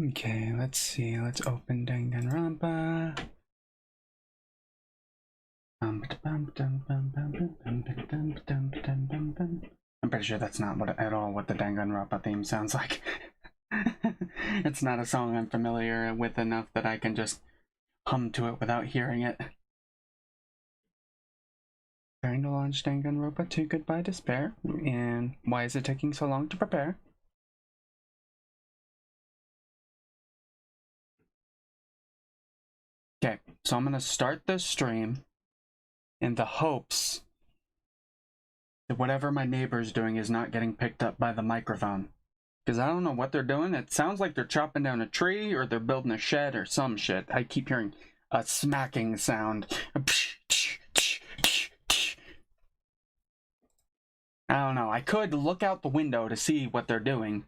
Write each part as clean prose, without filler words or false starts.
Okay, let's see. Let's open Danganronpa. I'm pretty sure that's not at all what the Danganronpa theme sounds like. It's not a song I'm familiar with enough that I can just hum to it without hearing it. Preparing to launch Danganronpa 2 Goodbye Despair. And why is it taking so long to prepare? Okay, so I'm gonna start this stream in the hopes that whatever my neighbor's doing is not getting picked up by the microphone. Because I don't know what they're doing. It sounds like they're chopping down a tree or they're building a shed or some shit. I keep hearing a smacking sound. I don't know. I could look out the window to see what they're doing,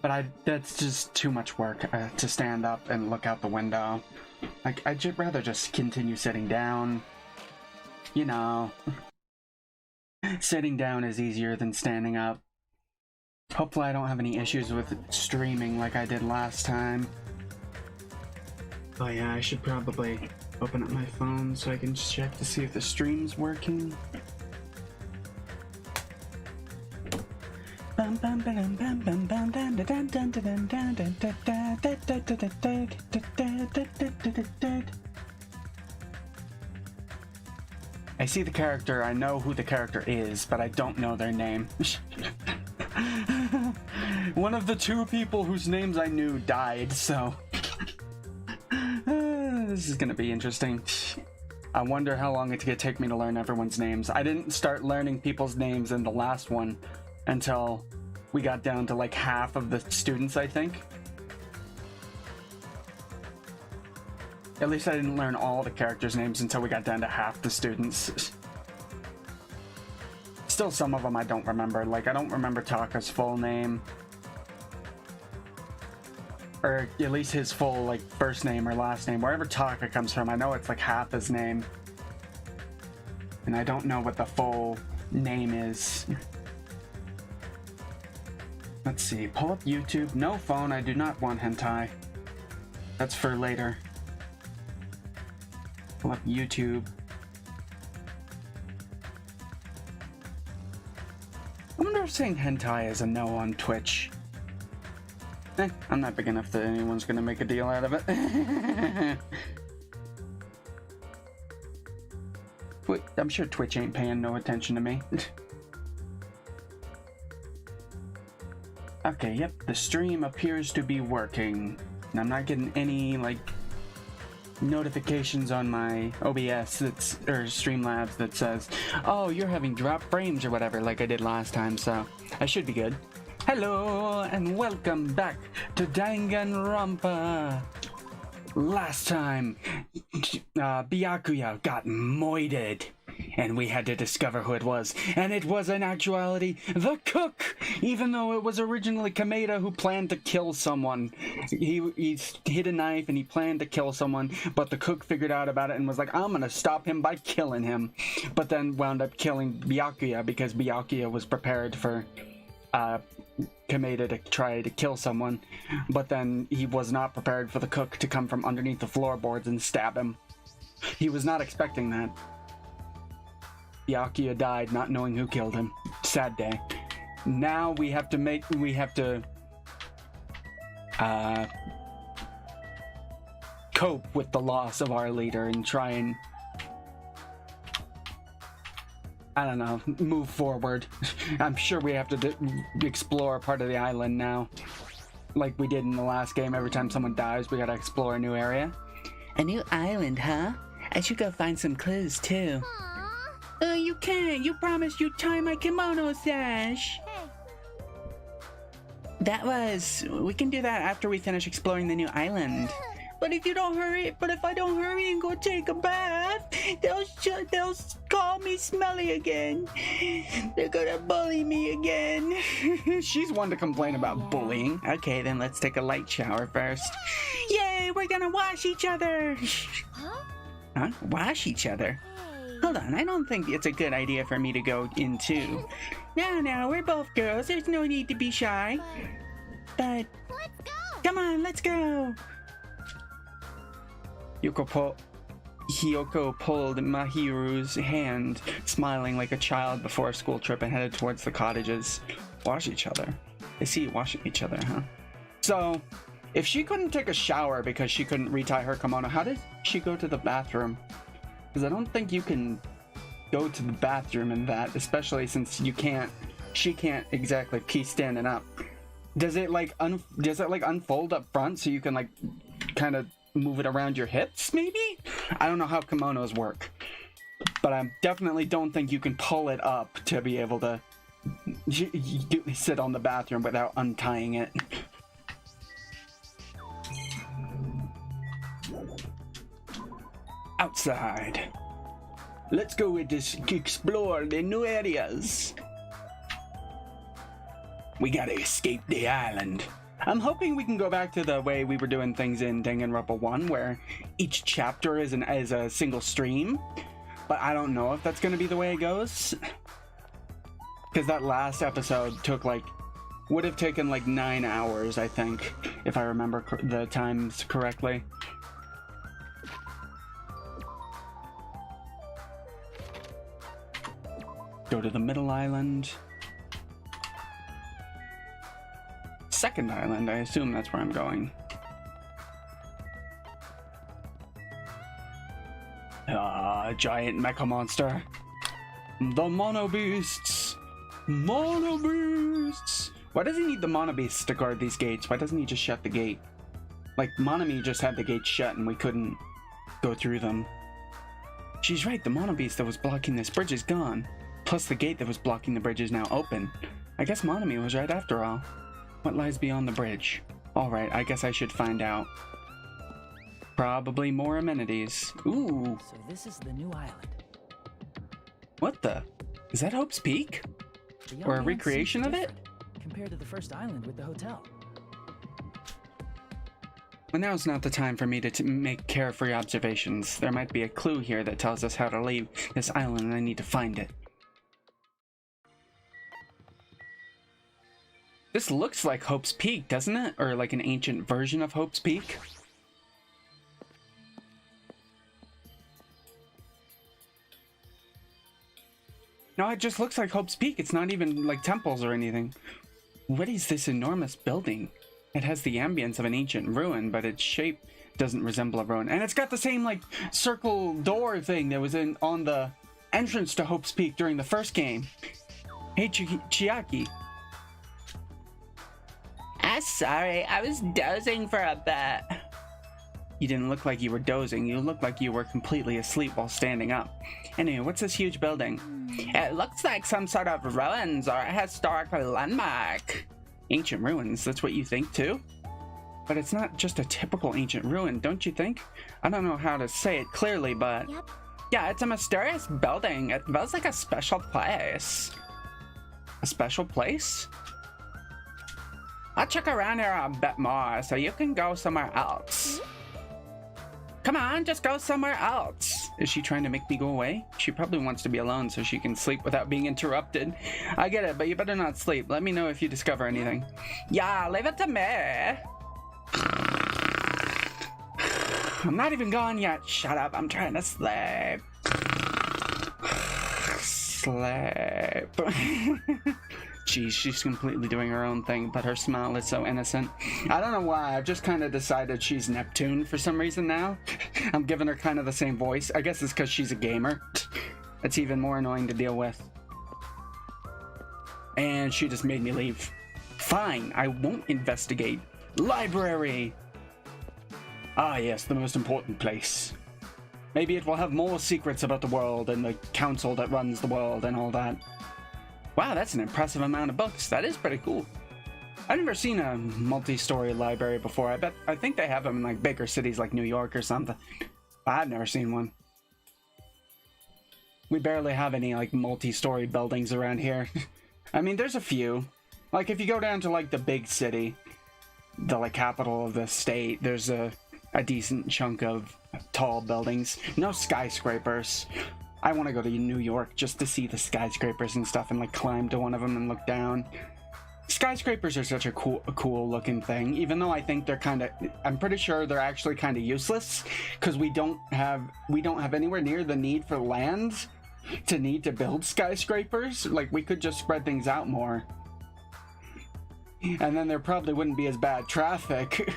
but that's just too much work to stand up and look out the window. Like, I'd rather just continue sitting down. You know, sitting down is easier than standing up. Hopefully I don't have any issues with streaming like I did last time. Oh yeah, I should probably open up my phone so I can check to see if the stream's working. I see the character, I know who the character is, but I don't know their name. One of the two people whose names I knew died, so... this is gonna be interesting. I wonder how long it's gonna take me to learn everyone's names. I didn't start learning people's names in the last one until we got down to like half of the students, I think. At least I didn't learn all the characters' names until we got down to half the students. Still, some of them I don't remember. Like, I don't remember Taka's full name. Or at least his full, like, first name or last name. Wherever Taka comes from, I know it's like half his name. And I don't know what the full name is. Let's see. Pull up YouTube. No phone. I do not want hentai. That's for later. Pull up YouTube. I wonder if saying hentai is a no on Twitch. I'm not big enough that anyone's gonna make a deal out of it. I'm sure Twitch ain't paying no attention to me. Okay, yep, the stream appears to be working. And I'm not getting any, like, notifications on my OBS or Streamlabs that says, oh, you're having drop frames or whatever, like I did last time, so I should be good. Hello, and welcome back to Danganronpa. Last time, Byakuya got moided, and we had to discover who it was. And it was, in actuality, the cook! Even though it was originally Kameda who planned to kill someone. He hid a knife and he planned to kill someone, but the cook figured out about it and was like, I'm gonna stop him by killing him. But then wound up killing Byakuya because Byakuya was prepared for Kameda to try to kill someone, but then he was not prepared for the cook to come from underneath the floorboards and stab him. He was not expecting that. Byakuya died not knowing who killed him. Sad day. Now we have to cope with the loss of our leader and try and, I don't know, move forward. I'm sure we have to explore part of the island now. Like we did in the last game, every time someone dies, we gotta explore a new area. A new island, huh? I should go find some clues, too. You can't! You promised you'd tie my kimono sash! We can do that after we finish exploring the new island. But if I don't hurry and go take a bath, they'll call me smelly again. They're gonna bully me again. She's one to complain about bullying. Okay, then let's take a light shower first. Yay, we're gonna wash each other. Huh? Wash each other? Hold on, I don't think it's a good idea for me to go in too. No, we're both girls. There's no need to be shy. But... let's go! Come on, let's go! Hiyoko pulled Mahiru's hand, smiling like a child before a school trip, and headed towards the cottages. Wash each other. I see you washing each other, huh? So, if she couldn't take a shower because she couldn't retie her kimono, how did she go to the bathroom? Because I don't think you can go to the bathroom in that, especially since she can't exactly pee standing up. Does it like unfold up front so you can like kind of move it around your hips, maybe? I don't know how kimonos work, but I definitely don't think you can pull it up to be able to sit on the bathroom without untying it. Outside. Let's go and just explore the new areas. We gotta escape the island. I'm hoping we can go back to the way we were doing things in Danganronpa 1, where each chapter is a single stream. But I don't know if that's gonna be the way it goes. Because that last episode would have taken like 9 hours, I think, if I remember the times correctly. Go to the middle island. Second island, I assume that's where I'm going. Giant mecha monster. The Mono Beasts. Mono Beasts. Why does he need the Mono Beasts to guard these gates? Why doesn't he just shut the gate? Like, Monami just had the gate shut and we couldn't go through them. She's right, the Mono Beast that was blocking this bridge is gone. Plus the gate that was blocking the bridge is now open. I guess Monami was right after all. What lies beyond the bridge? Alright, I guess I should find out. Probably more amenities. Ooh. So this is the new island. What the? Is that Hope's Peak? Or a recreation of it? Compared to the first island with the hotel. But now's not the time for me to make carefree observations. There might be a clue here that tells us how to leave this island and I need to find it. This looks like Hope's Peak, doesn't it? Or like an ancient version of Hope's Peak. No, it just looks like Hope's Peak. It's not even like temples or anything. What is this enormous building? It has the ambience of an ancient ruin, but its shape doesn't resemble a ruin. And it's got the same like circle door thing that was on the entrance to Hope's Peak during the first game. Hey, Chiaki. Sorry, I was dozing for a bit. You didn't look like you were dozing. You looked like you were completely asleep while standing up. Anyway, what's this huge building? It looks like some sort of ruins or a historical landmark. Ancient ruins, that's what you think too? But it's not just a typical ancient ruin, don't you think? I don't know how to say it clearly, but... Yep. Yeah, it's a mysterious building. It feels like a special place. A special place? I'll check around here a bit more, so you can go somewhere else. Come on, just go somewhere else. Is she trying to make me go away? She probably wants to be alone so she can sleep without being interrupted. I get it, but you better not sleep. Let me know if you discover anything. Yeah, leave it to me. I'm not even gone yet. Shut up, I'm trying to sleep. Sleep. Jeez, she's completely doing her own thing, but her smile is so innocent. I don't know why, I've just kind of decided she's Neptune for some reason now. I'm giving her kind of the same voice. I guess it's because she's a gamer. It's even more annoying to deal with. And she just made me leave. Fine, I won't investigate. Library! Ah yes, the most important place. Maybe it will have more secrets about the world and the council that runs the world and all that. Wow, that's an impressive amount of books. That is pretty cool. I've never seen a multi-story library before. I think they have them in like bigger cities like New York or something. I've never seen one. We barely have any like multi-story buildings around here. I mean, there's a few. Like if you go down to like the big city, the like capital of the state, there's a decent chunk of tall buildings. No skyscrapers. I want to go to New York just to see the skyscrapers and stuff and like climb to one of them and look down. skyscrapers are such a cool looking thing, even though I think I'm pretty sure they're actually kind of useless, because we don't have anywhere near the need for land to need to build skyscrapers. Like, we could just spread things out more, and then there probably wouldn't be as bad traffic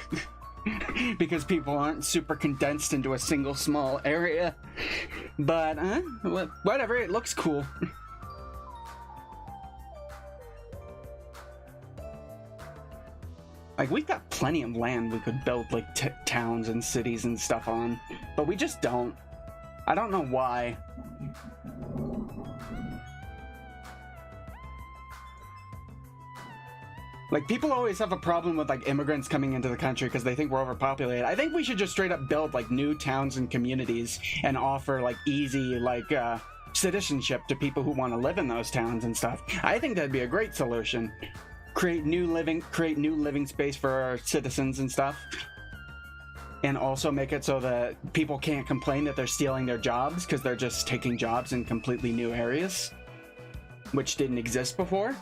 because people aren't super condensed into a single small area. But whatever, it looks cool. Like, we've got plenty of land we could build, like, towns and cities and stuff on, but we just don't. I don't know why. Like, people always have a problem with, like, immigrants coming into the country because they think we're overpopulated. I think we should just straight up build, like, new towns and communities and offer, like, easy, like, citizenship to people who want to live in those towns and stuff. I think that'd be a great solution. Create new living space for our citizens and stuff, and also make it so that people can't complain that they're stealing their jobs because they're just taking jobs in completely new areas which didn't exist before,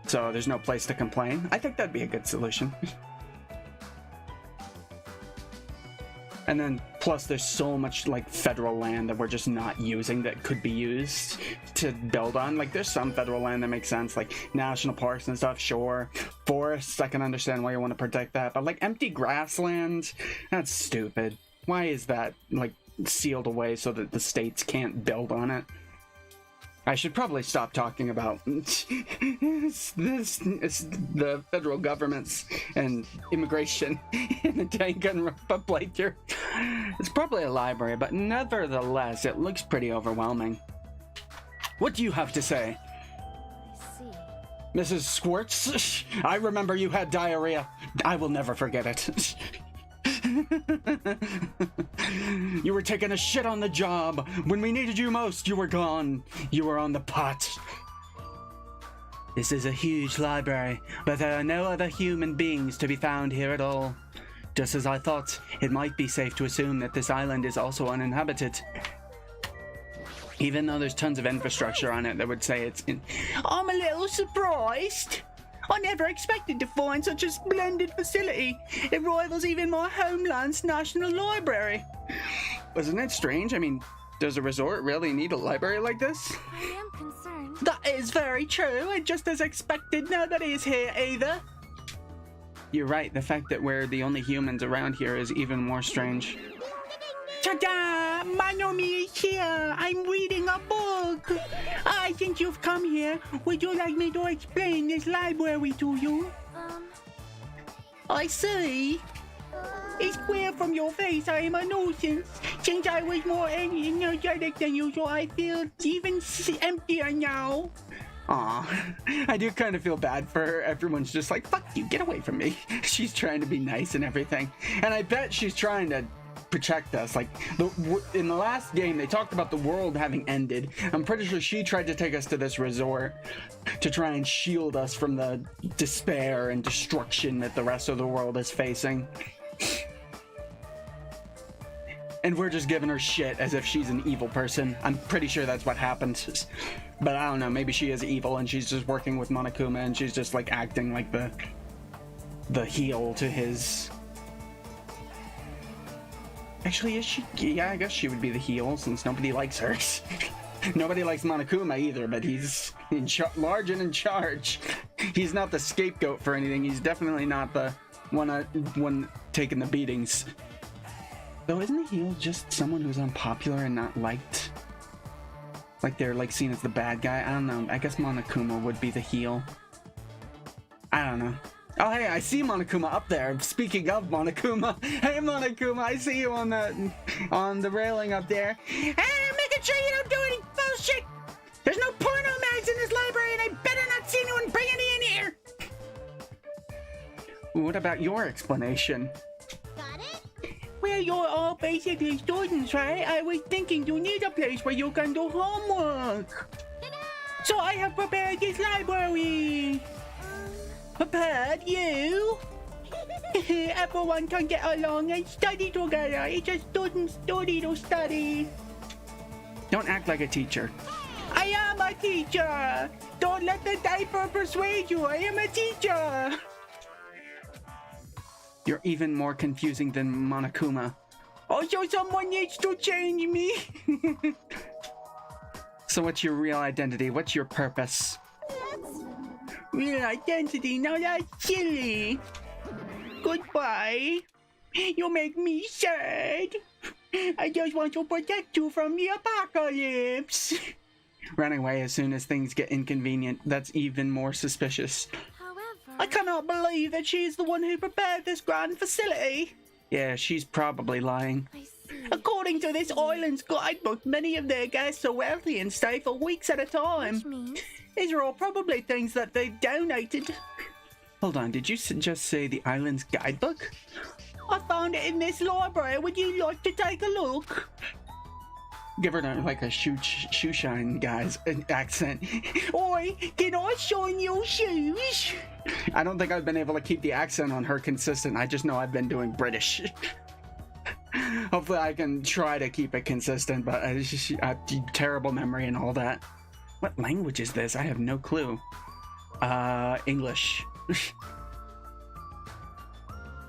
so there's no place to complain. I think that'd be a good solution. And then plus there's so much, like, federal land that we're just not using that could be used to build on. Like, there's some federal land that makes sense, like national parks and stuff, sure. Forests, I can understand why you want to protect that, but, like, empty grassland, that's stupid. Why is that, like, sealed away so that the states can't build on it? I should probably stop talking about the federal governments and immigration in the Danganronpa playthrough. It's probably a library, but nevertheless, it looks pretty overwhelming. What do you have to say? I see. Mrs. Squirts, I remember you had diarrhea. I will never forget it. You were taking a shit on the job. When we needed you most, you were gone. You were on the pot. This is a huge library, but there are no other human beings to be found here at all. Just as I thought, it might be safe to assume that this island is also uninhabited. Even though there's tons of infrastructure on it that would say it's in... I'm a little surprised. I never expected to find such a splendid facility. It rivals even my homeland's national library. Wasn't it strange? I mean, does a resort really need a library like this? I am concerned. That is very true, and just as expected, nobody is here either. You're right, the fact that we're the only humans around here is even more strange. Ta-da! Manomi is here! I'm reading a book! Since you've come here, would you like me to explain this library to you? I see. It's clear from your face I am a nuisance. Since I was more energetic than usual, I feel even emptier now. Aw, I do kind of feel bad for her. Everyone's just like, fuck you, get away from me. She's trying to be nice and everything. And I bet she's trying to protect us. Like, in the last game, they talked about the world having ended. I'm pretty sure she tried to take us to this resort to try and shield us from the despair and destruction that the rest of the world is facing. And we're just giving her shit as if she's an evil person. I'm pretty sure that's what happened. But I don't know, maybe she is evil and she's just working with Monokuma and she's just like acting like the heel to his... Actually, is she? Yeah, I guess she would be the heel since nobody likes her. Nobody likes Monokuma either, but he's large and in charge. He's not the scapegoat for anything. He's definitely not the one taking the beatings. Though, isn't the heel just someone who's unpopular and not liked? Like they're like seen as the bad guy? I don't know. I guess Monokuma would be the heel. I don't know. Oh, hey, I see Monokuma up there. Speaking of Monokuma, hey Monokuma, I see you on the railing up there. Hey, I'm making sure you don't do any bullshit. There's no porno mags in this library, and I better not see anyone bring any in here. What about your explanation? Got it? Well, you're all basically students, right? I was thinking you need a place where you can do homework. Ta-da! So I have prepared this library. Prepared, you? Everyone can get along and study together. It's a student's duty to study. Don't act like a teacher. I am a teacher! Don't let the diaper persuade you, I am a teacher! You're even more confusing than Monokuma. Also, someone needs to change me! So what's your real identity? What's your purpose? Real identity? Now that's silly! Goodbye! You make me sad! I just want to protect you from the apocalypse! Running away as soon as things get inconvenient, that's even more suspicious. However, I cannot believe that she's the one who prepared this grand facility! Yeah, she's probably lying. I see. According to this island's guidebook, many of their guests are wealthy and stay for weeks at a time. Which means These are all probably things that they've donated. Hold on, did you just say the island's guidebook? I found it in this library. Would you like to take a look? Give her like a shoe shine guy's accent. Oi, can I shine your shoes? I don't think I've been able to keep the accent on her consistent. I just know I've been doing British. Hopefully I can try to keep it consistent, but I have terrible memory and all that. What language is this? I have no clue. English.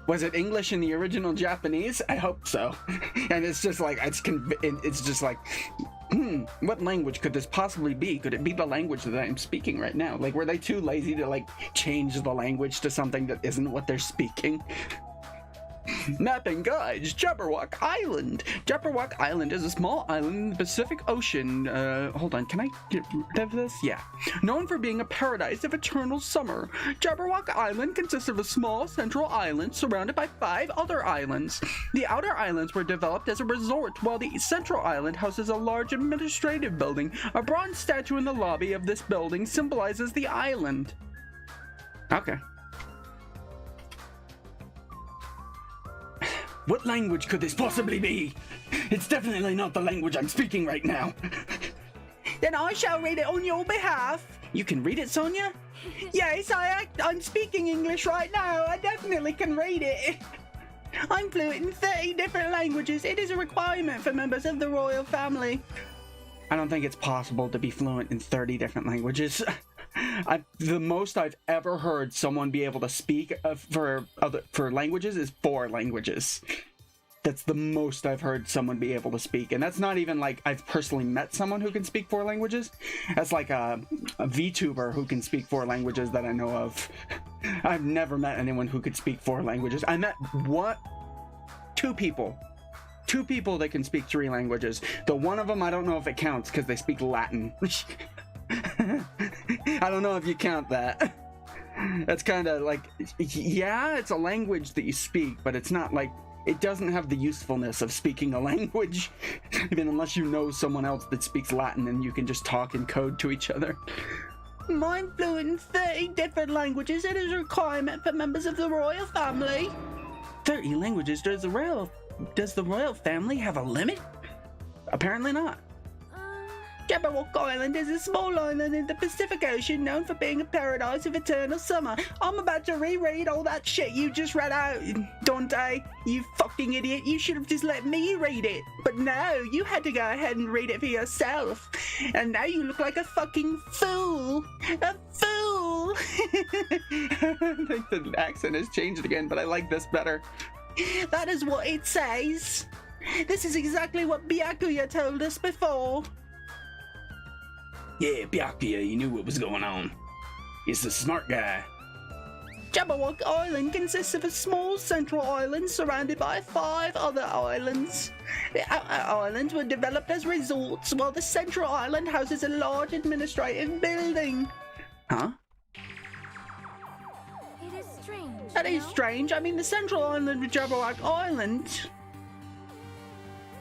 Was it English in the original Japanese? I hope so. And it's just like, it's just like, what language could this possibly be? Could it be the language that I'm speaking right now? Like, were they too lazy to like change the language to something that isn't what they're speaking? Mapping guides, Jabberwock Island. Jabberwock Island is a small island in the Pacific Ocean. Hold on, can I get rid of this? Yeah. Known for being a paradise of eternal summer, Jabberwock Island consists of a small central island surrounded by 5 other islands. The outer islands were developed as a resort, while the central island houses a large administrative building. A bronze statue in the lobby of this building symbolizes the island. Okay. What language could this possibly be? It's definitely not the language I'm speaking right now. Then I shall read it on your behalf. You can read it, Sonia? Yes, I'm speaking English right now. I definitely can read it. I'm fluent in 30 different languages. It is a requirement for members of the royal family. I don't think it's possible to be fluent in 30 different languages. The most I've ever heard someone be able to speak for languages is 4 languages. That's the most I've heard someone be able to speak, and that's not even like I've personally met someone who can speak 4 languages. That's like a VTuber who can speak 4 languages that I know of. I've never met anyone who could speak 4 languages. I met 2 people. 2 people that can speak 3 languages. The one of them, I don't know if it counts because they speak Latin. I don't know if you count that. That's kind of like, yeah, it's a language that you speak, but it's not like, it doesn't have the usefulness of speaking a language, even unless you know someone else that speaks Latin and you can just talk in code to each other. I'm fluent in 30 different languages. It is a requirement for members of the royal family. 30 languages? Does the royal family have a limit? Apparently not. Jabberwock Island is a small island in the Pacific Ocean known for being a paradise of eternal summer. I'm about to reread all that shit you just read out, Dante. You fucking idiot. You should have just let me read it. But no, you had to go ahead and read it for yourself. And now you look like a fucking fool. A fool. I think the accent has changed again, but I like this better. That is what it says. This is exactly what Byakuya told us before. Yeah, Byakuya, you knew what was going on. He's the smart guy. Jabberwock Island consists of a small central island surrounded by 5 other islands. The outer islands were developed as resorts, while the central island houses a large administrative building. Huh? It is strange. That is no? strange. I mean, the central island of Jabberwock Island.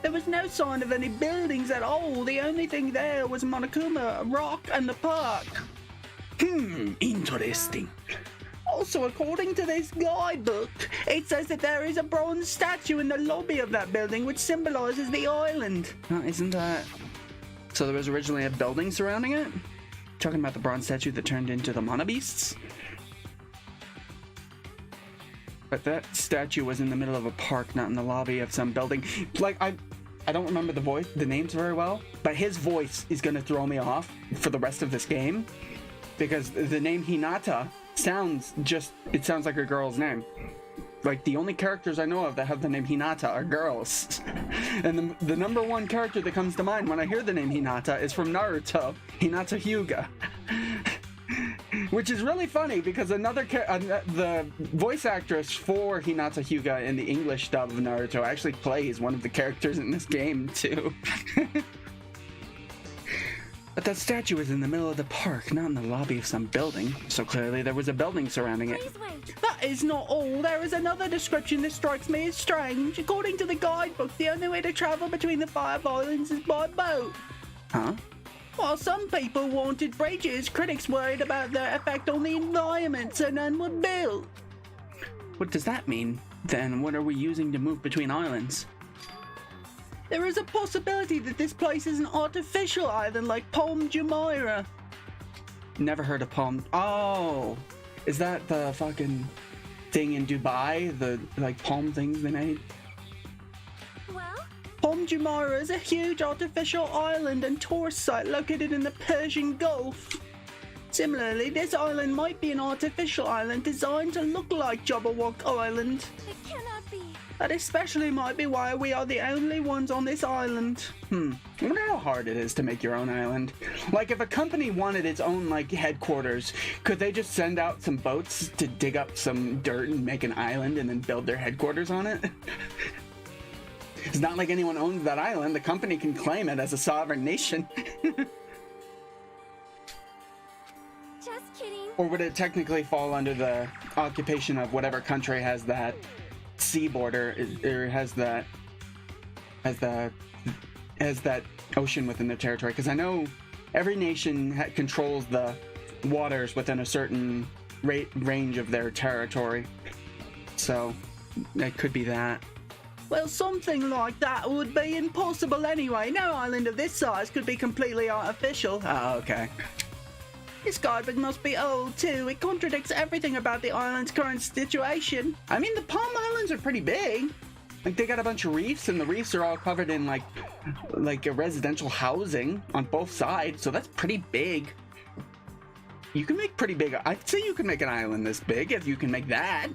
There was no sign of any buildings at all. The only thing there was Monokuma, a rock, and the park. Interesting. Also, according to this guidebook, it says that there is a bronze statue in the lobby of that building which symbolizes the island. Isn't that... So there was originally a building surrounding it? Talking about the bronze statue that turned into the Mana Beasts? But that statue was in the middle of a park, not in the lobby of some building. Like, I don't remember the names very well, but his voice is gonna throw me off for the rest of this game because the name Hinata sounds like a girl's name. Like, the only characters I know of that have the name Hinata are girls. And the number one character that comes to mind when I hear the name Hinata is from Naruto, Hinata Hyuga. Which is really funny because the voice actress for Hinata Hyuga in the English dub of Naruto actually plays one of the characters in this game too. But that statue is in the middle of the park, not in the lobby of some building. So clearly there was a building surrounding it. Please wait. That is not all. There is another description that strikes me as strange. According to the guidebook, the only way to travel between the 5 islands is by boat. Huh? While some people wanted bridges, critics worried about their effect on the environment, so none were built. What does that mean? Then what are we using to move between islands? There is a possibility that this place is an artificial island like Palm Jumeirah. Never heard of Palm. Oh, is that the fucking thing in Dubai? The like palm things they made? Well, Palm Jumeirah is a huge artificial island and tourist site located in the Persian Gulf. Similarly, this island might be an artificial island designed to look like Jabberwock Island. it cannot be. That especially might be why we are the only ones on this island. I wonder how hard it is to make your own island. Like, if a company wanted its own, like, headquarters, could they just send out some boats to dig up some dirt and make an island and then build their headquarters on it? It's not like anyone owns that island. The company can claim it as a sovereign nation. Just kidding. Or would it technically fall under the occupation of whatever country has that sea border, or has that ocean within their territory? Because I know every nation controls the waters within a certain range of their territory, so it could be that. Well, something like that would be impossible anyway. No island of this size could be completely artificial. Oh, okay. This guidebook must be old too. It contradicts everything about the island's current situation. I mean, the Palm Islands are pretty big. Like, they got a bunch of reefs, and the reefs are all covered in like a residential housing on both sides, so that's pretty big. You can make pretty big. I'd say you can make an island this big if you can make that.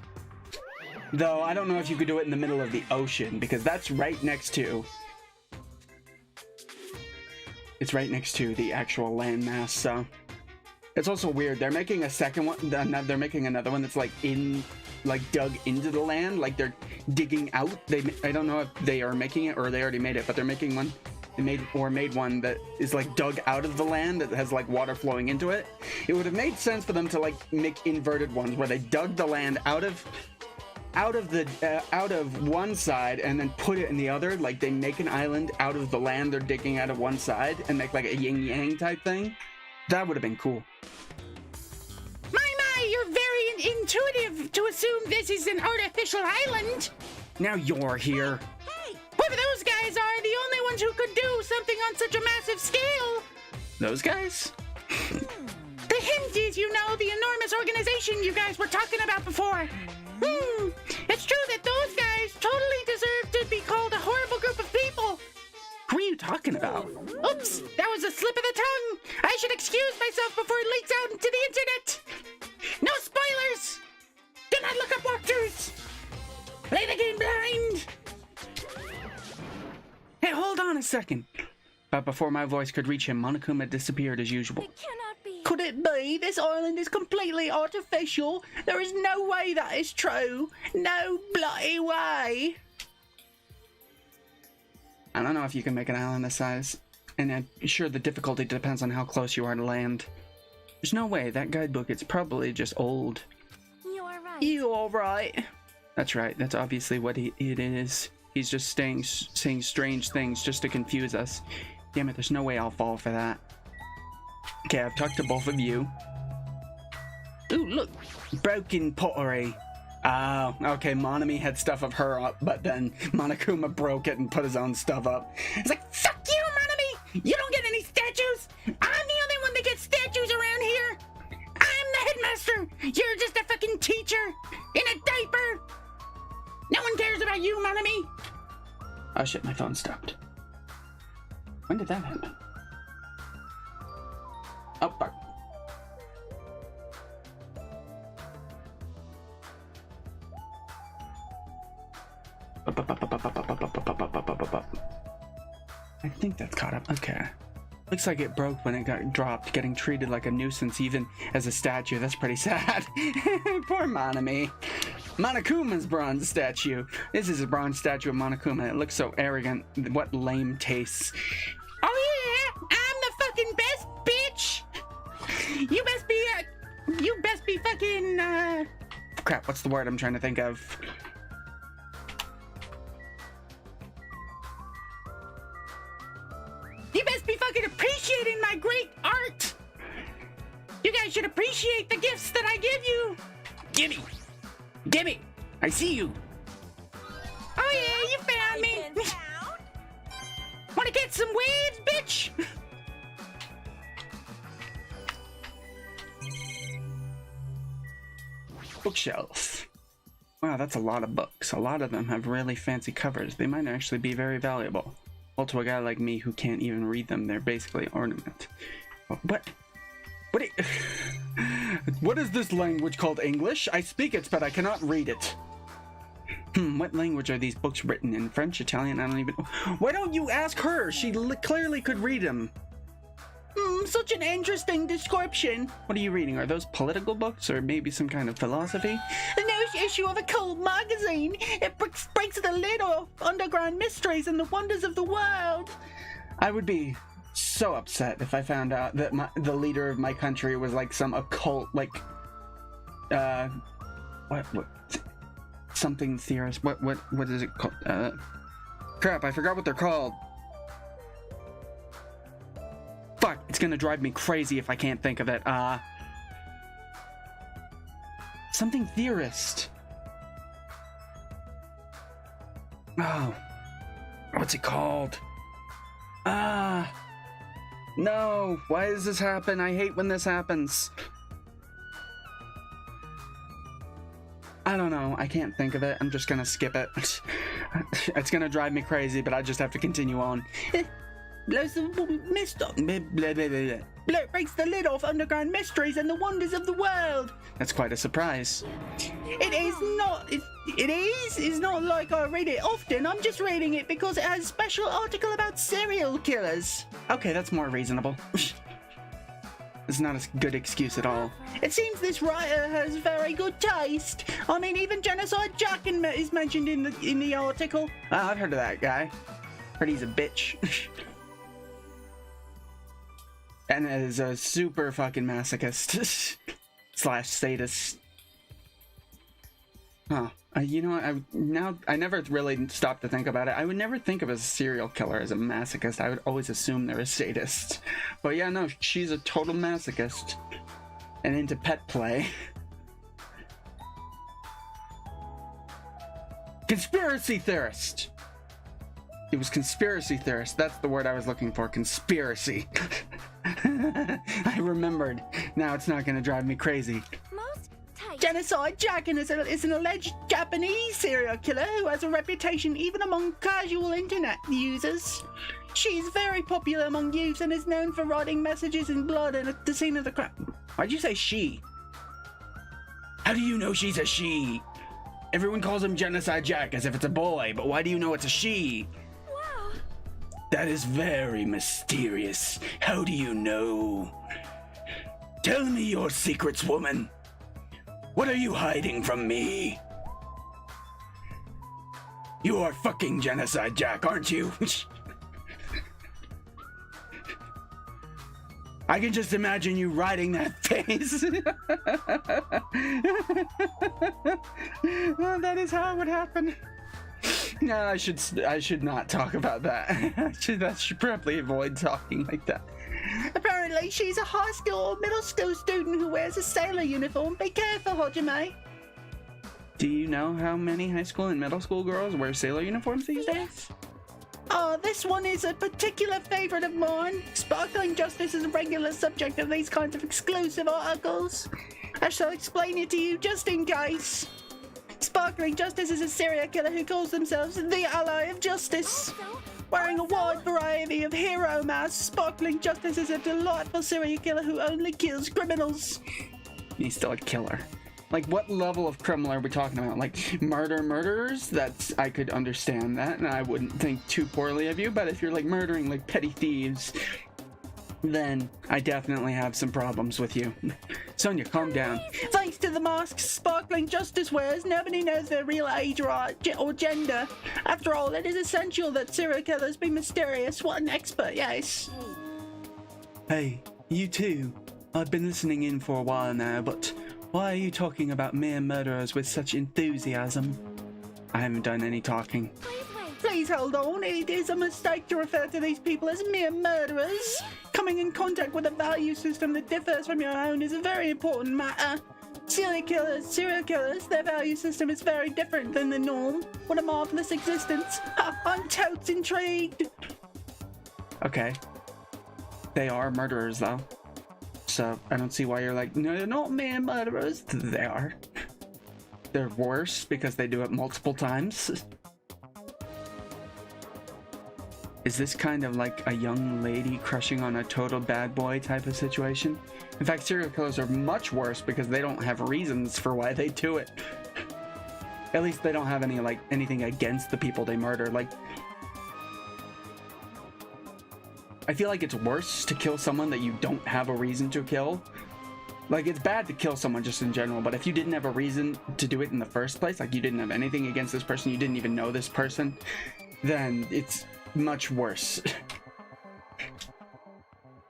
Though I don't know if you could do it in the middle of the ocean, because that's right next to. It's right next to the actual landmass, so. It's also weird. They're making a second one. They're making another one that's like dug into the land, like they're digging out. I don't know if they are making it or they already made it, but they're making one. They made one that is like dug out of the land that has like water flowing into it. It would have made sense for them to like make inverted ones where they dug the land out of one side and then put it in the other. Like, they make an island out of the land they're digging out of one side and make like a yin yang type thing. That would have been cool. My, you're very intuitive to assume this is an artificial island. Now you're here. Whoever those guys are the only ones who could do something on such a massive scale. Those guys? The hint is, you know, the enormous organization you guys were talking about before. It's true that those guys totally deserve to be called a horrible group of people. Who are you talking about? Oops, that was a slip of the tongue. I should excuse myself before it leaks out into the internet. No spoilers. Do not look up walkthroughs. Play the game blind. Hey, hold on a second. But before my voice could reach him, Monokuma disappeared as usual. It cannot be. Could it be this island is completely artificial? There is no way that is true. No bloody way. I don't know if you can make an island this size. And I'm sure the difficulty depends on how close you are to land. There's no way. That guidebook, it's probably just old. You are right. You all right? That's right. That's obviously what it is. He's just saying strange things just to confuse us. Damn it, there's no way I'll fall for that. Okay, I've talked to both of you. Ooh, look. Broken pottery. Oh, okay, Monami had stuff of her up, but then Monokuma broke it and put his own stuff up. It's like, fuck you, Monami! You don't get any statues! I'm the only one that gets statues around here! I'm the headmaster! You're just a fucking teacher! In a diaper! No one cares about you, Monami! Oh shit, my phone stopped. When did that happen? Oh, fuck. I think that's caught up. Okay. Looks like it broke when it got dropped, getting treated like a nuisance even as a statue. That's pretty sad. Poor Monami. Monokuma's bronze statue. This is a bronze statue of Monokuma. It looks so arrogant. What lame tastes. Oh yeah, I'm the fucking best bitch. You best be fucking, crap, what's the word I'm trying to think of? You best be fucking appreciating my great art. You guys should appreciate the gifts that I give you. Gimme, I see you. Oh yeah, you found me. Wanna get some waves, bitch? Bookshelf. Wow, that's a lot of books. A lot of them have really fancy covers. They might actually be very valuable. Well, to a guy like me who can't even read them, they're basically ornament. What is this language called English? I speak it, but I cannot read it. What language are these books written in? French, Italian? I don't even... Why don't you ask her? She clearly could read them. Such an interesting description. What are you reading? Are those political books or maybe some kind of philosophy? The newest issue of a cool magazine. It breaks the lid off underground mysteries and the wonders of the world. I would be so upset if I found out that the leader of my country was like some occult, like, what, something theorist. What is it called? Crap, I forgot what they're called. Fuck, it's gonna drive me crazy if I can't think of it. Something theorist. Oh, what's it called? No, why does this happen? I hate when this happens. I don't know, I can't think of it. I'm just gonna skip it. It's gonna drive me crazy, but I just have to continue on. Blows the mist off. Breaks the lid off underground mysteries and the wonders of the world. That's quite a surprise. It is not. It's not like I read it often. I'm just reading it because it has a special article about serial killers. Okay, that's more reasonable. It's not a good excuse at all. It seems this writer has very good taste. I mean, even Genocide Jack is mentioned in the article. Oh, I've heard of that guy. Heard he's a bitch. And is a super fucking masochist slash sadist. Huh. You know what? I never really stopped to think about it. I would never think of a serial killer as a masochist. I would always assume they're a sadist. But yeah, no, she's a total masochist. And into pet play. Conspiracy theorist! It was conspiracy theorist. That's the word I was looking for. Conspiracy. I remembered. Now it's not going to drive me crazy. Genocide Jack is an alleged Japanese serial killer who has a reputation even among casual internet users. She's very popular among youth and is known for writing messages in blood at the scene of the crime. Why'd you say she? How do you know she's a she? Everyone calls him Genocide Jack as if it's a boy, but why do you know it's a she? Wow. That is very mysterious. How do you know? Tell me your secrets, woman. What are you hiding from me? You are fucking Genocide Jack, aren't you? I can just imagine you riding that face. Well, that is how it would happen. No, I should not talk about that. I should probably avoid talking like that. Apparently, she's a high school or middle school student who wears a sailor uniform. Be careful, Hajime. Do you know how many high school and middle school girls wear sailor uniforms these days? Oh, this one is a particular favorite of mine. Sparkling Justice is a regular subject of these kinds of exclusive articles. I shall explain it to you just in case. Sparkling Justice is a serial killer who calls themselves the Ally of Justice. Wearing a wide variety of hero masks, Sparkling Justice is a delightful serial killer who only kills criminals. He's still a killer. Like, what level of criminal are we talking about? Like, murderers? I could understand that, and I wouldn't think too poorly of you, but if you're, like, murdering, like, petty thieves, then I definitely have some problems with you. Sonia, calm down. Thanks to the masks Sparkling Justice wears, nobody knows their real age or gender. After all, it is essential that serial killers be mysterious. What an expert, yes. Hey, you too. I've been listening in for a while now, but why are you talking about mere murderers with such enthusiasm? I haven't done any talking. Please hold on. It is a mistake to refer to these people as mere murderers. Coming in contact with a value system that differs from your own is a very important matter. Serial killers, their value system is very different than the norm. What a marvelous existence. Ha, I'm totes intrigued. Okay. They are murderers, though. So I don't see why you're like, no, they're not mere murderers. They are. They're worse because they do it multiple times. Is this kind of like a young lady crushing on a total bad boy type of situation? In fact, serial killers are much worse because they don't have reasons for why they do it. At least they don't have anything against the people they murder. Like, I feel like it's worse to kill someone that you don't have a reason to kill. Like, it's bad to kill someone just in general, but if you didn't have a reason to do it in the first place, like you didn't have anything against this person, you didn't even know this person, then it's much worse.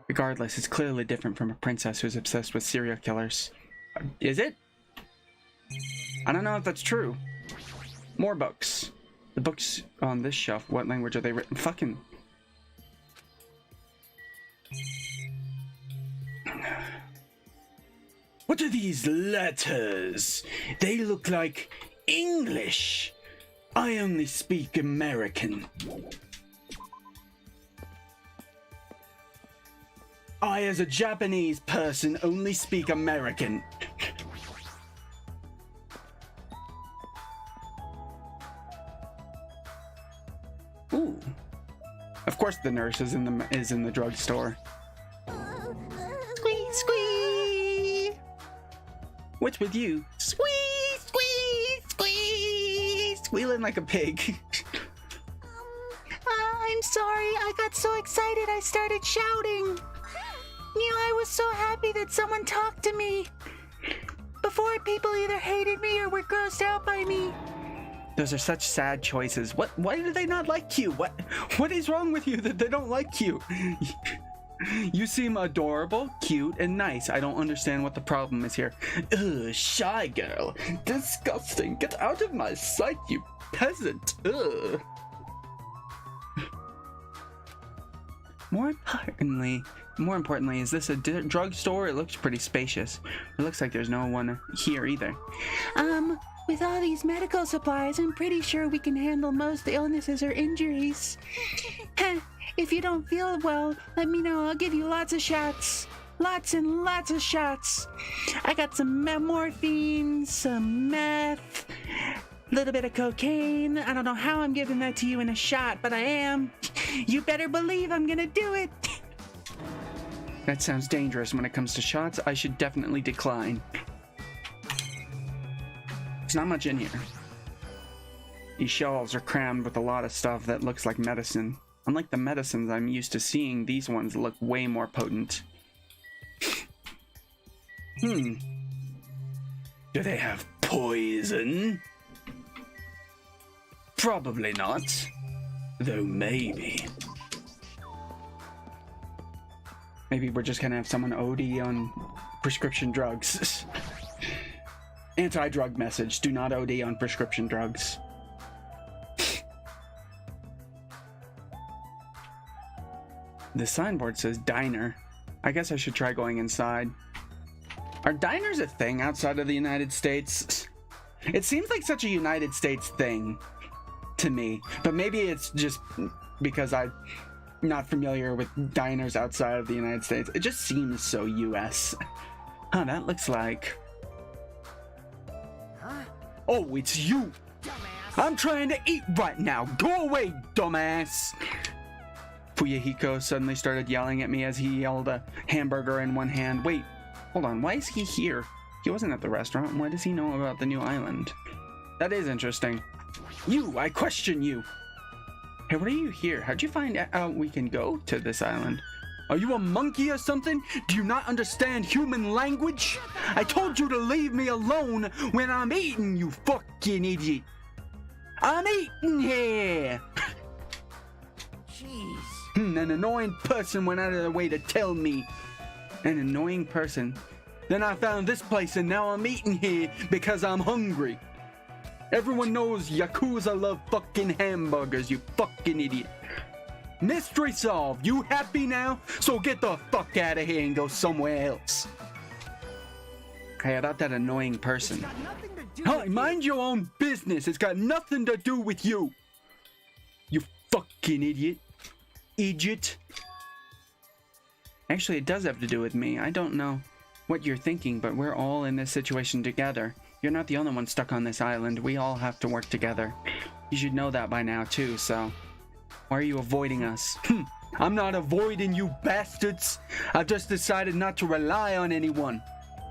Regardless, it's clearly different from a princess who's obsessed with serial killers. Is it? I don't know if that's true. More books. The books on this shelf, what language are they written? Fucking... What are these letters? They look like English. I only speak American. I, as a Japanese person, only speak American. Ooh. Of course the nurse is in the drugstore. Squee, squee. What's with you? Squee, squee, squee. Squealing like a pig. I'm sorry. I got so excited I started shouting. I was so happy that someone talked to me. Before, people either hated me or were grossed out by me. Those are such sad choices. Why do they not like you? What is wrong with you that they don't like you? You seem adorable, cute, and nice. I don't understand what the problem is here. Ugh, shy girl. Disgusting. Get out of my sight, you peasant. Ugh. More importantly, is this a drugstore? It looks pretty spacious. It looks like there's no one here either. With all these medical supplies, I'm pretty sure we can handle most illnesses or injuries. If you don't feel well, let me know. I'll give you lots of shots. Lots and lots of shots. I got some morphine, some meth, a little bit of cocaine. I don't know how I'm giving that to you in a shot, but I am. You better believe I'm gonna do it. That sounds dangerous when it comes to shots. I should definitely decline. There's not much in here. These shelves are crammed with a lot of stuff that looks like medicine. Unlike the medicines I'm used to seeing, these ones look way more potent. Do they have poison? Probably not. Though maybe. Maybe we're just gonna have someone OD on prescription drugs. Anti-drug message, do not OD on prescription drugs. The signboard says diner. I guess I should try going inside. Are diners a thing outside of the United States? It seems like such a United States thing to me, but maybe it's just because I'm not familiar with diners outside of the United States. It just seems so US. Huh, that looks like... Oh, it's you! I'm trying to eat right now! Go away, dumbass! Fuyahiko suddenly started yelling at me as he held a hamburger in one hand. Wait, hold on, why is he here? He wasn't at the restaurant. Why does he know about the new island? That is interesting. You, I question you. Hey, what are you here? How'd you find out we can go to this island? Are you a monkey or something? Do you not understand human language? I told you to leave me alone when I'm eating, you fucking idiot. I'm eating here. Jeez. An annoying person went out of their way to tell me. An annoying person. Then I found this place and now I'm eating here because I'm hungry. Everyone knows Yakuza love fucking hamburgers, you fucking idiot. Mystery solved. You happy now? So get the fuck out of here and go somewhere else. Hey, about that annoying person. Got nothing to do Hey, with mind your own business. It's got nothing to do with you. You fucking idiot. Idiot. Actually, it does have to do with me. I don't know what you're thinking, but we're all in this situation together. You're not the only one stuck on this island. We all have to work together. You should know that by now, too, so... Why are you avoiding us? I'm not avoiding you bastards. I've just decided not to rely on anyone.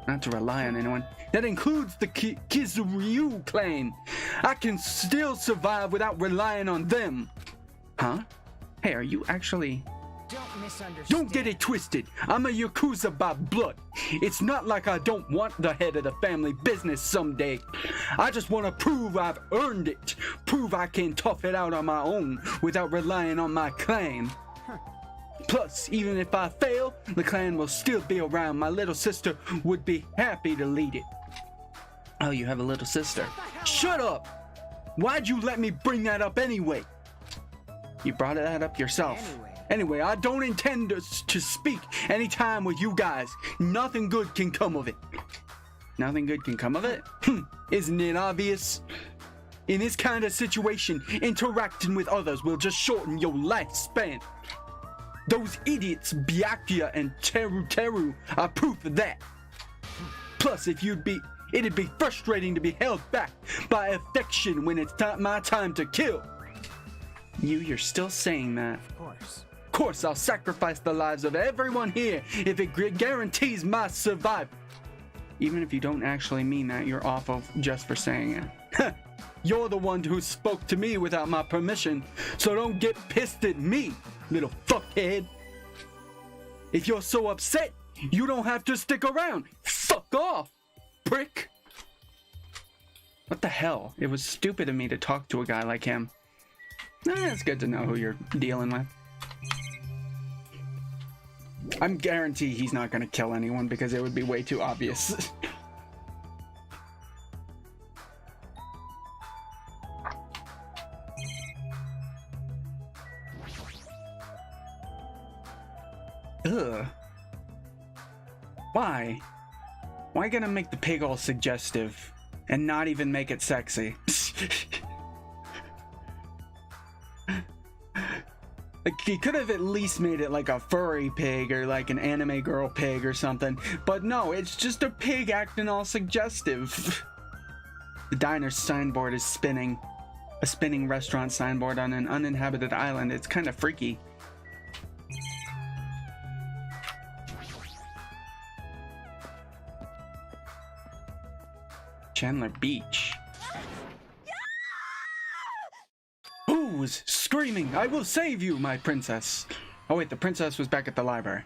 Not to rely on anyone. That includes the Kizuryu clan. I can still survive without relying on them. Huh? Hey, are you actually... Don't misunderstand. Don't get it twisted. I'm a Yakuza by blood. It's not like I don't want the head of the family business someday. I just want to prove I've earned it. Prove I can tough it out on my own without relying on my clan. Plus, even if I fail, the clan will still be around. My little sister would be happy to lead it. Oh, you have a little sister. Shut up! Why'd you let me bring that up anyway? You brought that up yourself. Anyway, I don't intend to speak any time with you guys. Nothing good can come of it. Nothing good can come of it? Isn't it obvious? In this kind of situation, interacting with others will just shorten your lifespan. Those idiots, Byakuya and Teru are proof of that. Plus, it'd be frustrating to be held back by affection when it's my time to kill. You're still saying that. Of course. Of course, I'll sacrifice the lives of everyone here if it guarantees my survival. Even if you don't actually mean that, you're awful just for saying it. You're the one who spoke to me without my permission, so don't get pissed at me, little fuckhead. If you're so upset, you don't have to stick around. Fuck off, prick. What the hell? It was stupid of me to talk to a guy like him. It's good to know who you're dealing with. I'm guaranteed he's not gonna kill anyone because it would be way too obvious. Ugh. Why? Why gonna make the pig all suggestive and not even make it sexy? Like, he could have at least made it like a furry pig or like an anime girl pig or something. But no, it's just a pig acting all suggestive. The diner's signboard is spinning. A spinning restaurant signboard on an uninhabited island. It's kind of freaky. Chandler Beach. Who's screaming? I will save you, my princess. Oh wait, the princess was back at the library.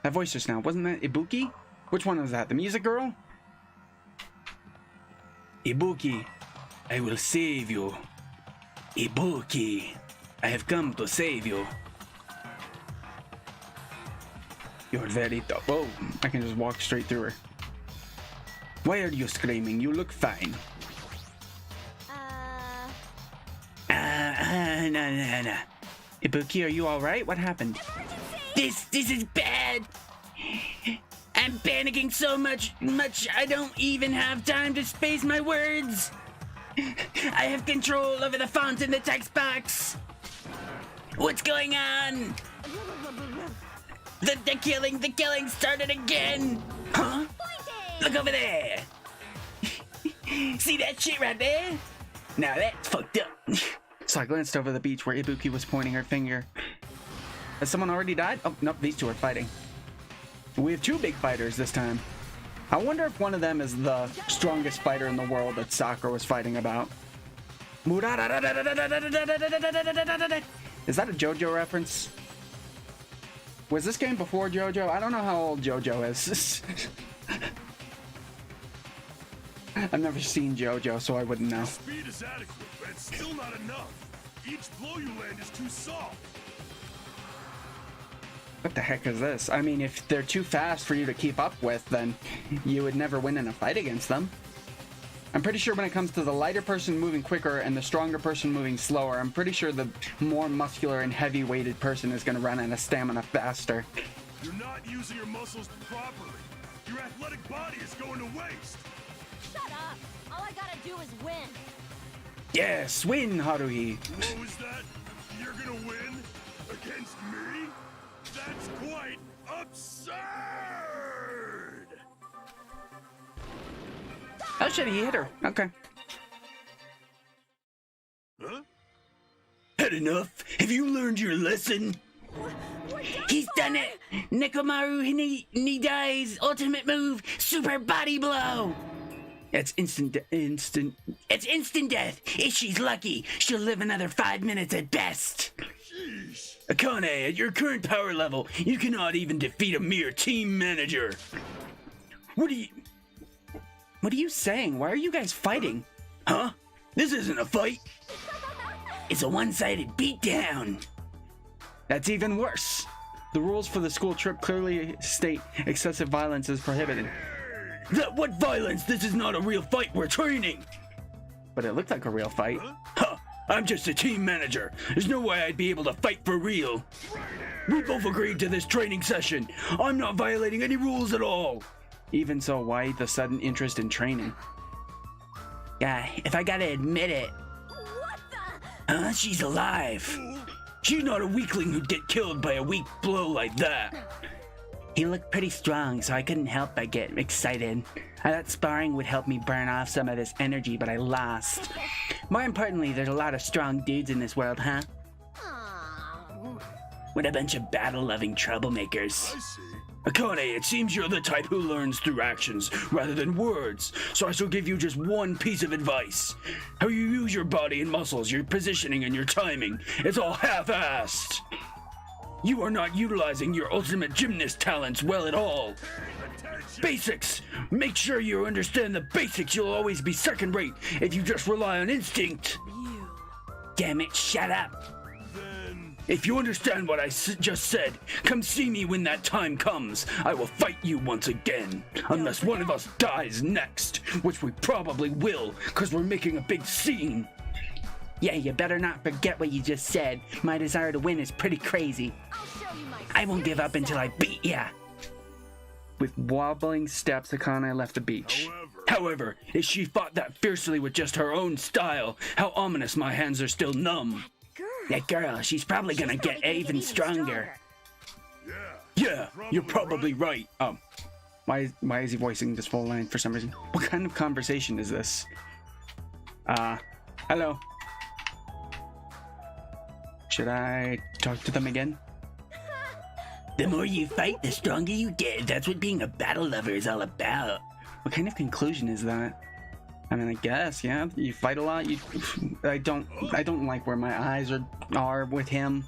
That voice just now, wasn't that Ibuki? Which one was that? The music girl? Ibuki, I will save you. Ibuki, I have come to save you. You're very tough. Oh, I can just walk straight through her. Why are you screaming? You look fine. No. Ibuki, are you alright? What happened? This is bad. I'm panicking so much I don't even have time to space my words. I have control over the font in the text box. What's going on? The killing started again. Huh? Look over there. See that shit right there? Now that's fucked up. So I glanced over the beach where Ibuki was pointing her finger. Has someone already died? Oh, nope, these two are fighting. We have two big fighters this time. I wonder if one of them is the strongest fighter in the world that Sakura was fighting about. Is that a JoJo reference? Was this game before JoJo? I don't know how old JoJo is. I've never seen JoJo, so I wouldn't know. Speed is adequate, but it's still not enough. Each blow you land is too soft. What the heck is this? I mean, if they're too fast for you to keep up with, then you would never win in a fight against them. I'm pretty sure when it comes to the lighter person moving quicker and the stronger person moving slower, I'm pretty sure the more muscular and heavy-weighted person is going to run out of stamina faster. You're not using your muscles properly. Your athletic body is going to waste. Shut up! All I gotta do is win. Yes, win, Haruhi. What was that? You're gonna win? Against me? That's quite absurd! Oh shit, he hit her. Okay. Huh? Had enough? Have you learned your lesson? He's done it! Nekomaru Nidai's ultimate move, Super Body Blow! It's instant death. If she's lucky, she'll live another 5 minutes at best. Sheesh. Akane, at your current power level, you cannot even defeat a mere team manager. What are you saying? Why are you guys fighting? Huh? This isn't a fight. It's a one-sided beatdown. That's even worse. The rules for the school trip clearly state excessive violence is prohibited. What violence? This is not a real fight. We're training. But it looked like a real fight. Huh? I'm just a team manager. There's no way I'd be able to fight for real. We both agreed to this training session. I'm not violating any rules at all. Even so, why the sudden interest in training? Yeah, if I gotta admit it. What the? She's alive. She's not a weakling who'd get killed by a weak blow like that. He looked pretty strong, so I couldn't help but get excited. I thought sparring would help me burn off some of this energy, but I lost. More importantly, there's a lot of strong dudes in this world, huh? Aw. What a bunch of battle-loving troublemakers. I see. Akane, it seems you're the type who learns through actions rather than words, so I shall give you just one piece of advice. How you use your body and muscles, your positioning and your timing, it's all half-assed. You are not utilizing your ultimate gymnast talents well at all. Attention. Basics! Make sure you understand the basics. You'll always be second-rate if you just rely on instinct. Damn it, shut up. Then If you understand what I just said, come see me when that time comes. I will fight you once again. Unless one of us dies next, which we probably will, because we're making a big scene. Yeah, you better not forget what you just said. My desire to win is pretty crazy. I'll show you my I won't give up until I beat ya. With wobbling steps, Akane left the beach. However, if she fought that fiercely with just her own style, how ominous my hands are still numb. girl. That girl, she's probably gonna get even stronger. Yeah, you're probably right. Why is he voicing this full line for some reason? What kind of conversation is this? Hello. Should I talk to them again? The more you fight, the stronger you get. That's what being a battle lover is all about. What kind of conclusion is that? I mean, I guess, yeah. You fight a lot. I don't like where my eyes are with him.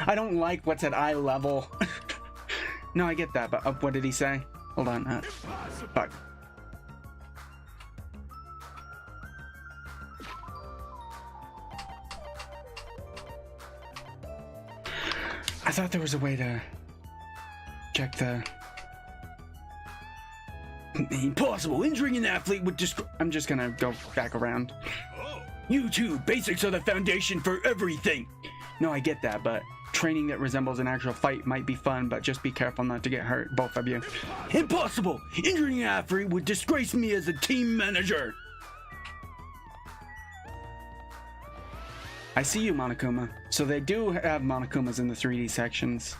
I don't like what's at eye level. No, I get that, but what did he say? Hold on. Fuck. I thought there was a way to check the... Impossible. Injuring an athlete would just... I'm just gonna go back around. You too. Basics are the foundation for everything. No, I get that, but training that resembles an actual fight might be fun, but just be careful not to get hurt, both of you. Impossible. Injuring an athlete would disgrace me as a team manager. I see you, Monokuma. So they do have Monokumas in the 3D sections.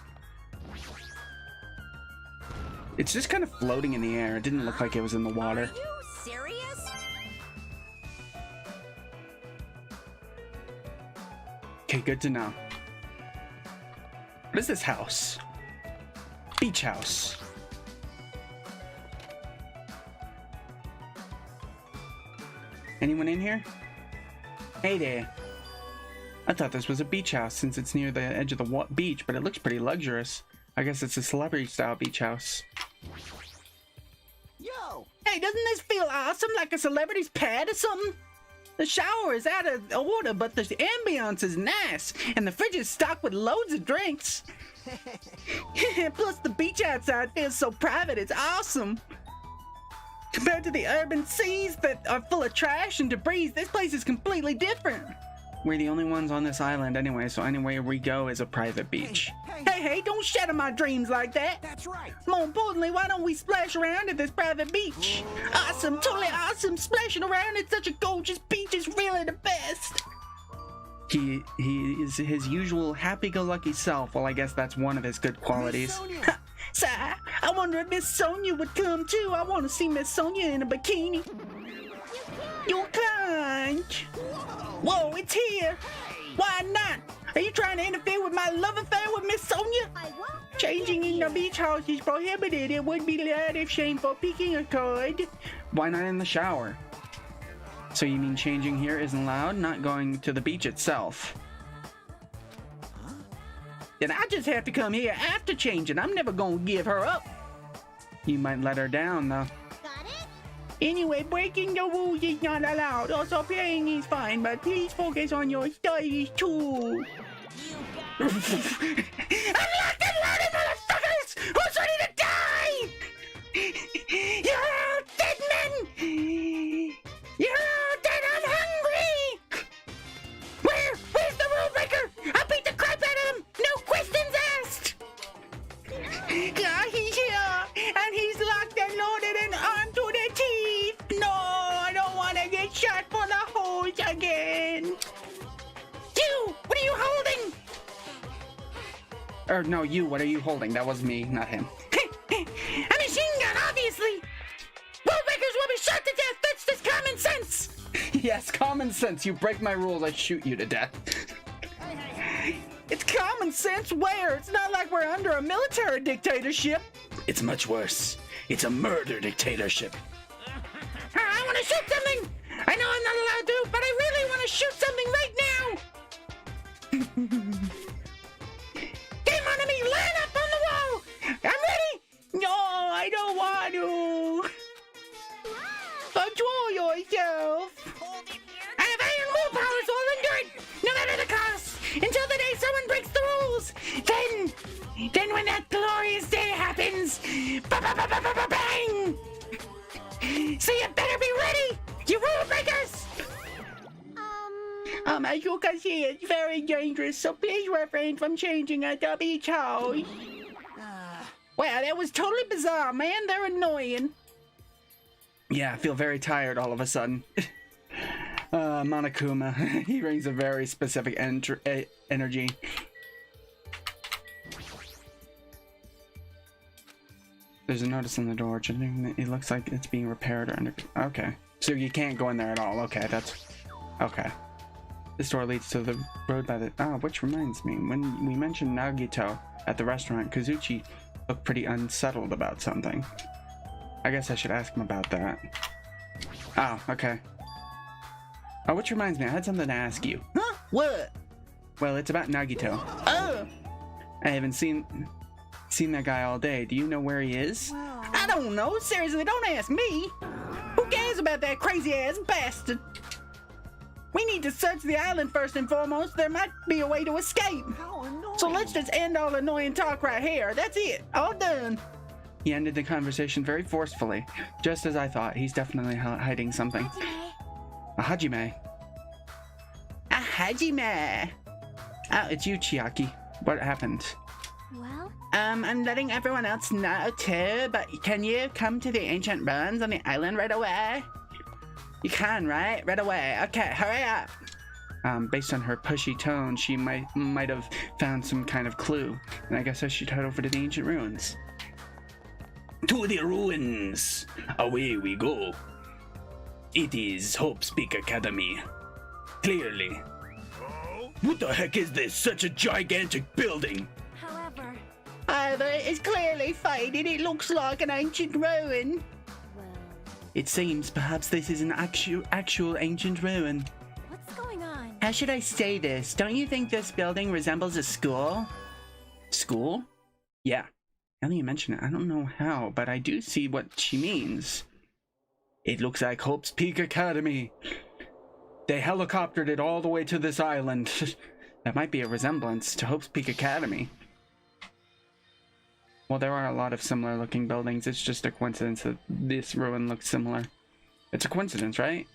It's just kind of floating in the air. It didn't look like it was in the water. Are you serious? Okay, good to know. What is this house? Beach house. Anyone in here? Hey there. I thought this was a beach house since it's near the edge of the beach, but it looks pretty luxurious. I guess it's a celebrity style beach house. Yo! Hey, doesn't this feel awesome, like a celebrity's pad or something? The shower is out of order, but the ambiance is nice, and the fridge is stocked with loads of drinks. Plus, the beach outside feels so private, it's awesome. Compared to the urban seas that are full of trash and debris, this place is completely different. We're the only ones on this island anyway, so anywhere we go is a private beach. Hey, don't shatter my dreams like that. That's right. More importantly, why don't we splash around at this private beach? Awesome, totally awesome. Splashing around at such a gorgeous beach is really the best. He is his usual happy-go-lucky self. Well, I guess that's one of his good qualities. Sonia. Sir, I wonder if Miss Sonia would come too. I want to see Miss Sonia in a bikini. You can't. Whoa, it's here. Why not? Are you trying to interfere with my love affair with Miss Sonia? I won't. Changing in the beach house is prohibited. It would be loud if shameful. Picking a card. Why not in the shower? So you mean changing here isn't allowed? Not going to the beach itself? Then I just have to come here after changing. I'm never gonna give her up. You might let her down, though. Got it? Anyway, breaking the rules is not allowed. Also, playing is fine, but please focus on your studies too. I'm locked and loaded, motherfuckers! Who's ready to die? You're all dead men! You're all dead, I'm hungry! Where's the rule breaker? I'll beat the crap out of him! No questions asked! Yeah, he's here, and he's locked and loaded and armed to the teeth! No, I don't want to get shot for the hose again! You! What are you holding? Or no, you, what are you holding? That was me, not him. A machine gun, obviously! Rule breakers will be shot to death! That's just common sense! Yes, common sense. You break my rules, I shoot you to death. It's common sense where? It's not like we're under a military dictatorship. It's much worse. It's a murder dictatorship. I want to shoot something! I know I'm not allowed to, but I really want to shoot something right now! Game on me, line up on the wall! I'm ready! No, I don't want to! Control yourself! Hold it here. I have iron willpower, so I'll endure it, no matter the cost, until the day someone breaks the rules. Then when that glorious day happens, bang! So you better be ready, you rule breakers! As you can see, it's very dangerous, so please refrain from changing at the beach house. Wow, that was totally bizarre, man. They're annoying. Yeah, I feel very tired all of a sudden. Monokuma. He brings a very specific energy. There's a notice on the door. It looks like it's being repaired or under... Okay. So you can't go in there at all. Okay, that's... Okay. This door leads to the road by the... Ah, which reminds me. When we mentioned Nagito at the restaurant, Kazuchi looked pretty unsettled about something. I guess I should ask him about that. Oh, okay. Oh, which reminds me, I had something to ask you. Huh? What? Well, it's about Nagito. Oh! I haven't seen that guy all day. Do you know where he is? I don't know. Seriously, don't ask me. Who cares about that crazy-ass bastard? We need to search the island first and foremost. There might be a way to escape. How annoying. So let's just end all annoying talk right here. That's it. All done. He ended the conversation very forcefully. Just as I thought. He's definitely hiding something. A Hajime. A Hajime. Oh, it's you, Chiaki. What happened? Well, I'm letting everyone else know too, but can you come to the ancient ruins on the island right away? You can, right? Right away. Okay, hurry up. Based on her pushy tone, she might have found some kind of clue, and I guess I should head over to the ancient ruins. To the ruins! Away we go. It is Hope Speak Academy. Clearly. Oh? What the heck is this? Such a gigantic building! however, ever. However, it's clearly faded. It looks like an ancient ruin. Well, It seems perhaps this is an actual ancient ruin. what's going on? How should I say this? Don't you think this building resembles a school? School? Yeah. Now that you mention it, I don't know how, but I do see what she means. It looks like Hope's Peak Academy. They helicoptered it all the way to this island. That might be a resemblance to Hope's Peak Academy. Well, there are a lot of similar looking buildings. It's just a coincidence that this ruin looks similar. It's a coincidence, right?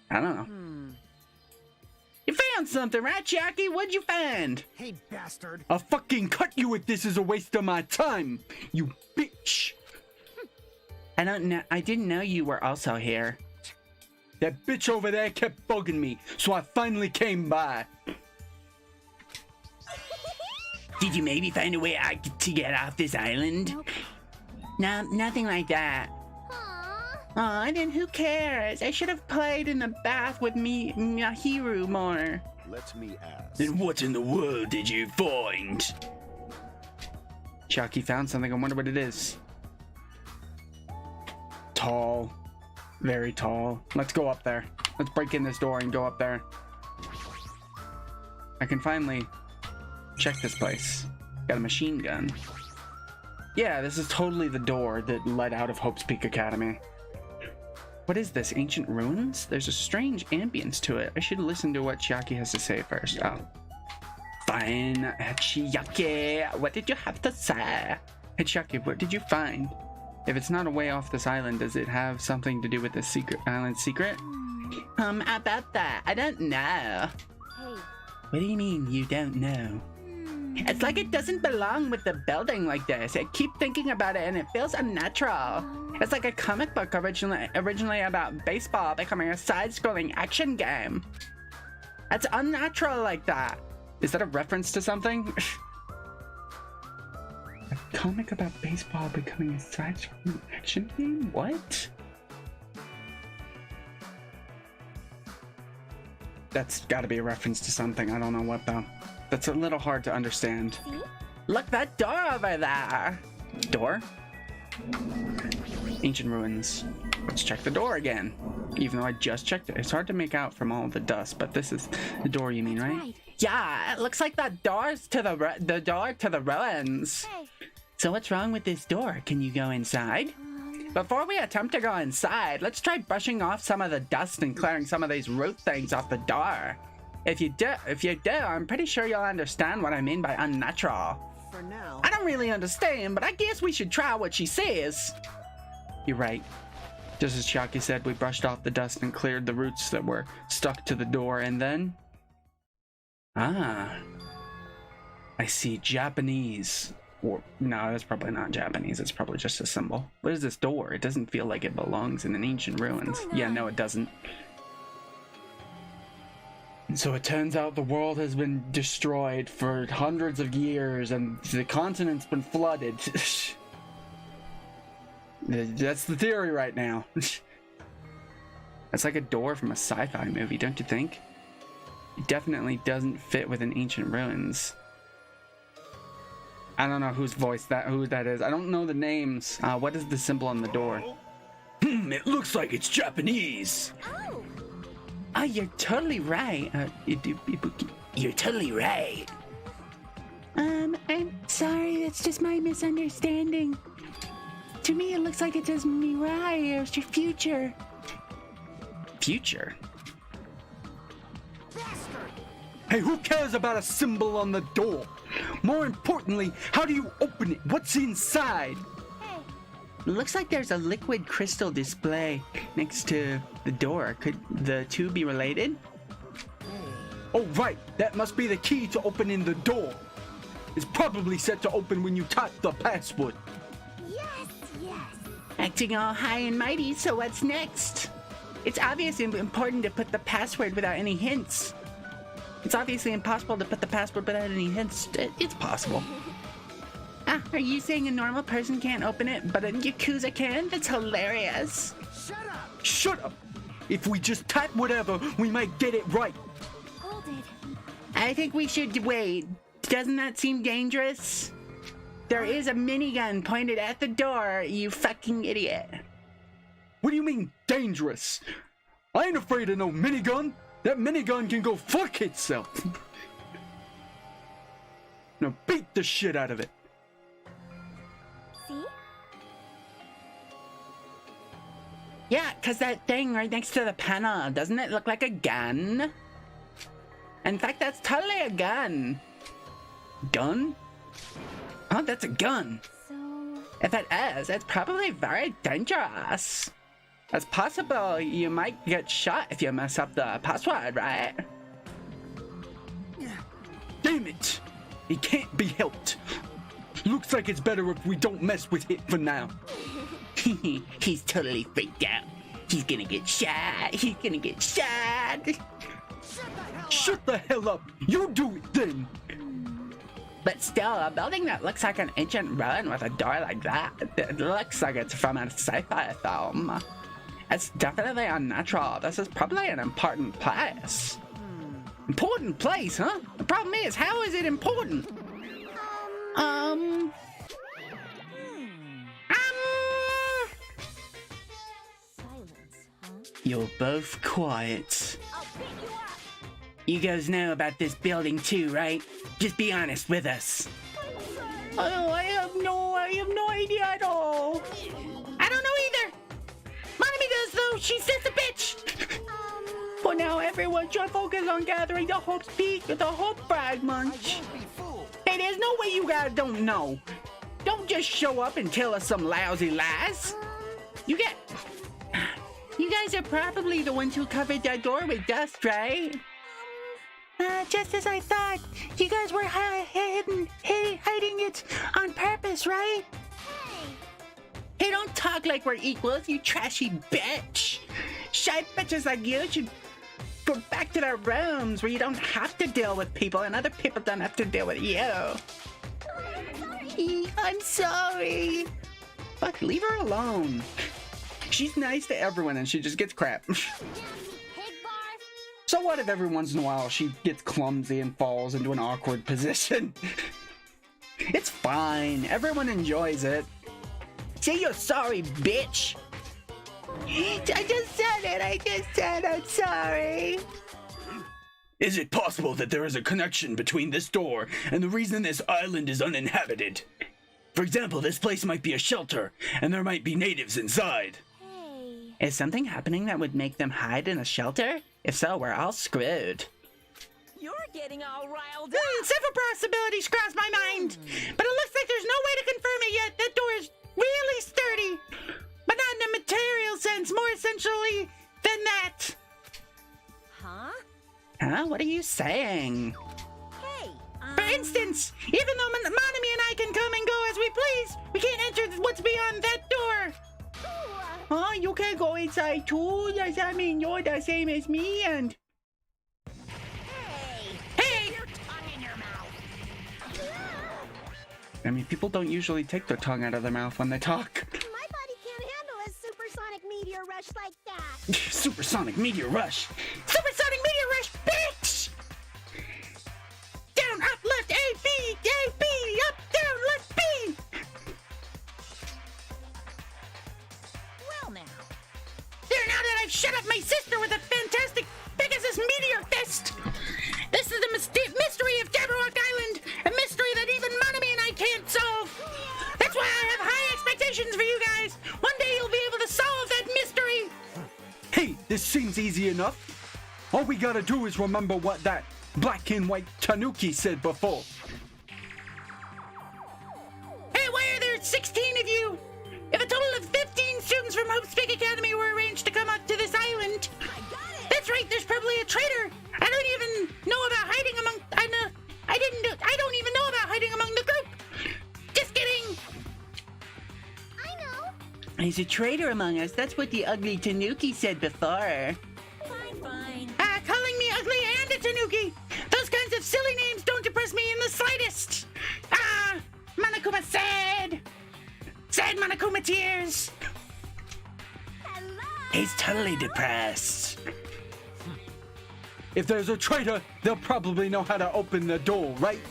I don't know. You found something, right, Jackie? What'd you find? Hey, bastard. I'll fucking cut you if this is a waste of my time, you bitch. I don't know. I didn't know you were also here. That bitch over there kept bugging me, so I finally came by. Did you maybe find a way to get off this island? Nope. No, nothing like that. Aww. Aw, then who cares? I should have played in the bath with Mahiru more. Let me ask. Then what in the world did you find? Chucky found something. I wonder what it is. Tall. Very tall. Let's go up there. Let's break in this door and go up there. I can finally check this place. Got a machine gun. Yeah, this is totally the door that led out of Hope's Peak Academy. What is this? Ancient ruins? There's a strange ambience to it. I should listen to what Chiaki has to say first. Oh. Fine. Chiaki, what did you have to say? Hey Chiaki, what did you find? If it's not a way off this island, does it have something to do with the island secret? About that, I don't know. Hey. What do you mean you don't know? It's like it doesn't belong with the building like this. I keep thinking about it and it feels unnatural. It's like a comic book originally about baseball becoming a side-scrolling action game. It's unnatural like that. Is that a reference to something? A comic about baseball becoming a side-scrolling action game? What? That's gotta be a reference to something. I don't know what though. That's a little hard to understand. See? Look, that door over there. Door? Ancient ruins. Let's check the door again. Even though I just checked it. It's hard to make out from all the dust, but this is the door you mean, right? Right. Yeah, it looks like that door's to the door to the ruins. Hey. So what's wrong with this door? Can you go inside? Before we attempt to go inside, let's try brushing off some of the dust and clearing some of these root things off the door. If you do, I'm pretty sure you'll understand what I mean by unnatural. For now. I don't really understand, but I guess we should try what she says. You're right. Just as Chiaki said, we brushed off the dust and cleared the roots that were stuck to the door, and then... Ah. I see Japanese. Or, no, that's probably not Japanese. It's probably just a symbol. What is this door? It doesn't feel like it belongs in an ancient ruins. Yeah, no, it doesn't. So it turns out the world has been destroyed for hundreds of years and the continent's been flooded. That's the theory right now. That's like a door from a sci-fi movie, don't you think? It definitely doesn't fit with an ancient ruins. I don't know who that is. I don't know the names. What is the symbol on the door? It looks like it's Japanese. Oh. Oh, you're totally right. You're totally right. I'm sorry. That's just my misunderstanding. To me, it looks like it says Mirai, or it's your future. Future? Bastard. Hey, who cares about a symbol on the door? More importantly, how do you open it? What's inside? Hey. Looks like there's a liquid crystal display next to the door. Could the two be related? Oh, right. That must be the key to opening the door. It's probably set to open when you type the password. Yes, yes. Acting all high and mighty, so what's next? It's obviously important to put the password without any hints. It's obviously impossible to put the password without any hints. It's possible. Ah, are you saying a normal person can't open it, but a Yakuza can? That's hilarious. Shut up. Shut up! If we just type whatever, we might get it right. Hold it. I think we should wait. Doesn't that seem dangerous? there is a minigun pointed at the door, you fucking idiot. What do you mean, dangerous? I ain't afraid of no minigun. That minigun can go fuck itself. Now beat the shit out of it. See? Yeah, 'cause that thing right next to the panel, doesn't it look like a gun? In fact, that's totally a gun. Gun? Oh, that's a gun. So... If it is, it's probably very dangerous. It's possible you might get shot if you mess up the password, right? Damn it! It can't be helped. Looks like it's better if we don't mess with it for now. He's totally freaked out. He's gonna get shot. He's gonna get shot. Shut the hell up! You do it then! But still, a building that looks like an ancient ruin with a door like that, it looks like it's from a sci-fi film. It's definitely unnatural. This is probably an important place. Important place, huh? The problem is, how is it important? Silence, huh? You're both quiet. I'll pick you up! You guys know about this building too, right? Just be honest with us. Oh, I have no idea at all. I don't know either. Mommy does though. She's just a bitch. For now, everyone should focus on gathering the hope fragments. Hey, there's no way you guys don't know. Don't just show up and tell us some lousy lies. You guys are probably the ones who covered that door with dust, right? Just as I thought. You guys were hiding it on purpose, right? Hey, don't talk like we're equals, you trashy bitch. Shy bitches like you should go back to their rooms where you don't have to deal with people and other people don't have to deal with you. I'm sorry. Fuck, leave her alone. She's nice to everyone and she just gets crap. Pig barf! So what if every once in a while she gets clumsy and falls into an awkward position? It's fine. Everyone enjoys it. Say you're sorry, bitch. I just said I'm sorry. Is it possible that there is a connection between this door and the reason this island is uninhabited? For example, this place might be a shelter, and there might be natives inside. Hey. Is something happening that would make them hide in a shelter? If so, we're all screwed. You're getting all riled up. Several possibilities cross my mind, but it looks like there's no way to confirm it yet. That door is really sturdy, but not in a material sense, more essentially than that. Huh? Huh? What are you saying? Hey, For instance, even though Monami and I can come and go as we please, we can't enter what's beyond that door. Oh, you can go inside too? Does that mean you're the same as me and... Hey! your tongue in your mouth. I mean, people don't usually take their tongue out of their mouth when they talk. My body can't handle a supersonic meteor rush like that. Supersonic meteor rush. Supersonic meteor rush, bitch! Down, up, left, A, B, up, down, left, B! Well now. There, now that I've shut up my sister with a fantastic Pegasus meteor fist! This is the mystery of Jabberwock Island, a mystery that even Monami and I can't solve! That's why I have high expectations for you guys! One day you'll be able to solve that mystery! Hey, this seems easy enough. All we gotta do is remember what that black and white tanuki said before. Hey, why are there 16 of you? If a total of 15 students from Hope's Big Academy were arranged to come up to this island... I got it. That's right, there's probably a traitor! I don't even know about hiding among... I don't even know about hiding among the group! Just kidding! I know. He's a traitor among us, that's what the ugly Tanuki said before. Fine. Calling me ugly and a Tanuki! Those kinds of silly names don't impress me in the slightest! Monokuma sad! Sad Monokuma tears! Hello. He's totally depressed. If there's a traitor, they'll probably know how to open the door, right?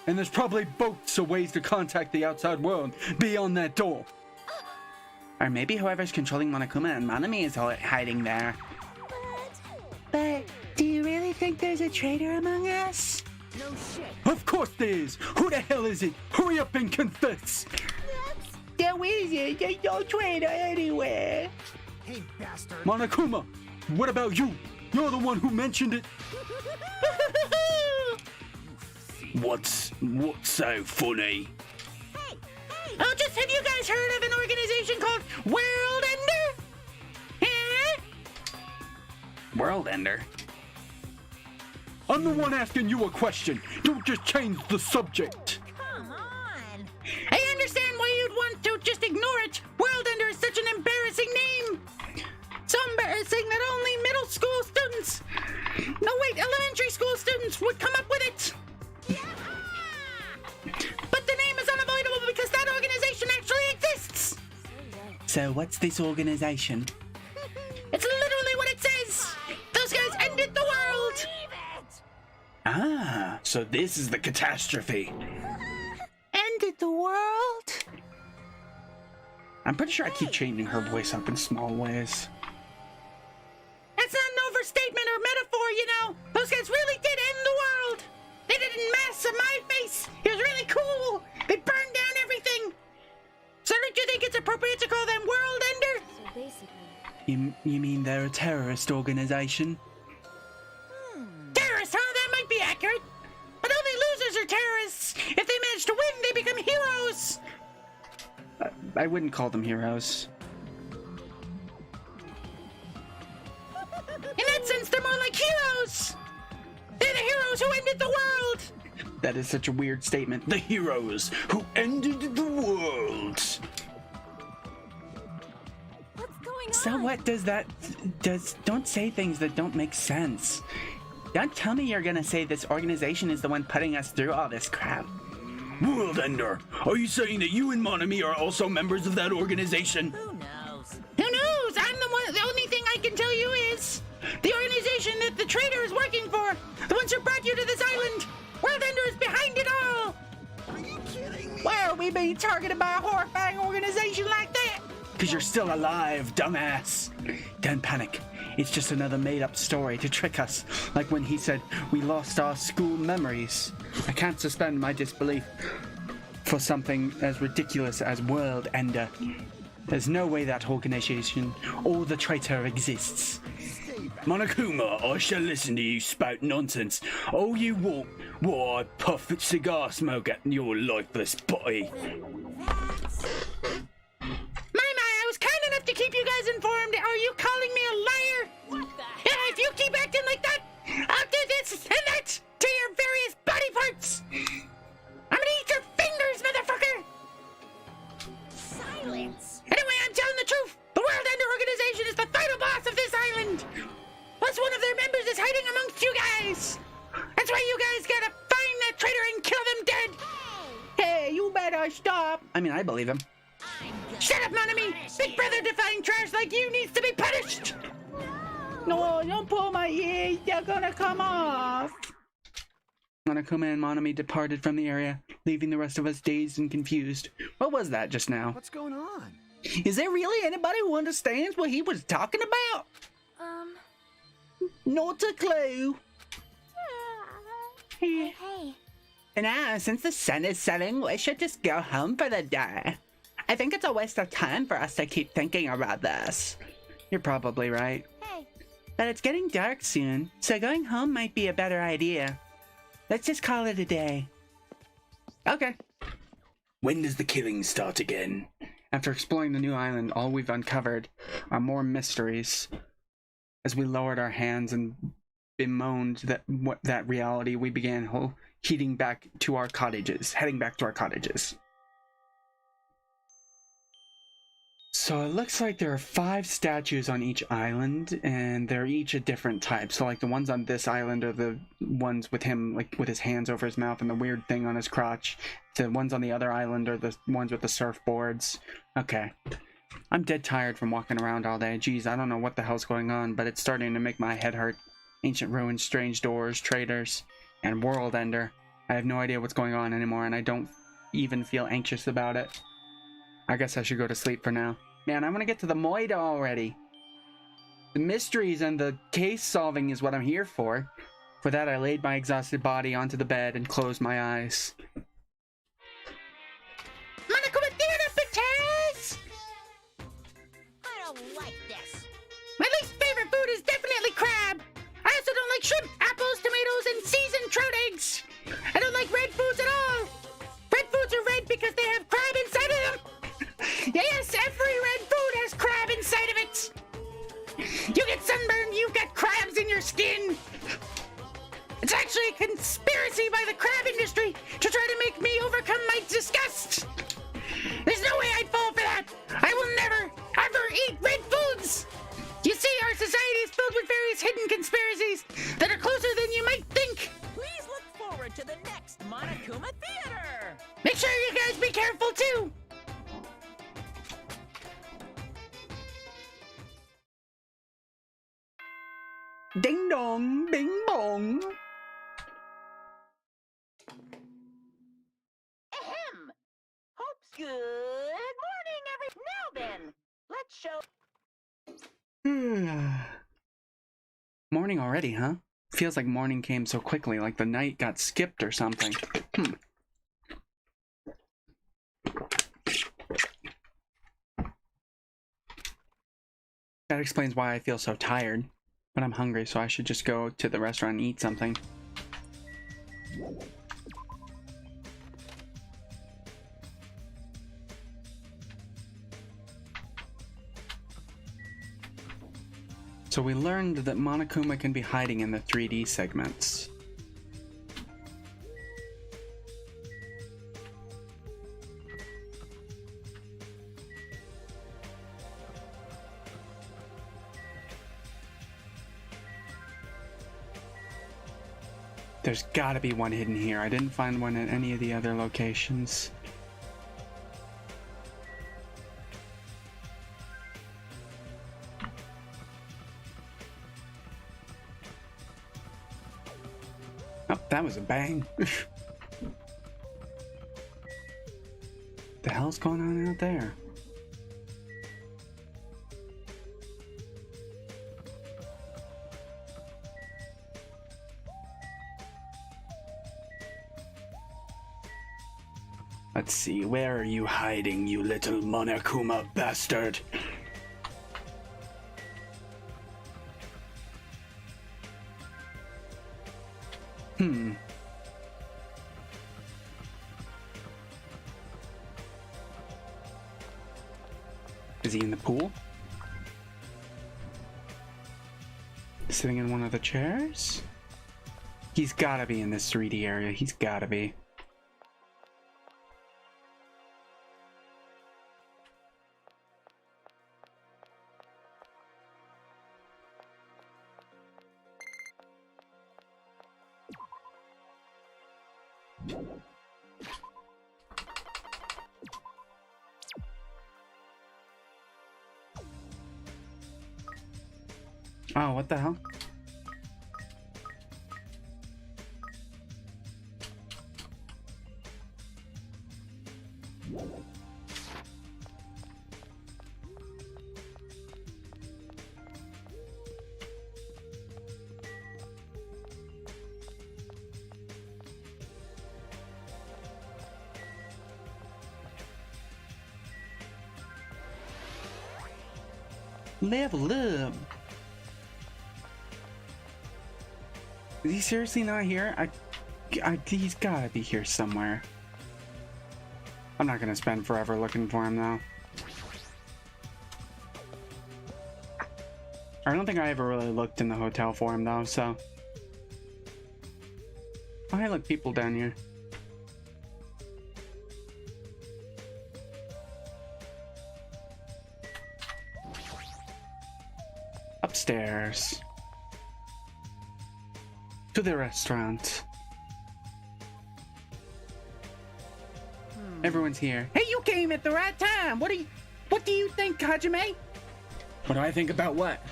And there's probably boats or ways to contact the outside world beyond that door. Or maybe whoever's controlling Monokuma and Manami is hiding there. But do you really think there's a traitor among us? No shit. Of course there is! Who the hell is it? Hurry up and confess! There isn't. There's no traitor anywhere. Hey, bastard. Monokuma, what about you? You're the one who mentioned it. What's so funny? Oh, just have you guys heard of an organization called World Ender? Huh? World Ender? I'm the one asking you a question. Don't just change the subject. Come on. I understand why you'd want to just ignore it. World Ender is such an embarrassing name. So embarrassing that only middle school students, no wait, elementary school students would come up with it. But the name is unavoidable because that organization actually exists. So what's this organization? It's literally what it says. Those guys ended the world. Ah, so this is the catastrophe. Ended the world? I'm pretty sure I keep changing her voice up in small ways. That's not an overstatement or metaphor, you know. Those guys really did end the world. They did it in mass in my face. It was really cool. They burned down everything. So don't you think it's appropriate to call them World Ender? So basically. You mean they're a terrorist organization? Terrorists, huh? That might be accurate. But only losers are terrorists. If they manage to win, they become heroes. I wouldn't call them heroes. In that sense, they're more like heroes. They're the heroes who ended the world. That is such a weird statement. The heroes who ended the world. What's going on? So what does that... Don't say things that don't make sense. Don't tell me you're gonna say this organization is the one putting us through all this crap. World Ender, are you saying that you and Monami are also members of that organization? Who knows? Who knows? I'm the one. The only thing I can tell you is the organization that the traitor is working for. The ones who brought you to this island. World Ender is behind it all. Are you kidding me? Why are we being targeted by a horrifying organization like that? Because you're still alive, dumbass. Don't panic. It's just another made-up story to trick us. Like when he said we lost our school memories. I can't suspend my disbelief for something as ridiculous as World Ender. There's no way that organization or the traitor exists. Monokuma, I shall listen to you spout nonsense. All you want, while I puff cigar smoke at your lifeless body. I was kind enough to keep you guys informed. Are you calling me a liar? What the Yeah, if you keep acting like that, I'll do this and that to your various body parts. I'm gonna eat your fingers, motherfucker. silence? Anyway, I'm telling the truth. The World Ender organization is the final boss of this island. Plus, one of their members is hiding amongst you guys. That's why you guys gotta find that traitor and kill them dead. Hey, you better stop. I mean, I believe him. I'm gonna Shut up, Monami! Big brother defying trash like you needs to be punished! No, don't pull my ears, they're gonna come off! Monokuma and Monami departed from the area, leaving the rest of us dazed and confused. What was that just now? What's going on? Is there really anybody who understands what he was talking about? Not a clue. Hey. And now, since the sun is setting, we should just go home for the day. I think it's a waste of time for us to keep thinking about this. You're probably right. Hey. But it's getting dark soon, so going home might be a better idea. Let's just call it a day. Okay. When does the killing start again? After exploring the new island, all we've uncovered are more mysteries. As we lowered our hands and bemoaned that reality, we began heading back to our cottages. So it looks like there are 5 statues on each island, and they're each a different type. So like the ones on this island are the ones with him like with his hands over his mouth and the weird thing on his crotch. The ones on the other island are the ones with the surfboards. Okay. I'm dead tired from walking around all day. Geez, I don't know what the hell's going on, but it's starting to make my head hurt. Ancient ruins, strange doors, traitors, and World Ender. I have no idea what's going on anymore, and I don't even feel anxious about it. I guess I should go to sleep for now. Man, I want to get to the Moida already. The mysteries and the case solving is what I'm here for. For that, I laid my exhausted body onto the bed and closed my eyes. Monokuma Theater, bitches! I don't like this. My least favorite food is definitely crab. I also don't like shrimp, apples, tomatoes, and seasoned trout eggs. I don't like red foods at all. Red foods are red because they have crab inside of them. Yes, every red food has crab inside of it. You get sunburned, you've got crabs in your skin. It's actually a conspiracy by the crab industry to try to make me overcome my disgust. There's no way I'd fall for that. I will never, ever eat red foods. You see, our society is filled with various hidden conspiracies that are closer than you might think. Please look forward to the next Monokuma Theater. Make sure you guys be careful too. Ding dong, ding bong. Ahem! Hope's good morning, Now then, let's show... Morning already, huh? Feels like morning came so quickly, like the night got skipped or something. That explains why I feel so tired. But I'm hungry, so I should just go to the restaurant and eat something. So we learned that Monokuma can be hiding in the 3D segments. There's gotta be one hidden here. I didn't find one at any of the other locations. Oh, that was a bang. The hell's going on out there? Let's see, where are you hiding, you little Monokuma bastard? Is he in the pool? Sitting in one of the chairs? He's gotta be in this 3D area. He's gotta be. Oh, what the hell? Level up. Is he seriously not here? He's gotta be here somewhere. I'm not gonna spend forever looking for him though. I don't think I ever really looked in the hotel for him though, so. Oh, hey, look, people down here. Upstairs. To the restaurant. Everyone's here. Hey, you came at the right time. What do you think, Hajime? What do I think about what?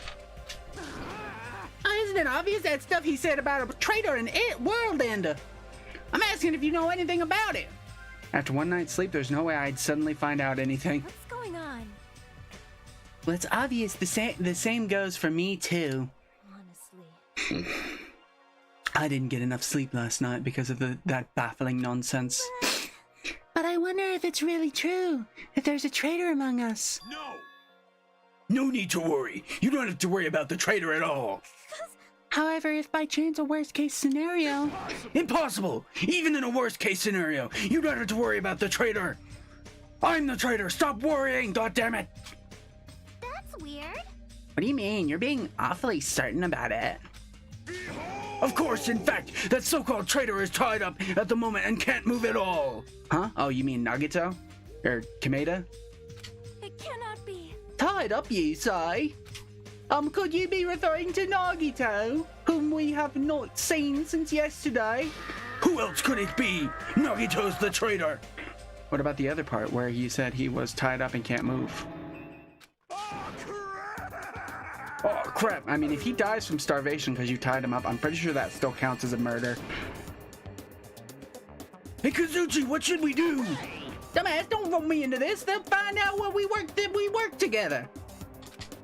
Isn't it obvious that stuff he said about a traitor and world ender? I'm asking if you know anything about it. After one night's sleep, there's no way I'd suddenly find out anything. What's going on? Well, it's obvious the same goes for me, too. Honestly. I didn't get enough sleep last night because of that baffling nonsense. But I wonder if it's really true, if there's a traitor among us. No! No need to worry. You don't have to worry about the traitor at all. However, if by chance a worst-case scenario... Impossible! Even in a worst-case scenario, you don't have to worry about the traitor. I'm the traitor. Stop worrying, goddammit! That's weird. What do you mean? You're being awfully certain about it. Of course, in fact, that so-called traitor is tied up at the moment and can't move at all. Huh? Oh, you mean Nagito? Or Kameda? It cannot be. Tied up, you say? Could you be referring to Nagito, whom we have not seen since yesterday? Who else could it be? Nagito's the traitor. What about the other part where you said he was tied up and can't move? Oh, crap. I mean, if he dies from starvation because you tied him up, I'm pretty sure that still counts as a murder. Hey, Kazuchi, what should we do? Dumbass, don't roll me into this. They'll find out that we work together.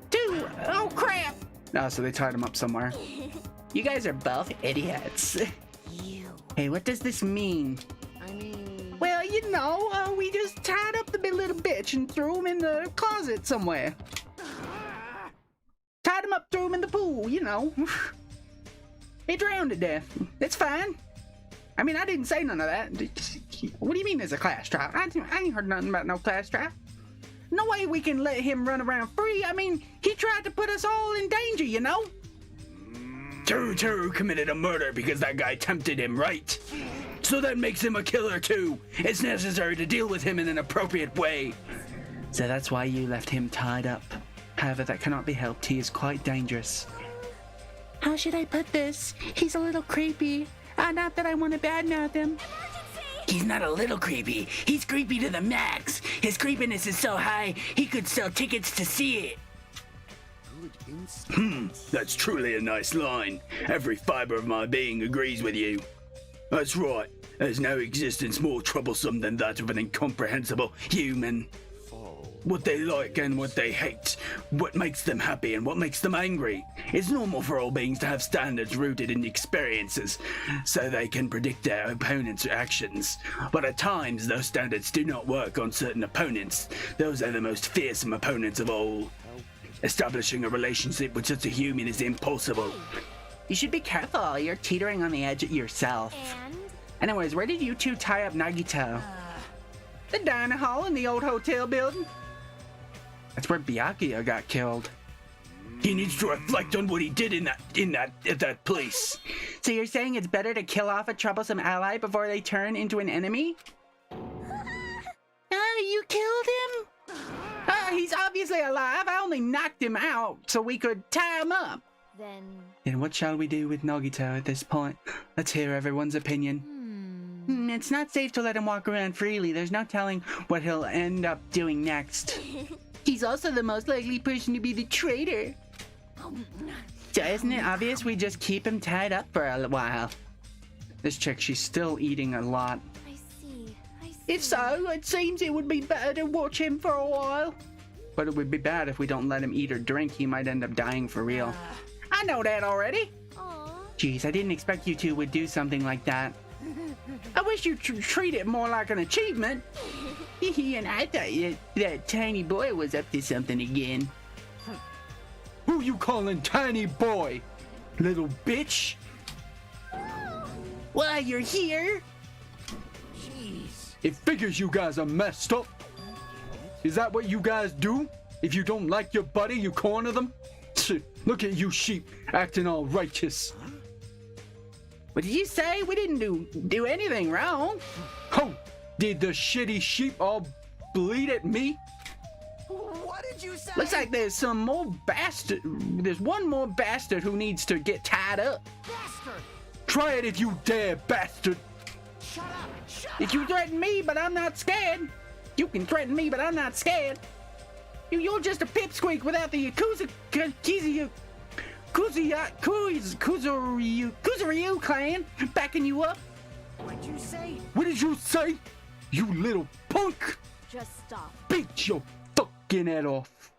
Dude, oh crap. Oh, so they tied him up somewhere. You guys are both idiots. You. Hey, what does this mean? I mean. Well, you know, we just tied up the big little bitch and threw him in the closet somewhere. Tied him up, threw him in the pool, you know. He drowned to death. It's fine. I mean, I didn't say none of that. What do you mean there's a class trial? I ain't heard nothing about no class trial. No way we can let him run around free. I mean, he tried to put us all in danger, you know? Teru committed a murder because that guy tempted him, right? So that makes him a killer too. It's necessary to deal with him in an appropriate way. So that's why you left him tied up. However, that cannot be helped. He is quite dangerous. How should I put this? He's a little creepy. Not that I want to badmouth him. He's not a little creepy. He's creepy to the max. His creepiness is so high, he could sell tickets to see it. That's truly a nice line. Every fiber of my being agrees with you. That's right. There's no existence more troublesome than that of an incomprehensible human. What they like and what they hate, what makes them happy and what makes them angry. It's normal for all beings to have standards rooted in experiences, so they can predict their opponents' actions. But at times, those standards do not work on certain opponents. Those are the most fearsome opponents of all. Establishing a relationship with such a human is impossible. You should be careful. You're teetering on the edge yourself. And. Anyways, where did you two tie up Nagito? The dining hall in the old hotel building. That's where Byakuya got killed. He needs to reflect on what he did at that place. So you're saying it's better to kill off a troublesome ally before they turn into an enemy? You killed him? He's obviously alive. I only knocked him out so we could tie him up. Then what shall we do with Nagito at this point? Let's hear everyone's opinion. It's not safe to let him walk around freely. There's no telling what he'll end up doing next. He's also the most likely person to be the traitor. So isn't it obvious we just keep him tied up for a while? This chick, she's still eating a lot. I see. If so, it seems it would be better to watch him for a while. But it would be bad if we don't let him eat or drink. He might end up dying for real. I know that already. Aw. Jeez, I didn't expect you two would do something like that. I wish you'd treat it more like an achievement. And I thought that tiny boy was up to something again. Who you calling tiny boy? Little bitch? Why, you're here? Jeez. It figures you guys are messed up. Is that what you guys do? If you don't like your buddy, you corner them? Look at you sheep, acting all righteous. What did you say? We didn't do anything wrong. Oh, did the shitty sheep all bleed at me? What did you say? Looks like there's some more bastard. There's one more bastard who needs to get tied up. Bastard! Try it if you dare, bastard. Shut up! Shut If you threaten me, but I'm not scared. You can threaten me, but I'm not scared. You're just a pipsqueak without the Kuzuryu clan backing you up. What'd you say? What did you say? You little punk! Just stop. Beat your fucking head off.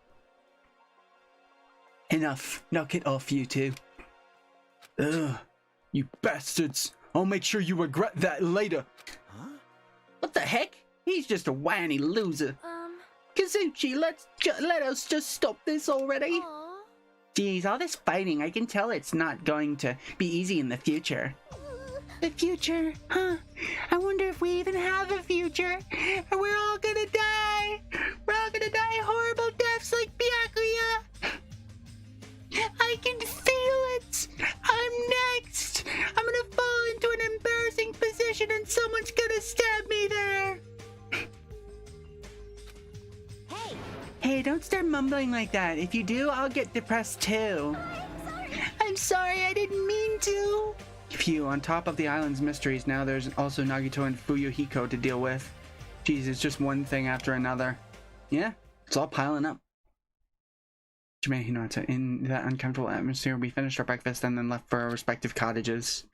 Enough. Knock it off, you two. Ugh, you bastards. I'll make sure you regret that later. What the heck? He's just a whiny loser. Kazuchi, let us just stop this already. Aw. Geez, all this fighting, I can tell it's not going to be easy in the future. The future? Huh? I wonder if we even have a future. We're all gonna die. We're all gonna die horrible deaths like Byakuya. I can feel it. I'm next. I'm gonna fall into an embarrassing position and someone's gonna stab me there. Hey, Hey, don't start mumbling like that. If you do, I'll get depressed too. I'm sorry. I'm sorry, I didn't mean to. Phew, on top of the island's mysteries, now there's also Nagito and Fuyuhiko to deal with. Jeez, it's just one thing after another. Yeah, it's all piling up. Hinata, in that uncomfortable atmosphere, we finished our breakfast and then left for our respective cottages.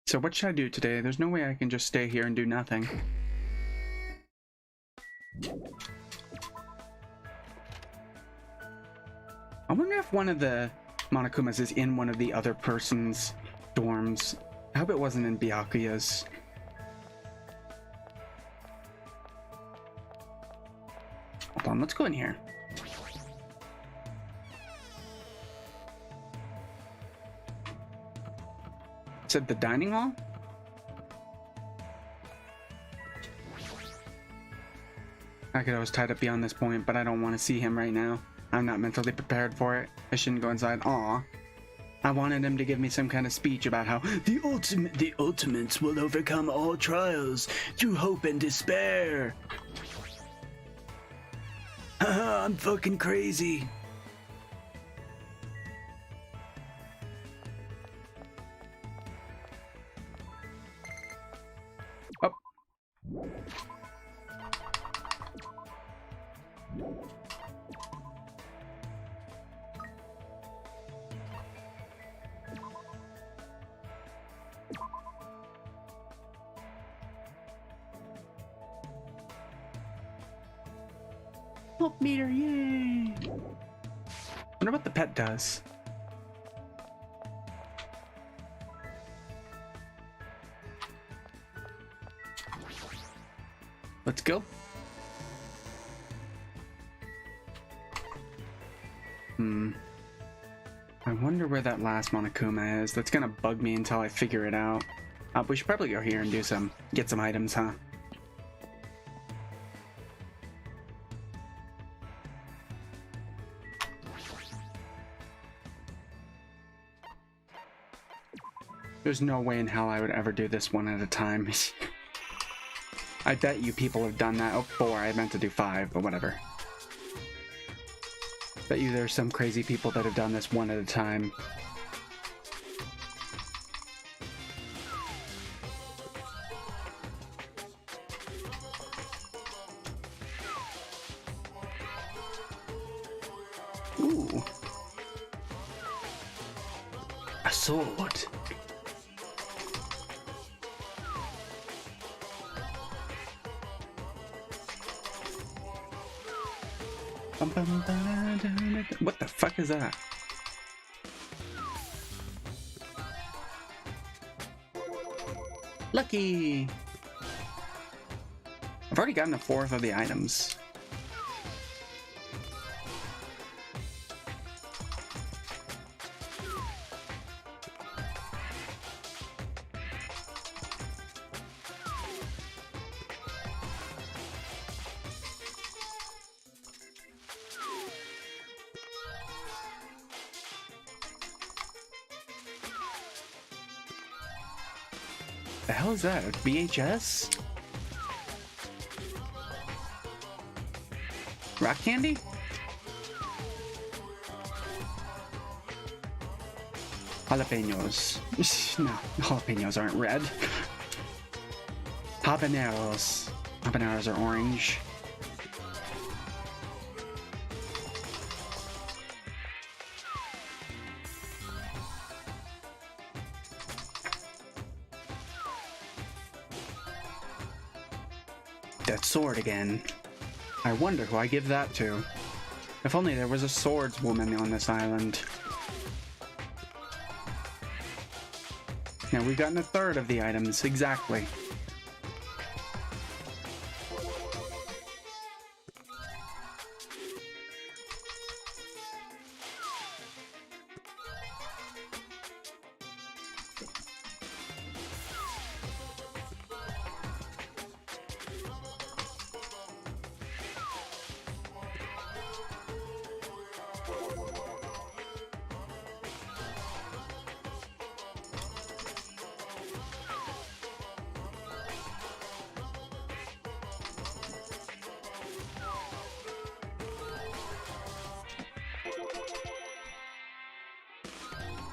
So what should I do today? There's no way I can just stay here and do nothing. I wonder if one of the Monokumas is in one of the other person's dorms. I hope it wasn't in Byakuya's. Hold on, let's go in here. Said the dining hall? Nagito was tied up beyond this point, but I don't want to see him right now. I'm not mentally prepared for it. I shouldn't go inside. Aw. I wanted him to give me some kind of speech about how the ultimates will overcome all trials through hope and despair. Haha, I'm fucking crazy. Up. Help meter, yay! Wonder what the pet does. Let's go. I wonder where that last Monokuma is. That's gonna bug me until I figure it out. We should probably go here and get some items, huh? There's no way in hell I would ever do this one at a time. I bet you people have done that. Oh, 4. I meant to do 5, but whatever. Bet you there's some crazy people that have done this one at a time. Ooh. A sword. What the fuck is that? Lucky! I've already gotten a 4th of the items. The hell is that? A VHS? Rock candy? Jalapenos. No, jalapenos aren't red. Habaneros. Habaneros are orange. that sword again. I wonder who I give that to. If only there was a swordswoman on this island. Now we've gotten a third of the items, exactly.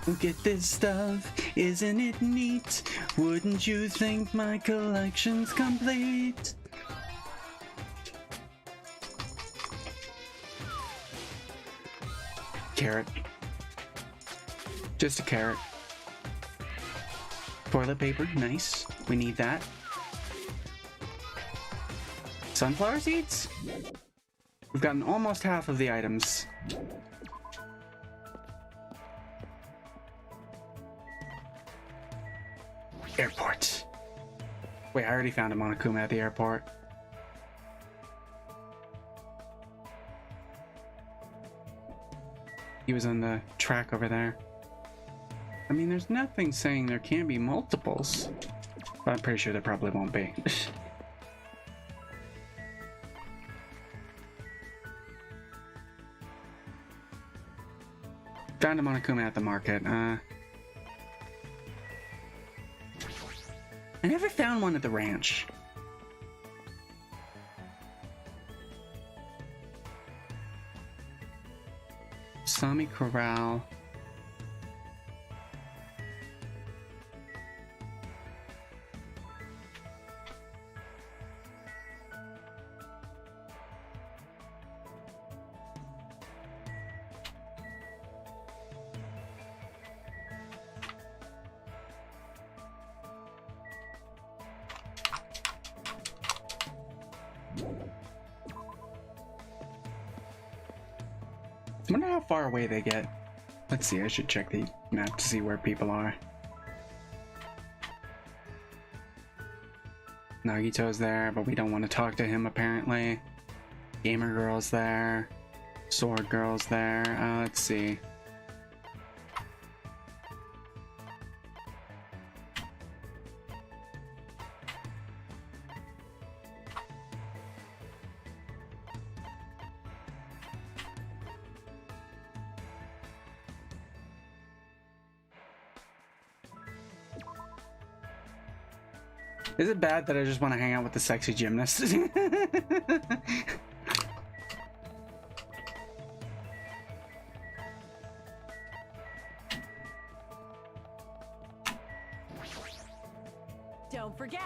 Look at this stuff, isn't it neat? Wouldn't you think my collection's complete? Carrot. Just a carrot. Toilet paper, nice. We need that. Sunflower seeds? We've gotten almost half of the items. Airport. Wait, I already found a Monokuma at the airport. He was on the track over there. I mean, there's nothing saying there can't be multiples, but I'm pretty sure there probably won't be. Found a Monokuma at the market. I never found one at the ranch. Sami Corral. I wonder how far away they get. Let's see, I should check the map to see where people are. Nagito's there, but we don't want to talk to him apparently. Gamer Girl's there. Sword Girl's there. Let's see. Is it bad that I just want to hang out with the sexy gymnast? Don't forget.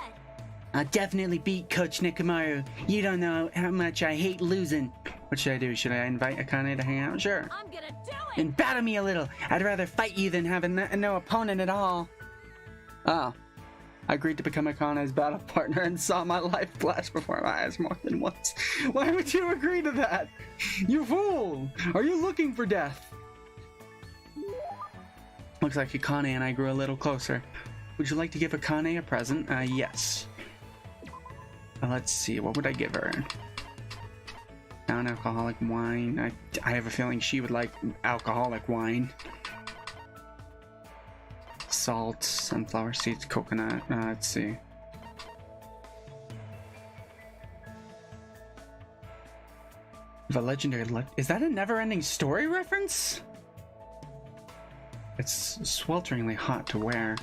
I'll definitely beat Coach Nikomaru. You don't know how much I hate losing. What should I do? Should I invite Akane to hang out? Sure. I'm gonna do it. And battle me a little. I'd rather fight you than have no opponent at all. Oh. I agreed to become Akane's battle partner and saw my life flash before my eyes more than once. Why would you agree to that? You fool! Are you looking for death? Looks like Akane and I grew a little closer. Would you like to give Akane a present? Yes. Let's see, what would I give her? Non-alcoholic wine. I have a feeling she would like alcoholic wine. Salt, sunflower seeds, coconut. Let's see. The legendary is that a never-ending story reference? It's swelteringly hot to wear.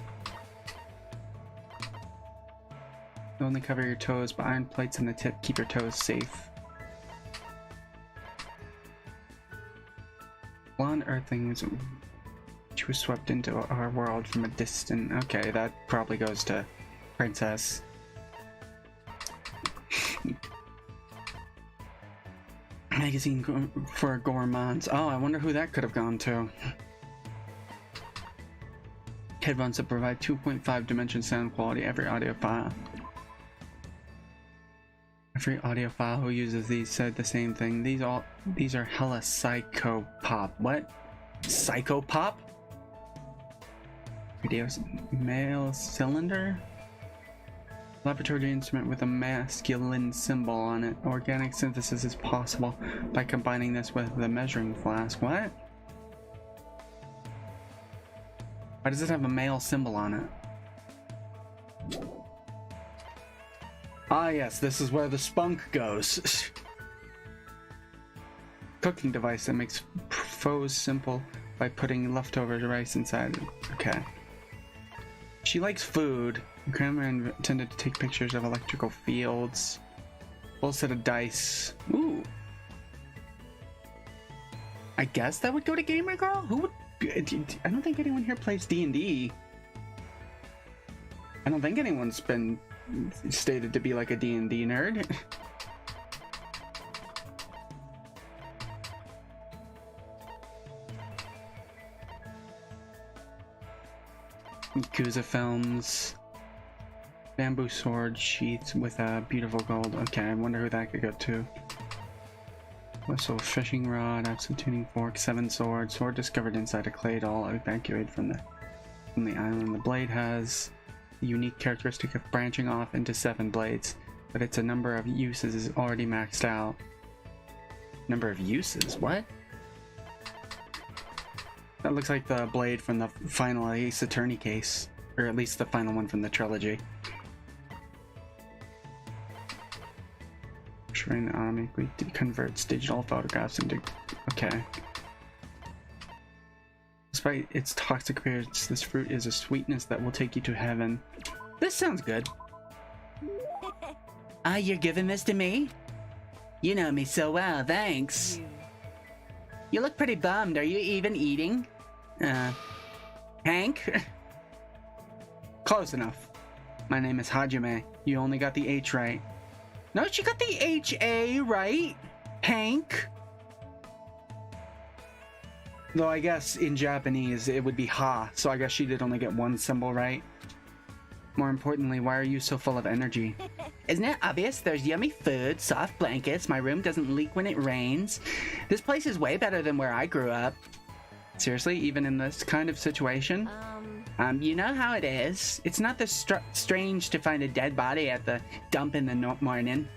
You only cover your toes, but iron plates on the tip keep your toes safe. Blonde earthlings. She was swept into our world from a distant... Okay, that probably goes to Princess. Magazine for gourmands. Oh, I wonder who that could have gone to. Headphones that provide 2.5 dimension sound quality every audio file. Every audiophile who uses these said the same thing. These are hella psychopop. What? Psychopop? Videos. Male cylinder? Laboratory instrument with a masculine symbol on it. Organic synthesis is possible by combining this with the measuring flask. What? Why does it have a male symbol on it? Ah yes, this is where the spunk goes. Cooking device that makes foes simple by putting leftover rice inside. Okay. She likes food. Grandma intended to take pictures of electrical fields. Full set of dice. Ooh. I guess that would go to Gamer Girl? Who would... I don't think anyone here plays D&D. I don't think anyone's been stated to be like a D&D nerd. Yakuza films. Bamboo sword sheaths with a beautiful gold. Okay, I wonder who that could go to. Whistle, fishing rod, absolute tuning fork, 7 swords. Sword discovered inside a clay doll evacuated from the island. The blade has the unique characteristic of branching off into 7 blades, but its a number of uses is already maxed out. Number of uses? What? That looks like the blade from the final Ace Attorney case, or at least the final one from the trilogy. Shrine automatically converts digital photographs into... Okay. Despite its toxic appearance, this fruit is a sweetness that will take you to heaven. This sounds good. Ah, you're giving this to me? You know me so well, thanks. You look pretty bummed. Are you even eating? Hank? Close enough. My name is Hajime. You only got the H right. No, she got the H-A right. Hank. Though I guess in Japanese it would be ha, so I guess she did only get one symbol right. More importantly, why are you so full of energy? Isn't it obvious? There's yummy food, soft blankets, my room doesn't leak when it rains. This place is way better than where I grew up. Seriously, even in this kind of situation? You know how it is. It's not this strange to find a dead body at the dump in the morning.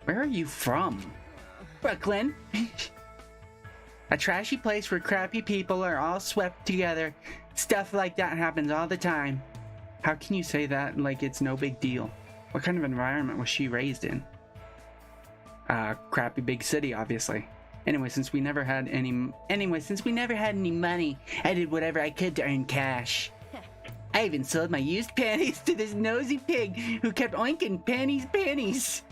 Where are you from? Brooklyn. A trashy place where crappy people are all swept together. Stuff like that happens all the time. How can you say that like it's no big deal? What kind of environment was she raised in? Crappy big city, obviously. Anyway, since we never had any money, I did whatever I could to earn cash. I even sold my used panties to this nosy pig who kept oinking panties.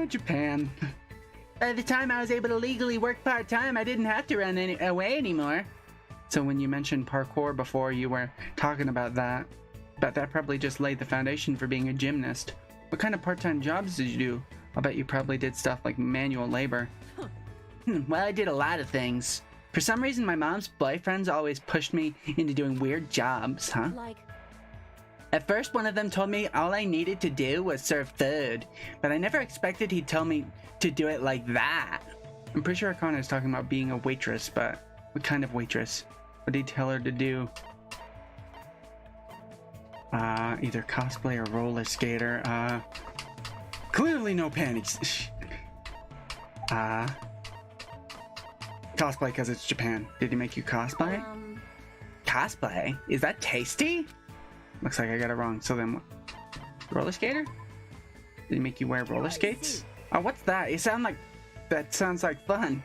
Japan. By the time I was able to legally work part-time, I didn't have to run away anymore. So when you mentioned parkour before, you were talking about that. But that probably just laid the foundation for being a gymnast. What kind of part-time jobs did you do? I'll bet you probably did stuff like manual labor. Well, I did a lot of things. For some reason, my mom's boyfriends always pushed me into doing weird jobs, huh? At first, one of them told me all I needed to do was serve food, but I never expected he'd tell me to do it like that. I'm pretty sure Akana is talking about being a waitress, but what kind of waitress? What did he tell her to do? Either cosplay or roller skater. Clearly no panties. Cosplay because it's Japan. Did he make you cosplay? Cosplay? Is that tasty? Looks like I got it wrong. So then what? Roller skater? Did he make you wear roller skates? Oh, what's that? That sounds like fun.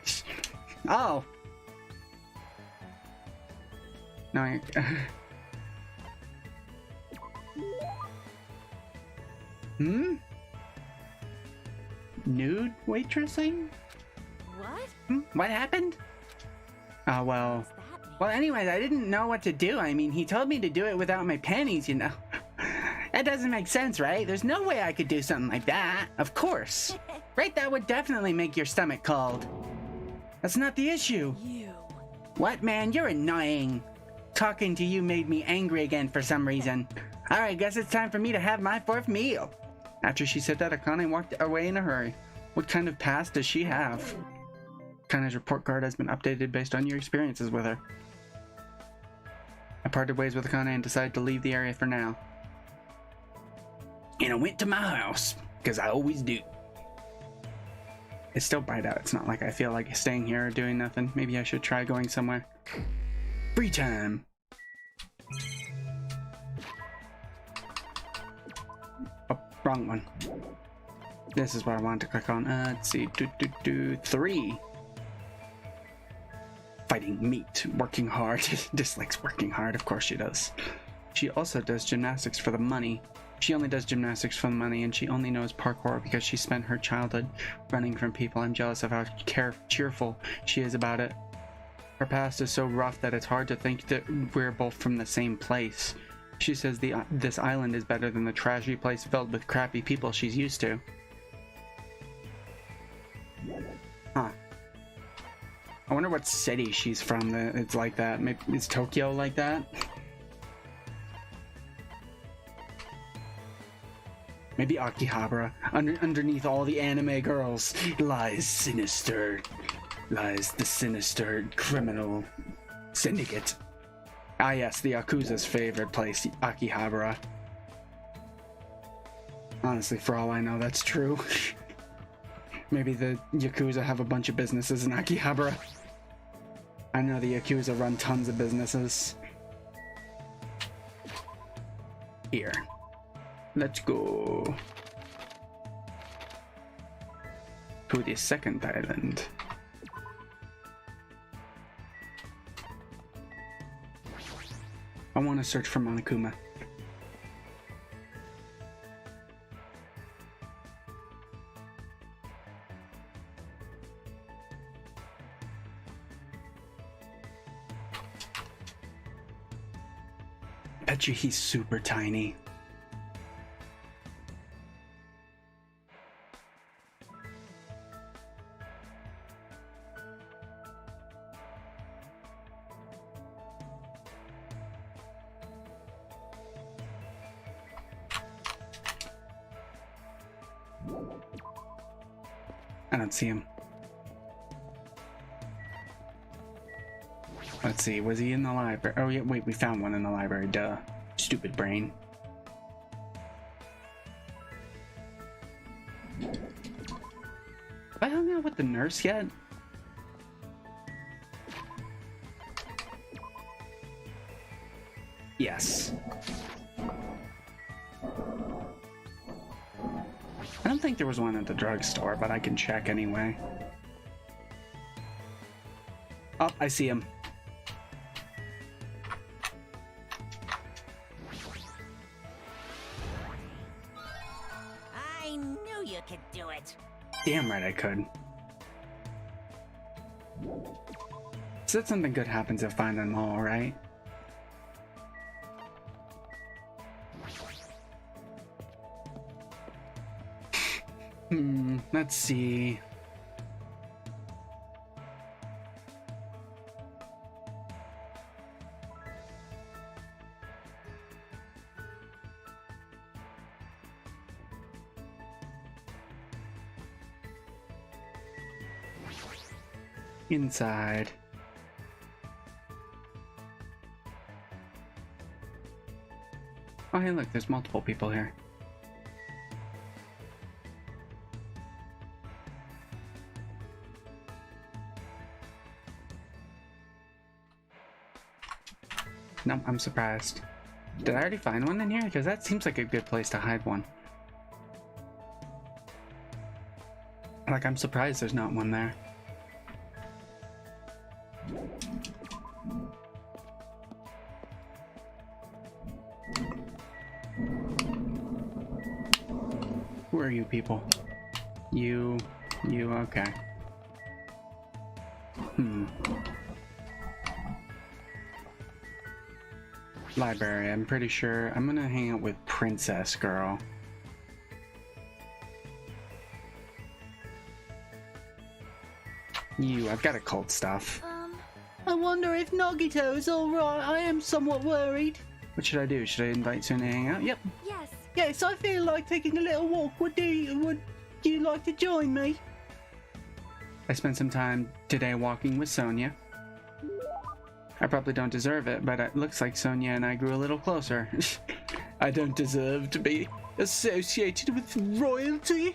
Oh. No, Nude waitressing? What? What happened? Well, anyways, I didn't know what to do. I mean, he told me to do it without my panties, you know. That doesn't make sense, right? There's no way I could do something like that. Of course. Right? That would definitely make your stomach cold. that's not the issue. You. What, man? You're annoying. talking to you made me angry again for some reason. Alright, guess it's time for me to have my 4th meal. After she said that, Akane walked away in a hurry. What kind of past does she have? Akane's report card has been updated based on your experiences with her. I parted ways with Akane and decided to leave the area for now. And I went to my house, because I always do. It's still bright out. It's not like I feel like staying here or doing nothing. Maybe I should try going somewhere. Free time! Oh, wrong one. This is what I wanted to click on. Let's see. 3. Fighting meat. Working hard. Dislikes working hard. Of course she does. She also does gymnastics for the money. She only does gymnastics for the money, and she only knows parkour because she spent her childhood running from people. I'm jealous of how cheerful she is about it. Her past is so rough that it's hard to think that we're both from the same place. She says this island is better than the trashy place filled with crappy people she's used to. Huh. I wonder what city she's from that it's like that. Maybe is Tokyo like that? Maybe Akihabara. Underneath all the anime girls lies the sinister criminal syndicate. Ah yes, the Yakuza's favorite place, Akihabara. Honestly, for all I know, that's true. Maybe the Yakuza have a bunch of businesses in Akihabara. I know the Yakuza run tons of businesses. Here. Let's go to the second island. I want to search for Monokuma. Bet you he's super tiny. I don't see him. Let's see, was he in the library? Oh yeah, wait, we found one in the library, duh. Stupid brain. Have I hung out with the nurse yet? Yes. I don't think there was one at the drugstore, but I can check anyway. Oh, I see him. I knew you could do it. Damn right I could. Said something good happens if I find them all, right? Let's see. Inside. Oh, hey, look, there's multiple people here. No, I'm surprised. Did I already find one in here? Because that seems like a good place to hide one. Like, I'm surprised there's not one there. Who are you people? You, okay. Library, I'm pretty sure. I'm gonna hang out with Princess Girl. I've got occult stuff. I wonder if Nagito is alright. I am somewhat worried. What should I do? Should I invite Sonia to hang out? Yep. Yes. Yes, I feel like taking a little walk. Would you like to join me? I spent some time today walking with Sonia. I probably don't deserve it, but it looks like Sonia and I grew a little closer. I don't deserve to be associated with royalty.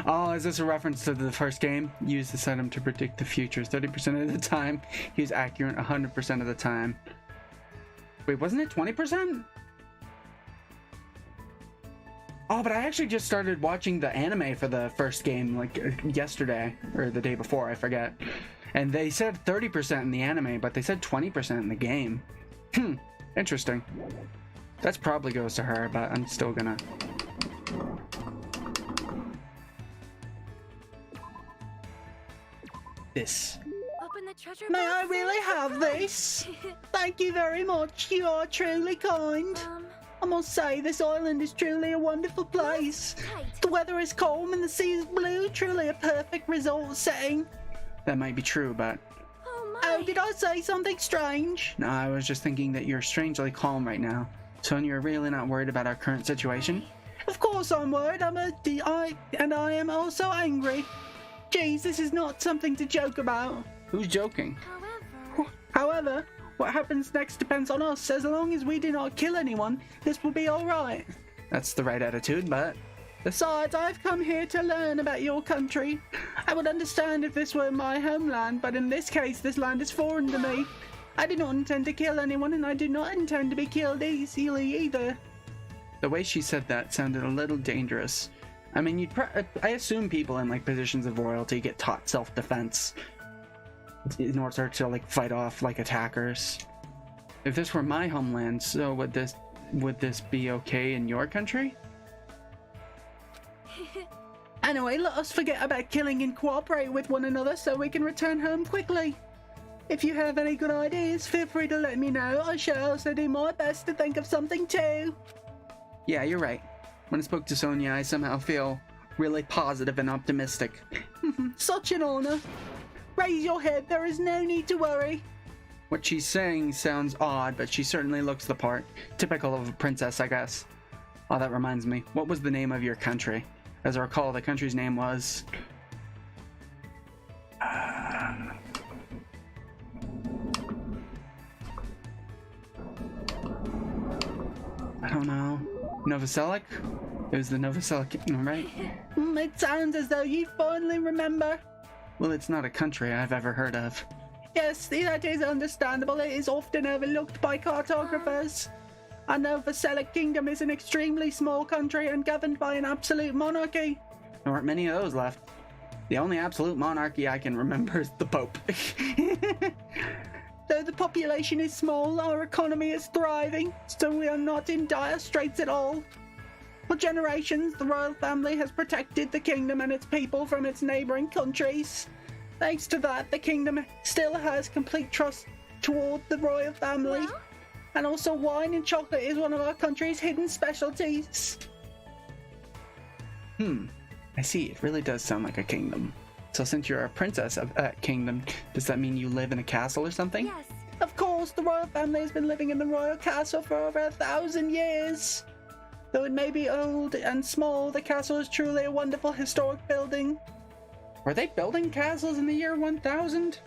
Oh, is this a reference to the first game? Use this item to predict the future 30% of the time. He's accurate 100% of the time. Wait, wasn't it 20%? Oh, but I actually just started watching the anime for the first game like yesterday or the day before, I forget. And they said 30% in the anime, but they said 20% in the game. Interesting. That probably goes to her, but I'm still gonna... This. Open the treasure May box I and really it's have surprise. this? Thank you very much. You are truly kind. I must say, this island is truly a wonderful place. Tight. The weather is calm and the sea is blue. Truly a perfect resort setting. That might be true, but... Oh my. Oh, did I say something strange? No, I was just thinking that you're strangely calm right now. Sonia, you're really not worried about our current situation? Of course I'm worried. I am also angry. Geez, this is not something to joke about. Who's joking? However, what happens next depends on us. As long as we do not kill anyone, this will be alright. That's the right attitude, but... Besides, I've come here to learn about your country. I would understand if this were my homeland, but in this case, this land is foreign to me. I do not intend to kill anyone, and I do not intend to be killed easily either. The way she said that sounded a little dangerous. I mean, I assume people in like positions of royalty get taught self-defense in order to like fight off like attackers. If this were my homeland, so would this be okay in your country? Anyway, let us forget about killing and cooperate with one another so we can return home quickly. If you have any good ideas, feel free to let me know. I shall also do my best to think of something too. Yeah, you're right. When I spoke to Sonia, I somehow feel really positive and optimistic. Such an honor. Raise your head, there is no need to worry. What she's saying sounds odd, but she certainly looks the part. Typical of a princess, I guess. Oh, that reminds me. What was the name of your country? As I recall, the country's name was... I don't know. Novoselic? It was the Novoselic, right? It sounds as though you finally remember. Well, it's not a country I've ever heard of. Yes, that is understandable. It is often overlooked by cartographers. I know the Select Kingdom is an extremely small country and governed by an absolute monarchy. There aren't many of those left. The only absolute monarchy I can remember is the Pope. Though the population is small, our economy is thriving, so we are not in dire straits at all. For generations, the royal family has protected the kingdom and its people from its neighboring countries. Thanks to that, the kingdom still has complete trust toward the royal family. Well? And also, wine and chocolate is one of our country's hidden specialties. I see. It really does sound like a kingdom. So since you're a princess of that kingdom, does that mean you live in a castle or something? Yes. Of course, the royal family has been living in the royal castle for over 1,000 years. Though it may be old and small, the castle is truly a wonderful historic building. Were they building castles in the year 1000?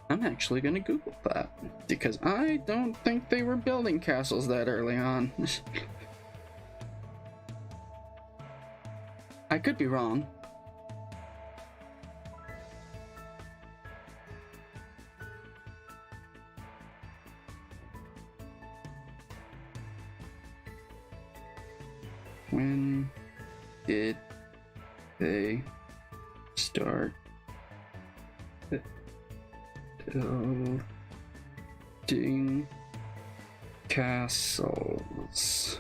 I'm actually gonna Google that, because I don't think they were building castles that early on. I could be wrong. When did they start building castles?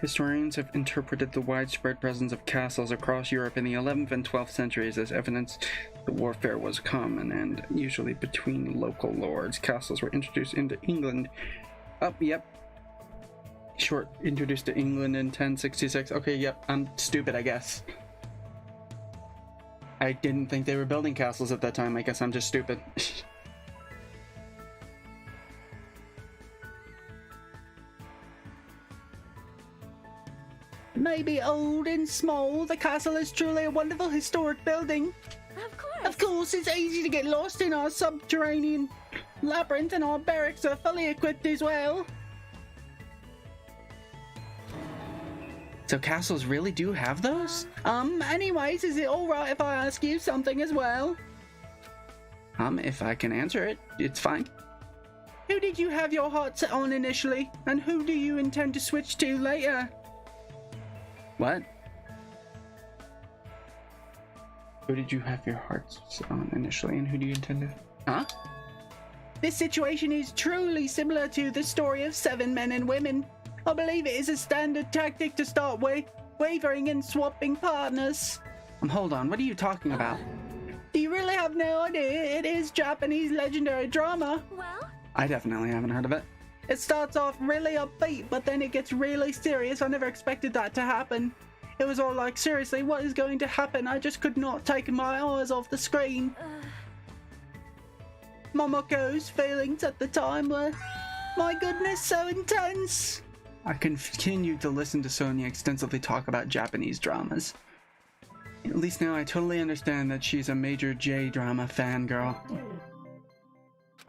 Historians have interpreted the widespread presence of castles across Europe in the 11th and 12th centuries as evidence that warfare was common and usually between local lords. Castles were introduced into England. Oh, yep. Short, introduced to England in 1066. Okay, yep, I'm stupid, I guess. I didn't think they were building castles at that time. I guess I'm just stupid. Maybe old and small, the castle is truly a wonderful historic building. Of course, it's easy to get lost in our subterranean labyrinth, and our barracks are fully equipped as well. So castles really do have those? Anyways, is it alright if I ask you something as well? If I can answer it, it's fine. Who did you have your heart set on initially, and who do you intend to switch to later? What? Who did you have your heart set on initially, and who do you intend to... Huh? This situation is truly similar to the story of 7 men and women. I believe it is a standard tactic to start wavering and swapping partners. Hold on, what are you talking about? Do you really have no idea? It is Japanese legendary drama. Well, I definitely haven't heard of it. It starts off really upbeat, but then it gets really serious. I never expected that to happen. It was all like, seriously, what is going to happen? I just could not take my eyes off the screen. Momoko's feelings at the time were, my goodness, so intense. I continued to listen to Sonia extensively talk about Japanese dramas. At least now I totally understand that she's a major J-drama fangirl.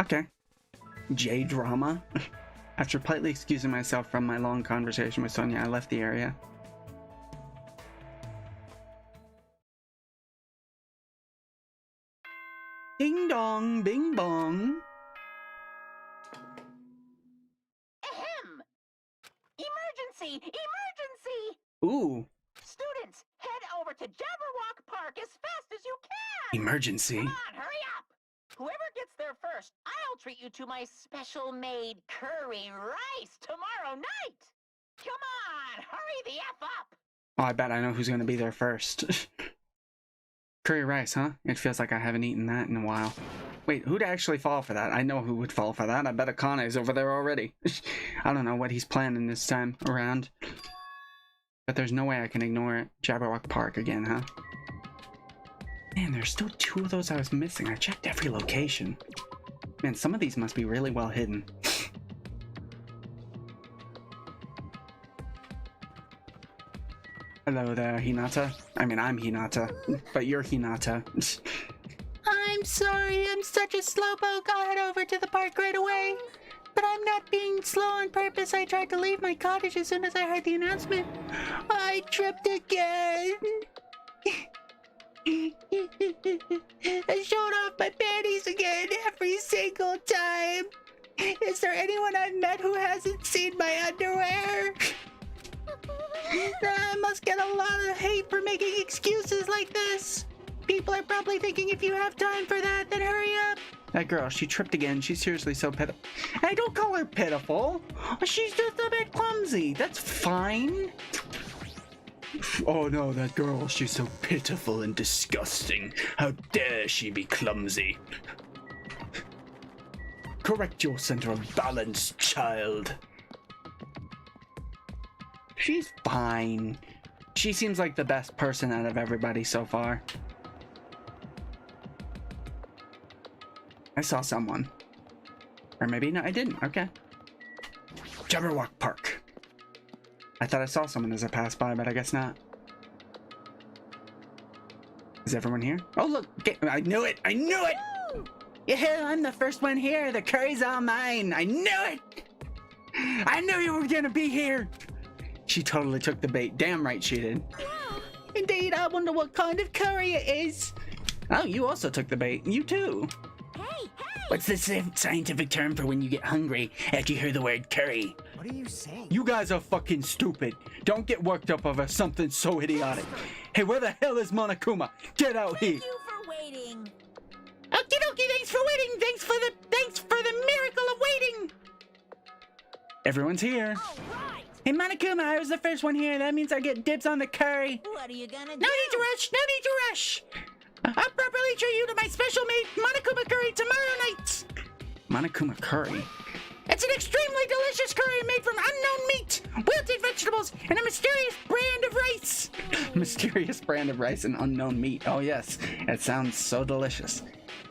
Okay. J-drama? After politely excusing myself from my long conversation with Sonia, I left the area. Ding dong, bing bong. Ahem! Emergency! Emergency! Ooh, Students, head over to Jabberwock Park as fast as you can! emergency. Come on, hurry up! Whoever gets there first, I'll treat you to my special-made curry rice tomorrow night! Come on, hurry the F up! Oh, I bet I know who's gonna be there first. Curry rice, huh? It feels like I haven't eaten that in a while. Wait, who'd actually fall for that? I know who would fall for that. I bet Akane's over there already. I don't know what he's planning this time around. But there's no way I can ignore it. Jabberwock Park again, huh? Man, there's still 2 of those I was missing. I checked every location. Man, some of these must be really well hidden. Hello there, Hinata. I mean, I'm Hinata, but you're Hinata. I'm sorry, I'm such a slowpoke. I'll head over to the park right away. But I'm not being slow on purpose. I tried to leave my cottage as soon as I heard the announcement. I tripped again. I showed off my panties again every single time. Is there anyone I've met who hasn't seen my underwear? I must get a lot of hate for making excuses like this. People are probably thinking if you have time for that, then hurry up. That girl, she tripped again. She's seriously so pitiful. Hey, don't call her pitiful. She's just a bit clumsy. That's fine. Oh no, that girl, she's so pitiful and disgusting. How dare she be clumsy? Correct your center of balance, child. She's fine. She seems like the best person out of everybody so far. I saw someone. Or maybe no, I didn't. Okay. Jabberwock Park. I thought I saw someone as I passed by, but I guess not. Is everyone here? Oh, look. Okay. I knew it. I knew it. Yeah, I'm the first one here. The curry's all mine. I knew it. I knew you were going to be here. She totally took the bait. Damn right she did. Indeed, I wonder what kind of curry it is. Oh, you also took the bait. You too. hey! What's the scientific term for when you get hungry after you hear the word curry? What are you saying? You guys are fucking stupid. Don't get worked up over something so idiotic. Hey, where the hell is Monokuma? Get out here. Thank you for waiting. Okie dokie, thanks for waiting. Thanks for the miracle of waiting. Everyone's here. All right. Hey, Monokuma, I was the first one here. That means I get dibs on the curry. What are you gonna do? No need to rush. No need to rush. I'll properly treat you to my special made Monokuma curry tomorrow night. Monokuma curry? It's an extremely delicious curry made from unknown meat, wilted vegetables, and a mysterious brand of rice. Mysterious brand of rice and unknown meat. Oh yes, it sounds so delicious.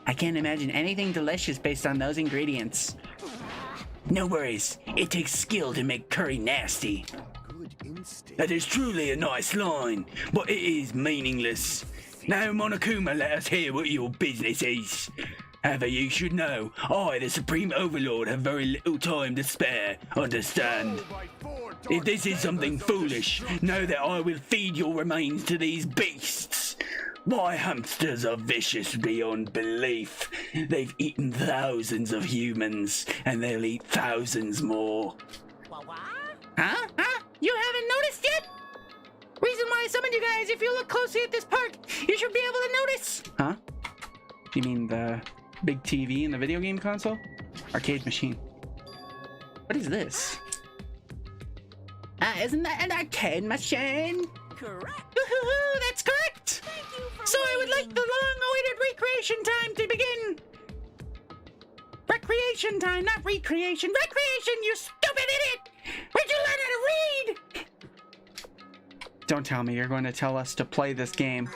I can't imagine anything delicious based on those ingredients. No worries, it takes skill to make curry nasty. Good instinct. That is truly a nice line, but it is meaningless. Now, Monokuma, let us hear what your business is. However, you should know, I, the Supreme Overlord, have very little time to spare, understand? If this is something foolish, know that I will feed your remains to these beasts. My hamsters are vicious beyond belief. They've eaten thousands of humans, and they'll eat thousands more. What? Huh? You haven't noticed yet? Reason why I summoned you guys, if you look closely at this part, you should be able to notice. Huh? You mean the big TV in the video game console? Arcade machine. What is this? Isn't that an arcade machine? Correct. Woohoo, that's correct! Thank you for So I would like waiting. the long-awaited recreation time to begin. Recreation time, not recreation. Recreation, you stupid idiot! Where'd you learn how to read? Don't tell me you're going to tell us to play this game.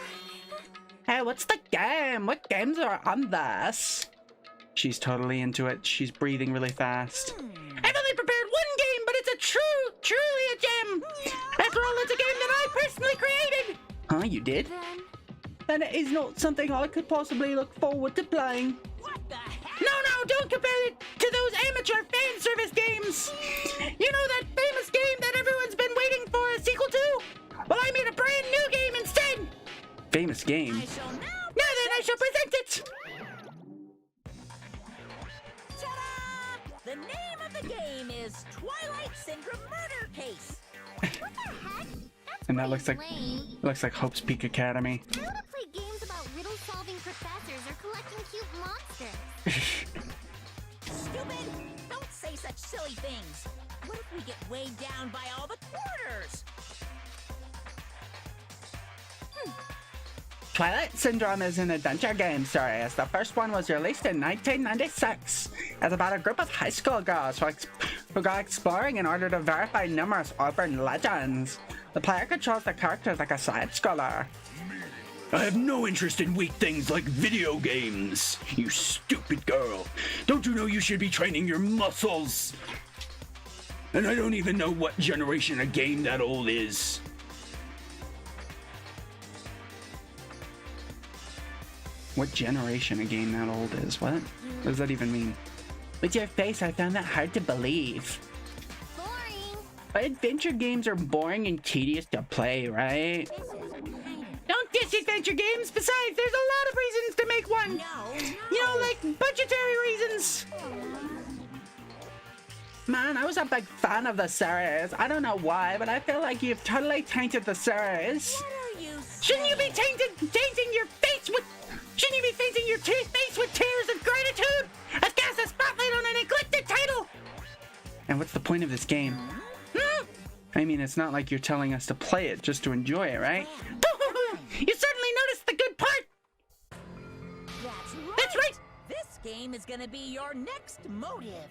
Hey, what's the game? What games are on this? She's totally into it. She's breathing really fast. I've only prepared one game, but it's a truly a gem. After all, it's a game that I personally created. Huh, you did? Then it is not something I could possibly look forward to playing. What the heck? No, don't compare it to those amateur fan service games. You know that famous game that everyone's been waiting for a sequel to? Well, I made a brand new game instead. Famous game? I shall now. Now then, I shall present it. Ta-da! The name of the game is Twilight Syndrome Murder Case. What the heck? That's And that pretty looks like lame. Hope's Peak Academy. I want to play games about riddle-solving professors or collecting cute monsters. Stupid! Don't say such silly things. What if we get weighed down by all the quarters? Twilight Syndrome is an adventure game series. The first one was released in 1996. It's about a group of high school girls who go exploring in order to verify numerous urban legends. The player controls the characters like a side-scroller. I have no interest in weak things like video games. You stupid girl. Don't you know you should be training your muscles? And I don't even know what generation a game that old is. What generation a game that old is? What does that even mean? With your face, I found that hard to believe. Boring. But adventure games are boring and tedious to play, right? Don't diss adventure games. Besides, there's a lot of reasons to make one. No. You know, like budgetary reasons. Man, I was a big fan of the series. I don't know why, but I feel like you've totally tainted the series. What are you Shouldn't you be tainting your face with... Shouldn't you be facing your face with tears of gratitude? As cast a spotlight on a neglected title. And what's the point of this game? I mean, it's not like you're telling us to play it just to enjoy it, right? You certainly noticed the good part. That's right. This game is gonna be your next motive.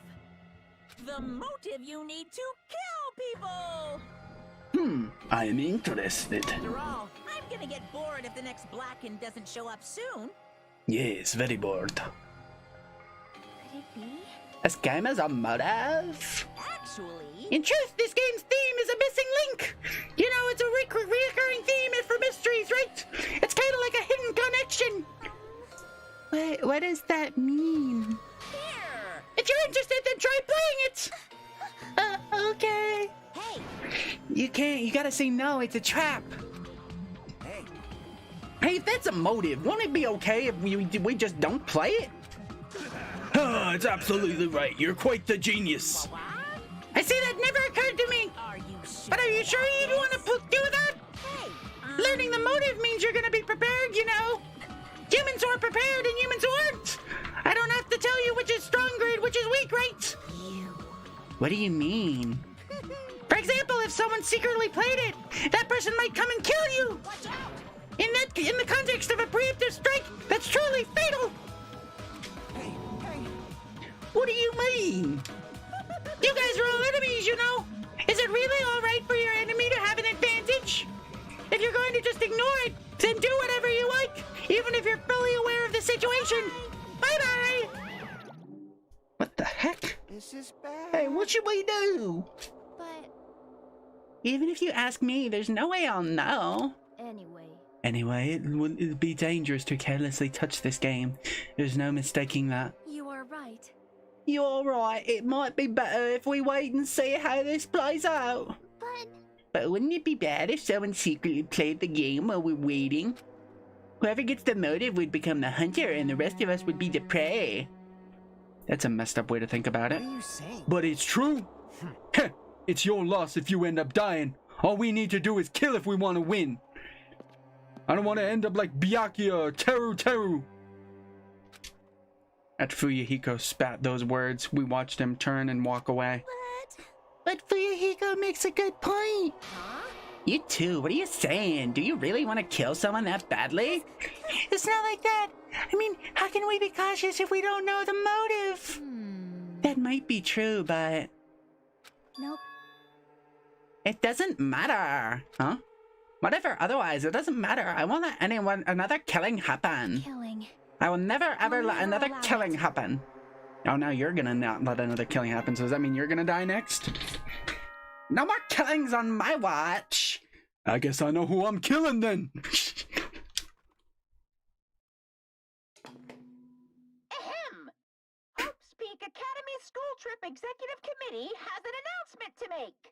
The motive you need to kill people! I am interested. After all, I'm gonna get bored if the next Blacken doesn't show up soon. Yes, very bored. Could it be? This game is a motive. Actually, In truth, this game's theme is a missing link. You know, it's a recurring theme for mysteries, right? It's kind of like a hidden connection. Wait, what does that mean? here! If you're interested, then try playing it. Okay. Hey, You can't. You gotta say no. It's a trap. Hey, if that's a motive, won't it be okay if we just don't play it? Ah, it's absolutely right. You're quite the genius. I see that never occurred to me. are you sure? But are you sure you want to do that? Hey, Learning the motive means you're gonna be prepared, you know. Humans are prepared and humans aren't. I don't have to tell you which is stronger and which is weak, right? What do you mean? For example, if someone secretly played it, that person might come and kill you. Watch out! In the context of a preemptive strike, that's truly fatal. Hey, hey! What do you mean? You guys are all enemies, you know. Is it really all right for your enemy to have an advantage? If you're going to just ignore it, then do whatever you like, even if you're fully aware of the situation. Bye-bye. What the heck? This is bad. Hey, what should we do? But Even if you ask me, there's no way I'll know. anyway, It'd be dangerous to carelessly touch this game. There's no mistaking that. you are right. You're right, it might be better if we wait and see how this plays out. But wouldn't it be bad if someone secretly played the game while we're waiting? Whoever gets the motive would become the hunter and the rest of us would be the prey. That's a messed up way to think about it. What are you saying? But it's true. Heh, it's your loss if you end up dying. All we need to do is kill if we want to win. I don't want to end up like Byakuya or Teru Teru. At Fuyuhiko spat those words, we watched him turn and walk away. But Fuyuhiko makes a good point. Huh? You too, what are you saying? Do you really want to kill someone that badly? It's not like that. I mean, how can we be cautious if we don't know the motive? That might be true, but Nope. it doesn't matter. Huh? Whatever, otherwise, it doesn't matter. I won't let another killing happen. Killing. I will never ever I'll let never another allow killing it. happen. Oh, now you're gonna not let another killing happen, so does that mean you're gonna die next? No more killings on my watch. I guess I know who I'm killing then. Ahem! Hope's Peak Academy School Trip Executive Committee has an announcement to make.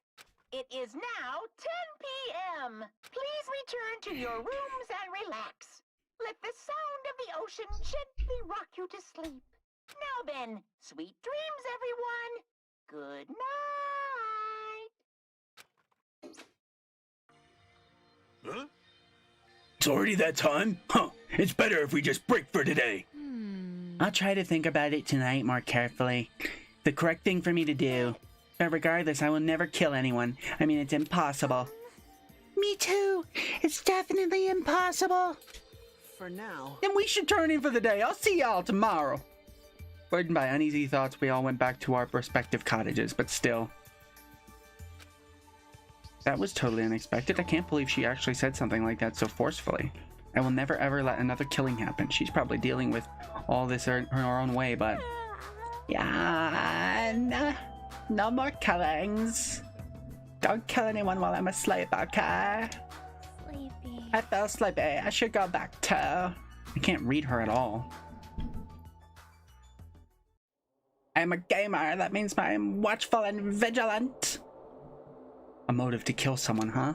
It is now 10 p.m. Please return to your rooms and relax. Let the sound of the ocean gently rock you to sleep. Now then, sweet dreams, everyone. Good night. Huh? It's already that time? Huh. It's better if we just break for today. I'll try to think about it tonight more carefully. The correct thing for me to do. But regardless, I will never kill anyone. I mean, it's impossible. Me too. It's definitely impossible. For now. Then we should turn in for the day. I'll see y'all tomorrow. Burdened by uneasy thoughts, we all went back to our respective cottages, but still. That was totally unexpected. I can't believe she actually said something like that so forcefully. I will never ever let another killing happen. She's probably dealing with all this her own way, but... Yeah, no more killings. Don't kill anyone while I'm asleep, okay? Sleepy. I feel sleepy. I should go back too. I can't read her at all. I'm a gamer. That means I'm watchful and vigilant. A motive to kill someone, huh?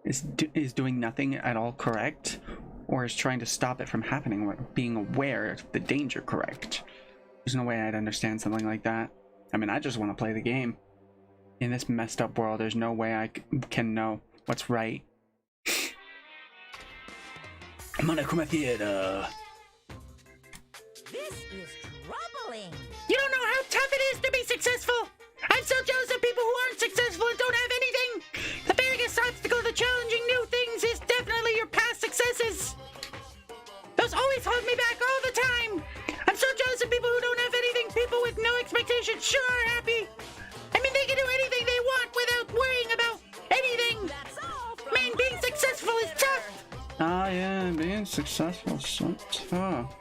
Is doing nothing at all correct? Or is trying to stop it from happening, being aware of the danger correct? There's no way I'd understand something like that. I mean, I just want to play the game. In this messed up world, there's no way I can know what's right. Monokuma Theater. This is troubling. You don't know how tough it is to be successful. I'm so jealous of people who aren't successful and don't have anything. The biggest obstacle to challenging new things is definitely your past successes. Those always hold me back all the time. I'm so jealous of people who don't have anything. People with no expectations sure are happy. I mean, they can do anything they want without worrying about anything. That's all from Man, being successful is tough. Ah, yeah, being successful is so tough.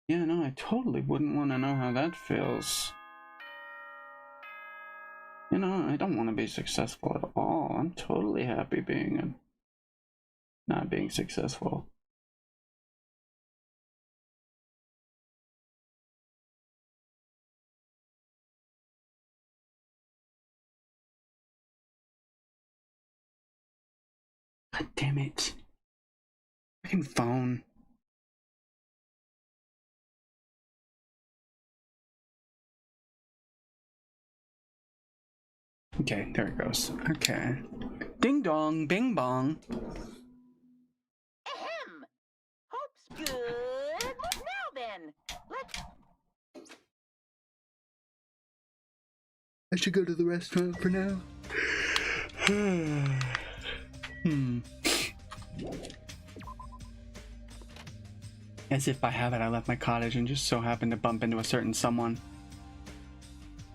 Yeah, no, I totally wouldn't want to know how that feels. You know, I don't want to be successful at all. I'm totally happy being not being successful. God damn it. Fucking phone. Okay, there it goes. Okay. Ding dong, bing bong. Ahem! Hope's good. Now then, let's... I should go to the restaurant for now. As if by habit I left my cottage and just so happened to bump into a certain someone.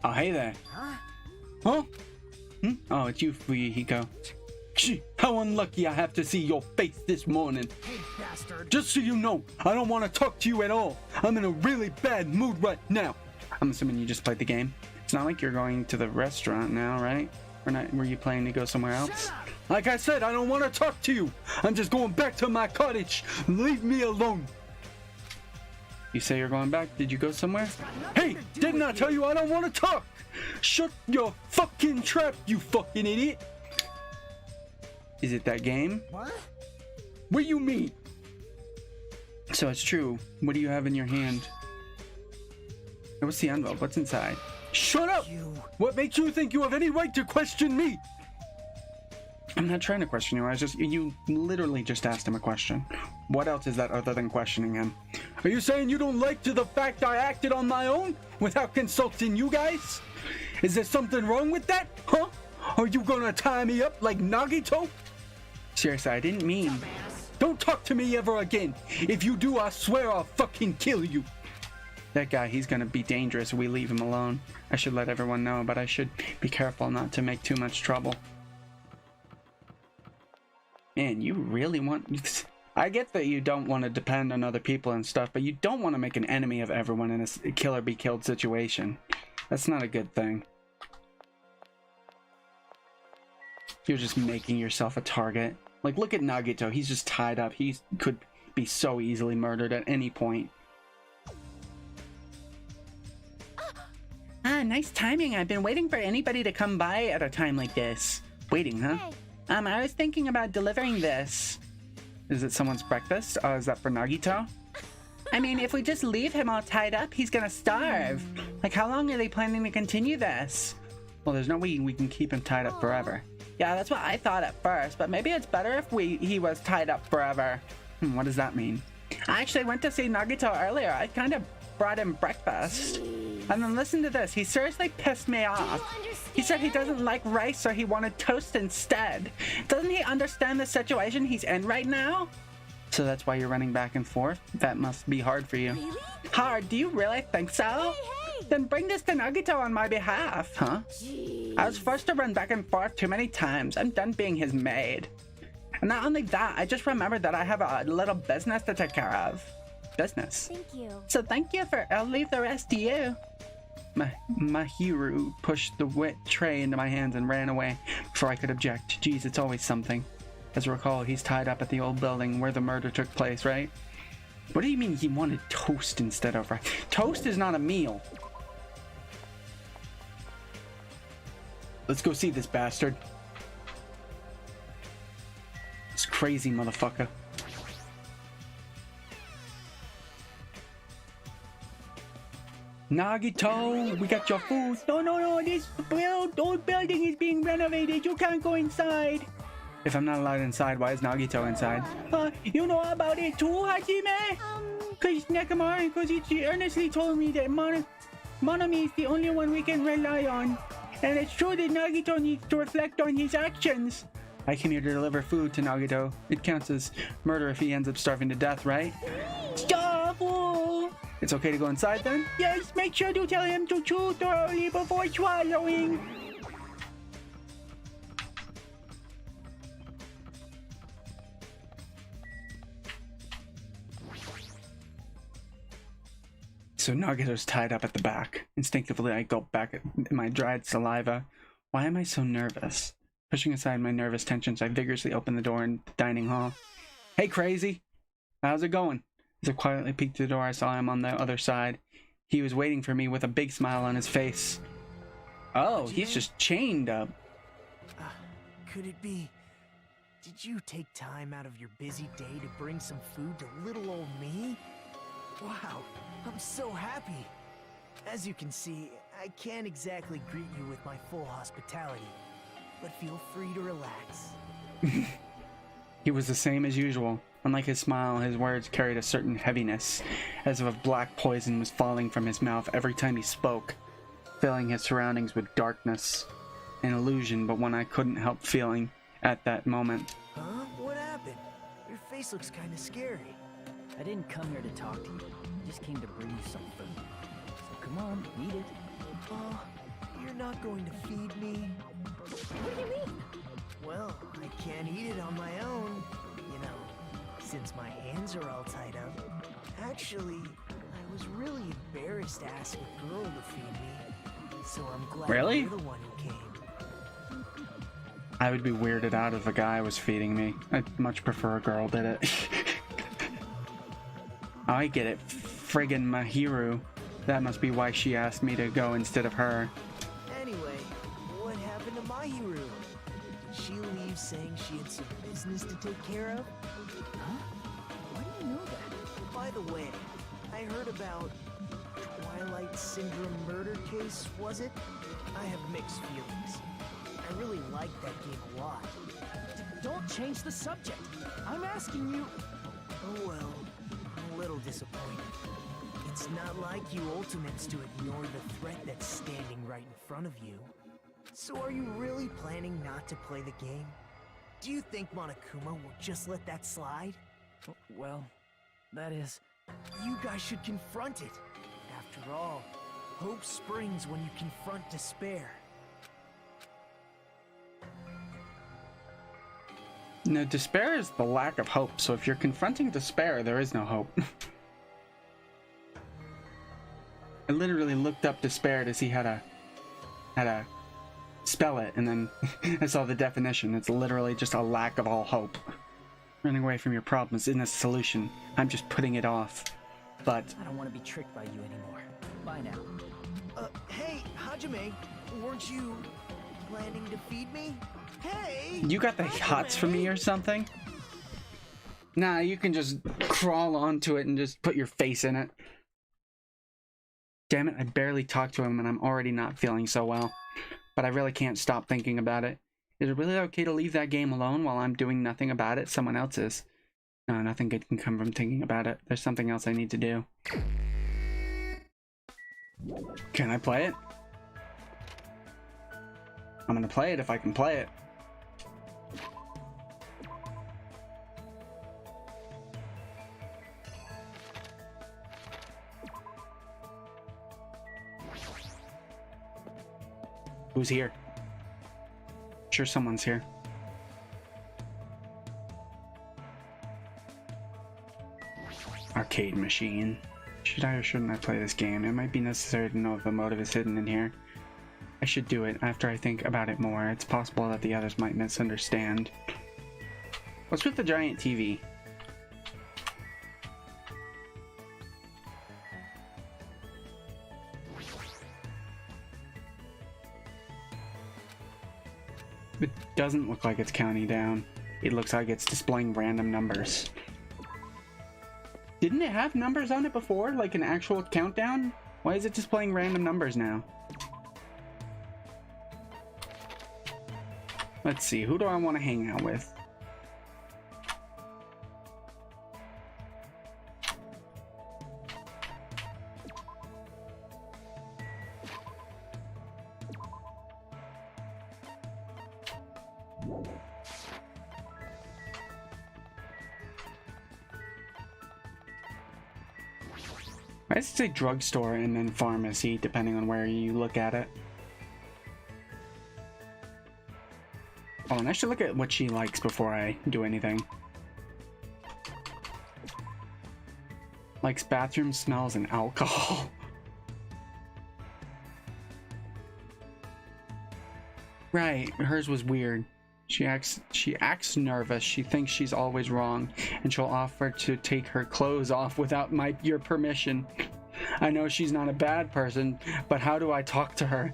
Oh, hey there. Huh? Oh, it's you, Fuyuhiko. Gee, how unlucky I have to see your face this morning. Hey, bastard. Just so you know, I don't want to talk to you at all. I'm in a really bad mood right now. I'm assuming you just played the game. It's not like you're going to the restaurant now, right? Were you planning to go somewhere else? Like I said, I don't want to talk to you. I'm just going back to my cottage. Leave me alone. You say you're going back? Did you go somewhere? Hey, didn't I tell you I don't want to talk? Shut your fucking trap, you fucking idiot. Is it that game? What? What do you mean? So it's true. What do you have in your hand? What's the envelope? What's inside? Shut up! What makes you think you have any right to question me? I'm not trying to question you. You literally just asked him a question. What else is that other than questioning him? Are you saying you don't like the fact I acted on my own without consulting you guys? Is there something wrong with that? Huh? Are you gonna tie me up like Nagito? Seriously, I didn't mean. Don't talk to me ever again. If you do, I swear I'll fucking kill you. That guy, he's gonna be dangerous if we leave him alone. I should let everyone know, but I should be careful not to make too much trouble. Man, you really want... I get that you don't want to depend on other people and stuff, but you don't want to make an enemy of everyone in a kill or be killed situation. That's not a good thing. You're just making yourself a target. Like, look at Nagito. He's just tied up. He could be so easily murdered at any point. Ah, nice timing. I've been waiting for anybody to come by at a time like this. Waiting, huh? Hey. I was thinking about delivering this. Is it someone's breakfast? Oh, is that for Nagito? I mean, if we just leave him all tied up, he's gonna starve. Like, how long are they planning to continue this? Well, there's no way we can keep him tied up forever. Yeah, that's what I thought at first, but maybe it's better if he was tied up forever. What does that mean? I actually went to see Nagito earlier. I kind of brought him breakfast. And then listen to this. He seriously pissed me off. He said he doesn't like rice, so he wanted toast instead. Doesn't he understand the situation he's in right now? So that's why you're running back and forth? That must be hard for you. Really? Hard? Do you really think so? Hey! Then bring this to Nagito on my behalf. Huh? Jeez. I was forced to run back and forth too many times. I'm done being his maid. And not only that, I just remembered that I have a little business to take care of. Business. Thank you. So thank you I'll leave the rest to you. Mahiru pushed the wet tray into my hands and ran away before I could object. Geez, it's always something. As I recall, he's tied up at the old building where the murder took place, right? What do you mean he wanted toast instead of rice? Toast is not a meal. Let's go see this bastard. This crazy motherfucker. Nagito, we got your food. No, this old building is being renovated. You can't go inside. If I'm not allowed inside, why is Nagito inside? You know about it too, Hajime? Because Nekamari, because he earnestly told me that Monami is the only one we can rely on. And it's true that Nagito needs to reflect on his actions. I came here to deliver food to Nagito. It counts as murder if he ends up starving to death, right? Stop! Oh. It's okay to go inside then? Yes, make sure to tell him to chew thoroughly before swallowing. So Nagito's tied up at the back. Instinctively, I gulp back at my dried saliva. Why am I so nervous? Pushing aside my nervous tensions, I vigorously open the door in the dining hall. Hey, crazy! How's it going? As I quietly peeked through the door, I saw him on the other side. He was waiting for me with a big smile on his face. Oh, he's just chained up. Could it be... Did you take time out of your busy day to bring some food to little old me? Wow, I'm so happy. As you can see, I can't exactly greet you with my full hospitality, but feel free to relax. He was the same as usual. Unlike his smile, his words carried a certain heaviness, as if a black poison was falling from his mouth every time he spoke, filling his surroundings with darkness. an illusion, but one I couldn't help feeling at that moment. Huh? What happened? Your face looks kind of scary. I didn't come here to talk to you. I just came to bring you some food. So come on, eat it. You're not going to feed me? What do you mean? Well, I can't eat it on my own, you know, since my hands are all tied up. Actually, I was really embarrassed to ask a girl to feed me, so I'm glad Really? you're the one who came. I would be weirded out if a guy was feeding me. I'd much prefer a girl did it. I get it. Friggin' Mahiru. That must be why she asked me to go instead of her. Anyway, what happened to Mahiru? Did she leave saying she had some business to take care of? Huh? Why do you know that? By the way, I heard about Twilight Syndrome murder case, was it? I have mixed feelings. I really liked that game a lot. Don't change the subject. I'm asking you. Oh well, I'm a little disappointed. It's not like you Ultimates to ignore the threat that's standing right in front of you. So are you really planning not to play the game? Do you think Monokuma will just let that slide? Well, that is... You guys should confront it. After all, hope springs when you confront despair. No, despair is the lack of hope, so if you're confronting despair, there is no hope. I literally looked up despair to see how to spell it, and then I saw the definition. It's literally just a lack of all hope. Running away from your problems isn't a solution. I'm just putting it off. But I don't want to be tricked by you anymore. Bye now. Hey, Hajime, weren't you planning to feed me? Hey! you got the hots for me or something? Nah, you can just crawl onto it and just put your face in it. Damn it, I barely talked to him and I'm already not feeling so well. But I really can't stop thinking about it. Is it really okay to leave that game alone while I'm doing nothing about it? Someone else is. No, nothing good can come from thinking about it. There's something else I need to do. Can I play it? I'm gonna play it if I can play it. Who's here? Sure someone's here. Arcade machine. Should I or shouldn't I play this game? It might be necessary to know if the motive is hidden in here. I should do it after I think about it more. It's possible that the others might misunderstand. What's with the giant TV? It doesn't look like it's counting down. It looks like it's displaying random numbers. Didn't it have numbers on it before? Like an actual countdown? Why is it displaying random numbers now? Let's see, who do I want to hang out with? I would say drugstore and then pharmacy, depending on where you look at it. Oh, and I should look at what she likes before I do anything. Likes bathroom smells and alcohol. Right, hers was weird. She acts nervous. She thinks she's always wrong, and she'll offer to take her clothes off without your permission. I know she's not a bad person, but how do I talk to her?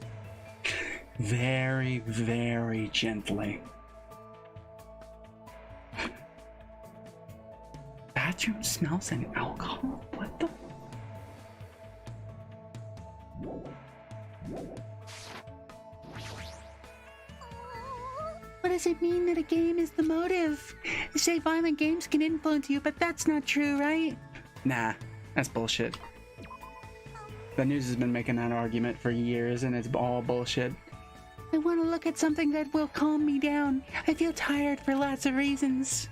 Very, very gently. Bathroom smells and alcohol? What the? What does it mean that a game is the motive? You say violent games can influence you, but that's not true, right? Nah, that's bullshit. The news has been making that argument for years, and it's all bullshit. I want to look at something that will calm me down. I feel tired for lots of reasons.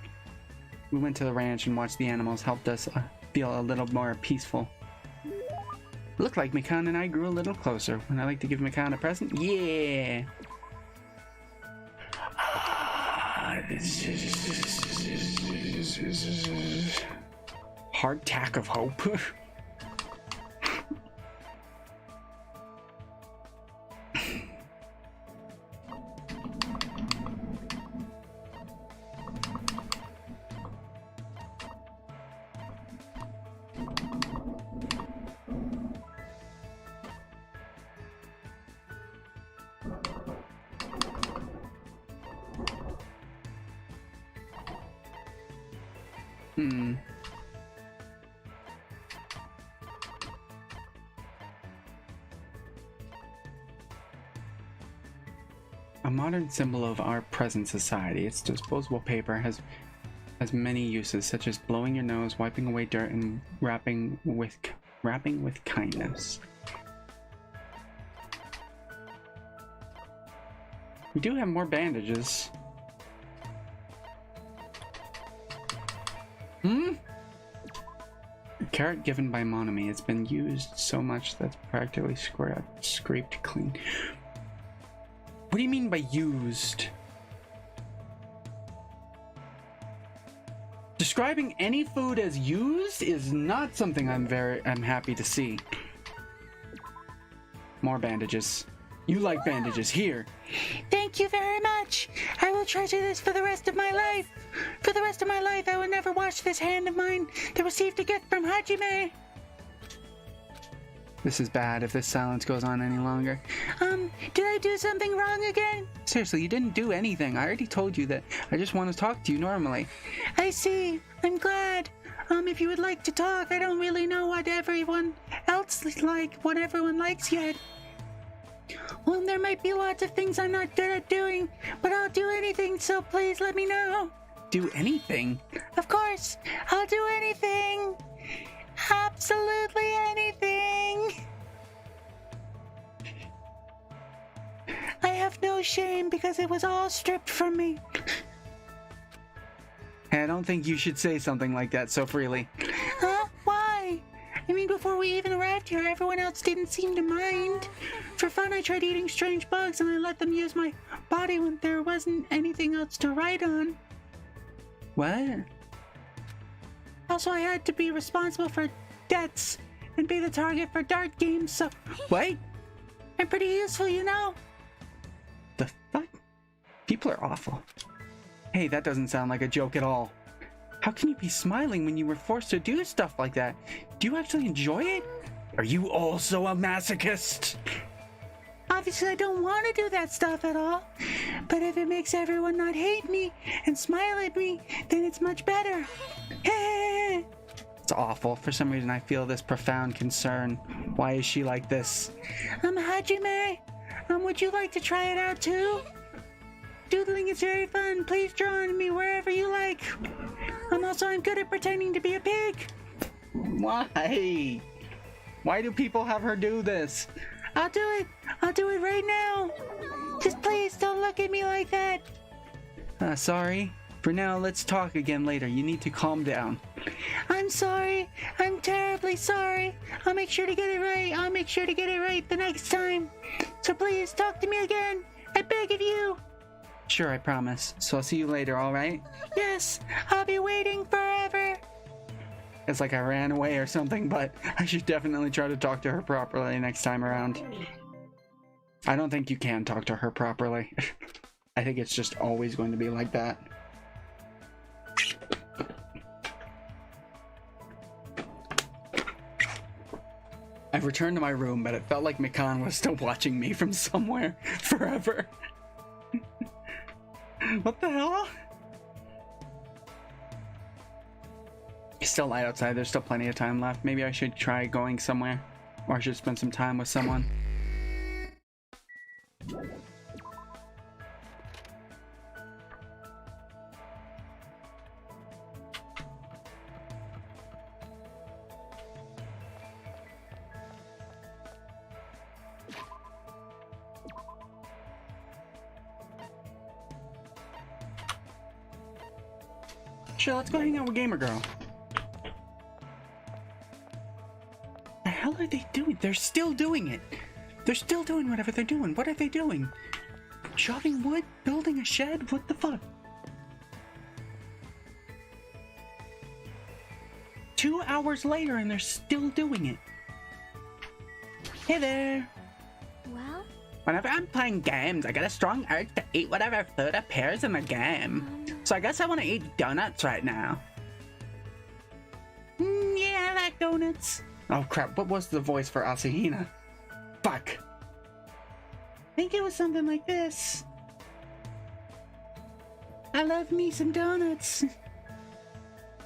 We went to the ranch and watched the animals, helped us feel a little more peaceful. Looked like Mikan and I grew a little closer. Would I like to give Mikan a present? Yeah! Hardtack of hope. A modern symbol of our present society, its disposable paper has many uses, such as blowing your nose, wiping away dirt, and wrapping with kindness. We do have more bandages. Carrot given by Monami. It's been used so much that's practically scraped clean. What do you mean by used? Describing any food as used is not something I'm happy to see. More bandages. You like bandages. Here. Thank you very much. I will treasure this for the rest of my life. For the rest of my life, I will never wash this hand of mine that received a gift from Hajime. This is bad if this silence goes on any longer. Did I do something wrong again? Seriously, you didn't do anything. I already told you that I just want to talk to you normally. I see. I'm glad. If you would like to talk, I don't really know what everyone else what everyone likes yet. Well, there might be lots of things I'm not good at doing, but I'll do anything, so please let me know. Do anything? Of course, I'll do anything. Absolutely anything. I have no shame because it was all stripped from me. I don't think you should say something like that so freely. Huh? Why? I mean, before we even arrived here, everyone else didn't seem to mind. For fun, I tried eating strange bugs and I let them use my body when there wasn't anything else to write on. What? Also, I had to be responsible for debts and be the target for dart games, so... Wait! I'm pretty useful, you know? The fuck? People are awful. Hey, that doesn't sound like a joke at all. How can you be smiling when you were forced to do stuff like that? Do you actually enjoy it? Are you also a masochist? Obviously, I don't want to do that stuff at all. But if it makes everyone not hate me and smile at me, then it's much better. It's awful. For some reason, I feel this profound concern. Why is she like this? Hajime. Would you like to try it out too? Doodling is very fun. Please draw on me wherever you like. I'm good at pretending to be a pig. Why? Why do people have her do this? I'll do it. I'll do it right now. Just please don't look at me like that. Sorry. For now, let's talk again later. You need to calm down. I'm sorry. I'm terribly sorry. I'll make sure to get it right. I'll make sure to get it right the next time. So please talk to me again. I beg of you. Sure, I promise. So I'll see you later, alright? Yes, I'll be waiting forever. It's like I ran away or something, but I should definitely try to talk to her properly next time around. I don't think you can talk to her properly. I think it's just always going to be like that. I've returned to my room, but it felt like Mikan was still watching me from somewhere forever. What the hell? It's still light outside. There's still plenty of time left. Maybe I should try going somewhere. Or I should spend some time with someone. Sure, let's go hang out with Gamer Girl. The hell are they doing? They're still doing it. They're still doing whatever they're doing. What are they doing? Chopping wood? Building a shed? What the fuck? 2 hours later and they're still doing it. Hey there. Well? Whenever I'm playing games, I get a strong urge to eat whatever food appears in the game. So I guess I want to eat donuts right now. Yeah, I like donuts. Oh crap, what was the voice for Asahina? Fuck. I think it was something like this. I love me some donuts.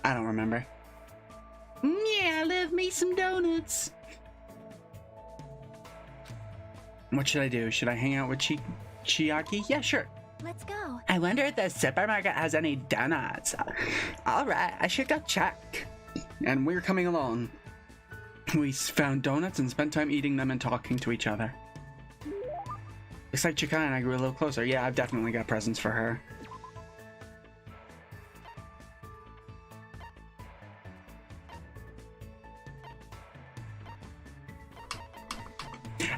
I don't remember. Yeah, I love me some donuts. What should I do? Should I hang out with Chiaki? Yeah, sure. Let's go. I wonder if the supermarket has any donuts. Alright, I should go check. And we're coming along. We found donuts and spent time eating them and talking to each other. Looks like Chikai and I grew a little closer. Yeah, I've definitely got presents for her.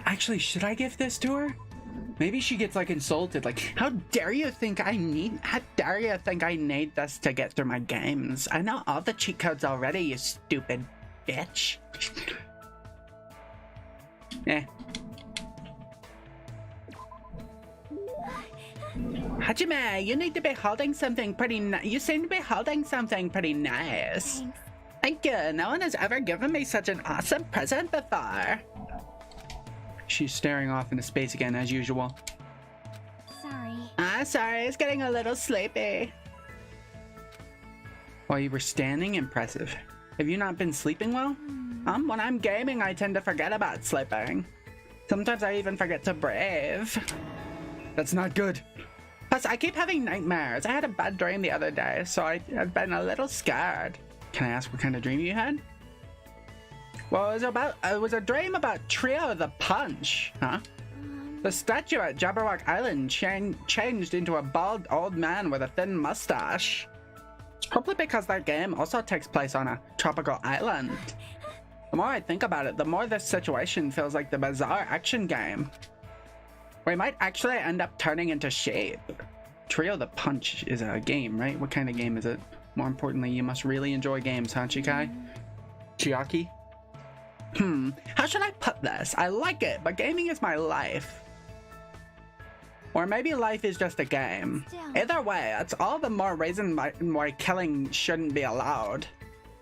Actually, should I give this to her? Maybe she gets like insulted, like, how dare you think I need this to get through my games? I know all the cheat codes already, you stupid bitch. Eh. Hajime, you need to be holding something pretty you seem to be holding something pretty nice. Thanks. Thank you, no one has ever given me such an awesome present before. She's staring off into space again, as usual. Sorry. Sorry, it's getting a little sleepy. While you were standing, impressive. Have you not been sleeping well? When I'm gaming, I tend to forget about sleeping. Sometimes I even forget to breathe. That's not good. Plus, I keep having nightmares. I had a bad dream the other day, so I've been a little scared. Can I ask what kind of dream you had? Well, it was a dream about Trio the Punch. Huh? The statue at Jabberwock Island changed into a bald old man with a thin mustache. Probably because that game also takes place on a tropical island. The more I think about it, the more this situation feels like the bizarre action game. We might actually end up turning into sheep. Trio the Punch is a game, right? What kind of game is it? More importantly, you must really enjoy games, huh, Chikai? Chiaki? How should I put this? I like it, but gaming is my life. Or maybe life is just a game. Either way, it's all the more reason why killing shouldn't be allowed.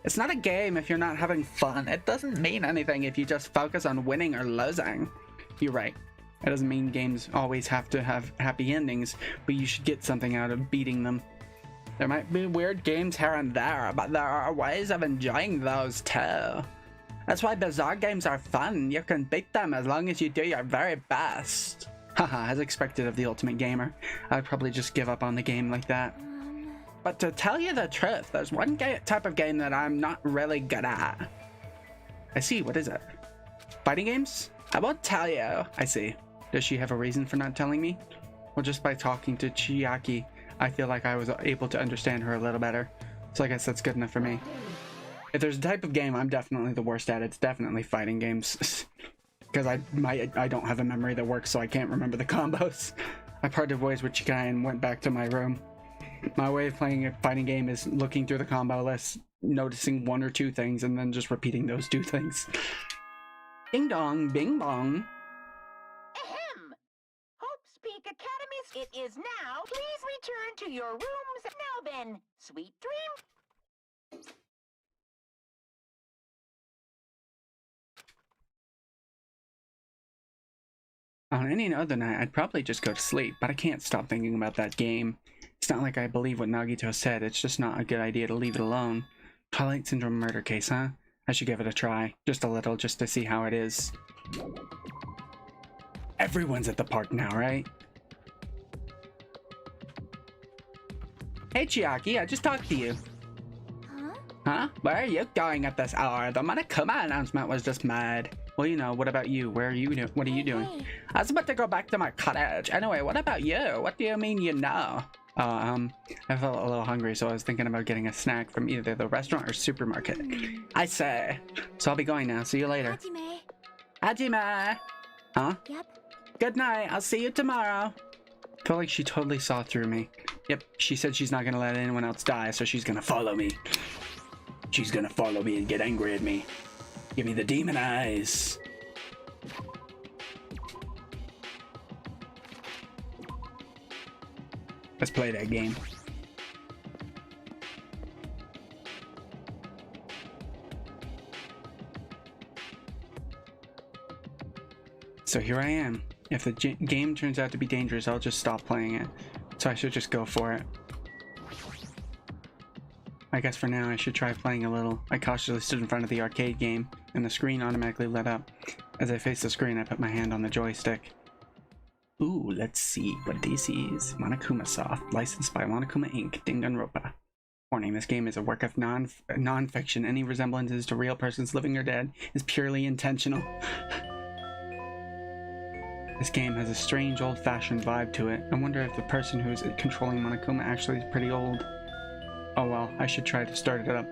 It's not a game if you're not having fun. It doesn't mean anything if you just focus on winning or losing. You're right. It doesn't mean games always have to have happy endings, but you should get something out of beating them. There might be weird games here and there, but there are ways of enjoying those too. That's why bizarre games are fun. You can beat them as long as you do your very best. Haha, as expected of the ultimate gamer. I'd probably just give up on the game like that. But to tell you the truth, there's one type of game that I'm not really good at. I see, what is it? Fighting games? I won't tell you. I see. Does she have a reason for not telling me? Well, just by talking to Chiaki, I feel like I was able to understand her a little better. So I guess that's good enough for me. If there's a type of game I'm definitely the worst at, it's definitely fighting games. Because I don't have a memory that works, so I can't remember the combos. I parted ways with Chikai and went back to my room. My way of playing a fighting game is looking through the combo list, noticing one or two things, and then just repeating those two things. Ding dong, bing bong. Ahem! Hope's Peak Academy, it is now. Please return to your rooms. Now then, sweet dreams. On any other night, I'd probably just go to sleep, but I can't stop thinking about that game. It's not like I believe what Nagito said, it's just not a good idea to leave it alone. Twilight Syndrome murder case, huh? I should give it a try. Just a little, just to see how it is. Everyone's at the park now, right? Hey Chiaki, I just talked to you. Huh? Where are you going at this hour? The Monokuma announcement was just mad. Well, you know, what about you? What are you doing? I was about to go back to my cottage. Anyway, what about you? What do you mean you know? I felt a little hungry, so I was thinking about getting a snack from either the restaurant or supermarket. I say. So I'll be going now. See you later. Hajime. Hajime! Huh? Yep. Good night. I'll see you tomorrow. I felt like she totally saw through me. Yep, she said she's not gonna let anyone else die, so she's gonna follow me. She's gonna follow me and get angry at me. Give me the demon eyes. Let's play that game. So here I am. If the game turns out to be dangerous, I'll just stop playing it. So I should just go for it. I guess for now I should try playing a little. I cautiously stood in front of the arcade game, and the screen automatically lit up. As I faced the screen, I put my hand on the joystick. Ooh, let's see what this is. Monokuma Soft, licensed by Monokuma Inc., Danganronpa. Warning, this game is a work of non-fiction. Any resemblances to real persons living or dead is purely intentional. This game has a strange old-fashioned vibe to it. I wonder if the person who is controlling Monokuma actually is pretty old. Oh well, I should try to start it up.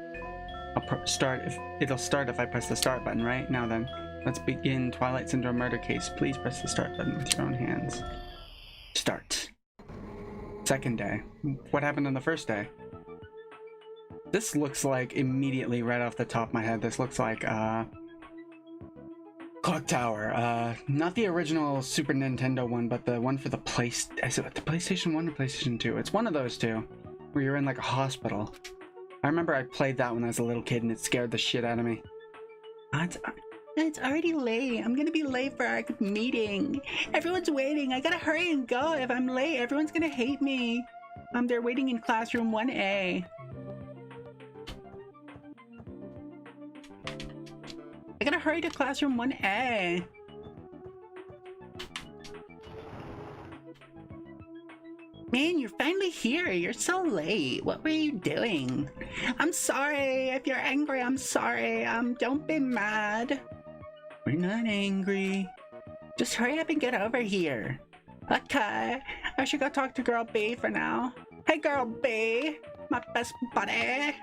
It'll start if I press the start button, right? Now then, let's begin Twilight Syndrome murder case. Please press the start button with your own hands. Start. Second day. What happened on the first day? This looks like, immediately right off the top of my head, this looks like, Clock Tower. Not the original Super Nintendo one, but the one for the is it the PlayStation 1 or PlayStation 2? It's one of those two, where you're in like a hospital. I remember I played that when I was a little kid and it scared the shit out of me. It's already late. I'm gonna be late for our meeting. Everyone's waiting. I gotta hurry and go. If I'm late, everyone's gonna hate me. They're waiting in classroom 1A. I gotta hurry to classroom 1A. Man, you're finally here. You're so late. What were you doing? I'm sorry. If you're angry, I'm sorry. Don't be mad. We're not angry. Just hurry up and get over here. Okay. I should go talk to Girl B for now. Hey, Girl B. My best buddy.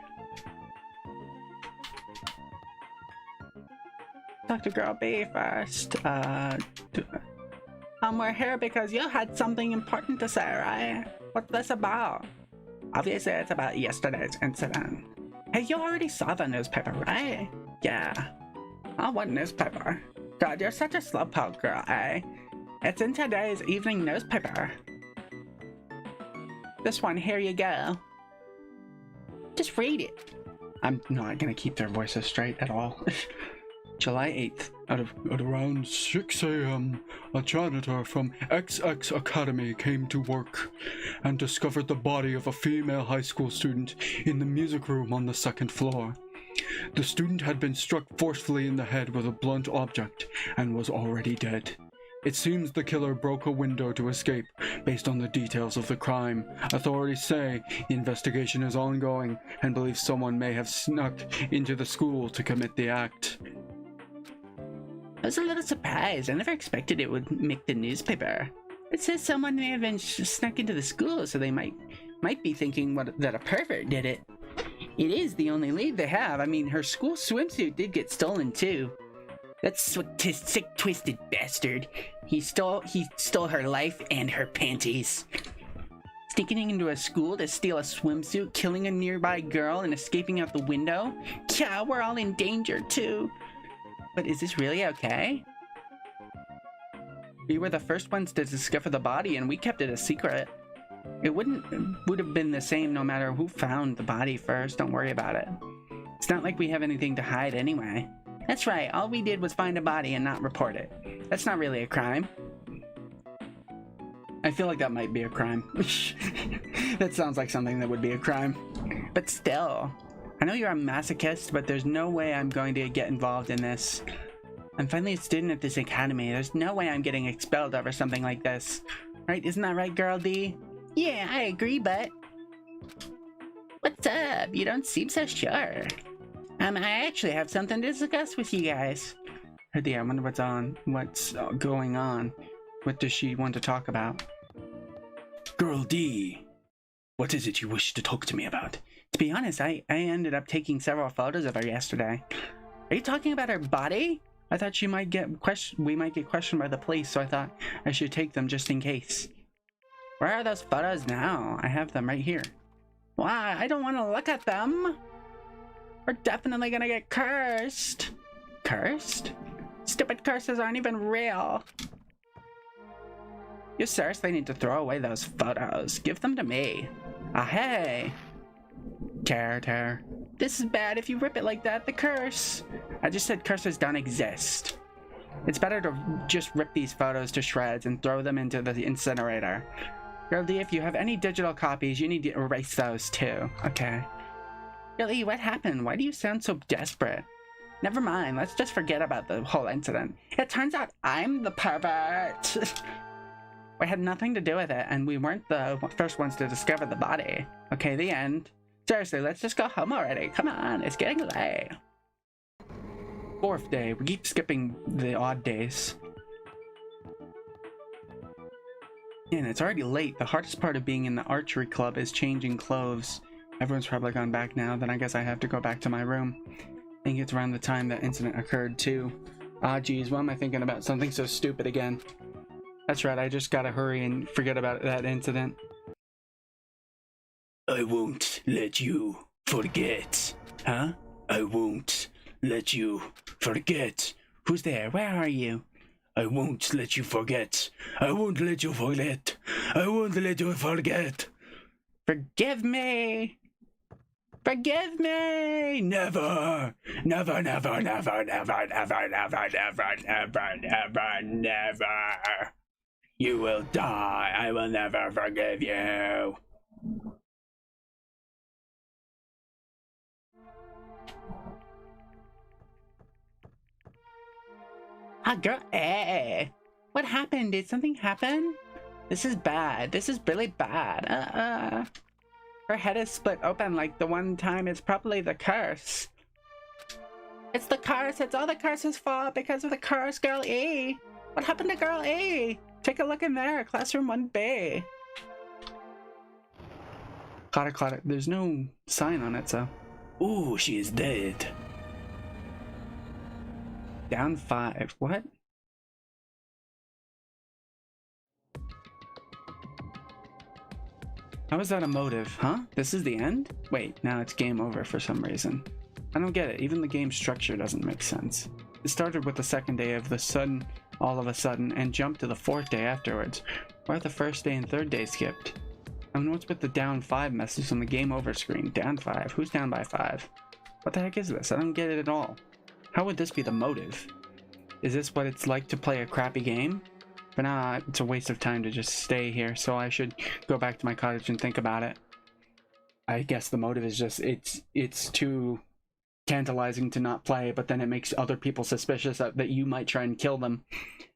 Talk to Girl B first. We're here because you had something important to say, right? What's this about? Obviously, it's about yesterday's incident. Hey, you already saw the newspaper, right? Yeah. Oh, what newspaper? God, you're such a slowpoke, girl, eh? It's in today's evening newspaper. This one, here you go. Just read it. I'm not gonna keep their voices straight at all. July 8th. At around 6 a.m., a janitor from XX Academy came to work and discovered the body of a female high school student in the music room on the second floor. The student had been struck forcefully in the head with a blunt object and was already dead. It seems the killer broke a window to escape. Based on the details of the crime, authorities say the investigation is ongoing and believe someone may have snuck into the school to commit the act. I was a little surprised. I never expected it would make the newspaper. It says someone may have been snuck into the school, so they might be thinking that a pervert did it. It is the only lead they have. I mean, her school swimsuit did get stolen too. That sick, twisted bastard. He stole her life and her panties. Sneaking into a school to steal a swimsuit, killing a nearby girl, and escaping out the window? Yeah, we're all in danger too. But is this really okay? We were the first ones to discover the body and we kept it a secret. It would have been the same no matter who found the body first. Don't worry about it. It's not like we have anything to hide anyway. That's right, all we did was find a body and not report it. That's not really a crime. I feel like that might be a crime. That sounds like something that would be a crime. But still, I know you're a masochist, but there's no way I'm going to get involved in this. I'm finally a student at this academy. There's no way I'm getting expelled over something like this. Right? Isn't that right, Girl D? Yeah, I agree, but... What's up? You don't seem so sure. I actually have something to discuss with you guys. Hey, I wonder what's going on. What does she want to talk about? Girl D, What is it you wish to talk to me about? To be honest, I ended up taking several photos of her yesterday. Are you talking about her body? I thought we might get questioned by the police, so I thought I should take them just in case. Where are those photos now? I have them right here. Why? I don't want to look at them. We're definitely gonna get cursed. Cursed? Stupid curses aren't even real. You seriously need to throw away those photos. Give them to me. Ah, hey. Terror. This is bad if you rip it like that. The curse. I just said curses don't exist. It's better to just rip these photos to shreds and throw them into the incinerator. Girl D, if you have any digital copies, you need to erase those too. Okay. Girl E, what happened? Why do you sound so desperate? Never mind, let's just forget about the whole incident. It turns out I'm the pervert. We had nothing to do with it, and we weren't the first ones to discover the body. Okay, the end. Seriously, let's just go home already. Come on, it's getting late. 4th day. We keep skipping the odd days. And it's already late. The hardest part of being in the archery club is changing clothes. Everyone's probably gone back now, then I guess I have to go back to my room. I think it's around the time that incident occurred too. Ah, geez, why am I thinking about something so stupid again? That's right, I just gotta hurry and forget about that incident. I won't let you forget. Huh? I won't let you forget. Who's there? Where are you? I won't let you forget. I won't let you forget. I won't let you forget. Forgive me. Forgive me. Never. Never, never, never, never, never, never, never, never, never, never. You will die. I will never forgive you. Ah, girl, what happened? Did something happen? This is bad. This is really bad. Her head is split open like the one time. It's probably the curse. It's the curse. It's all the curse's fault because of the curse, girl E. What happened to girl E? Take a look in there. Classroom 1B. Caught it. There's no sign on it, so. Ooh, she is dead. Down 5. What? How is that a motive? Huh? This is the end? Wait, now it's game over for some reason. I don't get it. Even the game structure doesn't make sense. It started with the 2nd day of the sun all of a sudden and jumped to the 4th day afterwards. Why are the 1st day and 3rd day skipped? I mean, what's with the down 5 message on the game over screen? Down 5? Who's down by 5? What the heck is this? I don't get it at all. How would this be the motive? Is this what it's like to play a crappy game? But nah, it's a waste of time to just stay here, so I should go back to my cottage and think about it. I guess the motive is just, it's too tantalizing to not play, but then it makes other people suspicious that you might try and kill them.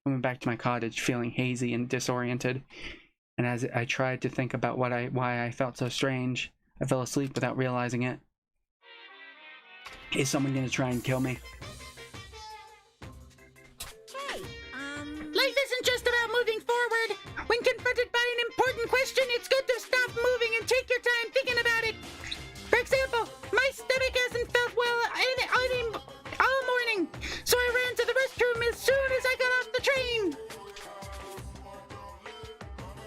I went back to my cottage feeling hazy and disoriented, and as I tried to think about why I felt so strange, I fell asleep without realizing it. Is someone gonna try and kill me? Life isn't just about moving forward. When confronted by an important question, it's good to stop moving and take your time thinking about it. For example, my stomach hasn't felt well all morning, so I ran to the restroom as soon as I got off the train.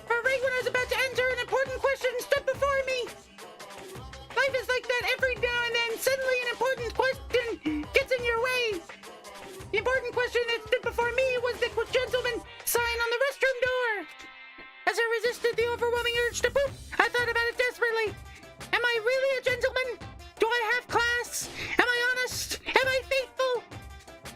But right when I was about to enter, an important question stood before me. Life is like that every now and then. Suddenly an important question gets in your way. The important question that stood before me was the gentleman sign on the restroom door. As I resisted the overwhelming urge to poop, I thought about it desperately. Am I really a gentleman? Do I have class? Am I honest? Am I faithful?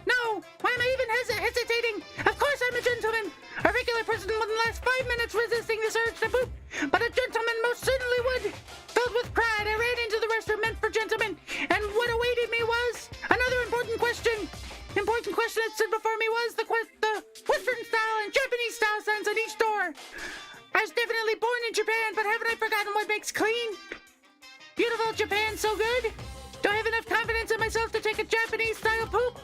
No. Why am I even hesitating? Of course I'm a gentleman. A regular person wouldn't last 5 minutes resisting this urge to poop, but a gentleman most certainly would. Filled with pride, I ran into the restroom meant for gentlemen, and what awaited me was another important question. The important question that stood before me was the Western style and Japanese style signs on each door. I was definitely born in Japan, but haven't I forgotten what makes clean? Beautiful Japan, so good. Do I have enough confidence in myself to take a Japanese style poop?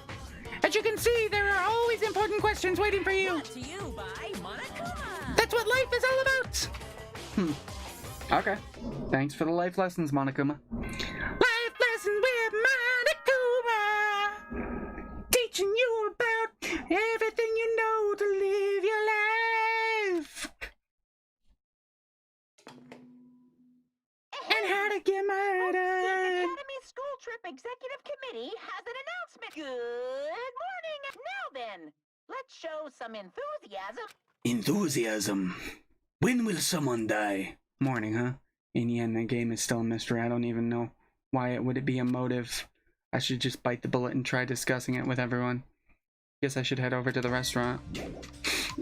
As you can see, there are always important questions waiting for you. Brought to you by Monokuma. That's what life is all about. Okay. Thanks for the life lessons, Monokuma. Life lessons with Monokuma, teaching you about everything you know to live your life. And how to get murdered. Academy School Trip Executive Committee has an announcement. Good morning. Now then, let's show some enthusiasm. Enthusiasm. When will someone die? Morning, huh? In the end, the game is still a mystery. I don't even know why it would be a motive. I should just bite the bullet and try discussing it with everyone. Guess I should head over to the restaurant.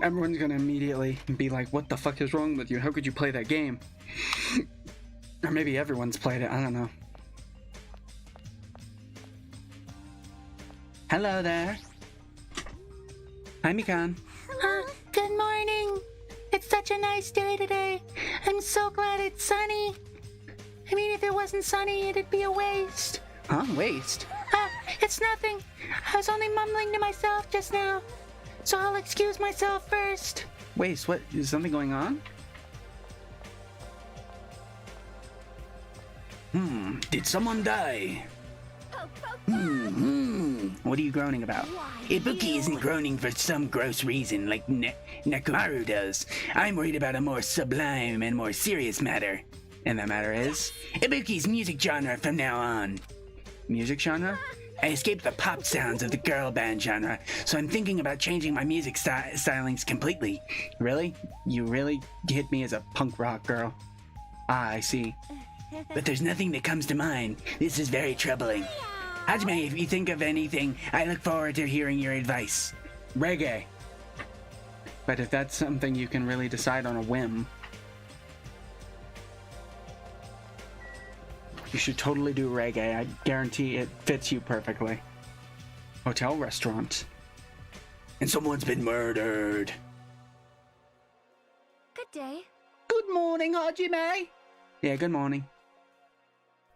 Everyone's gonna immediately be like, what the fuck is wrong with you? How could you play that game? Or maybe everyone's played it, I don't know. Hello there. Hi, Mikan. Good morning. It's such a nice day today. I'm so glad it's sunny. I mean, if it wasn't sunny, it'd be a waste. Huh? Waste? It's nothing. I was only mumbling to myself just now. So I'll excuse myself first. Waste? What? Is something going on? Did someone die? What are you groaning about? Ibuki isn't groaning for some gross reason like Nekomaru does. I'm worried about a more sublime and more serious matter. And that matter is? Ibuki's music genre from now on. Music genre? I escaped the pop sounds of the girl band genre, so I'm thinking about changing my music stylings completely. Really? You really hit me as a punk rock girl. Ah, I see. But there's nothing that comes to mind. This is very troubling. Hajime, if you think of anything, I look forward to hearing your advice. Reggae. But if that's something you can really decide on a whim, you should totally do reggae. I guarantee it fits you perfectly. Hotel, restaurant. And someone's been murdered. Good day. Good morning, Hajime. Yeah, good morning.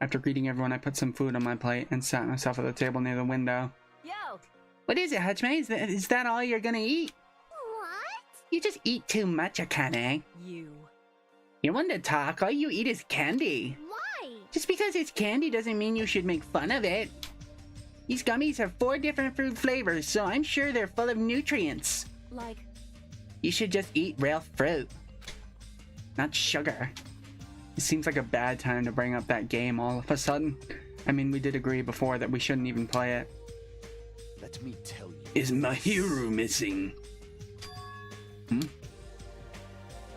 After greeting everyone, I put some food on my plate and sat myself at the table near the window. Yo! What is it, Hajime? Is that all you're gonna eat? What? You just eat too much, Akane. You want to talk, all you eat is candy. Why? Just because it's candy doesn't mean you should make fun of it. These gummies have 4 different fruit flavors, so I'm sure they're full of nutrients. Like? You should just eat real fruit. Not sugar. It seems like a bad time to bring up that game all of a sudden. I mean, we did agree before that we shouldn't even play it. Let me tell you. Is Mahiru missing?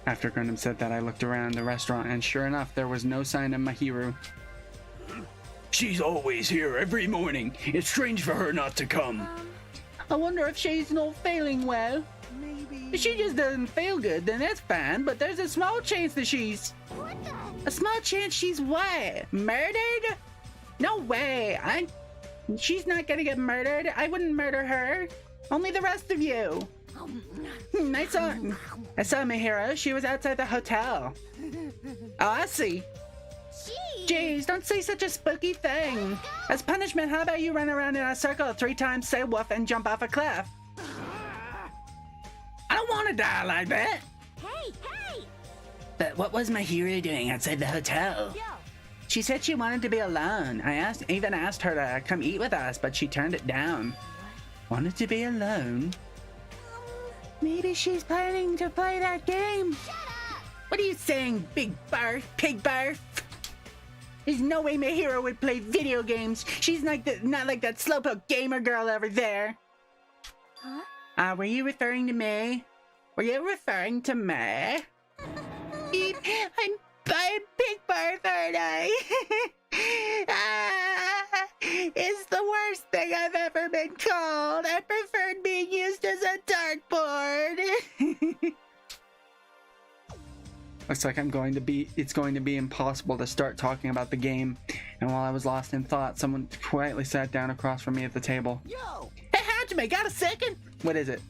After Gundam said that, I looked around the restaurant, and sure enough, there was no sign of Mahiru. She's always here every morning. It's strange for her not to come. I wonder if she's not feeling well. Maybe. If she just doesn't feel good, then that's fine, but there's a small chance that she's... What the? A small chance she's what? Murdered? No way. She's not gonna get murdered. I wouldn't murder her. Only the rest of you. I saw Mahiro. She was outside the hotel. Oh, I see. Jeez, don't say such a spooky thing. As punishment, how about you run around in a circle 3 times, say woof, and jump off a cliff? I don't want to die like that. Hey! But what was Mahiru doing outside the hotel? Yo! She said she wanted to be alone. I even asked her to come eat with us, but she turned it down. Wanted to be alone? Maybe she's planning to play that game. Shut up! What are you saying, big barf, pig barf? There's no way Mahiro would play video games. She's not like that slowpoke gamer girl over there. Huh? Were you referring to me? Were you referring to me? I'm Pig Barf, aren't I? It's the worst thing I've ever been called. I preferred being used as a dartboard. Looks like it's going to be impossible to start talking about the game. And while I was lost in thought, someone quietly sat down across from me at the table. Yo! Hey, Hajime, got a second? What is it?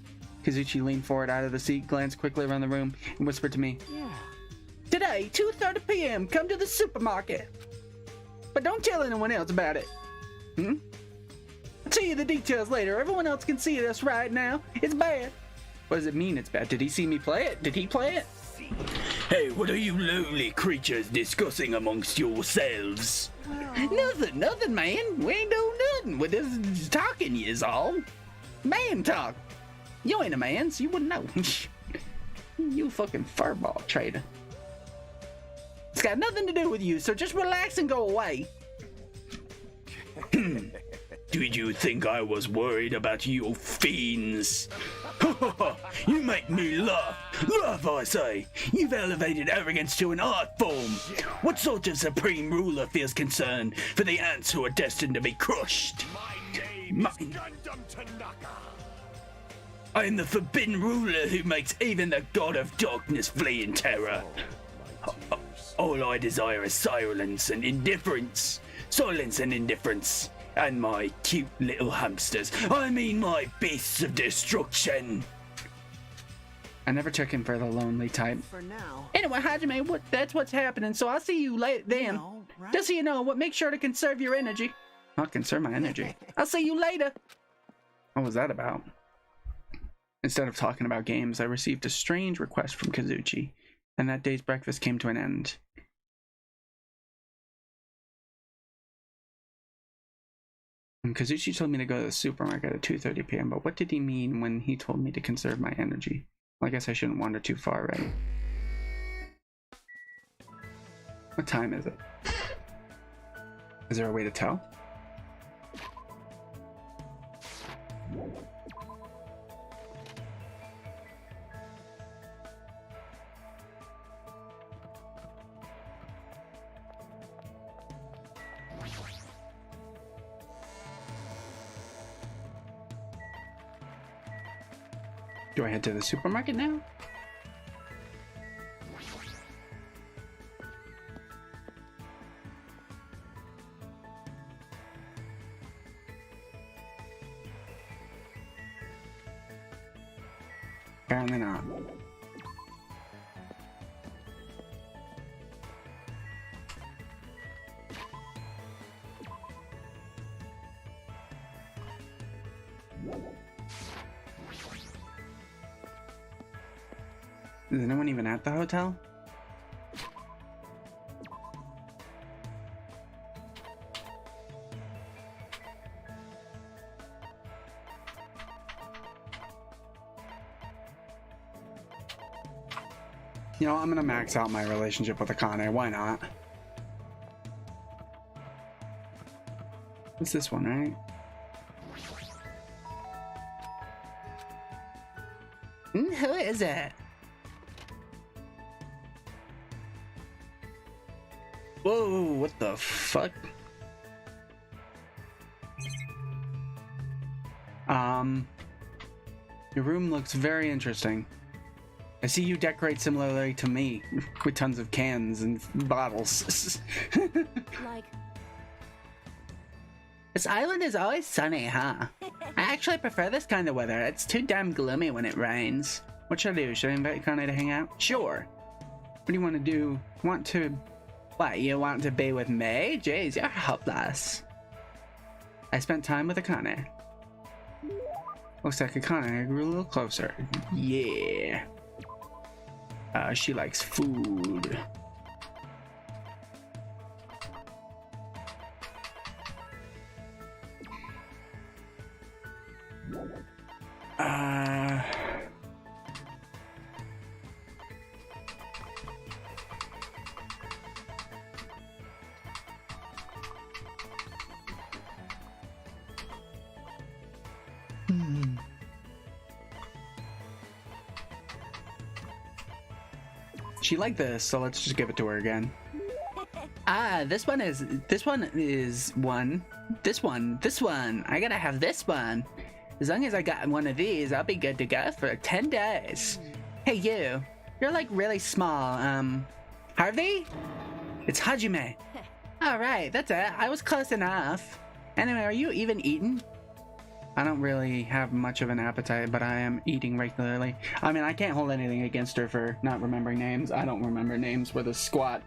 Kazuchi leaned forward out of the seat, glanced quickly around the room, and whispered to me. Yeah. Today, 2:30 p.m., come to the supermarket. But don't tell anyone else about it. I'll tell you the details later. Everyone else can see this right now. It's bad. What does it mean it's bad? Did he see me play it? Did he play it? Hey, what are you lowly creatures discussing amongst yourselves? Nothing, man. We ain't doing nothing. We're just talking, is all. Man talk. You ain't a man, so you wouldn't know. You fucking furball trader. It's got nothing to do with you, so just relax and go away. Did you think I was worried about you fiends? You make me laugh. Laugh, I say. You've elevated arrogance to an art form. What sort of supreme ruler feels concern for the ants who are destined to be crushed? I am the forbidden ruler who makes even the god of darkness flee in terror. All I desire is silence and indifference. Silence and indifference. And my cute little hamsters. I mean my beasts of destruction. I never took him for the lonely type. For now. Anyway, Hajime, that's what's happening, so I'll see you later then. Right? Just so you know, make sure to conserve your energy. I'll conserve my energy. I'll see you later. What was that about? Instead of talking about games, I received a strange request from Kazuchi, and that day's breakfast came to an end. Kazuchi told me to go to the supermarket at 2:30 p.m., but what did he mean when he told me to conserve my energy? Well, I guess I shouldn't wander too far, right? What time is it? Is there a way to tell? Do I head to the supermarket now? Apparently not. Is anyone even at the hotel? You know, I'm gonna max out my relationship with Akane. Why not? What's this one, right? Who is it? Whoa, what the fuck? Your room looks very interesting. I see you decorate similarly to me, with tons of cans and bottles. Like, This island is always sunny, huh? I actually prefer this kind of weather. It's too damn gloomy when it rains. What should I do? Should I invite Kane to hang out? Sure. What do you want to do? What, you want to be with me? Jeez, you're hopeless. I spent time with Akane. Looks like Akane grew a little closer. Yeah. She likes food. She liked this, so let's just give it to her again. This one. I gotta have this one. As long as I got one of these, I'll be good to go for 10 days. Hey, you're like really small. Harvey? It's Hajime. Alright, that's it. I was close enough. Anyway, are you even eating? I don't really have much of an appetite, but I am eating regularly. I mean, I can't hold anything against her for not remembering names. I don't remember names with a squat.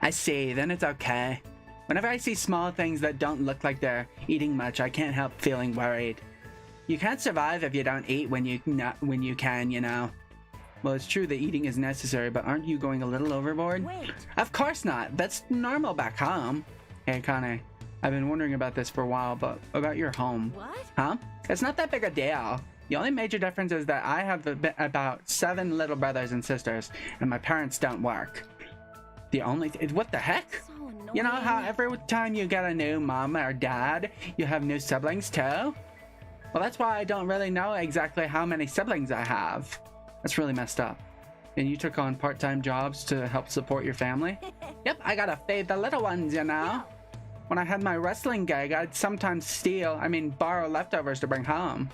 I see, then it's okay. Whenever I see small things that don't look like they're eating much, I can't help feeling worried. You can't survive if you don't eat when you can, you know. Well, it's true that eating is necessary, but aren't you going a little overboard? Wait. Of course not. That's normal back home. Hey, Kane, I've been wondering about this for a while, but about your home. What? Huh? It's not that big a deal. The only major difference is that I have about 7 little brothers and sisters, and my parents don't work. The only what the heck? So annoying. You know how every time you get a new mom or dad, you have new siblings too? Well, that's why I don't really know exactly how many siblings I have. That's really messed up. And you took on part-time jobs to help support your family? Yep, I gotta feed the little ones, you know? When I had my wrestling gig, I'd sometimes borrow leftovers to bring home.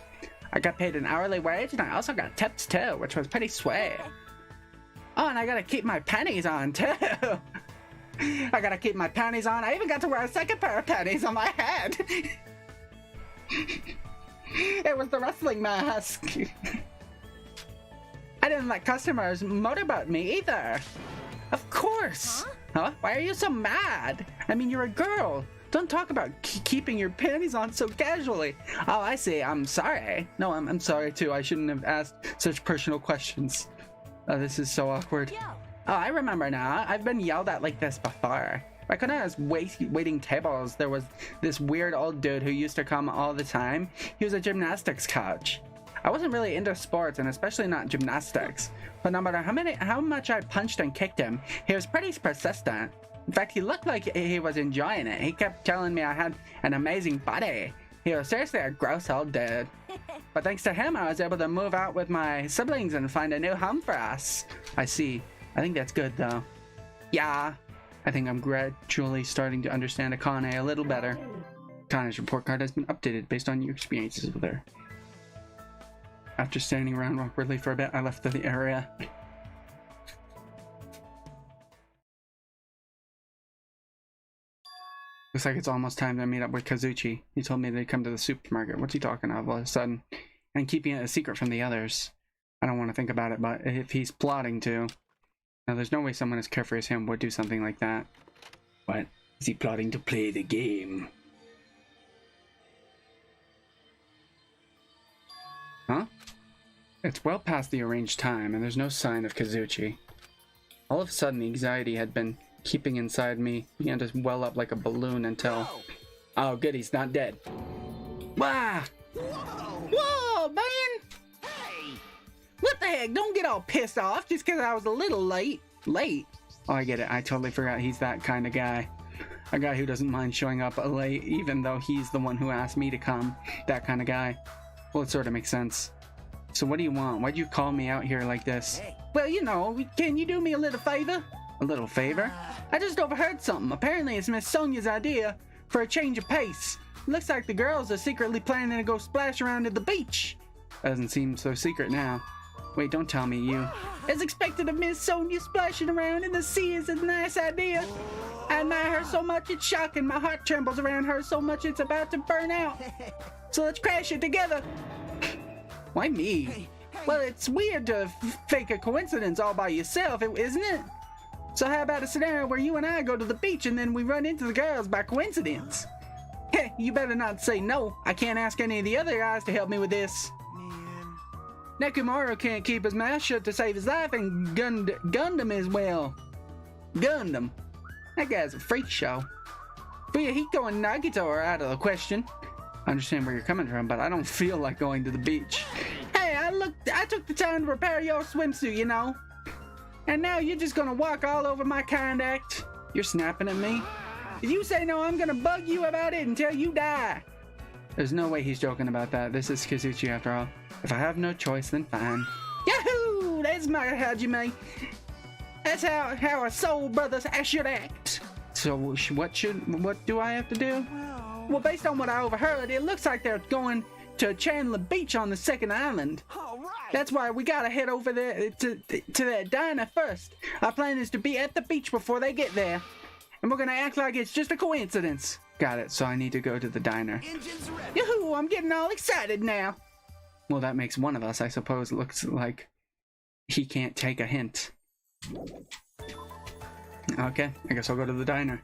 I got paid an hourly wage, and I also got tips too, which was pretty sweet. Oh, and I gotta keep my panties on too. I gotta keep my panties on. I even got to wear a second pair of panties on my head. It was the wrestling mask. I didn't let customers motorboat me either. Of course. Huh? Why are you so mad? I mean, you're a girl. Don't talk about keeping your panties on so casually. Oh, I see. I'm sorry. No, I'm sorry too. I shouldn't have asked such personal questions. Oh, this is so awkward. Oh, I remember now. I've been yelled at like this before. Back when I was waiting tables, there was this weird old dude who used to come all the time. He was a gymnastics coach. I wasn't really into sports, and especially not gymnastics. But no matter how much I punched and kicked him, he was pretty persistent. In fact, he looked like he was enjoying it. He kept telling me I had an amazing body. He was seriously a gross old dude. But thanks to him, I was able to move out with my siblings and find a new home for us. I see. I think that's good, though. Yeah. I think I'm gradually starting to understand Akane a little better. Akane's report card has been updated based on your experiences with her. After standing around awkwardly for a bit, I left the area. Looks like it's almost time to meet up with Kazuchi. He told me they'd come to the supermarket. What's he talking about all of a sudden? And keeping it a secret from the others. I don't want to think about it, but if he's plotting to... Now, there's no way someone as carefree as him would do something like that. What? Is he plotting to play the game? Huh? It's well past the arranged time, and there's no sign of Kazuchi. All of a sudden, the anxiety had been keeping inside me began to well up like a balloon until... Oh, good, he's not dead. Wah! Whoa, man! Hey! What the heck? Don't get all pissed off just because I was a little late. Late? Oh, I get it. I totally forgot he's that kind of guy. A guy who doesn't mind showing up late, even though he's the one who asked me to come. That kind of guy. Well, it sort of makes sense. So what do you want? Why'd you call me out here like this? Hey. Well, you know, can you do me a little favor? A little favor? I just overheard something. Apparently it's Miss Sonia's idea for a change of pace. Looks like the girls are secretly planning to go splash around at the beach. Doesn't seem so secret now. Wait, don't tell me you... As expected of Miss Sonia splashing around in the sea is a nice idea. I admire her so much it's shocking. My heart trembles around her so much it's about to burn out. So let's crash it together. Why me? Well, it's weird to fake a coincidence all by yourself, isn't it? So how about a scenario where you and I go to the beach and then we run into the girls by coincidence? Heh, you better not say no. I can't ask any of the other guys to help me with this. Man. Nekomaru can't keep his mouth shut to save his life, and Gundam as well. Gundam. That guy's a freak show. Fuyuhiko and Nagito are out of the question. I understand where you're coming from, but I don't feel like going to the beach. Hey, I took the time to repair your swimsuit, you know. And now you're just gonna walk all over my conduct. You're snapping at me? If you say no, I'm gonna bug you about it until you die. There's no way he's joking about that. This is Kazuchi after all. If I have no choice, then fine. Yahoo! That's my hajime. That's how a soul brother should act. So what do I have to do? Well, based on what I overheard, it looks like they're going to Chandler Beach on the second island. All right. That's why we gotta head over there to that diner first. Our plan is to be at the beach before they get there. And we're gonna act like it's just a coincidence. Got it, so I need to go to the diner. Engines ready. Yahoo! I'm getting all excited now. Well, that makes one of us, I suppose. It looks like he can't take a hint. Okay, I guess I'll go to the diner.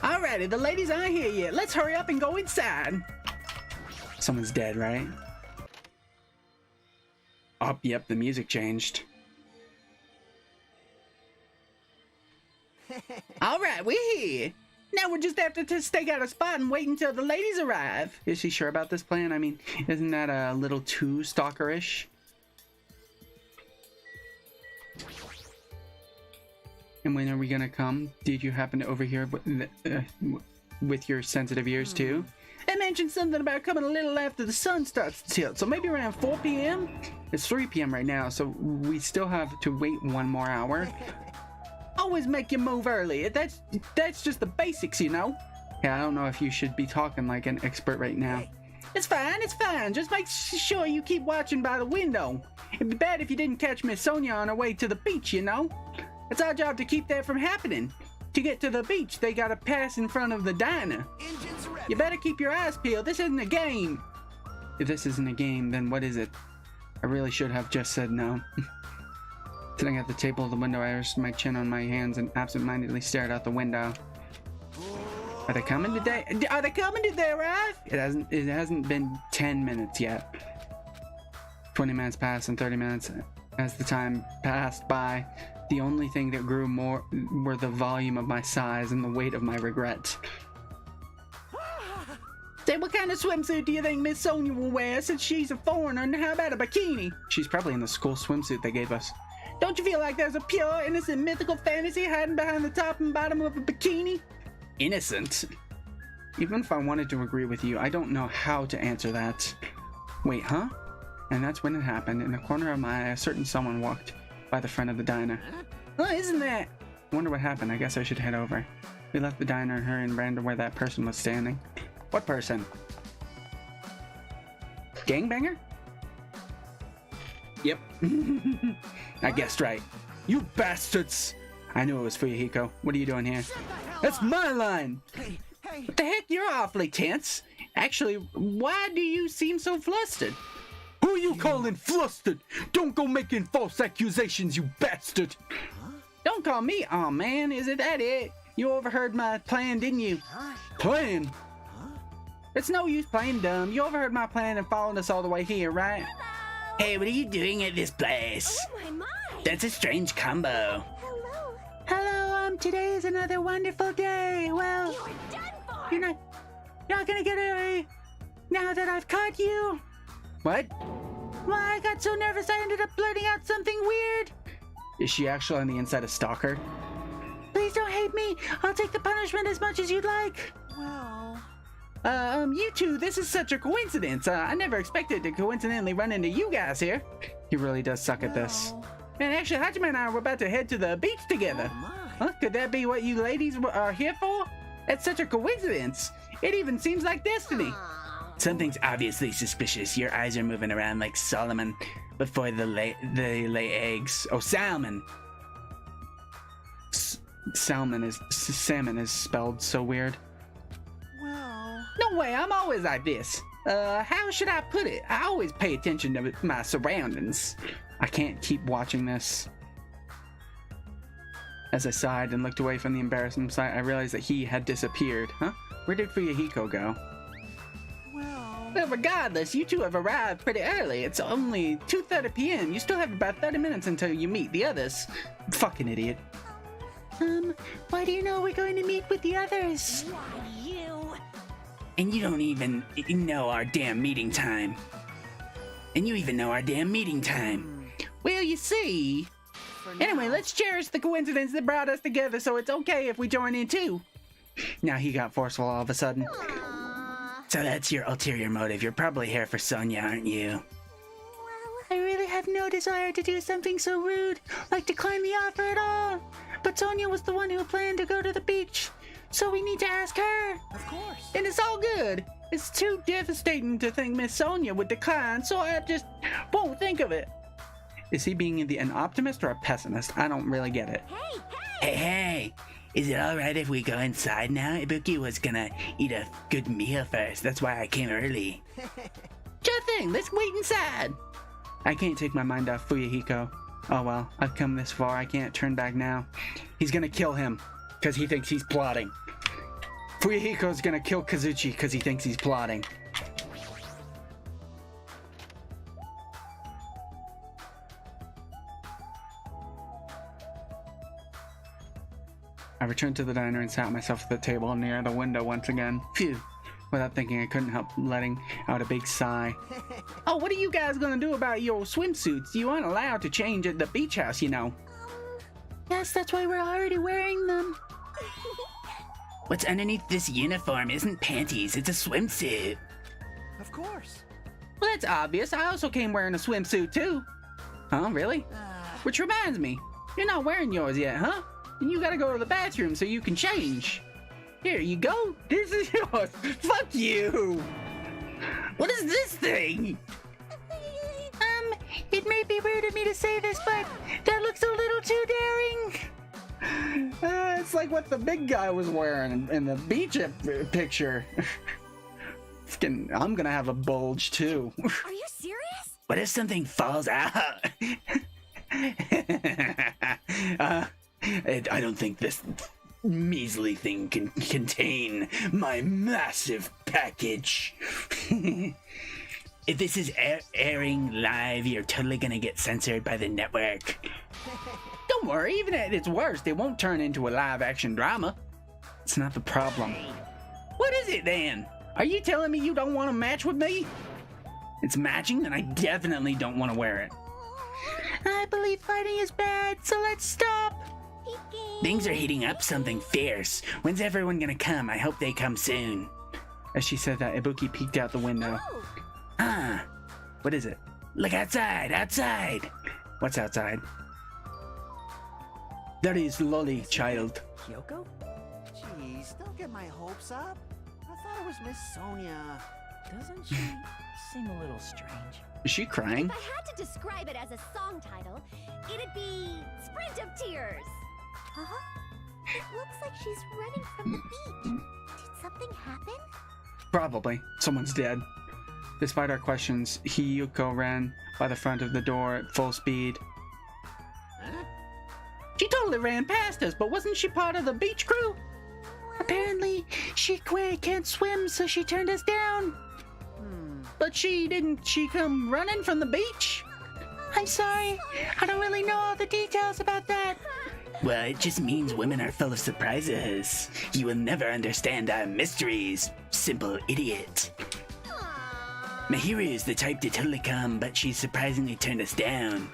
Alrighty, the ladies aren't here yet. Let's hurry up and go inside. Someone's dead, right? Oh, yep, the music changed. Alright, we're here. Now we just have to stake out a spot and wait until the ladies arrive. Is she sure about this plan? I mean, isn't that a little too stalkerish? And when are we gonna come? Did you happen to overhear with your sensitive ears too? I mentioned something about coming a little after the sun starts to tilt, so maybe around 4 p.m.? It's 3 p.m. right now, so we still have to wait 1 more hour. Always make you move early. That's just the basics, you know? Yeah, I don't know if you should be talking like an expert right now. It's fine, it's fine. Just make sure you keep watching by the window. It'd be bad if you didn't catch Miss Sonia on her way to the beach, you know? It's our job to keep that from happening. To get to the beach, they gotta pass in front of the diner. You better keep your eyes peeled. This isn't a game. If this isn't a game, then what is it? I really should have just said no. Sitting at the table of the window, I rested my chin on my hands and absent-mindedly stared out the window. Are they coming today? Are they coming? Did they arrive? It hasn't been 10 minutes yet. 20 minutes passed and 30 minutes. As the time passed by, the only thing that grew more were the volume of my sighs and the weight of my regret. Say, what kind of swimsuit do you think Miss Sonia will wear since she's a foreigner, and how about a bikini? She's probably in the school swimsuit they gave us. Don't you feel like there's a pure, innocent, mythical fantasy hiding behind the top and bottom of a bikini? Innocent? Even if I wanted to agree with you, I don't know how to answer that. Wait, huh? And that's when it happened. In the corner of my eye, a certain someone walked by the front of the diner. Oh, isn't that? I wonder what happened. I guess I should head over. We left the diner in a hurry and ran to where that person was standing. What person? Gangbanger? Yep. I guessed right. You bastards! I knew it was Fuyahiko. What are you doing here? That's my line! Hey. What the heck? You're awfully tense. Actually, why do you seem so flustered? Who you calling flustered? Don't go making false accusations, you bastard! Don't call me. Aw, man, is it that it? You overheard my plan, didn't you? Plan? It's no use playing dumb. You overheard my plan and followed us all the way here, right? Hey, what are you doing at this place? Oh my. That's a strange combo. Hello. Hello, today is another wonderful day. Well, You're done for. you're not gonna get away now that I've caught you. What? Well, I got so nervous I ended up blurting out something weird. Is she actually on the inside a stalker? Please don't hate me. I'll take the punishment as much as you'd like. Well, You two, this is such a coincidence. I never expected to coincidentally run into you guys here. He really does suck at this. And actually, Hajime and I were about to head to the beach together. Huh? Could that be what you ladies are here for? That's such a coincidence. It even seems like destiny. Something's obviously suspicious. Your eyes are moving around like Solomon before they lay eggs. Oh, salmon. Salmon is spelled so weird. well. No way, I'm always like this. How should I put it? I always pay attention to my surroundings. I can't keep watching this. As I sighed and looked away from the embarrassing sight, I realized that he had disappeared. Huh? Where did Fuyahiko go? Well, regardless, you two have arrived pretty early. It's only 2:30 p.m. You still have about 30 minutes until you meet the others. Fucking idiot. Why do you know we're going to meet with the others? Why, you? And you don't even know our damn meeting time. Well, you see. Anyway, let's cherish the coincidence that brought us together, so it's okay if we join in too. Now he got forceful all of a sudden. So that's your ulterior motive. You're probably here for Sonia, aren't you? I really have no desire to do something so rude, like decline the offer at all. But Sonia was the one who planned to go to the beach, so we need to ask her. Of course. And it's all good. It's too devastating to think Miss Sonia would decline, so I just won't think of it. Is he being an optimist or a pessimist? I don't really get it. Hey, is it alright if we go inside now? Ibuki was gonna eat a good meal first. That's why I came early. Sure thing, let's wait inside. I can't take my mind off Fuyahiko. Oh well, I've come this far. I can't turn back now. He's gonna kill him because he thinks he's plotting. Fuyuhiko's gonna kill Kazuchi because he thinks he's plotting. I returned to the diner and sat myself at the table near the window once again. Phew. Without thinking, I couldn't help letting out a big sigh. Oh, what are you guys gonna do about your swimsuits? You aren't allowed to change at the beach house, you know. Yes, that's why we're already wearing them. What's underneath this uniform isn't panties, it's a swimsuit. Of course. Well, that's obvious. I also came wearing a swimsuit, too. Huh, really? Which reminds me, you're not wearing yours yet, huh? And you gotta go to the bathroom so you can change. Here you go. This is yours. Fuck you. What is this thing? It may be rude of me to say this, but that looks a little too daring. It's like what the big guy was wearing in the beach picture. I'm gonna have a bulge too. Are you serious? What if something falls out? I don't think this measly thing can contain my massive package. If this is airing live, you're totally gonna get censored by the network. Don't worry, even at its worst, it won't turn into a live-action drama. It's not the problem. What is it then? Are you telling me you don't want to match with me? It's matching, then I definitely don't want to wear it. I believe fighting is bad, so let's stop. Things are heating up something fierce. When's everyone gonna come? I hope they come soon. As she said that, Ibuki peeked out the window. Ah, What is it? look outside, outside. What's outside? That is Lolly, child. Kyoko? Jeez, don't get my hopes up. I thought it was Miss Sonia. Doesn't she seem a little strange? Is she crying? If I had to describe it as a song title, it'd be Sprint of Tears. Huh? It looks like she's running from the beach. Did something happen? Probably. Someone's dead. Despite our questions, Hiyuko ran by the front of the door at full speed. Huh? She totally ran past us, but wasn't she part of the beach crew? Apparently, she can't swim, so she turned us down. But didn't she come running from the beach? I'm sorry, I don't really know all the details about that. Well, it just means women are full of surprises. You will never understand our mysteries, simple idiot. Mihiru is the type to totally come, but she surprisingly turned us down.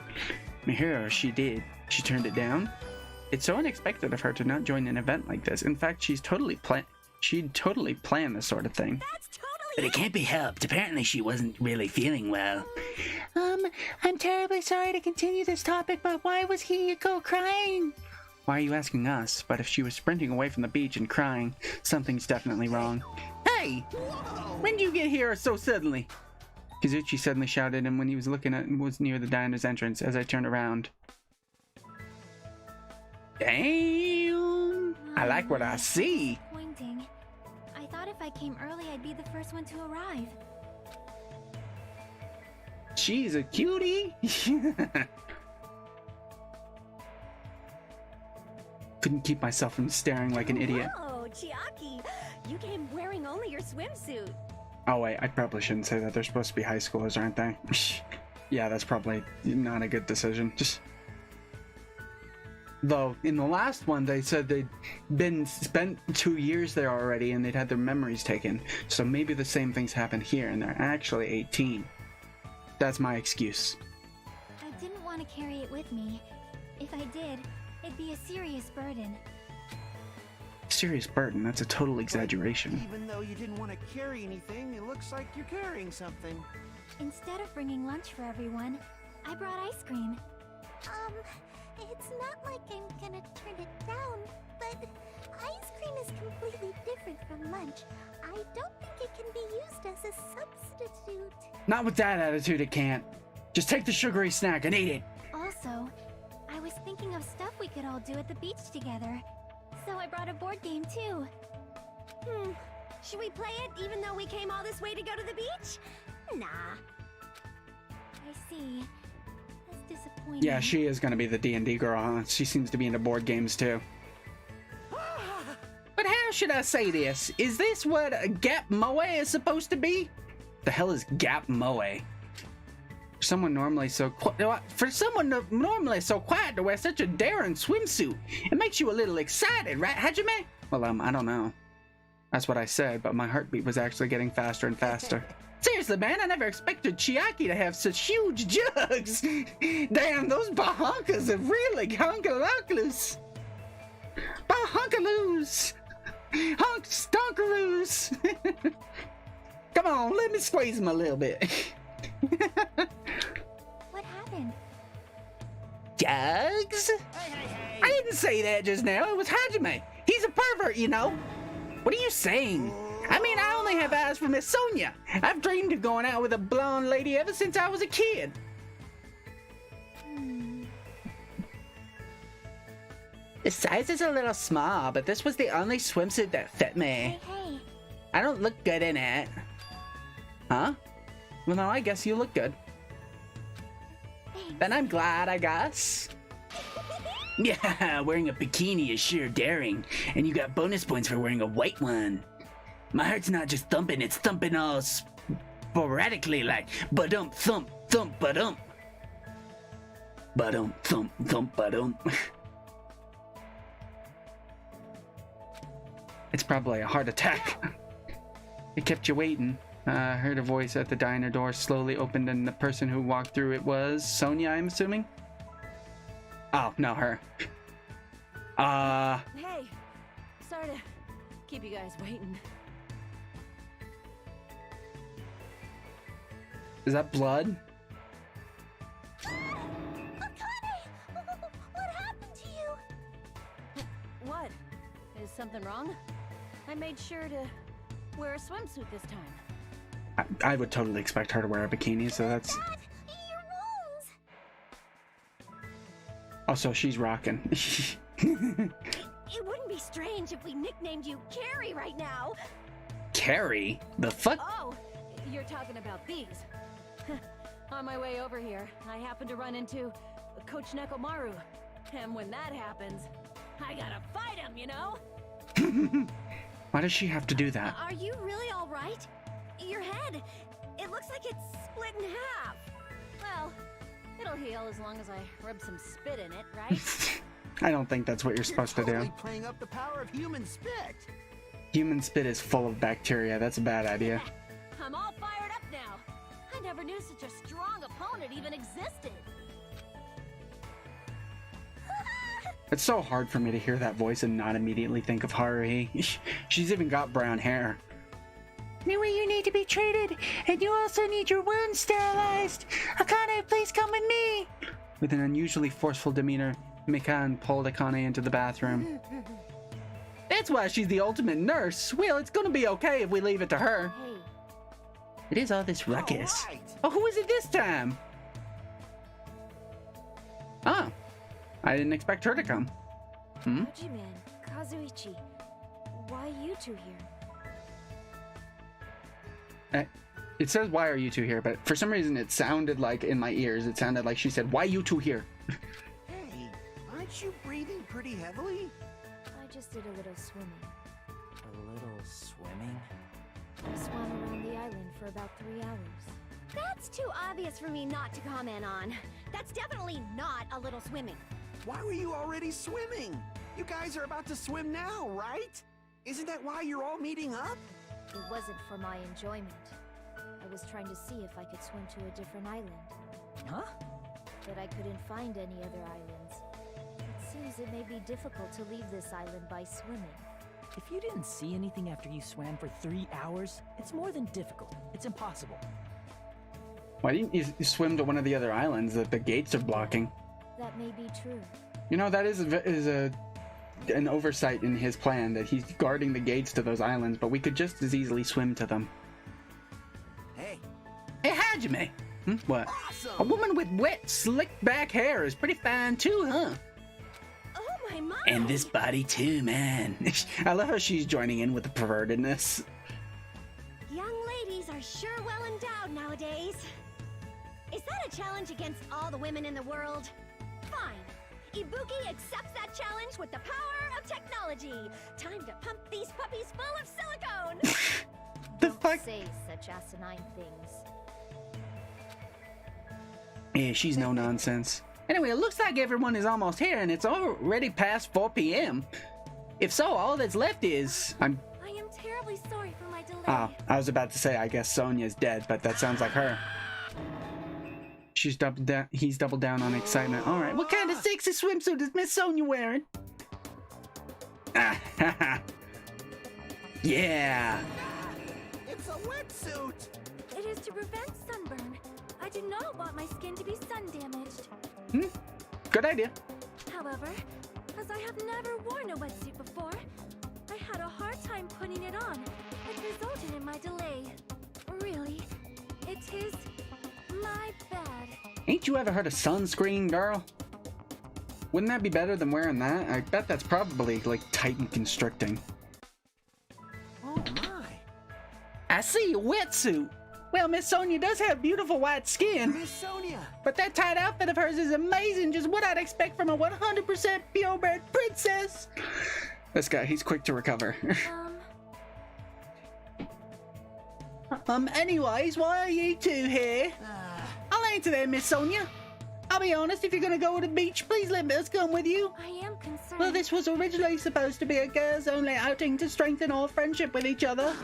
Mihiru, she did. She turned it down? It's so unexpected of her to not join an event like this. In fact, she'd totally plan this sort of thing. But it can't be helped. Apparently she wasn't really feeling well. I'm terribly sorry to continue this topic, but why was Hiyuko crying? Why are you asking us? But if she was sprinting away from the beach and crying, something's definitely wrong. Hey! When did you get here so suddenly? Kazuchi suddenly shouted him when he was was near the diner's entrance as I turned around. Damn! I like what I see. Disappointing. I thought if I came early, I'd be the first one to arrive. She's a cutie. Couldn't keep myself from staring like an idiot. Whoa, Chiaki! You came wearing only your swimsuit. Oh wait, I probably shouldn't say that. They're supposed to be high schoolers, aren't they? Yeah, that's probably not a good decision. Though, in the last one, they said they'd spent 2 years there already and they'd had their memories taken. So maybe the same things happen here and they're actually 18. That's my excuse. I didn't want to carry it with me. If I did, it'd be a serious burden. Serious burden? That's a total exaggeration. Even though you didn't want to carry anything, it looks like you're carrying something. Instead of bringing lunch for everyone, I brought ice cream. It's not like I'm gonna turn it down, but ice cream is completely different from lunch. I don't think it can be used as a substitute. Not with that attitude, it can't. Just take the sugary snack and eat it. Also, I was thinking of stuff we could all do at the beach together. So I brought a board game too. Should we play it even though we came all this way to go to the beach? Nah. I see. That's disappointing. Yeah, she is gonna be the D&D girl, huh? She seems to be into board games too. But how how should I say this? Is this what a Gap Moe is supposed to be? The hell is Gap Moe? For someone normally so quiet to wear such a daring swimsuit, it makes you a little excited, right, Hajime? Well, I don't know. That's what I said, but my heartbeat was actually getting faster and faster. Seriously, man, I never expected Chiaki to have such huge jugs. Damn, those bahonkas are really honkalockalus. Bahonkalus. Honk stonkaroos. Come on, let me squeeze him a little bit. What happened? Jugs? Hey. I didn't say that just now. It was Hajime. He's a pervert, you know. What are you saying? I mean, I only have eyes for Miss Sonia. I've dreamed of going out with a blonde lady ever since I was a kid. The size is a little small, but this was the only swimsuit that fit me. Hey. I don't look good in it. Huh? Well, no, I guess you look good. Thanks. Then I'm glad, I guess. Yeah, wearing a bikini is sure daring, and you got bonus points for wearing a white one. My heart's not just thumping, it's thumping all sporadically like ba-dump, thump, thump, ba-dump. Ba-dump, thump, thump, ba-dump. It's probably a heart attack. It kept you waiting. I heard a voice at the diner door slowly opened, and the person who walked through it was Sonia, I'm assuming? Oh, no, her. Hey, sorry to keep you guys waiting. Is that blood? Akane! What happened to you? What? Is something wrong? I made sure to wear a swimsuit this time. I would totally expect her to wear a bikini, so that's... Dad, your wounds! Oh, so she's rocking. It wouldn't be strange if we nicknamed you Carrie right now. Carrie? The fuck? Oh, you're talking about these. On my way over here, I happened to run into Coach Nekomaru. And when that happens, I gotta fight him, you know? Why does she have to do that? Are you really all right? Your head, it looks like it's split in half. Well, it'll heal as long as I rub some spit in it, right? I don't think that's what you're supposed to do. Playing up the power of human spit. Human spit is full of bacteria. That's a bad idea. I'm all fired up now. I never knew such a strong opponent even existed. It's so hard for me to hear that voice and not immediately think of Haruhi. She's even got brown hair. Anyway, you need to be treated, and you also need your wounds sterilized. Akane, please come with me. With an unusually forceful demeanor, Mikan pulled Akane into the bathroom. That's why she's the ultimate nurse. Well, it's gonna be okay if we leave it to her. Hey, It is all this ruckus. All right. Oh, who is it this time? Oh, I didn't expect her to come. Oji-man, Kazuichi, why you two here? It says, why are you two here? But for some reason, it sounded like, in my ears, it sounded like she said, why you two here? Hey, aren't you breathing pretty heavily? I just did a little swimming. A little swimming? I swam around the island for about 3 hours. That's too obvious for me not to comment on. That's definitely not a little swimming. Why were you already swimming? You guys are about to swim now, right? Isn't that why you're all meeting up? It wasn't for my enjoyment. I was trying to see if I could swim to a different island. Huh? But I couldn't find any other islands. It seems it may be difficult to leave this island by swimming. If you didn't see anything after you swam for 3 hours, it's more than difficult. It's impossible. Why didn't you swim to one of the other islands that the gates are blocking? That may be true. You know, that is an oversight in his plan, that he's guarding the gates to those islands, but we could just as easily swim to them. Hey, Hey, Hajime! What? awesome! A woman with wet, slicked back hair is pretty fine too, huh? Oh my mom! And this body too, man. I love how she's joining in with the pervertedness. Young ladies are sure well endowed nowadays. Is that a challenge against all the women in the world? Fine. Ibuki accepts that challenge with the power of technology. Time to pump these puppies full of silicone. The fuck? Say such asinine things. Yeah, she's no nonsense. Anyway, it looks like everyone is almost here, and it's already past 4 p.m. If so, all that's left is... I am terribly sorry for my delay. Oh, I was about to say, I guess Sonia's dead, but that sounds like her. He's doubled down on excitement. All right, what kind of sexy swimsuit is Miss Sonia wearing? Yeah. It's a wetsuit. It is to prevent sunburn. I do not want my skin to be sun damaged. Good idea. However, as I have never worn a wetsuit before, I had a hard time putting it on, which resulted in my delay. Really, it is my bad. Ain't you ever heard of sunscreen, girl? Wouldn't that be better than wearing that? I bet that's probably, like, tight and constricting. Oh my. I see a wetsuit. Well, Miss Sonia does have beautiful white skin. Miss Sonia. But that tight outfit of hers is amazing, just what I'd expect from a 100% purebred princess. This guy, he's quick to recover. Anyways, why are you two here? I'll answer that, Miss Sonia. I'll be honest, if you're gonna go to the beach, please let us come with you. I am concerned. Well, this was originally supposed to be a girls-only outing to strengthen our friendship with each other.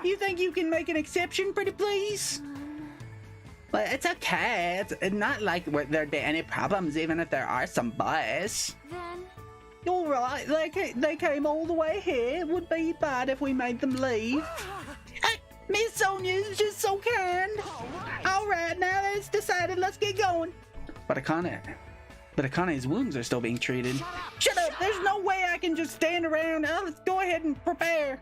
You think you can make an exception, pretty please? Well, it's okay. It's not like there'd be any problems, even if there are some boys. Then... All right, they came all the way here. It would be bad if we made them leave. Miss Sonia is just so kind. All right, now that's decided. Let's get going. But Akane's wounds are still being treated. Shut up! There's no way I can just stand around. Let's go ahead and prepare.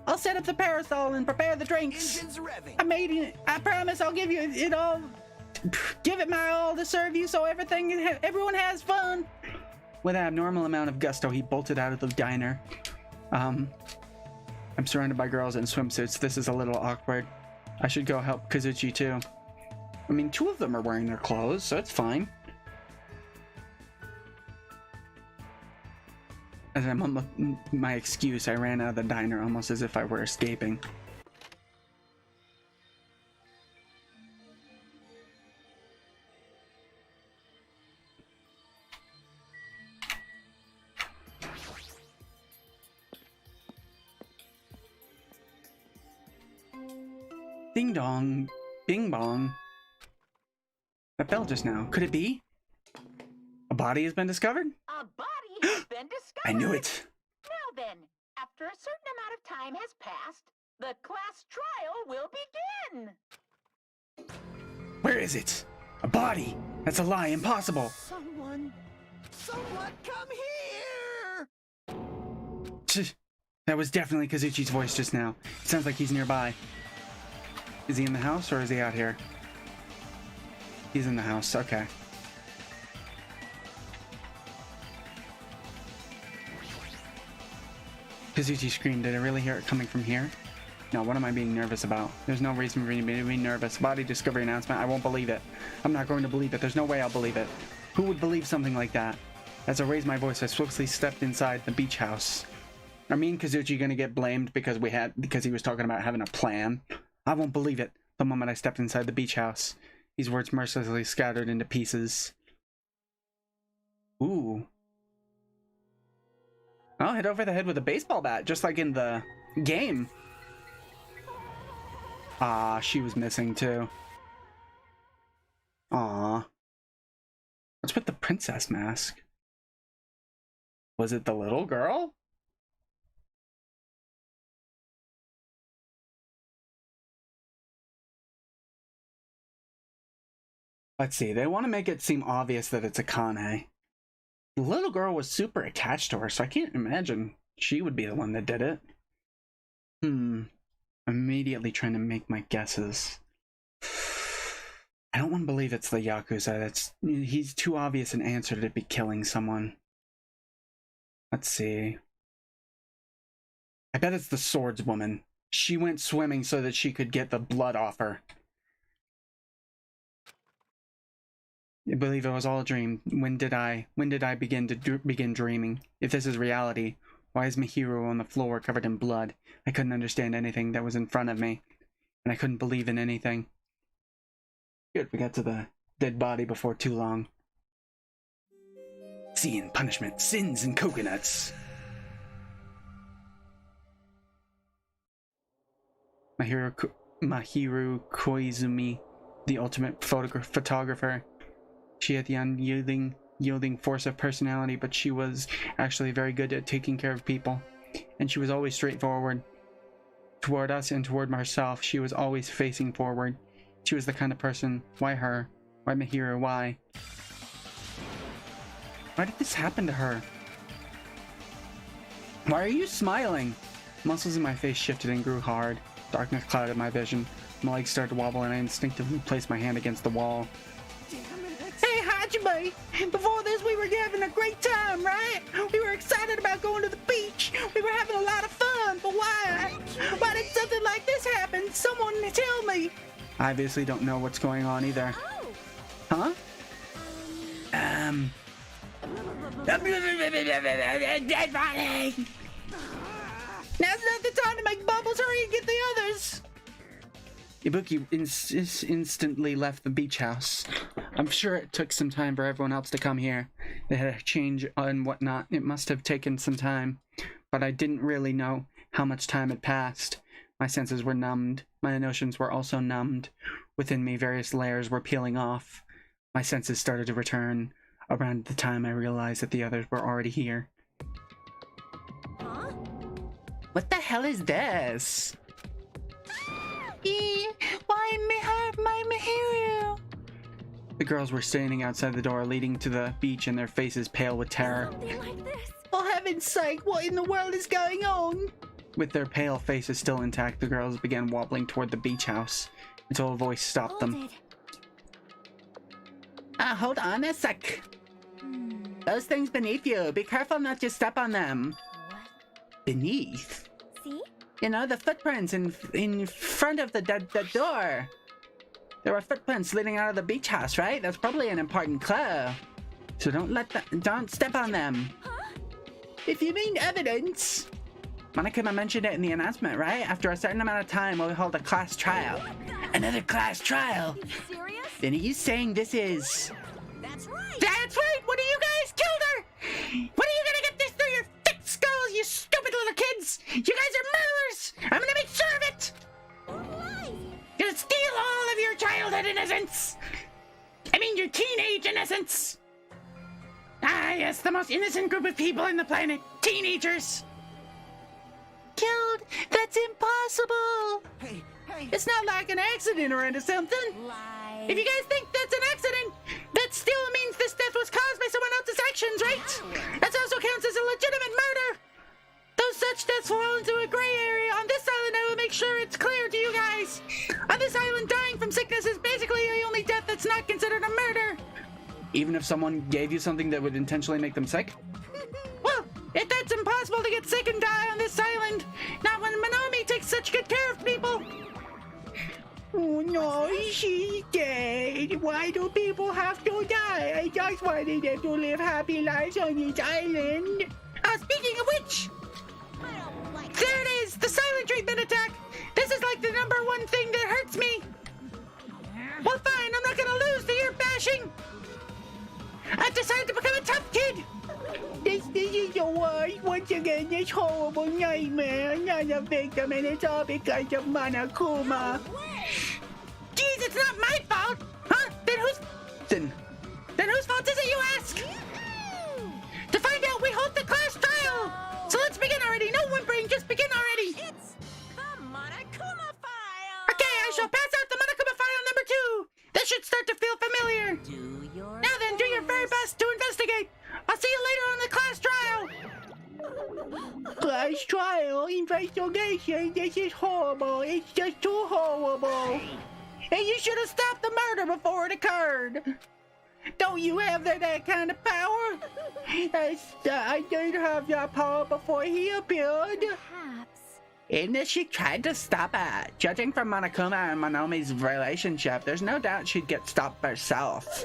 I'll set up the parasol and prepare the drinks. Engines revving. I promise I'll give you it all. Give it my all to serve you so everyone has fun. With an abnormal amount of gusto, he bolted out of the diner. I'm surrounded by girls in swimsuits. This is a little awkward. I should go help Kazuchi too. I mean, 2 of them are wearing their clothes, so it's fine. As I'm on my excuse, I ran out of the diner almost as if I were escaping. Ding dong, bing bong. That bell just now. Could it be? A body has been discovered? A body has been discovered. I knew it. Now then, after a certain amount of time has passed, the class trial will begin. Where is it? A body? That's a lie. Impossible. Someone come here! Tch, that was definitely Kazuchi's voice just now. It sounds like he's nearby. Is he in the house or is he out here? He's in the house. Okay. Kazuchi screamed. Did I really hear it coming from here? No, what am I being nervous about? There's no reason for me to be nervous. Body discovery announcement. I won't believe it. I'm not going to believe it. There's no way I'll believe it. Who would believe something like that? As I raised my voice, I swiftly stepped inside the beach house. Are me and Kazuchi gonna get blamed because he was talking about having a plan? I won't believe it the moment I stepped inside the beach house. These words mercilessly scattered into pieces. Ooh. I'll hit over the head with a baseball bat, just like in the game. Ah, she was missing too. Aw. What's with the princess mask? Was it the little girl? Let's see, they want to make it seem obvious that it's Akane. The little girl was super attached to her, so I can't imagine she would be the one that did it. I'm immediately trying to make my guesses. I don't want to believe it's the Yakuza. He's too obvious an answer to be killing someone. Let's see. I bet it's the swordswoman. She went swimming so that she could get the blood off her. I believe it was all a dream. When did I begin to begin dreaming? If this is reality, why is Mahiro on the floor covered in blood? I couldn't understand anything that was in front of me, and I couldn't believe in anything. Good, we got to the dead body before too long. Seeing punishment, sins, and coconuts. Mahiro Koizumi, the ultimate photographer. She had the unyielding force of personality, but she was actually very good at taking care of people. And she was always straightforward. Toward us and toward herself, she was always facing forward. She was the kind of person, why her? Why Mahiro? Why? Why did this happen to her? Why are you smiling? Muscles in my face shifted and grew hard. Darkness clouded my vision. My legs started to wobble and I instinctively placed my hand against the wall. Hey, Hajime! Before this, we were having a great time, right? We were excited about going to the beach. We were having a lot of fun, but why? Why did something like this happen? Someone tell me! I obviously don't know what's going on either. Huh? Dead body! Now's not the time to make bubbles. Hurry and get the others! Ibuki instantly left the beach house. I'm sure it took some time for everyone else to come here. They had a change and whatnot. It must have taken some time, but I didn't really know how much time had passed. My senses were numbed. My emotions were also numbed. Within me, various layers were peeling off. My senses started to return around the time I realized that the others were already here. Huh? What the hell is this? Why me hurt my Mahiro? The girls were standing outside the door leading to the beach and their faces pale with terror. Something like this. For heaven's sake, what in the world is going on? With their pale faces still intact, the girls began wobbling toward the beach house until a voice stopped them. Hold it. Hold on a sec. Those things beneath you. Be careful not to step on them. What? Beneath? See? You know, the footprints in front of the door. There were footprints leading out of the beach house, right? That's probably an important clue. So don't step on them. Huh? If you mean evidence. Monokuma mentioned it in the announcement, right? After a certain amount of time, we'll hold a class trial. Another class trial? You serious? Then he's saying this is... That's right. That's right! What are you guys killed her? When are you gonna get this through your thick skulls, you stupid little kids? You guys are murderers! I'm gonna make sure of it! Gonna steal all of your childhood innocence! I mean your teenage innocence! Ah, yes, the most innocent group of people on the planet. Teenagers! Killed? That's impossible! Hey, It's not like an accident or into something. Lies. If you guys think that's an accident, that still means this death was caused by someone else's actions, right? That also counts as a legitimate murder. Though such deaths fall into a gray area, on this island I will make sure it's clear to you guys. On this island, dying from sickness is basically the only death that's not considered a murder. Even if someone gave you something that would intentionally make them sick? Well, if that's impossible to get sick and die on this island, not when Monomi takes such good care of people. Oh no, she's dead. Why do people have to die? I just wanted them to live happy lives on this island. Speaking of which, there it is, the silent treatment attack. This is like the #1 thing that hurts me. Well, fine, I'm not gonna lose to your bashing. I've decided to become a tough kid. This is the worst. Once again, this horrible nightmare. Another victim, and it's all because of Monokuma. Jeez, it's not my fault. Huh? Then whose fault is it, you ask? To find out, we hold the class trial. So let's begin already. No whimpering, just begin already. It's the Monokuma file. Okay, I shall pass out the Monokuma file #2. This should start to feel familiar. Do your Now then, do your very best to investigate. I'll see you later on the class trial. Class trial? Investigation? This is horrible. It's just too horrible. And you should have stopped the murder before it occurred. Don't you have that kind of power? I did have that power before he appeared. Perhaps. Even if she tried to stop it, judging from Monokuma and Monomi's relationship, there's no doubt she'd get stopped herself.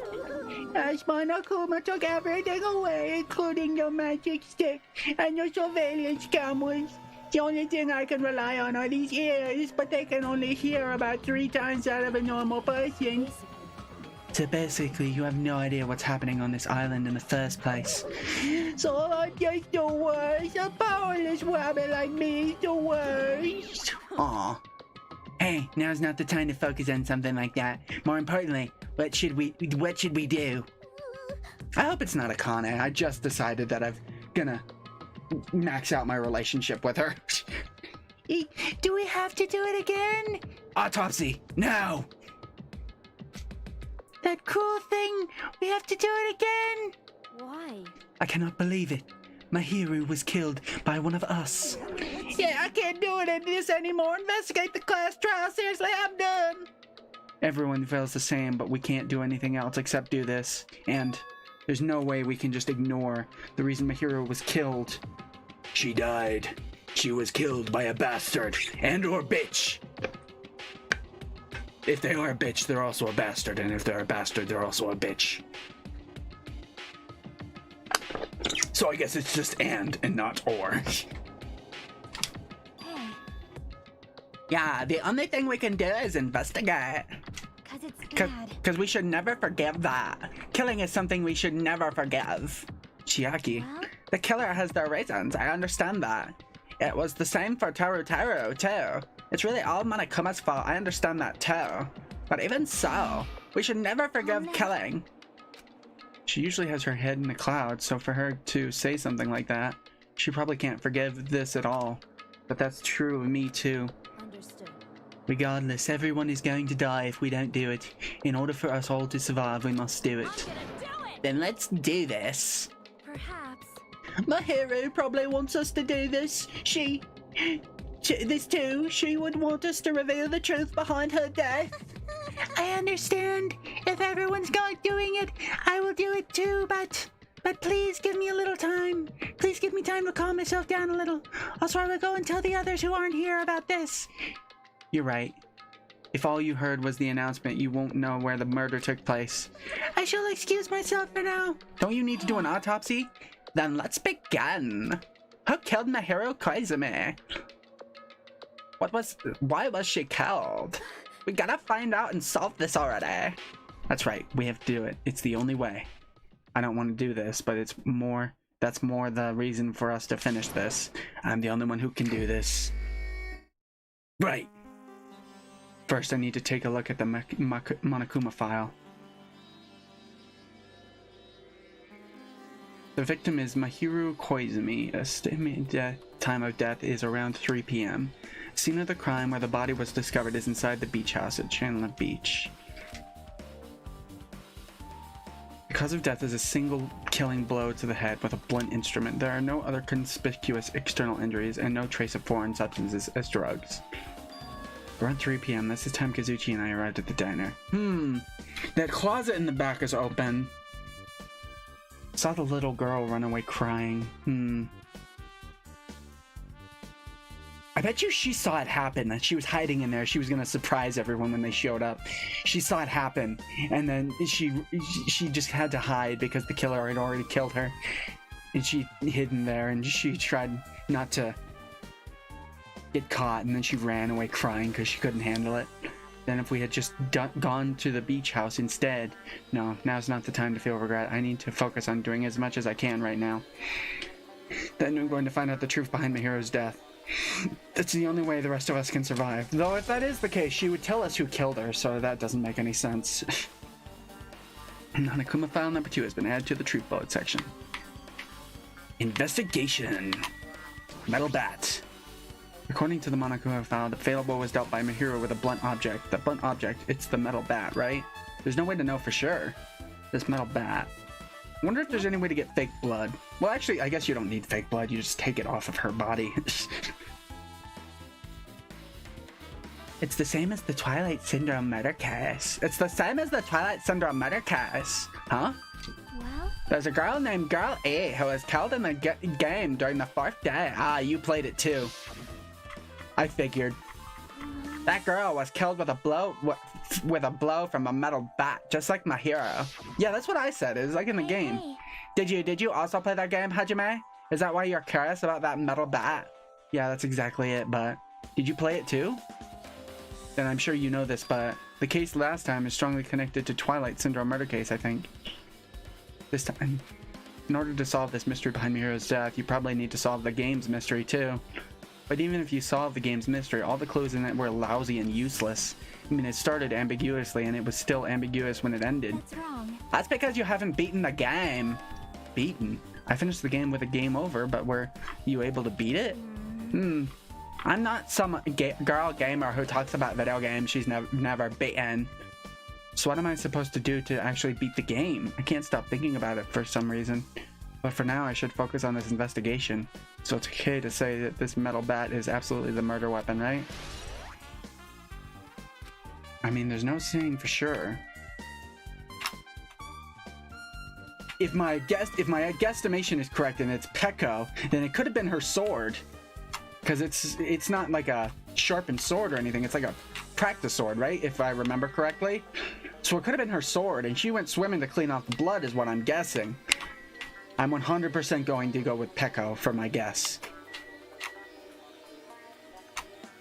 As Monokuma took everything away, including your magic stick and your surveillance cameras. The only thing I can rely on are these ears, but they can only hear about 3 times out of a normal person. So basically, you have no idea what's happening on this island in the first place. So I'm just the worst. A powerless rabbit like me is the worst. Aw. Hey, now's not the time to focus on something like that. More importantly, what should we do? I hope it's not Akane. I just decided that I'm gonna max out my relationship with her. Do we have to do it again? Autopsy, now! That cruel thing! We have to do it again! Why? I cannot believe it. Mahiru was killed by one of us. Yeah, I can't do it in this anymore. Investigate the class trial. Seriously, I'm done. Everyone feels the same, but we can't do anything else except do this. And there's no way we can just ignore the reason Mahiru was killed. She died. She was killed by a bastard and/or bitch. If they are a bitch, they're also a bastard, and if they're a bastard, they're also a bitch. So I guess it's just and not or. Hey, Yeah, the only thing we can do is investigate. 'cause it's bad. Because we should never forgive that. Killing is something we should never forgive. Chiaki. Well? The killer has their reasons, I understand that. It was the same for Teru too. It's really all Monokuma's fault, I understand that too. But even so, we should never forgive killing. She usually has her head in the clouds, so for her to say something like that, she probably can't forgive this at all. But that's true of me too. Understood. Regardless, everyone is going to die if we don't do it. In order for us all to survive, we must do it. I'm gonna do it! Then let's do this. Perhaps. Mahiru probably wants us to do this. She would want us to reveal the truth behind her death. I understand. If everyone's not doing it, I will do it too, but please give me a little time. Please give me time to calm myself down a little. Also, I will go and tell the others who aren't here about this. You're right. If all you heard was the announcement, you won't know where the murder took place. I shall excuse myself for now. Don't you need to do an autopsy? Then let's begin. Who killed Mahiru Koizumi? Why was she killed? We gotta find out and solve this already. That's right, we have to do it. It's the only way. I don't want to do this, but that's more the reason for us to finish this. I'm the only one who can do this. Right. First, I need to take a look at the Monokuma file. The victim is Mahiru Koizumi. Estimated time of death is around 3 p.m. Scene of the crime where the body was discovered is inside the beach house at Chandler Beach. The cause of death is a single killing blow to the head with a blunt instrument. There are no other conspicuous external injuries and no trace of foreign substances as drugs. Around 3 p.m. That's the time Kazuchi and I arrived at the diner. That closet in the back is open. Saw the little girl run away crying. I bet you she saw it happen, that she was hiding in there. She was gonna surprise everyone when they showed up. She saw it happen, and then she just had to hide because the killer had already killed her. And she hid in there, and she tried not to get caught, and then she ran away crying because she couldn't handle it. Then if we had just gone to the beach house instead, no, now's not the time to feel regret. I need to focus on doing as much as I can right now. Then I'm going to find out the truth behind Mahiru's death. That's the only way the rest of us can survive. Though if that is the case, she would tell us who killed her, so that doesn't make any sense. Monokuma file number 2 has been added to the truth bullet section. Investigation. Metal bat. According to the Monokuma file, the fatal blow was dealt by Mahiru with a blunt object. The blunt object, it's the metal bat, right? There's no way to know for sure. This metal bat. I wonder if there's any way to get fake blood. Well, actually, I guess you don't need fake blood. You just take it off of her body. It's the same as the Twilight Syndrome murder case. It's the same as the Twilight Syndrome murder case. Huh? Well? There's a girl named Girl E who was killed in the game during the 4th day. Ah, you played it too. I figured. That girl was killed with a blow from a metal bat, just like my hero. Yeah, that's what I said. It was like in the game. Hey. Did you also play that game, Hajime? Is that why you're curious about that metal bat? Yeah, that's exactly it, but did you play it too? Then I'm sure you know this, but the case last time is strongly connected to Twilight Syndrome murder case, I think. This time, in order to solve this mystery behind Mihiro's death, you probably need to solve the game's mystery too. But even if you solve the game's mystery, all the clues in it were lousy and useless. I mean, it started ambiguously, and it was still ambiguous when it ended. What's wrong? That's because you haven't beaten the game. Beaten? I finished the game with a game over, but were you able to beat it? I'm not some girl gamer who talks about video games she's never beaten. So what am I supposed to do to actually beat the game? I can't stop thinking about it for some reason. But for now, I should focus on this investigation. So it's okay to say that this metal bat is absolutely the murder weapon, right? I mean, there's no saying for sure. If my guesstimation is correct and it's Peko, then it could have been her sword. Because it's not like a sharpened sword or anything. It's like a practice sword, right? If I remember correctly. So it could have been her sword, and she went swimming to clean off the blood is what I'm guessing. I'm 100% going to go with Peko for my guess.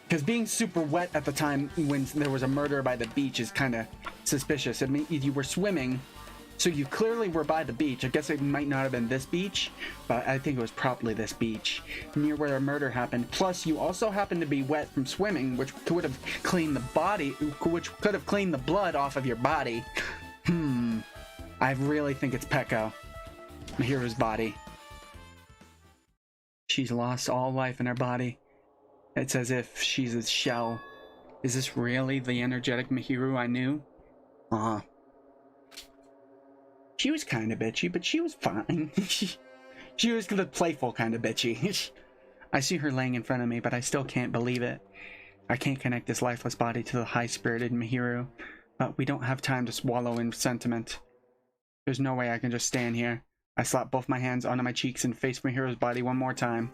Because being super wet at the time when there was a murder by the beach is kind of suspicious. I mean, you were swimming, so you clearly were by the beach. I guess it might not have been this beach, but I think it was probably this beach, near where a murder happened. Plus, you also happened to be wet from swimming, which could have cleaned the body, which could have cleaned the blood off of your body. I really think it's Peko. Mihiro's body. She's lost all life in her body. It's as if she's a shell. Is this really the energetic Mihiru I knew? She was kind of bitchy, but she was fine. She was the playful kind of bitchy. I see her laying in front of me, but I still can't believe it. I can't connect this lifeless body to the high-spirited Mihiru, but we don't have time to swallow in sentiment. There's no way I can just stand here. I slap both my hands onto my cheeks and face Mihiro's body one more time.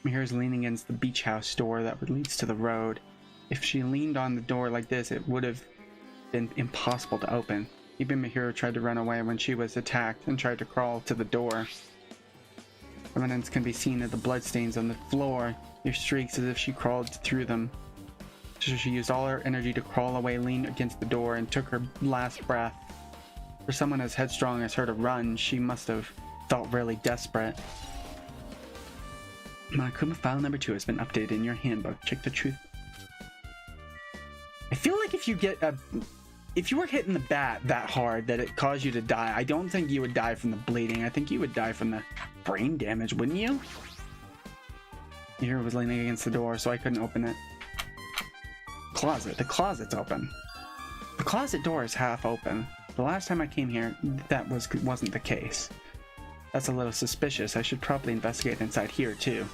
Mihiro's leaning against the beach house door that leads to the road. If she leaned on the door like this, it would have been impossible to open. Even Mihiro tried to run away when she was attacked and tried to crawl to the door. Evidence can be seen of the bloodstains on the floor. There's streaks as if she crawled through them. So she used all her energy to crawl away, leaned against the door, and took her last breath. For someone as headstrong as her to run, she must have felt really desperate. Monokuma file number 2 has been updated in your handbook. Check the truth. I feel like if you were hitting the bat that hard that it caused you to die, I don't think you would die from the bleeding. I think you would die from the brain damage, wouldn't you? Mihiro was leaning against the door, so I couldn't open it. Closet. The closet's open. The closet door is half open. The last time I came here, that wasn't the case. That's a little suspicious. I should probably investigate inside here, too.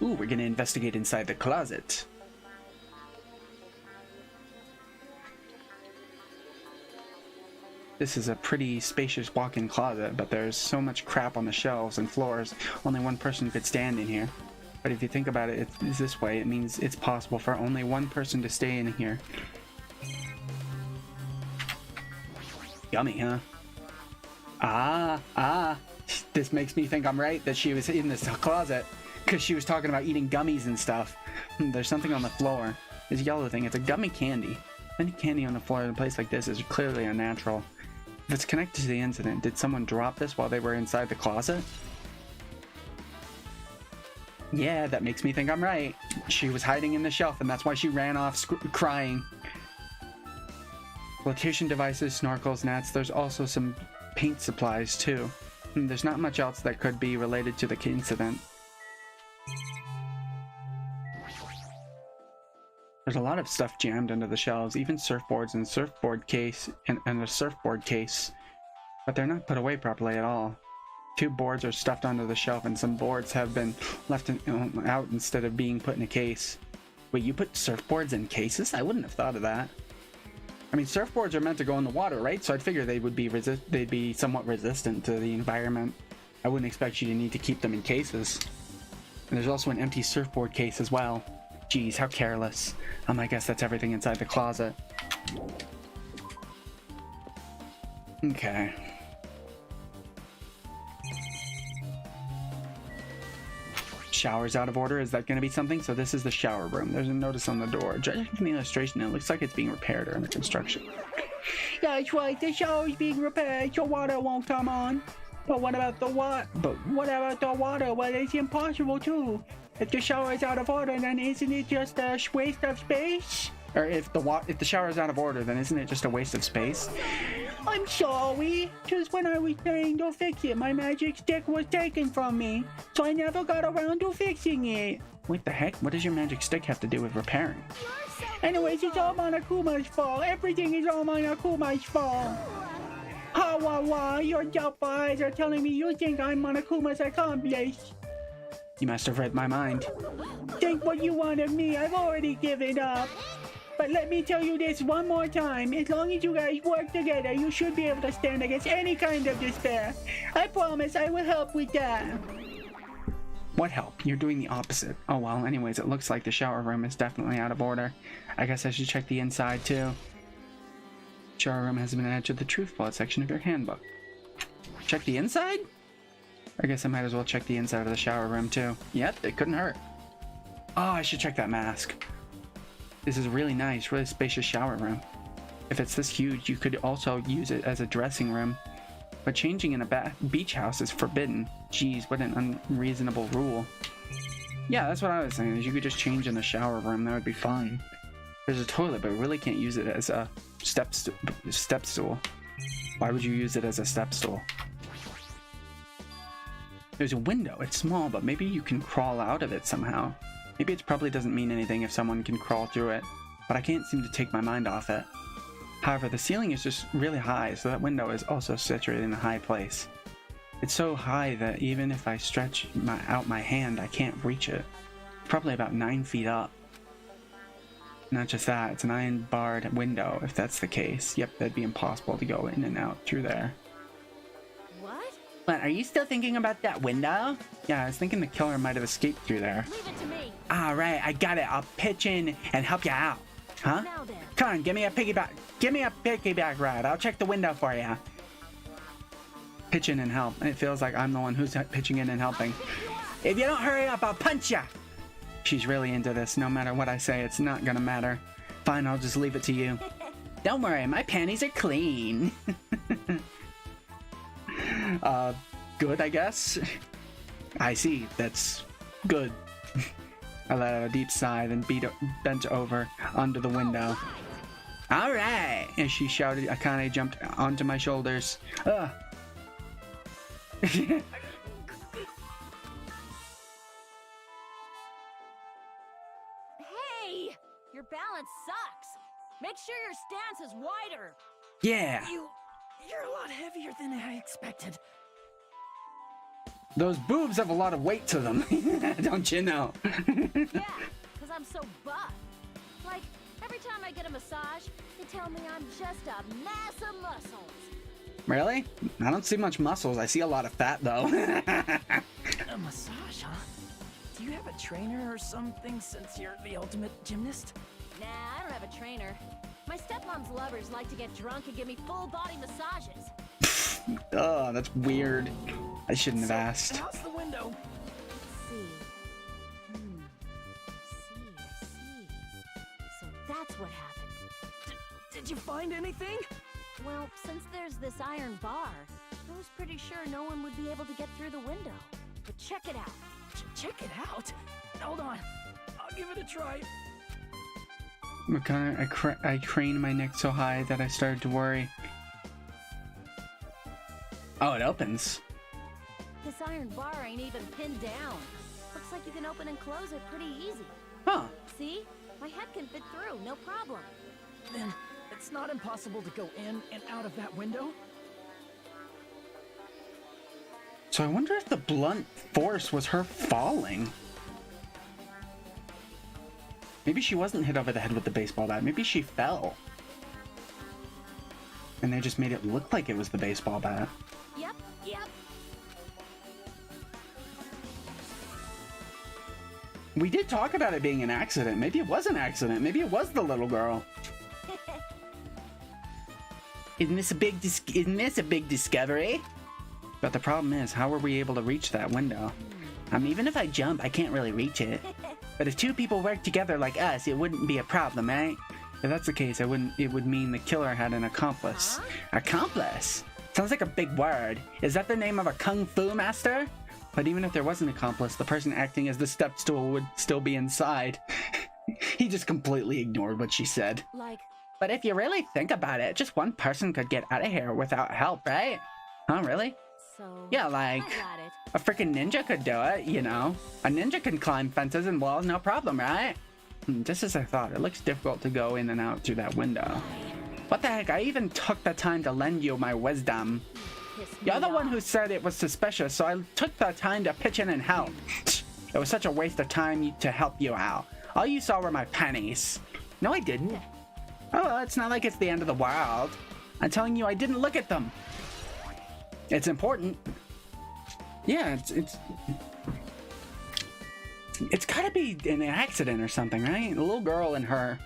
Ooh, we're gonna investigate inside the closet. This is a pretty spacious walk-in closet, but there's so much crap on the shelves and floors, only one person could stand in here. But if you think about it, it's this way. It means it's possible for only one person to stay in here. Yummy, huh? This makes me think I'm right that she was in this closet because she was talking about eating gummies and stuff. There's something on the floor. This yellow thing, it's a gummy candy. Any candy on the floor in a place like this is clearly unnatural. If it's connected to the incident, did someone drop this while they were inside the closet? Yeah, that makes me think I'm right. She was hiding in the shelf and that's why she ran off crying. Flotation devices, snorkels, nets. There's also some paint supplies too. There's not much else that could be related to the incident. There's a lot of stuff jammed under the shelves, even surfboards and surfboard case and a surfboard case, but they're not put away properly at all. 2 boards are stuffed onto the shelf and some boards have been left out instead of being put in a case. Wait, you put surfboards in cases? I wouldn't have thought of that. I mean, surfboards are meant to go in the water, right? So I'd figure they'd be somewhat resistant to the environment. I wouldn't expect you to need to keep them in cases. And there's also an empty surfboard case as well. Geez, how careless. I guess that's everything inside the closet. Okay. Shower's out of order. Is that going to be something? So this is the shower room. There's a notice on the door. Judging from the illustration, it looks like it's being repaired or under construction. That's right, the shower's being repaired, so water won't come on. But what about the water? Well, it's impossible too. If the shower is out of order, then isn't it just a waste of space? Or if the shower is out of order, then isn't it just a waste of space? I'm sorry. Just when I was trying to fix it, my magic stick was taken from me, so I never got around to fixing it. What the heck? What does your magic stick have to do with repairing? Anyways, it's all Monokuma's fault. Everything is all Monokuma's fault. Ha wah wah, your doubtful eyes are telling me you think I'm Monokuma's accomplice. You must have read my mind. Think what you want of me. I've already given up. But let me tell you this one more time. As long as you guys work together, you should be able to stand against any kind of despair. I promise I will help with that. What help? You're doing the opposite. Oh well, anyways, it looks like the shower room is definitely out of order. I guess I should check the inside too. Shower room has been added to the truth plot section of your handbook. Check the inside? I guess I might as well check the inside of the shower room too. Yep, it couldn't hurt. Oh, I should check that mask. This is a really nice, really spacious shower room. If it's this huge, you could also use it as a dressing room. But changing in a beach house is forbidden. Jeez, what an unreasonable rule. Yeah, that's what I was saying, is you could just change in the shower room, that would be fine. There's a toilet, but we really can't use it as a step stool. Why would you use it as a step stool? There's a window. It's small, but maybe you can crawl out of it somehow. Maybe it probably doesn't mean anything if someone can crawl through it, but I can't seem to take my mind off it. However, the ceiling is just really high, so that window is also situated in a high place. It's so high that even if I stretch out my hand, I can't reach it. Probably about 9 feet up. Not just that, it's an iron-barred window, if that's the case. Yep, that'd be impossible to go in and out through there. What, are you still thinking about that window? Yeah, I was thinking the killer might have escaped through there. Leave it to me. Alright, I got it. I'll pitch in and help you out. Huh? Now then. Come on, give me a piggyback ride. I'll check the window for you. Pitch in and help. It feels like I'm the one who's pitching in and helping. If you don't hurry up, I'll punch ya! She's really into this. No matter what I say, it's not gonna matter. Fine, I'll just leave it to you. Don't worry, my panties are clean. Good, I guess. I see, that's good. I let out a deep sigh, then bent over under the window. Alright! And she shouted, Akane jumped onto my shoulders. Ugh. Hey! Your balance sucks! Make sure your stance is wider! Yeah! You're a lot heavier than I expected. Those boobs have a lot of weight to them, don't you know? Yeah, because I'm so buff. Like, every time I get a massage, they tell me I'm just a mass of muscles. Really? I don't see much muscles. I see a lot of fat, though. A massage, huh? Do you have a trainer or something since you're the ultimate gymnast? Nah, I don't have a trainer. My stepmom's lovers like to get drunk and give me full-body massages. Oh, that's weird. I shouldn't have asked. How's the window? Let's see. See. So that's what happened. Did you find anything? Well, since there's this iron bar, I was pretty sure no one would be able to get through the window. But check it out. Check it out? Hold on. I'll give it a try. I craned my neck so high that I started to worry. Oh, it opens. This iron bar ain't even pinned down. Looks like you can open and close it pretty easy. Huh. See? My head can fit through, no problem. Then it's not impossible to go in and out of that window? So I wonder if the blunt force was her falling. Maybe she wasn't hit over the head with the baseball bat. Maybe she fell. And they just made it look like it was the baseball bat. Yep. We did talk about it being an accident. Maybe it was an accident. Maybe it was the little girl. Isn't this a big discovery? But the problem is, how were we able to reach that window? Even if I jump, I can't really reach it. But if two people work together like us, it wouldn't be a problem, right? If that's the case, it would mean the killer had an accomplice. Accomplice? Sounds like a big word. Is that the name of a kung fu master? But even if there was an accomplice, the person acting as the step stool would still be inside. He just completely ignored what she said. But if you really think about it, just one person could get out of here without help, right? Huh, really? Yeah, like, a freaking ninja could do it, you know? A ninja can climb fences and walls, no problem, right? Just as I thought, it looks difficult to go in and out through that window. What the heck, I even took the time to lend you my wisdom. You're the one who said it was suspicious, so I took the time to pitch in and help. It was such a waste of time to help you out. All you saw were my pennies. No, I didn't. Oh, it's not like it's the end of the world. I'm telling you, I didn't look at them. It's important. Yeah, it's gotta be an accident or something, right? A little girl and her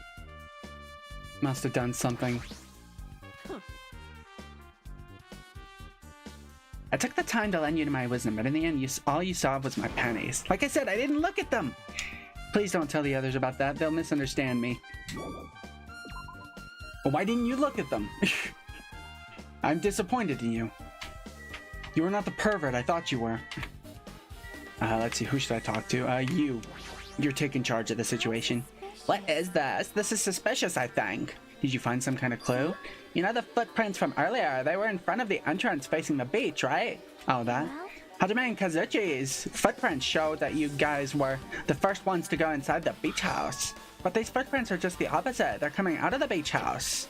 must have done something. I took the time to lend you my wisdom, but in the end, all you saw was my pennies. Like I said, I didn't look at them. Please don't tell the others about that. They'll misunderstand me. Well, why didn't you look at them? I'm disappointed in you. You were not the pervert I thought you were. Let's see, who should I talk to? You. You're taking charge of the situation. What is this? This is suspicious, I think. Did you find some kind of clue? You know the footprints from earlier? They were in front of the entrance facing the beach, right? Oh, that? Hajime and Kazuchi's footprints show that you guys were the first ones to go inside the beach house. But these footprints are just the opposite. They're coming out of the beach house.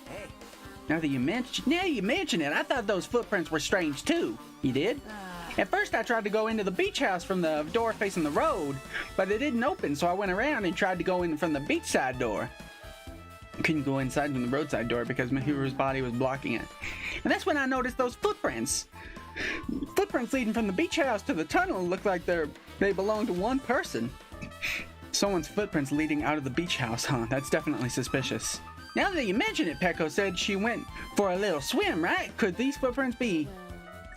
Now that you mention it, I thought those footprints were strange too. You did? At first I tried to go into the beach house from the door facing the road, but it didn't open, so I went around and tried to go in from the beachside door. I couldn't go inside from the roadside door because Mihiru's body was blocking it. And that's when I noticed those footprints. Footprints leading from the beach house to the tunnel look like they belong to one person. Someone's footprints leading out of the beach house, huh? That's definitely suspicious. Now that you mention it, Peko said she went for a little swim, right? Could these footprints be?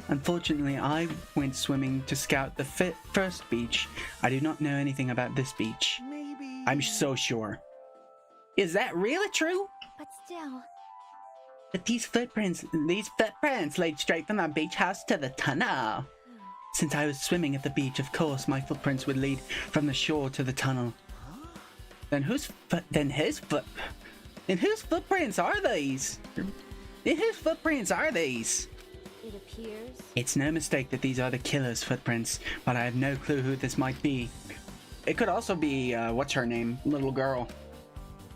Unfortunately, I went swimming to scout the first beach. I do not know anything about this beach. Maybe. I'm so sure. Is that really true? But still. But these footprints lead straight from the beach house to the tunnel. Since I was swimming at the beach, of course, my footprints would lead from the shore to the tunnel. Then whose footprints are these? Whose footprints are these? It appears. It's no mistake that these are the killer's footprints, but I have no clue who this might be. It could also be, what's her name? Little girl.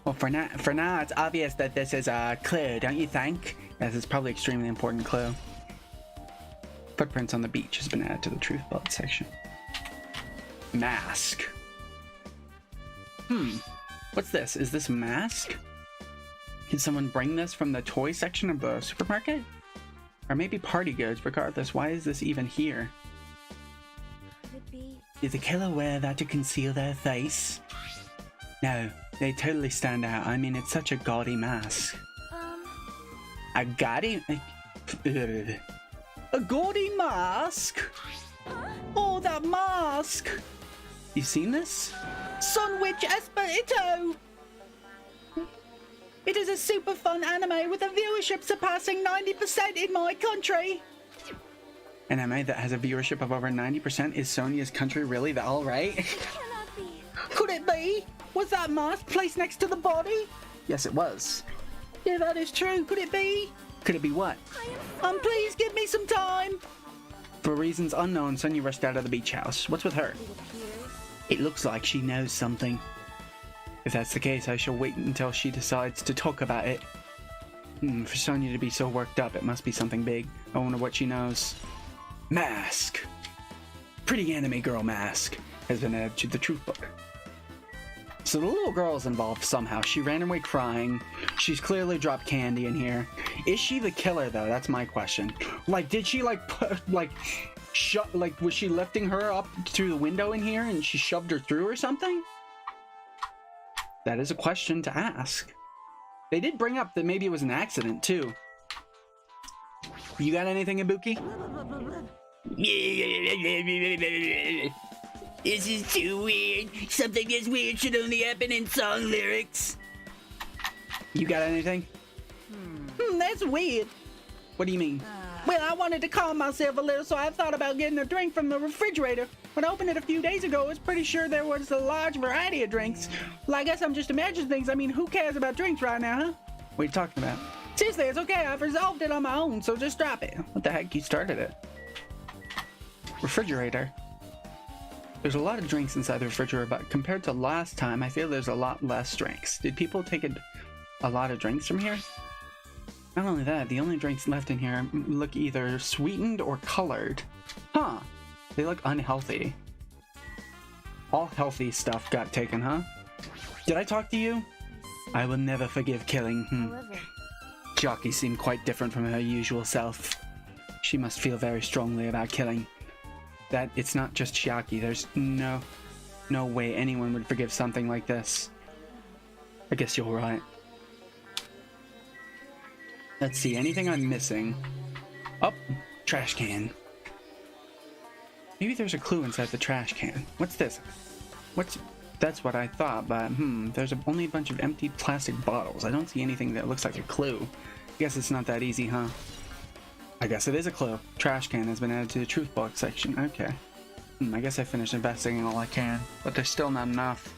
Well, for now, it's obvious that this is a clue, don't you think? As it's probably an extremely important clue. Footprints on the beach has been added to the truth bullet section. Mask. What's this? Is this a mask? Can someone bring this from the toy section of the supermarket? Or maybe party goods, regardless. Why is this even here? Could it be? Did the killer wear that to conceal their face? No, they totally stand out. I mean, it's such a gaudy mask. A gaudy... A gaudy mask? Oh, that mask! You seen this? Sunwitch Esperito! It is a super fun anime with a viewership surpassing 90% in my country! An anime that has a viewership of over 90%? Is Sonia's country really that alright? Cannot be. Could it be? Was that mask placed next to the body? Yes, it was. Yeah, that is true. Could it be? Could it be what? Please give me some time! For reasons unknown, Sonia rushed out of the beach house. What's with her? It looks like she knows something. If that's the case, I shall wait until she decides to talk about it. For Sonia to be so worked up, it must be something big. I wonder what she knows. Mask. Pretty anime girl mask has been added to the truth book. So the little girl is involved somehow. She ran away crying. She's clearly dropped candy in here. Is she the killer though? That's my question. Like, did she like like, was she lifting her up through the window in here and she shoved her through or something? That is a question to ask. They did bring up that maybe it was an accident, too. You got anything, Ibuki? This is too weird. Something this weird should only happen in song lyrics. You got anything? That's weird. What do you mean? Well, I wanted to calm myself a little, so I thought about getting a drink from the refrigerator. When I opened it a few days ago, I was pretty sure there was a large variety of drinks. Well, I guess I'm just imagining things. I mean, who cares about drinks right now, huh? What are you talking about? Seriously, it's okay. I've resolved it on my own, so just drop it. What the heck? You started it. Refrigerator. There's a lot of drinks inside the refrigerator, but compared to last time, I feel there's a lot less drinks. Did people take a lot of drinks from here? Not only that, the only drinks left in here look either sweetened or colored. Huh. They look unhealthy. All healthy stuff got taken, huh? Did I talk to you? I will never forgive killing. Jockey seemed quite different from her usual self. She must feel very strongly about killing. That it's not just Chiaki. There's no way anyone would forgive something like this. I guess you're right. Let's see, anything I'm missing? Oh, trash can. Maybe there's a clue inside the trash can. What's this? That's what I thought, but there's only a bunch of empty plastic bottles. I don't see anything that looks like a clue. I guess it's not that easy, huh? I guess it is a clue. Trash can has been added to the truth box section. Okay. I guess I finished investigating all I can, but there's still not enough.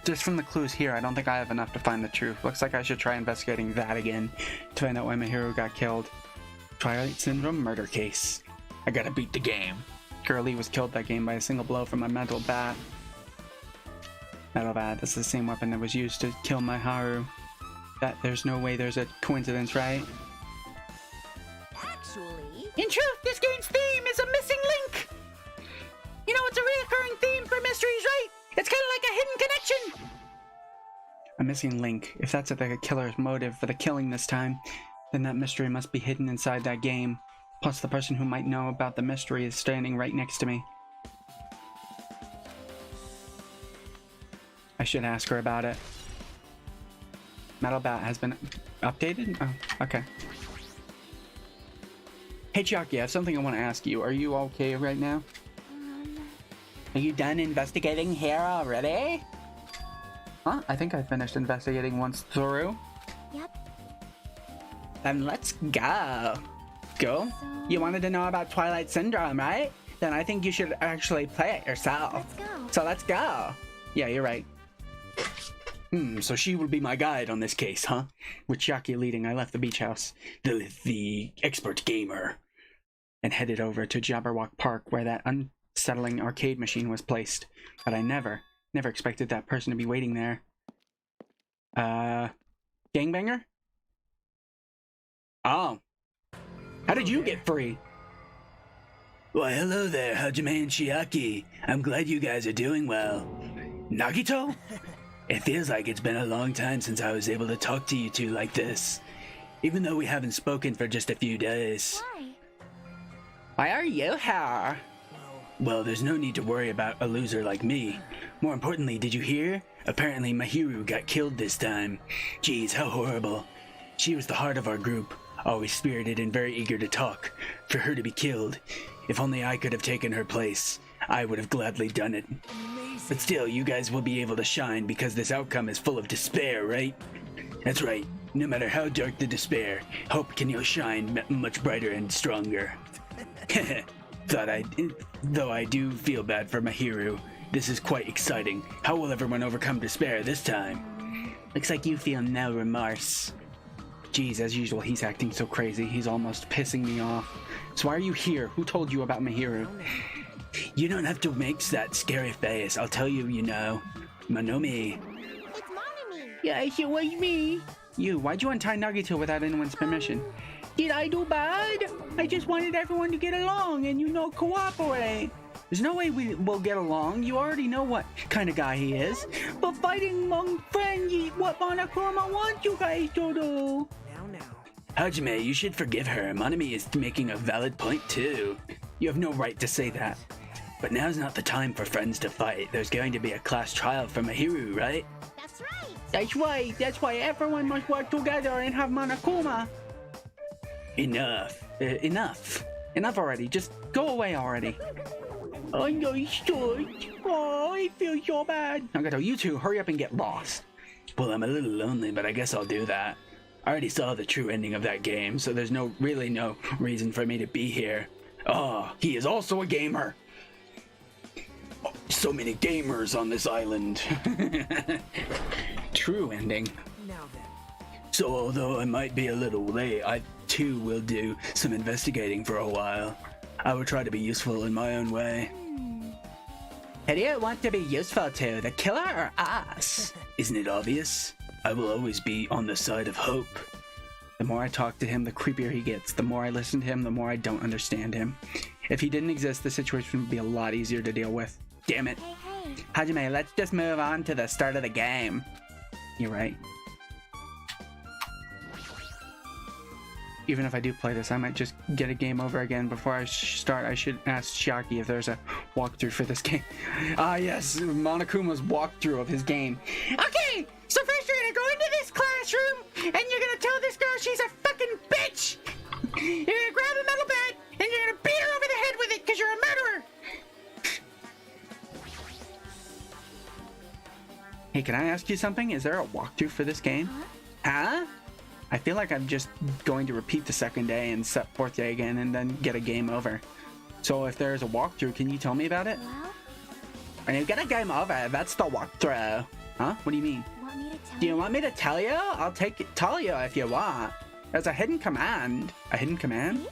Just from the clues here, I don't think I have enough to find the truth. Looks like I should try investigating that again to find out why my hero got killed. Twilight Syndrome murder case. I gotta beat the game. Girlie was killed that game by a single blow from my metal bat. Metal bat, that's the same weapon that was used to kill my Haru. There's no way there's a coincidence, right? Actually, In truth, this game's theme is a missing link. You know, it's a reoccurring theme for mysteries, right? It's kind of like a hidden connection. A missing link. If that's the killer's motive for the killing this time, then that mystery must be hidden inside that game. Plus, the person who might know about the mystery is standing right next to me. I should ask her about it. Metal Bat has been updated? Oh, okay. Hey Chiaki, I have something I want to ask you. Are you okay right now? Are you done investigating here already? Huh? I think I finished investigating once through. Yep. Then let's go. Go? You wanted to know about Twilight Syndrome, right? Then I think you should actually play it yourself. Let's go. So let's go. Yeah, you're right. So she will be my guide on this case, huh? With Chiaki leading, I left the beach house, the expert gamer, and headed over to Jabberwock Park where that unsettling arcade machine was placed. But I never expected that person to be waiting there. Gangbanger? Oh. How did you get free? Why, hello there, Hajime and Chiaki. I'm glad you guys are doing well. Nagito? It feels like it's been a long time since I was able to talk to you two like this. Even though we haven't spoken for just a few days. Why? Why are you here? Well, there's no need to worry about a loser like me. More importantly, did you hear? Apparently Mahiru got killed this time. Geez, how horrible. She was the heart of our group, always spirited and very eager to talk. For her to be killed, if only I could have taken her place, I would have gladly done it. But still, you guys will be able to shine because this outcome is full of despair, right? That's right. No matter how dark the despair, hope can shine much brighter and stronger. Though I do feel bad for Mahiru. This is quite exciting. How will everyone overcome despair this time? Looks like you feel no remorse. Geez, as usual, he's acting so crazy. He's almost pissing me off. So why are you here? Who told you about Mahiru? You don't have to make that scary face. I'll tell you, you know. Monomi. It's Monomi. Yeah, it was me. You, why'd you untie Nagito without anyone's permission? Did I do bad? I just wanted everyone to get along and, cooperate. There's no way we will get along. You already know what kind of guy he is. But fighting among friends is what Monokuma wants you guys to do. Now. Hajime, you should forgive her. Monomi is making a valid point, too. You have no right to say that. But now's not the time for friends to fight. There's going to be a class trial for Mahiru, right? That's right. That's right. That's why everyone must work together and have Monokuma. Enough. Enough. Enough already. Just go away already. Understood. Oh, I feel so bad. Nagato, you two, hurry up and get lost. Well, I'm a little lonely, but I guess I'll do that. I already saw the true ending of that game, so there's really no reason for me to be here. Oh, he is also a gamer. Oh, so many gamers on this island. True ending. Now then. So although I might be a little late, I too will do some investigating for a while. I will try to be useful in my own way. Who do you want to be useful to, the killer or us? Isn't it obvious? I will always be on the side of hope. The more I talk to him, the creepier he gets. The more I listen to him, the more I don't understand him. If he didn't exist, the situation would be a lot easier to deal with. Damn it. Hey, hey. Hajime, let's just move on to the start of the game. You're right. Even if I do play this, I might just get a game over again before I start. I should ask Shiaki if there's a walkthrough for this game. Ah, yes, Monokuma's walkthrough of his game. Okay, so first you're gonna go into this classroom and you're gonna tell this girl she's a fucking bitch. You're gonna grab a metal bat and you're gonna beat her over the head with it because you're a murderer. Hey, can I ask you something? Is there a walkthrough for this game? Huh? I feel like I'm just going to repeat the second day and set fourth day again and then get a game over. So if there's a walkthrough, can you tell me about it? Well, When you get a game over, that's the walkthrough. Huh? What do you mean? want me to tell Do you want me to tell you? I'll tell you if you want. There's a hidden command. A hidden command? See?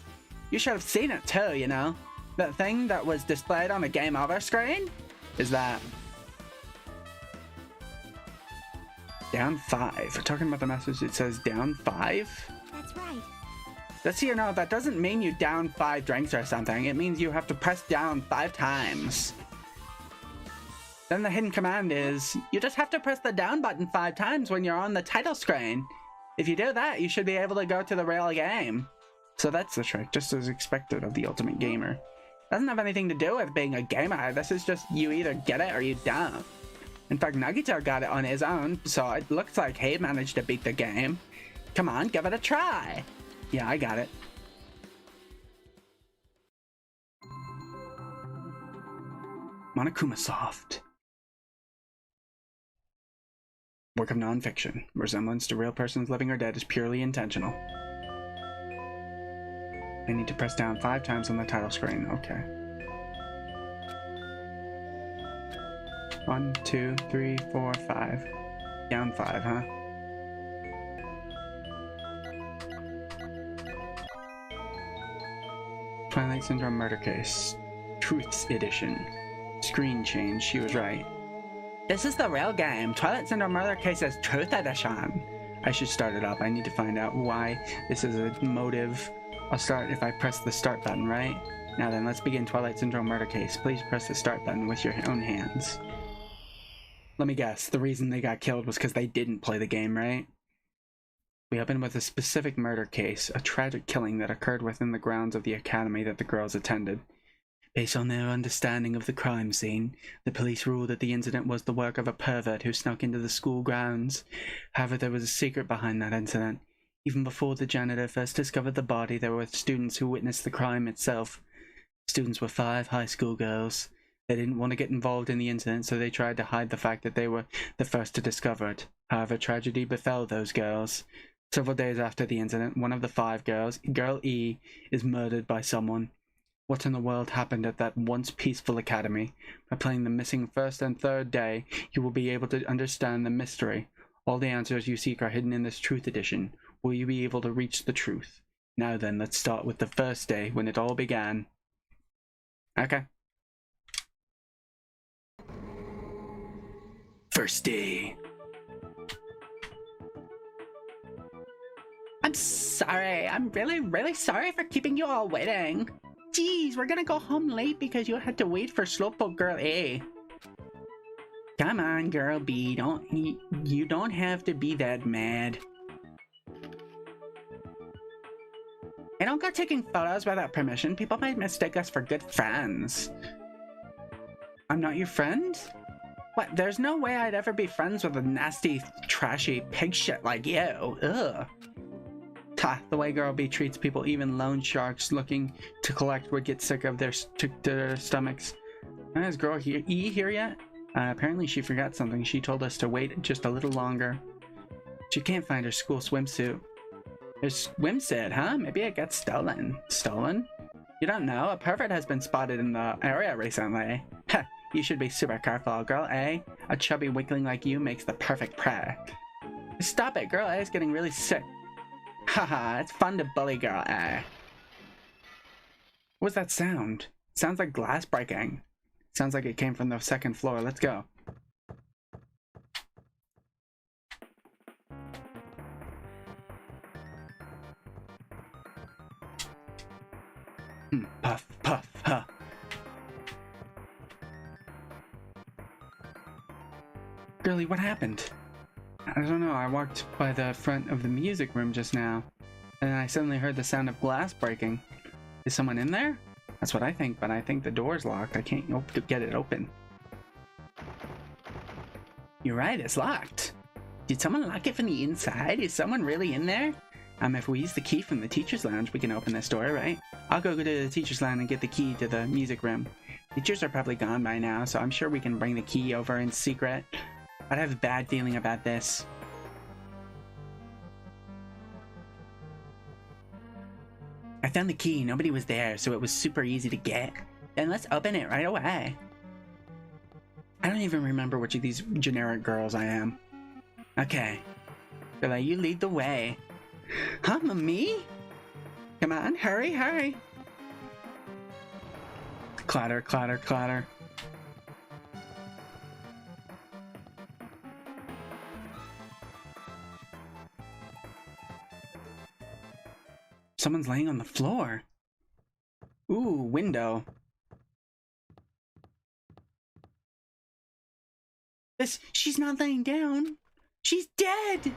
You should have seen it too, you know? That thing that was displayed on the game over screen? Is that... Down 5. We're talking about the message. It says down 5. That's right. Just so you know, that doesn't mean you down 5 drinks or something. It means you have to press down 5 times. Then the hidden command is, you just have to press the down button 5 times when you're on the title screen. If you do that, you should be able to go to the real game. So that's the trick, just as expected of the ultimate gamer. Doesn't have anything to do with being a gamer. This is just, you either get it or you don't. In fact, Nagito got it on his own, so it looks like he managed to beat the game. Come on, give it a try. Yeah, I got it. Monokuma Soft. Work of non-fiction. Resemblance to real persons living or dead is purely intentional. I need to press down 5 times on the title screen. Okay. 1, 2, 3, 4, 5. Down 5, huh? Twilight Syndrome Murder Case. Truths Edition. Screen change, she was right. This is the real game. Twilight Syndrome Murder Case is Truth Edition. I should start it up. I need to find out why this is a motive. I'll start if I press the start button, right? Now then, let's begin Twilight Syndrome Murder Case. Please press the start button with your own hands. Let me guess, the reason they got killed was because they didn't play the game, right? We open with a specific murder case, a tragic killing that occurred within the grounds of the academy that the girls attended. Based on their understanding of the crime scene, the police ruled that the incident was the work of a pervert who snuck into the school grounds. However, there was a secret behind that incident. Even before the janitor first discovered the body, there were students who witnessed the crime itself. Students were 5 high school girls. They didn't want to get involved in the incident, so they tried to hide the fact that they were the first to discover it. However, tragedy befell those girls. Several days after the incident, one of the 5 girls, Girl E, is murdered by someone. What in the world happened at that once peaceful academy? By playing the missing first and third day, you will be able to understand the mystery. All the answers you seek are hidden in this Truth Edition. Will you be able to reach the truth? Now then, let's start with the first day, when it all began. Okay. First day. I'm sorry. I'm really sorry for keeping you all waiting. Jeez, we're gonna go home late because you had to wait for Slowpoke Girl A. Come on, Girl B. You don't have to be that mad. I don't go taking photos without permission. People might mistake us for good friends. I'm not your friend? What? There's no way I'd ever be friends with a nasty, trashy pig shit like you. Ugh. Ha, the way Girl B treats people, even loan sharks looking to collect would get sick of their stomachs. Is Girl E here yet? Apparently she forgot something. She told us to wait just a little longer. She can't find her school swimsuit. Her swimsuit, huh? Maybe it got stolen. Stolen? You don't know? A pervert has been spotted in the area recently. Heh, you should be super careful, Girl A. A chubby weakling like you makes the perfect prey. Stop it, Girl A is getting really sick. Haha, it's fun to bully Girl A. What was that sound? Sounds like glass breaking. Sounds like it came from the second floor. Let's go. Puff, puff, huh. Girlie, what happened? I don't know, I walked by the front of the music room just now, and then I suddenly heard the sound of glass breaking. Is someone in there? That's what I think, but I think the door's locked. I can't get it open. You're right, it's locked. Did someone lock it from the inside? Is someone really in there? If we use the key from the teacher's lounge, we can open this door, right? I'll go to the teacher's lounge and get the key to the music room. Teachers are probably gone by now, so I'm sure we can bring the key over in secret. But I have a bad feeling about this. I found the key, nobody was there, so it was super easy to get. Then let's open it right away. I don't even remember which of these generic girls I am. Okay. Bella, you lead the way. Huh, me? Come on, hurry, hurry. Clatter, clatter, clatter. Someone's laying on the floor. Ooh, window. She's not laying down. She's dead.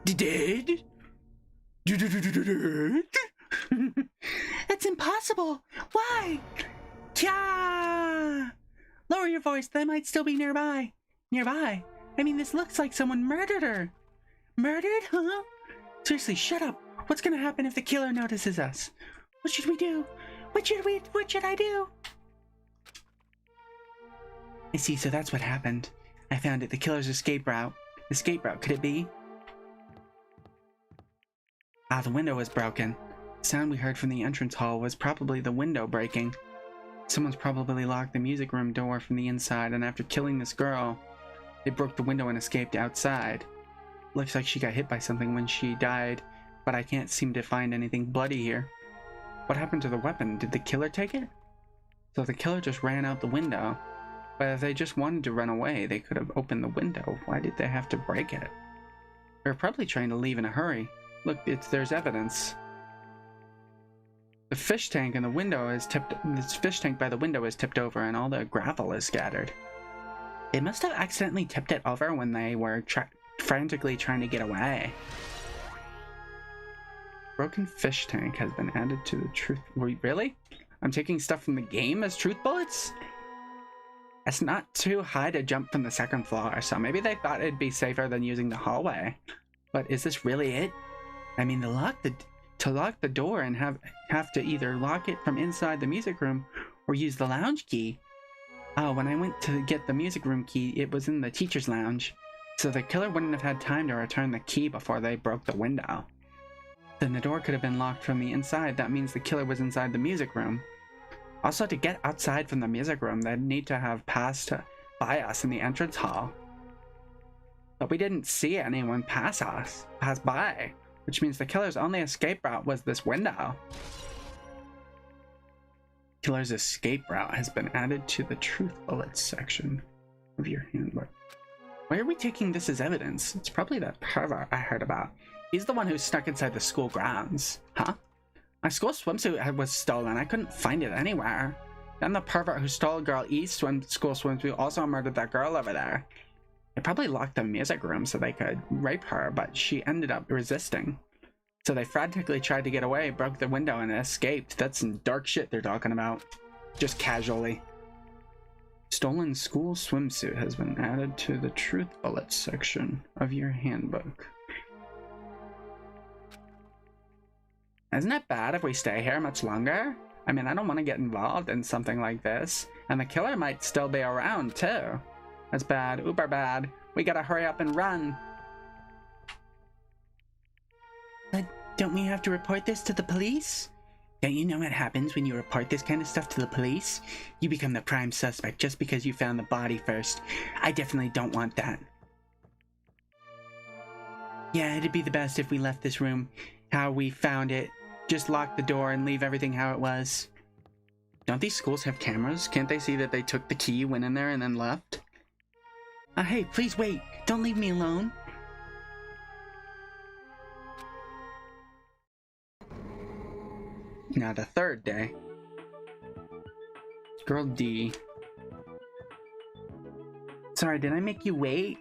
Dead? That's impossible. Why? Kya! Lower your voice. They might still be nearby. Nearby? I mean, this looks like someone murdered her. Murdered? Huh? Seriously, shut up. What's gonna happen if the killer notices us? What should we do? What should I do? I see, so that's what happened. I found it. The killer's escape route. Escape route, could it be? Ah, the window was broken. The sound we heard from the entrance hall was probably the window breaking. Someone's probably locked the music room door from the inside, and after killing this girl, they broke the window and escaped outside. Looks like she got hit by something when she died, but I can't seem to find anything bloody here. What happened to the weapon? Did the killer take it? So the killer just ran out the window. But if they just wanted to run away, they could have opened the window. Why did they have to break it? They're probably trying to leave in a hurry. Look, there's evidence. The fish tank in the window is tipped. This fish tank by the window is tipped over, and all the gravel is scattered. They must have accidentally tipped it over when they were frantically trying to get away. Broken fish tank has been added to the truth. Really? I'm taking stuff from the game as truth bullets? It's not too high to jump from the second floor, so maybe they thought it'd be safer than using the hallway. But is this really it? I mean, to lock the door and have to either lock it from inside the music room or use the lounge key. Oh, when I went to get the music room key, it was in the teacher's lounge, so the killer wouldn't have had time to return the key before they broke the window. Then the door could have been locked from the inside. That means the killer was inside the music room. Also, to get outside from the music room, they'd need to have passed by us in the entrance hall. But we didn't see anyone pass by, which means the killer's only escape route was this window. Killer's escape route has been added to the truth bullets section of your handbook. Why are we taking this as evidence? It's probably that pervert I heard about. He's the one who's stuck inside the school grounds. Huh? My school swimsuit was stolen. I couldn't find it anywhere. Then the pervert who stole Girl E's school swimsuit also murdered that girl over there. They probably locked the music room so they could rape her, but she ended up resisting. So they frantically tried to get away, broke the window, and escaped. That's some dark shit they're talking about. Just casually. Stolen school swimsuit has been added to the truth bullets section of your handbook. Isn't it bad if we stay here much longer? I mean, I don't want to get involved in something like this. And the killer might still be around, too. That's bad. Uber bad. We gotta hurry up and run. But don't we have to report this to the police? Don't you know what happens when you report this kind of stuff to the police? You become the prime suspect just because you found the body first. I definitely don't want that. Yeah, it'd be the best if we left this room how we found it. Just lock the door and leave everything how it was. Don't these schools have cameras? Can't they see that they took the key, went in there, and then left? Hey, please wait. Don't leave me alone. Now the third day. Girl D. Sorry, did I make you wait?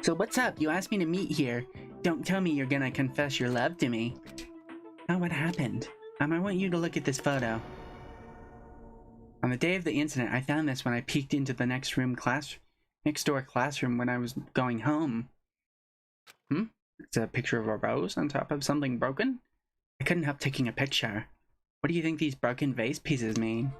So what's up? You asked me to meet here. Don't tell me you're gonna confess your love to me. Oh, what happened? I want you to look at this photo. On the day of the incident, I found this when I peeked into the next door classroom when I was going home. It's a picture of a rose on top of something broken? I couldn't help taking a picture. What do you think these broken vase pieces mean?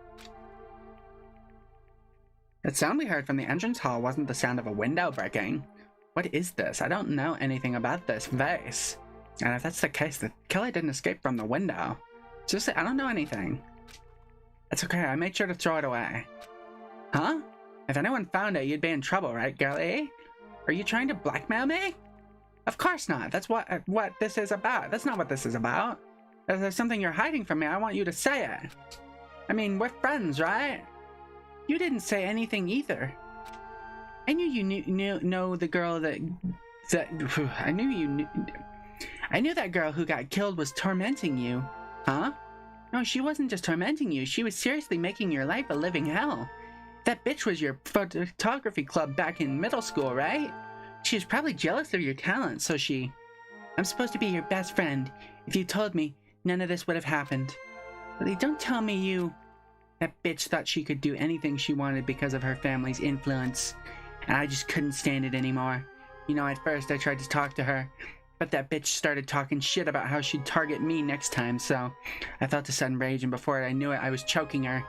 The sound we heard from the entrance hall wasn't the sound of a window breaking. What is this? I don't know anything about this vase. And if that's the case, the killer didn't escape from the window. Seriously, I don't know anything. It's okay, I made sure to throw it away. Huh? If anyone found it, you'd be in trouble, right, girlie? Are you trying to blackmail me? Of course not. That's what this is about. That's not what this is about. If there's something you're hiding from me, I want you to say it. I mean, we're friends, right? You didn't say anything either. I knew you know the girl that I knew that girl who got killed was tormenting you. Huh? No, she wasn't just tormenting you. She was seriously making your life a living hell. That bitch was your photography club back in middle school, right? She was probably jealous of your talent, so she... I'm supposed to be your best friend. If you told me, none of this would have happened. But don't tell me you... That bitch thought she could do anything she wanted because of her family's influence. And I just couldn't stand it anymore. You know, at first I tried to talk to her, but that bitch started talking shit about how she'd target me next time, so I felt a sudden rage, and before I knew it, I was choking her.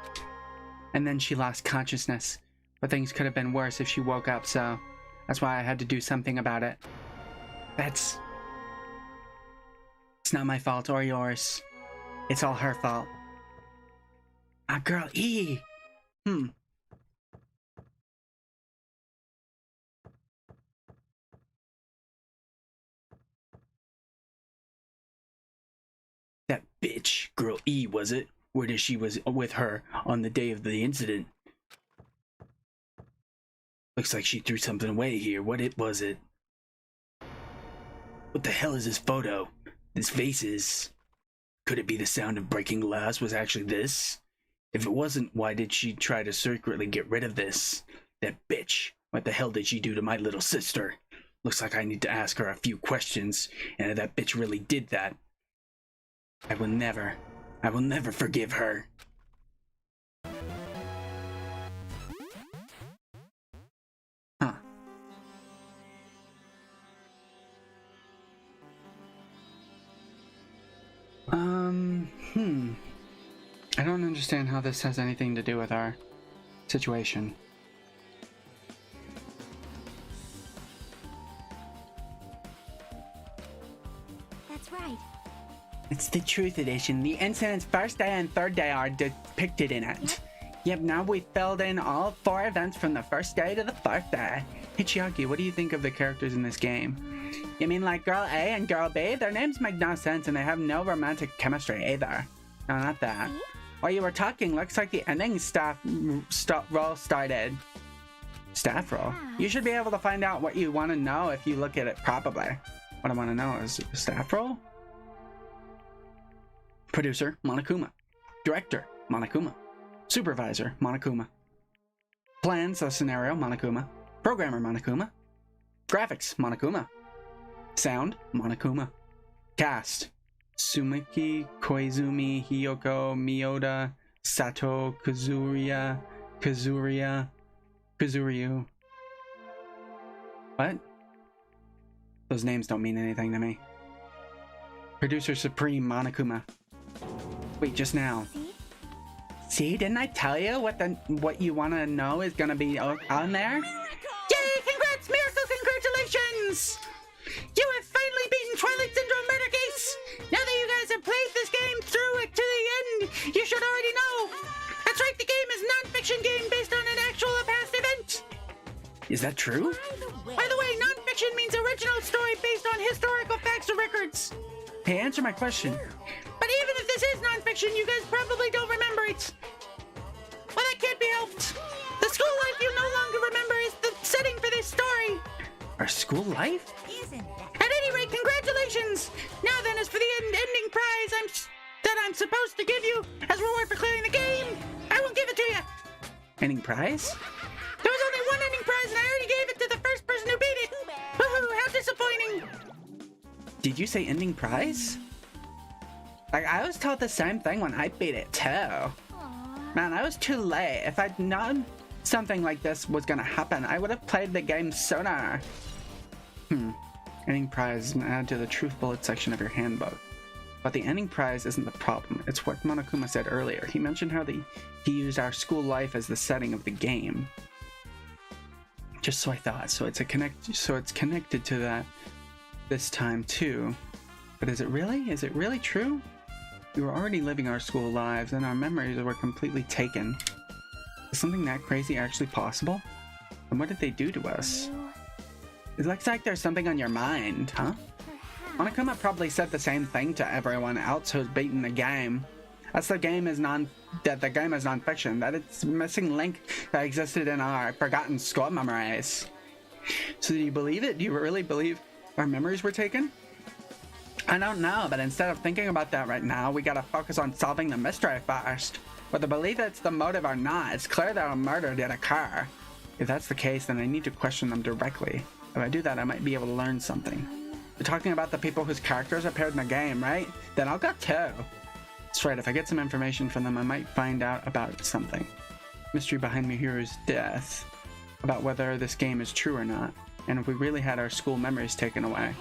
And then she lost consciousness. But things could have been worse if she woke up, so that's why I had to do something about it. It's not my fault or yours. It's all her fault. Ah, girl E! That bitch, girl E, was it? Where she was with her on the day of the incident. Looks like she threw something away here. What was it? What the hell is this photo? This vase is... Could it be the sound of breaking glass was actually this? If it wasn't, why did she try to secretly get rid of this? That bitch. What the hell did she do to my little sister? Looks like I need to ask her a few questions, and if that bitch really did that, I will never forgive her. Huh. I don't understand how this has anything to do with our situation. That's right. It's the Truth Edition. The incident's first day and third day are depicted in it. Yep, now we've filled in all 4 events from the first day to the 4th day. Hichiaki, what do you think of the characters in this game? You mean like Girl A and Girl B? Their names make no sense and they have no romantic chemistry either. No, not that. While you were talking, looks like the ending roll started. Staff roll? You should be able to find out what you want to know if you look at it properly. What I want to know is staff roll? Producer, Monokuma. Director, Monokuma. Supervisor, Monokuma. Plans a scenario, Monokuma. Programmer, Monokuma. Graphics, Monokuma. Sound, Monokuma. Cast, Sumiki, Koizumi, Hiyoko, Miyoda, Sato, Kazuryu. What? Those names don't mean anything to me. Producer Supreme Monokuma. Wait, just now. See, didn't I tell you what you want to know is gonna be on there? Yay! Congrats, Miracle! Congratulations! You have finally beaten Twilight Syndrome Murder Case! Now that you guys have played this game through it to the end, you should already know! That's right, the game is a non-fiction game based on an actual past event! Is that true? By the way, non-fiction means original story based on historical facts or records. Hey, answer my question. But even if this is non-fiction, you guys probably don't remember it. Well, that can't be helped. The school life you no longer remember is the setting for this story. Our school life? At any rate, congratulations! Now then, as for the ending prize I'm supposed to give you as reward for clearing the game, I won't give it to you. Ending prize? There was only one ending prize, and I already gave it to the first person who beat it. Woohoo! How disappointing! Did you say ending prize? Like, I was told the same thing when I beat it too. Man, I was too late. If I'd known something like this was gonna happen, I would have played the game sooner. Ending prize is add to the truth bullet section of your handbook. But the ending prize isn't the problem. It's what Monokuma said earlier. He mentioned how he used our school life as the setting of the game. Just so I thought. So it's connected to that this time too. But is it really? Is it really true? We were already living our school lives and our memories were completely taken. Is something that crazy actually possible? And what did they do to us? It looks like there's something on your mind, huh? Monokuma probably said the same thing to everyone else who's beaten the game. That the game is non-fiction, that it's a missing link that existed in our forgotten school memories. So do you believe it? Do you really believe our memories were taken? I don't know, but instead of thinking about that right now, we gotta focus on solving the mystery first. Whether believe it's the motive or not, it's clear that a murder did occur. If that's the case, then I need to question them directly. If I do that, I might be able to learn something. You're talking about the people whose characters appeared in the game, right? Then I'll go too. That's right, if I get some information from them, I might find out about something. Mystery behind Mihiru's death. About whether this game is true or not. And if we really had our school memories taken away.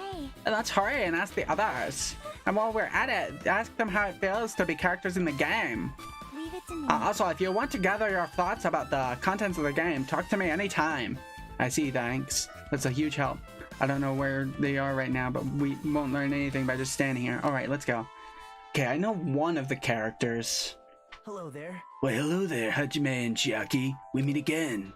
Let's hurry and ask the others. And while we're at it, ask them how it feels to be characters in the game. Leave it to me. Also, if you want to gather your thoughts about the contents of the game, talk to me anytime. I see, thanks. That's a huge help. I don't know where they are right now, but we won't learn anything by just standing here. Alright, let's go. Okay, I know one of the characters. Hello there. Well, hello there, Hajime and Chiaki. We meet again.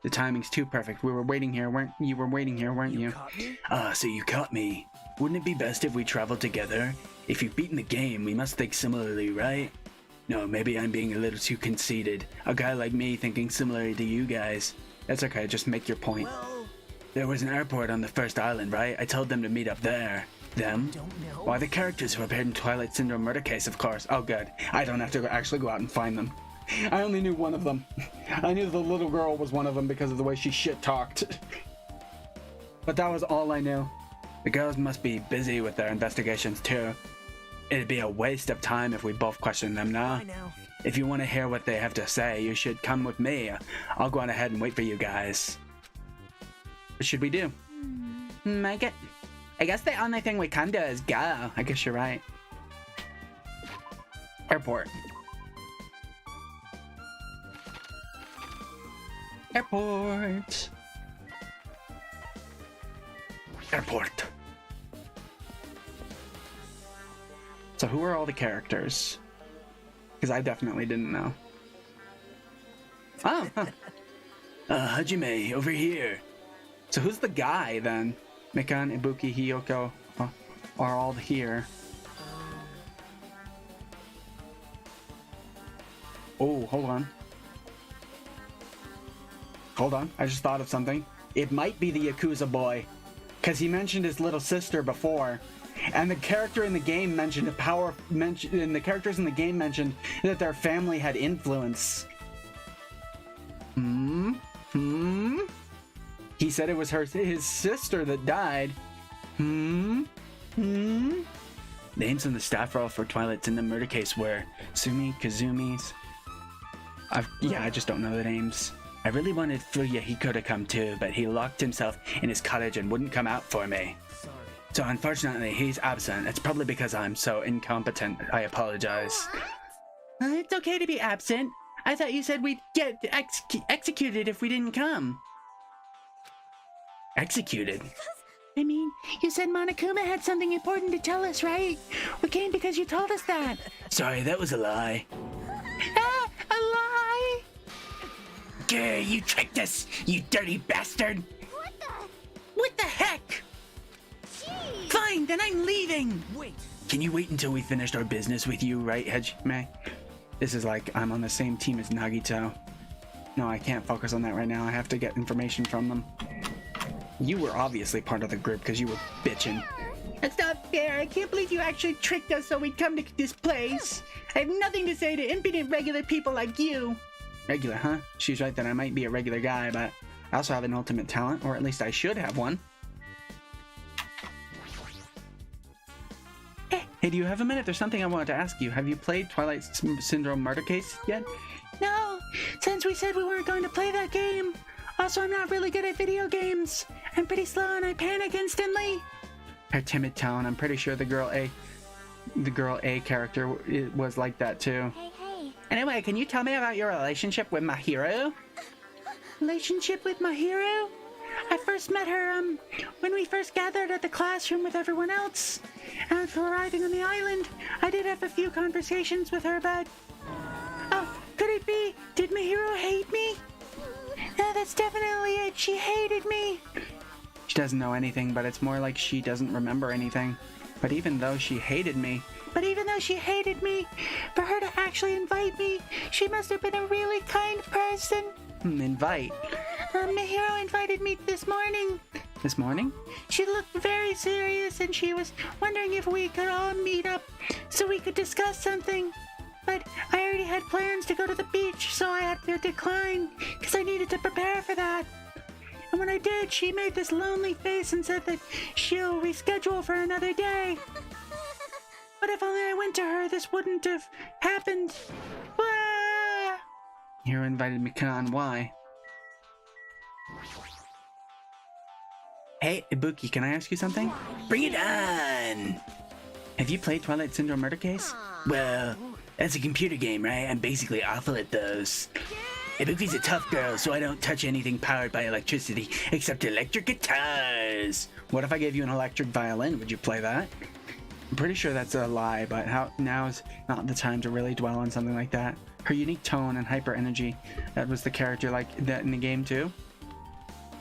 The timing's too perfect. We were waiting here, weren't you? You were waiting here, weren't you? Caught me? Ah, so you caught me. Wouldn't it be best if we traveled together? If you've beaten the game, we must think similarly, right? No, maybe I'm being a little too conceited. A guy like me thinking similarly to you guys. That's okay, just make your point. Well, there was an airport on the first island, right? I told them to meet up there. Them? don't know. Why, the characters who appeared in Twilight Syndrome Murder Case, of course. Oh good, I don't have to actually go out and find them. I only knew one of them. I knew the little girl was one of them because of the way she shit-talked. But that was all I knew. The girls must be busy with their investigations too. It'd be a waste of time if we both questioned them now. Bye now. If you want to hear what they have to say, you should come with me. I'll go on ahead and wait for you guys. What should we do? I guess the only thing we can do is go. I guess you're right. Airport. Airport. Airport. So who are all the characters? Because I definitely didn't know. Oh, huh. Hajime, over here. So who's the guy then? Mikan, Ibuki, Hiyoko are all here. Oh, hold on. Hold on, I just thought of something. It might be the Yakuza boy. Because he mentioned his little sister before. And the character in the game mentioned the characters in the game mentioned that their family had influence. He said it was his sister that died. Names on the staff roll for Twilight's in the murder case were Sumi, Kazumi's. I just don't know the names. I really wanted Fuyahiko to come too, but he locked himself in his cottage and wouldn't come out for me. Sorry. So unfortunately, he's absent. It's probably because I'm so incompetent. I apologize. It's okay to be absent. I thought you said we'd get executed if we didn't come. Executed? I mean, you said Monokuma had something important to tell us, right? We came because you told us that. Sorry, that was a lie. Ah, a lie! Gah, you tricked us, you dirty bastard! What the heck? Jeez. Fine, then I'm leaving. Wait. Can you wait until we finished our business with you, right, Hejime? This is like I'm on the same team as Nagito. No, I can't focus on that right now. I have to get information from them. You were obviously part of the group because you were bitching. That's not fair. I can't believe you actually tricked us so we'd come to this place. I have nothing to say to impudent regular people like you. Regular, huh? She's right that I might be a regular guy, but I also have an ultimate talent, or at least I should have one. Hey, do you have a minute? There's something I wanted to ask you. Have you played Twilight Syndrome Murder Case yet? No, since we said we weren't going to play that game. Also, I'm not really good at video games. I'm pretty slow and I panic instantly. Her timid tone. I'm pretty sure the girl A character was like that too. Hey. Anyway, can you tell me about your relationship with Mahiru? Relationship with Mahiru? I first met her, when we first gathered at the classroom with everyone else. After arriving on the island, I did have a few conversations with her, but... Oh, could it be? Did Mahiru hate me? Yeah, that's definitely it. She hated me. She doesn't know anything, but it's more like she doesn't remember anything. But even though she hated me, for her to actually invite me, she must have been a really kind person. Invite? Mahiru invited me this morning. This morning? She looked very serious and she was wondering if we could all meet up so we could discuss something. But I already had plans to go to the beach, so I had to decline because I needed to prepare for that. And when I did, she made this lonely face and said that she'll reschedule for another day. But if only I went to her, this wouldn't have happened. Ah! You invited me on. Why? Hey, Ibuki, can I ask you something? Bring it on! Have you played Twilight Syndrome Murder Case? Well, that's a computer game, right? I'm basically awful at those. Ibuki's a tough girl, so I don't touch anything powered by electricity except electric guitars. What if I gave you an electric violin? Would you play that? I'm pretty sure that's a lie, but now is not the time to really dwell on something like that. Her unique tone and hyper energy, that was the character like that in the game too?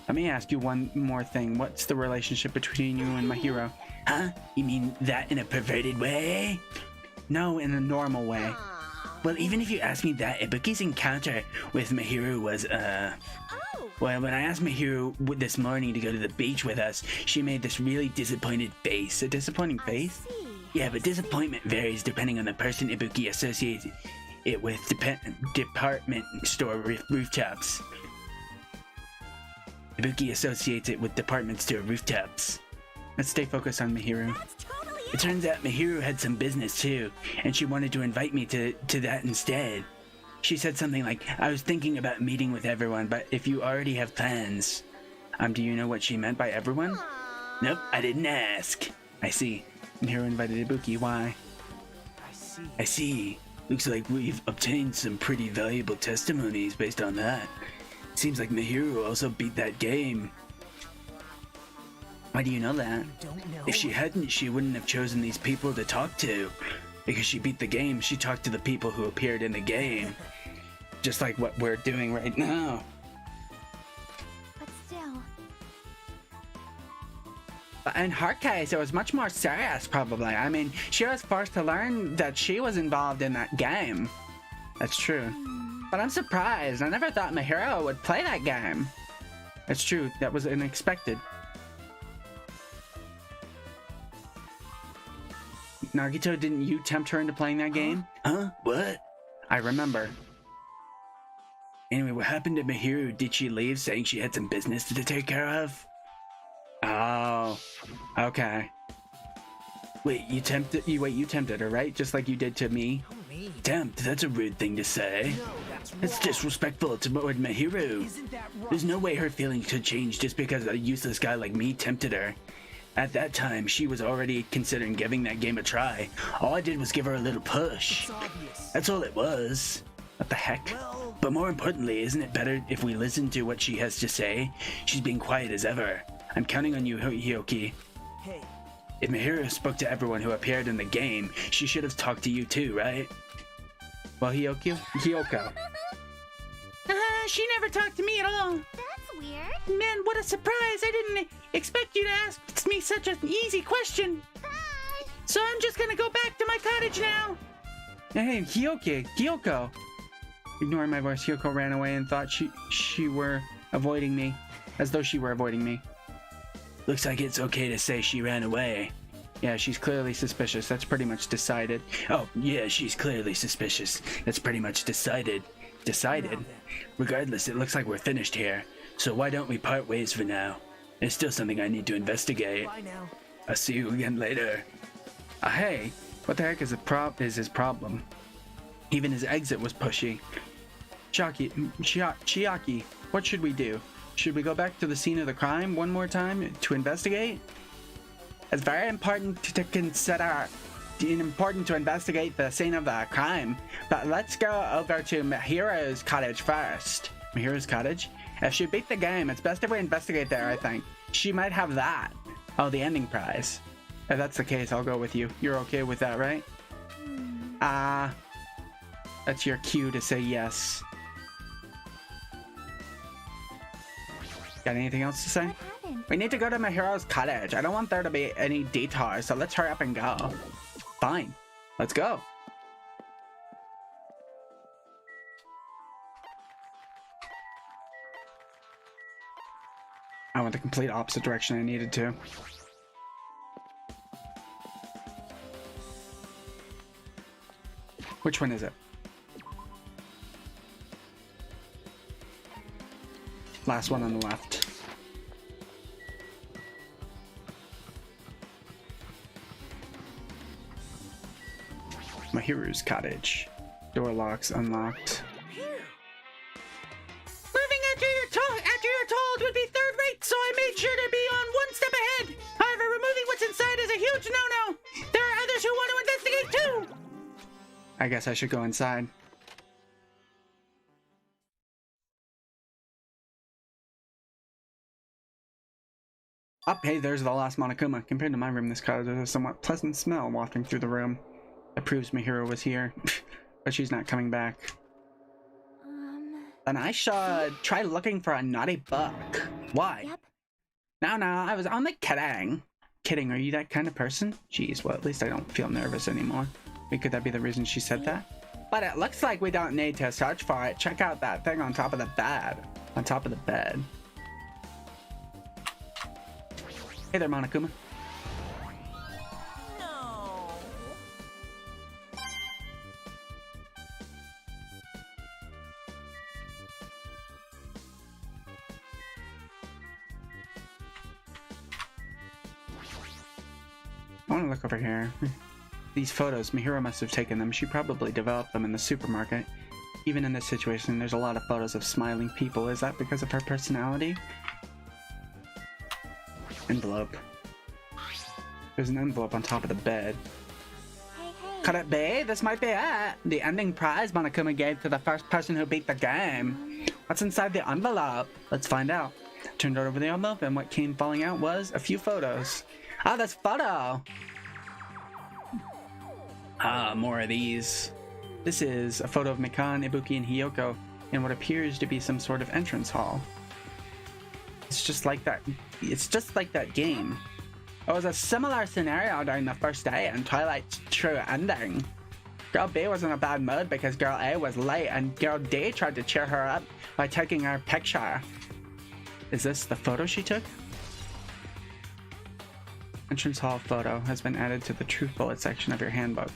Let me ask you one more thing. What's the relationship between you and Mahiru? Huh? You mean that in a perverted way? No, in a normal way. Well, even if you ask me that, Ibuki's encounter with Mahiru was, Well, when I asked Mahiru this morning to go to the beach with us, she made this really disappointed face. A disappointing face? Yeah, but disappointment varies depending on the person. Ibuki associates it with department store rooftops. Ibuki associates it with department store rooftops. Let's stay focused on Mahiru. It turns out Mahiru had some business too, and she wanted to invite me to that instead. She said something like, I was thinking about meeting with everyone, but if you already have plans. Do you know what she meant by everyone? Nope, I didn't ask. I see. Mahiru invited Ibuki. Why? I see. Looks like we've obtained some pretty valuable testimonies based on that. Seems like Mahiru also beat that game. Why do you know that? If she hadn't, she wouldn't have chosen these people to talk to. Because she beat the game, she talked to the people who appeared in the game. Just like what we're doing right now. But still... In her case, it was much more serious, probably. I mean, she was forced to learn that she was involved in that game. That's true. But I'm surprised. I never thought Mahiru would play that game. It's true. That was unexpected. Nagito, didn't you tempt her into playing that game? Huh? What? I remember. Anyway, what happened to Mahiru? Did she leave saying she had some business to take care of? Oh, okay. Wait, you tempted her, right? Just like you did to me? Me? Tempt, that's a rude thing to say. No, that's wrong. It's disrespectful toward my hero. Isn't that right? There's no way her feelings could change just because a useless guy like me tempted her. At that time, she was already considering giving that game a try. All I did was give her a little push. It's obvious. That's all it was. What the heck? Well, But more importantly, isn't it better if we listen to what she has to say? She's being quiet as ever. I'm counting on you, Hyoki. hey, If Mihiro spoke to everyone who appeared in the game, she should have talked to you too, right? Well, Hyoko. She never talked to me at all. That's weird. Man, what a surprise. I didn't expect you to ask me such an easy question. Bye. So I'm just gonna go back to my cottage now. Hey, Hyoko. Ignoring my voice, Hyoko ran away and thought she were avoiding me, as though she were avoiding me. Looks like it's okay to say she ran away. Yeah, she's clearly suspicious. That's pretty much decided. Oh, yeah, she's clearly suspicious. That's pretty much decided. Decided? Regardless, it looks like we're finished here. So why don't we part ways for now? There's still something I need to investigate. bye now. I'll see you again later. Hey, what the heck is his problem? Even his exit was pushy. Chiaki, what should we do? Should we go back to the scene of the crime one more time to investigate? It's very important to consider. Important to investigate the scene of the crime, but let's go over to Mihiro's cottage first. Mihiro's cottage? If she beat the game, it's best if we investigate there, I think. She might have that. Oh, the ending prize. If that's the case, I'll go with you. You're okay with that, right? That's your cue to say yes. Got anything else to say? What happened? We need to go to Mihiro's cottage. I don't want there to be any detours, so let's hurry up and go. Fine. Let's go. I went the complete opposite direction I needed to. Which one is it? Last one on the left. Mihiro's cottage. Door locks unlocked. Moving after you're told would be third rate, so I made sure to be on one step ahead. However, removing what's inside is a huge no-no. There are others who want to investigate too. I guess I should go inside. Up, hey, there's the last Monokuma. Compared to my room, this cottage has a somewhat pleasant smell wafting through the room. That proves Mihiro was here, but she's not coming back. Then I should try looking for a naughty book. Why? Yep. No, I was only kidding. Kidding, are you that kind of person? Jeez, well, at least I don't feel nervous anymore. Wait, could that be the reason she said that? But it looks like we don't need to search for it. Check out that thing on top of the bed. On top of the bed. Hey there, Monokuma. No. I want to look over here. These photos, Mihiro must have taken them. She probably developed them in the supermarket. Even in this situation, there's a lot of photos of smiling people. Is that because of her personality? Envelope. There's an envelope on top of the bed. Hey. Could it be? This might be it. The ending prize Monokuma gave to the first person who beat the game. What's inside the envelope? Let's find out. Turned over the envelope, and what came falling out was a few photos. Oh, this photo! Ah, more of these. This is a photo of Mikan, Ibuki, and Hiyoko in what appears to be some sort of entrance hall. It's just like that. It's just like that game. It was a similar scenario during the first day in Twilight's true ending. Girl B was in a bad mood because Girl A was late, and Girl D tried to cheer her up by taking her picture. Is this the photo she took? Entrance hall photo has been added to the truth bullet section of your handbook.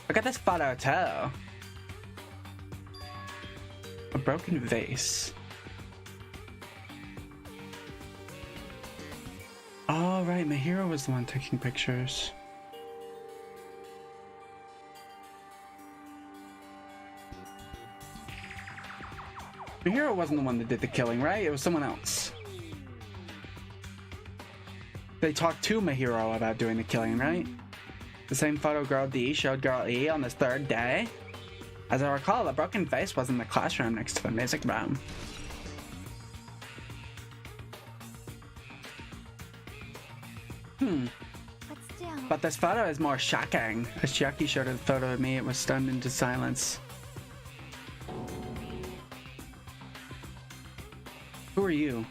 Look at this photo too. A broken vase. Oh, right, Mahiro was the one taking pictures. Mahiro wasn't the one that did the killing, right? It was someone else. They talked to Mahiro about doing the killing, right? The same photo Girl D showed Girl E on this third day. As I recall, the broken face was in the classroom next to the music room. But this photo is more shocking. As Chiaki showed a photo of me, it was stunned into silence. Who are you?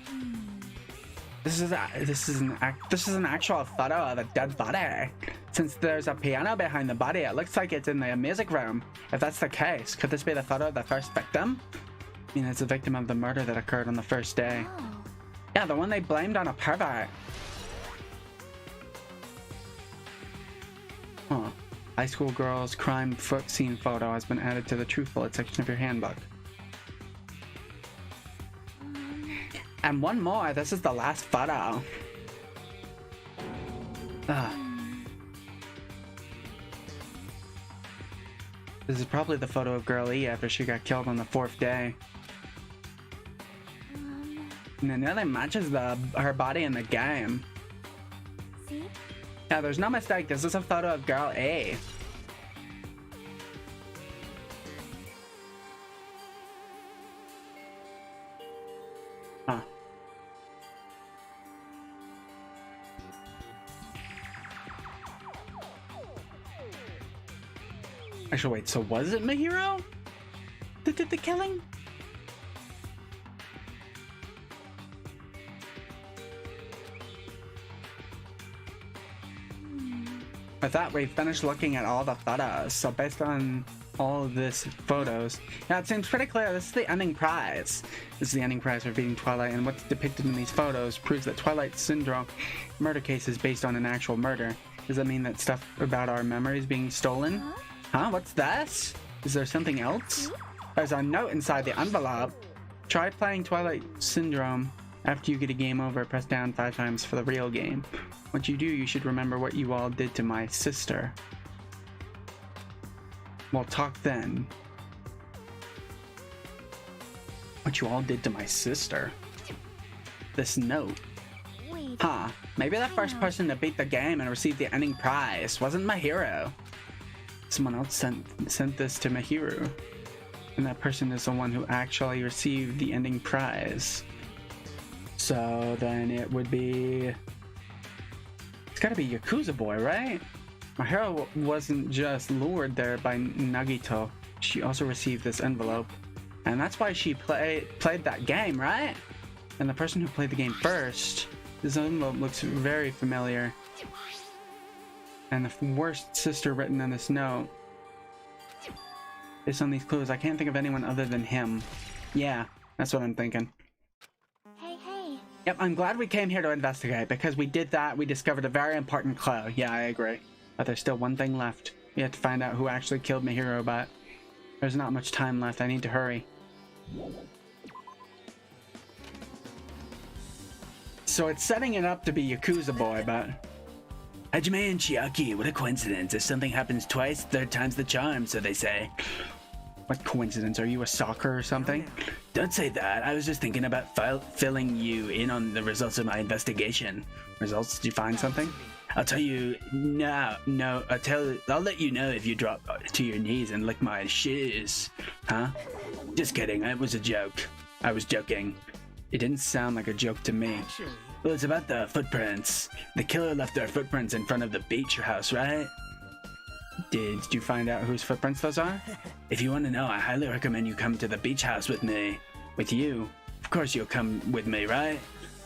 This is an actual photo of a dead body. Since there's a piano behind the body, it looks like it's in the music room. If that's the case, could this be the photo of the first victim? I mean, it's a victim of the murder that occurred on the first day. Yeah, the one they blamed on a pervert. Huh. High school girl's crime scene photo has been added to the truth bullet section of your handbook. And one more, this is the last photo. This is probably the photo of Girl E after she got killed on the 4th day. And it nearly matches her body in the game. See? Yeah, there's no mistake, this is a photo of Girl E. Huh. Actually, wait, so was it Mahiro that did the killing? I thought we finished looking at all the photos, so based on all of this photos, yeah, it seems pretty clear this is the ending prize. This is the ending prize for beating Twilight, and what's depicted in these photos proves that Twilight Syndrome murder case is based on an actual murder. Does that mean that stuff about our memories being stolen? Huh? What's this? Is there something else? There's a note inside the envelope. Try playing Twilight Syndrome. After you get a game over, press down 5 times for the real game. Once you do, you should remember what you all did to my sister. We'll talk then. What you all did to my sister? This note. Wait. Huh. Maybe the first person to beat the game and receive the ending prize wasn't Mahiro. Someone else sent this to Mahiro. And that person is the one who actually received the ending prize. So then it would be... It's gotta be Yakuza Boy, right? Mahiro wasn't just lured there by Nagito. She also received this envelope. And that's why she played that game, right? And the person who played the game first, this envelope looks very familiar. And the worst sister written on this note. Based on these clues, I can't think of anyone other than him. Yeah, that's what I'm thinking. Hey. Yep, I'm glad we came here to investigate, because we did that, we discovered a very important clue. Yeah, I agree. But there's still one thing left. We have to find out who actually killed Mahiro, but there's not much time left. I need to hurry. So it's setting it up to be Yakuza Boy, but... Hajime and Chiaki, what a coincidence. If something happens twice, third time's the charm, so they say. What coincidence? Are you a stalker or something? Don't say that. I was just thinking about filling you in on the results of my investigation. Results? Did you find something? I'll tell you now. No, I'll let you know if you drop to your knees and lick my shoes. Huh? Just kidding. It was a joke. I was joking. It didn't sound like a joke to me. Well, it's about the footprints. The killer left their footprints in front of the beach house, right? Did you find out whose footprints those are? If you want to know, I highly recommend you come to the beach house with me. With you? Of course you'll come with me, right?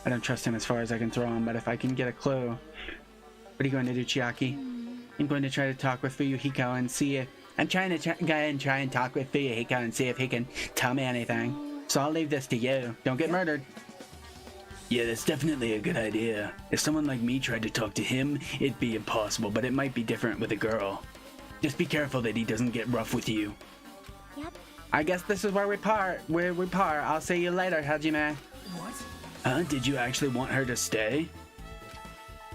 I don't trust him as far as I can throw him, but if I can get a clue... What are you going to do, Chiaki? I'm going to try to talk with Fuyuhiko and see if... I'm trying to try and talk with Fuyuhiko and see if he can tell me anything. So I'll leave this to you. Don't get murdered. Yeah, that's definitely a good idea. If someone like me tried to talk to him, it'd be impossible, but it might be different with a girl. Just be careful that he doesn't get rough with you. Yep. I guess this is where we part. I'll see you later, Hajime. What? Huh? Did you actually want her to stay?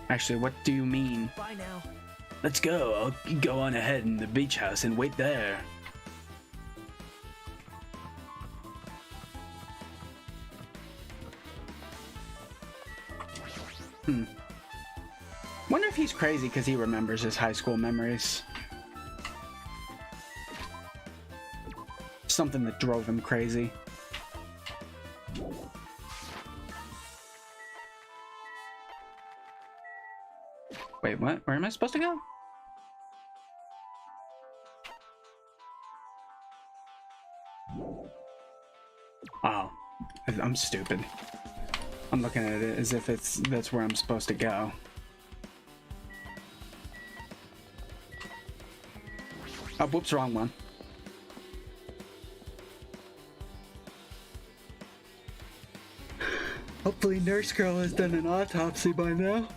Actually, what do you mean? Bye now. Let's go. I'll go on ahead in the beach house and wait there. Wonder if he's crazy because he remembers his high school memories. Something that drove him crazy. Wait, what? Where am I supposed to go? Oh, I'm stupid. I'm looking at it as if that's where I'm supposed to go. Oh, whoops, wrong one. Hopefully Nurse Girl has done an autopsy by now.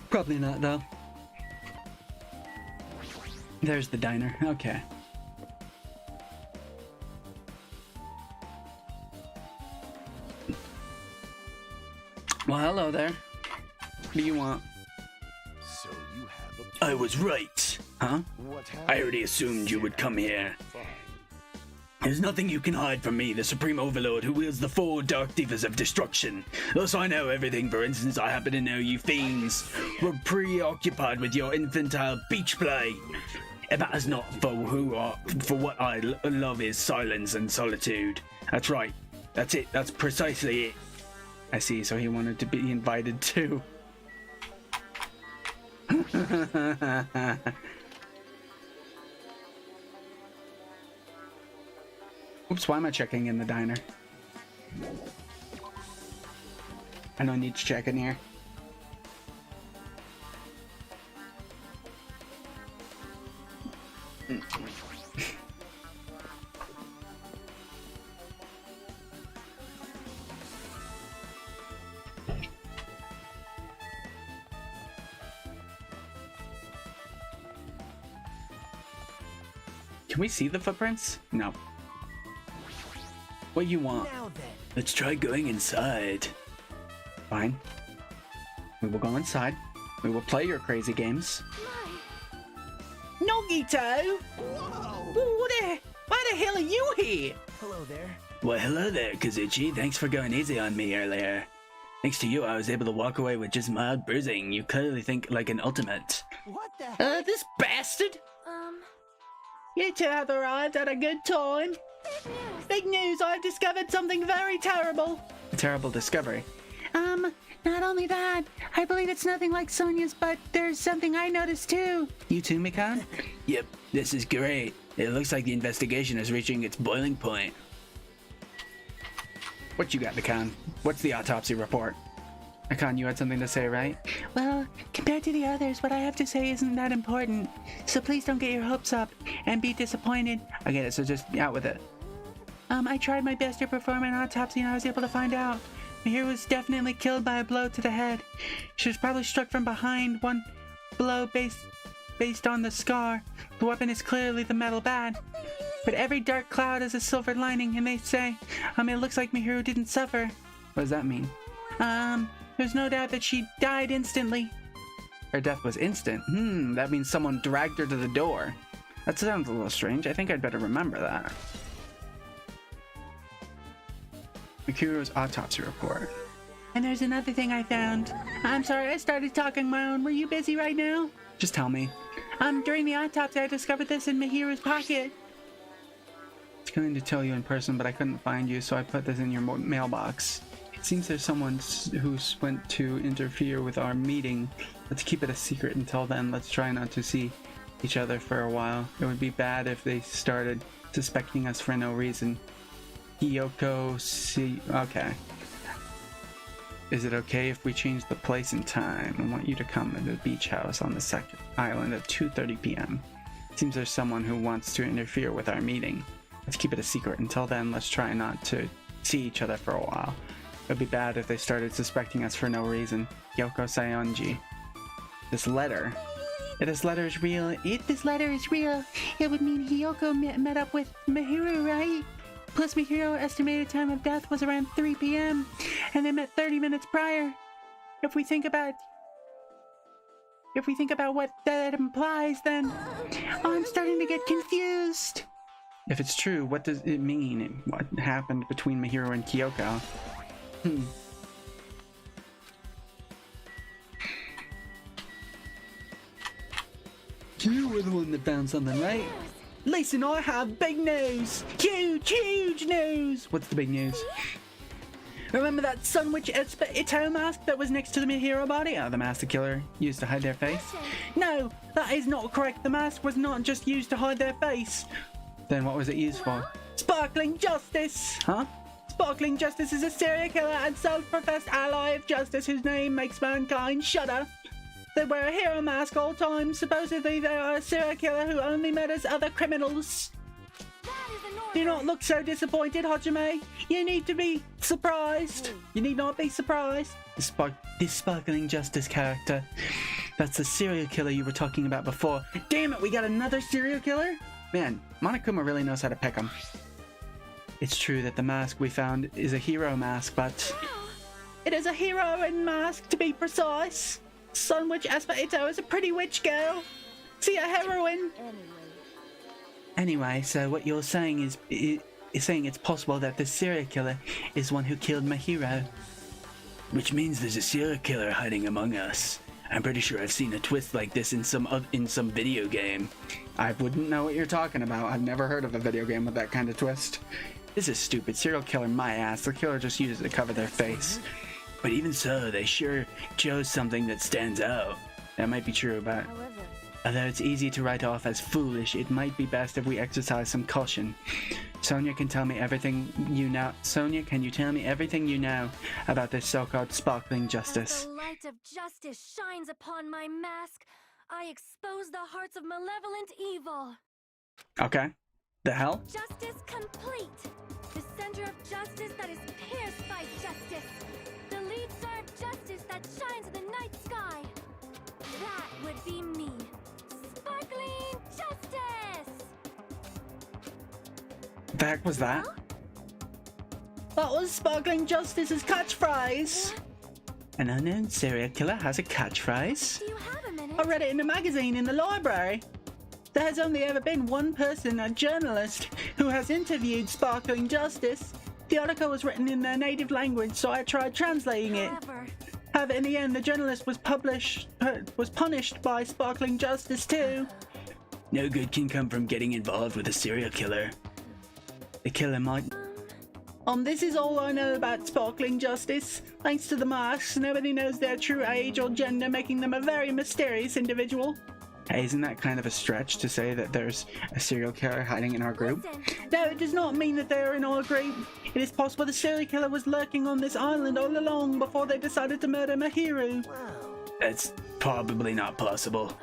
Probably not, though. There's the diner. Okay. Well, hello there. What do you want? So you have a I was right. Huh? What I already assumed you would come here. There's nothing you can hide from me, the Supreme Overlord who wields the 4 Dark Divas of Destruction. Thus I know everything. For instance, I happen to know you fiends were preoccupied with your infantile beach play. It matters not, for what I love is silence and solitude. That's right. That's it. That's precisely it. I see, so he wanted to be invited too. Oops, why am I checking in the diner? I don't need to check in here. Can we see the footprints? No. What you want? Now then. Let's try going inside. Fine. We will go inside. We will play your crazy games. Nogito! Whoa! Why the hell are you here? Hello there. Well, hello there, Kazuchi. Thanks for going easy on me earlier. Thanks to you, I was able to walk away with just mild bruising. You clearly think like an ultimate. What the heck? This bastard! You two have arrived at a good time. Big news, I've discovered something very terrible. A terrible discovery. Not only that, I believe it's nothing like Sonia's, but there's something I noticed too. You too, Mikan? Yep, this is great. It looks like the investigation is reaching its boiling point. What you got, Mikan? What's the autopsy report? Mikan, you had something to say, right? Well, compared to the others, what I have to say isn't that important. So please don't get your hopes up and be disappointed. I get it, so just out with it. I tried my best to perform an autopsy and I was able to find out. Mahiro was definitely killed by a blow to the head. She was probably struck from behind, one blow based on the scar. The weapon is clearly the metal bat. But every dark cloud has a silver lining, and they say, it looks like Mahiro didn't suffer. What does that mean? There's no doubt that she died instantly. Her death was instant. That means someone dragged her to the door. That sounds a little strange. I think I'd better remember that. Mikiro's autopsy report. And there's another thing I found. I'm sorry, I started talking my own. Were you busy right now? Just tell me. During the autopsy, I discovered this in Mahiro's pocket. I was going to tell you in person, but I couldn't find you, so I put this in your mailbox. It seems there's someone who went to interfere with our meeting. Let's keep it a secret until then. Let's try not to see each other for a while. It would be bad if they started suspecting us for no reason. Hiyoko, okay. Is it okay if we change the place and time? I want you to come to the beach house on the second island at 2:30 p.m. Seems there's someone who wants to interfere with our meeting. Let's keep it a secret. Until then, let's try not to see each other for a while. It would be bad if they started suspecting us for no reason. Yoko Sayonji. This letter. If this letter is real, it would mean Hiyoko met up with Mahiro, right? Plus Mahiro's estimated time of death was around 3 p.m. and they met 30 minutes prior. If we think about what that implies, then I'm starting to get confused. If it's true, what does it mean? What happened between Mahiro and Kyoko? You were the one that found something, right? Listen, I have big news! Huge news! What's the big news? Remember that Sunwitch Ito mask that was next to the Mahiro body? Oh, the mask the killer used to hide their face? No, that is not correct. The mask was not just used to hide their face. Then what was it used for? Sparkling Justice! Huh? Sparkling Justice is a serial killer and self-professed ally of justice whose name makes mankind shudder. They wear a hero mask all time. Supposedly they are a serial killer who only murders other criminals. Do not look so disappointed, Hajime. You need to be surprised. You need not be surprised. This Sparkling Justice character. That's the serial killer you were talking about before. Damn it, we got another serial killer? Man, Monokuma really knows how to pick them. It's true that the mask we found is a hero mask, but... It is a heroine mask, to be precise. Sunwitch Ito is a pretty witch girl. See, a heroine. Anyway, so what you're saying is saying it's possible that the serial killer is one who killed Mahiro. Which means there's a serial killer hiding among us. I'm pretty sure I've seen a twist like this in some video game. I wouldn't know what you're talking about. I've never heard of a video game with that kind of twist. This is stupid. Serial killer my ass. The killer just uses it to cover their face. But even so, they sure chose something that stands out. That might be true, but although it's easy to write off as foolish, it might be best if we exercise some caution. Sonia can tell me everything you know. Sonia, can you tell me everything you know about this so-called Sparkling Justice? As the light of justice shines upon my mask, I expose the hearts of malevolent evil. Okay. The hell? Justice complete. The center of justice that is pierced by justice. The lead star of justice that shines in the night sky. That would be me. Sparkling Justice! The heck was that? That was Sparkling Justice's catchphrase. An unknown serial killer has a catchphrase? Do you have a minute? I read it in a magazine in the library. There has only ever been one person, a journalist, who has interviewed Sparkling Justice. The article was written in their native language, so I tried translating it. However, in the end, the journalist was punished by Sparkling Justice too. No good can come from getting involved with a serial killer. The killer might... This is all I know about Sparkling Justice. Thanks to the masks, nobody knows their true age or gender, making them a very mysterious individual. Hey, isn't that kind of a stretch to say that there's a serial killer hiding in our group? No, it does not mean that they are in our group. It is possible the serial killer was lurking on this island all along before they decided to murder Mahiro. That's probably not possible.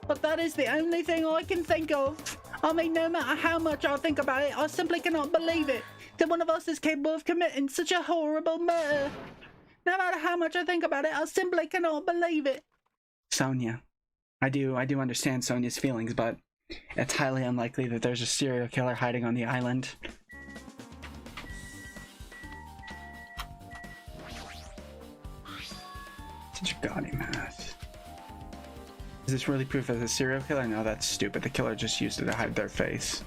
But that is the only thing I can think of. I mean, no matter how much I think about it, I simply cannot believe it. That one of us is capable of committing such a horrible murder. No matter how much I think about it, I simply cannot believe it. Sonia. I do understand Sonia's feelings, but it's highly unlikely that there's a serial killer hiding on the island. Such a gaudy mask. Is this really proof of a serial killer? No, that's stupid. The killer just used it to hide their face.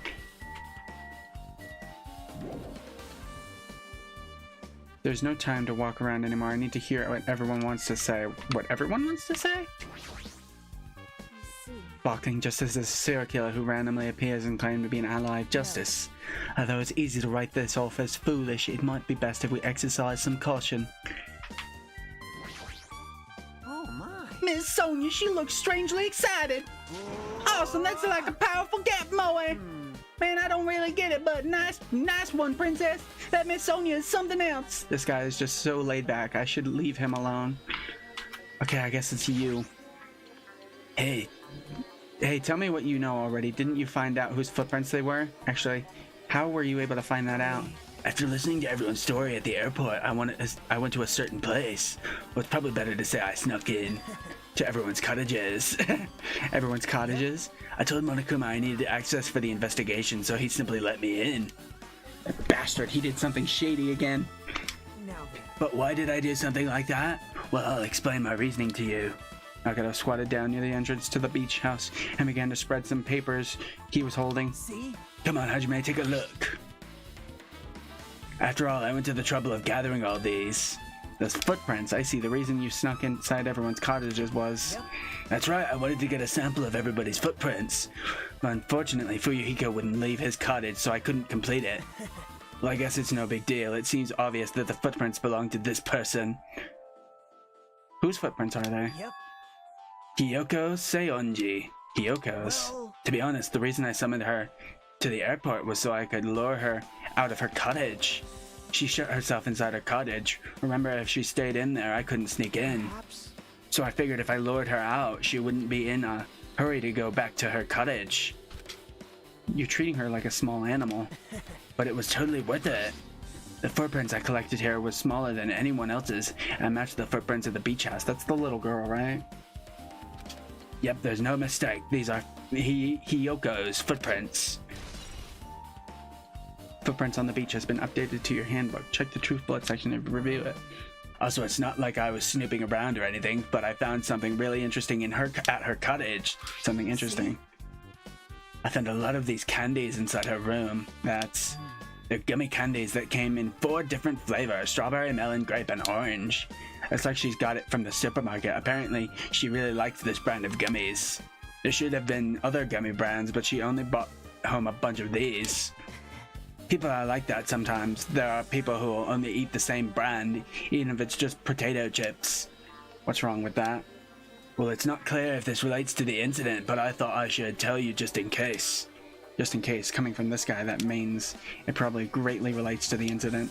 There's no time to walk around anymore. I need to hear what everyone wants to say. What everyone wants to say? Sparkling Justice is a serial killer who randomly appears and claims to be an ally of justice. Although it's easy to write this off as foolish, it might be best if we exercise some caution. Oh my. Miss Sonia, she looks strangely excited. Awesome, that's like a powerful gap, Moe. Man, I don't really get it, but nice one, princess. That Miss Sonia is something else. This guy is just so laid back. I should leave him alone. Okay, I guess it's you. Hey, tell me what you know already. Didn't you find out whose footprints they were? Actually, how were you able to find that out? After listening to everyone's story at the airport, I went to a certain place. Well, it's probably better to say I snuck in to everyone's cottages. Everyone's cottages? I told Monokuma I needed access for the investigation, so he simply let me in. That bastard, he did something shady again. But why did I do something like that? Well, I'll explain my reasoning to you. Nagato squatted down near the entrance to the beach house and began to spread some papers he was holding. See? Come on, Hajime, take a look. After all, I went to the trouble of gathering all these. Those footprints, I see. The reason you snuck inside everyone's cottages was... Yep. That's right, I wanted to get a sample of everybody's footprints. But unfortunately, Fuyuhiko wouldn't leave his cottage, so I couldn't complete it. Well, I guess it's no big deal. It seems obvious that the footprints belong to this person. Whose footprints are they? Yep. Hiyoko Seonji. Hiyoko's. Well... To be honest, the reason I summoned her to the airport was so I could lure her out of her cottage. She shut herself inside her cottage. Remember, if she stayed in there, I couldn't sneak in. Perhaps... So I figured if I lured her out, she wouldn't be in a hurry to go back to her cottage. You're treating her like a small animal. But it was totally worth it. The footprints I collected here was smaller than anyone else's and matched the footprints of the beach house. That's the little girl, right? Yep, there's no mistake. These are Hiyoko's footprints. Footprints on the beach has been updated to your handbook. Check the Truth Blood section and review it. Also, it's not like I was snooping around or anything, but I found something really interesting at her cottage. Something interesting. I found a lot of these candies inside her room. They're gummy candies that came in 4 different flavors: strawberry, melon, grape, and orange. It's like she's got it from the supermarket. Apparently, she really liked this brand of gummies. There should have been other gummy brands, but she only bought home a bunch of these. People are like that sometimes. There are people who will only eat the same brand, even if it's just potato chips. What's wrong with that? Well, it's not clear if this relates to the incident, but I thought I should tell you just in case. Just in case, coming from this guy, that means it probably greatly relates to the incident.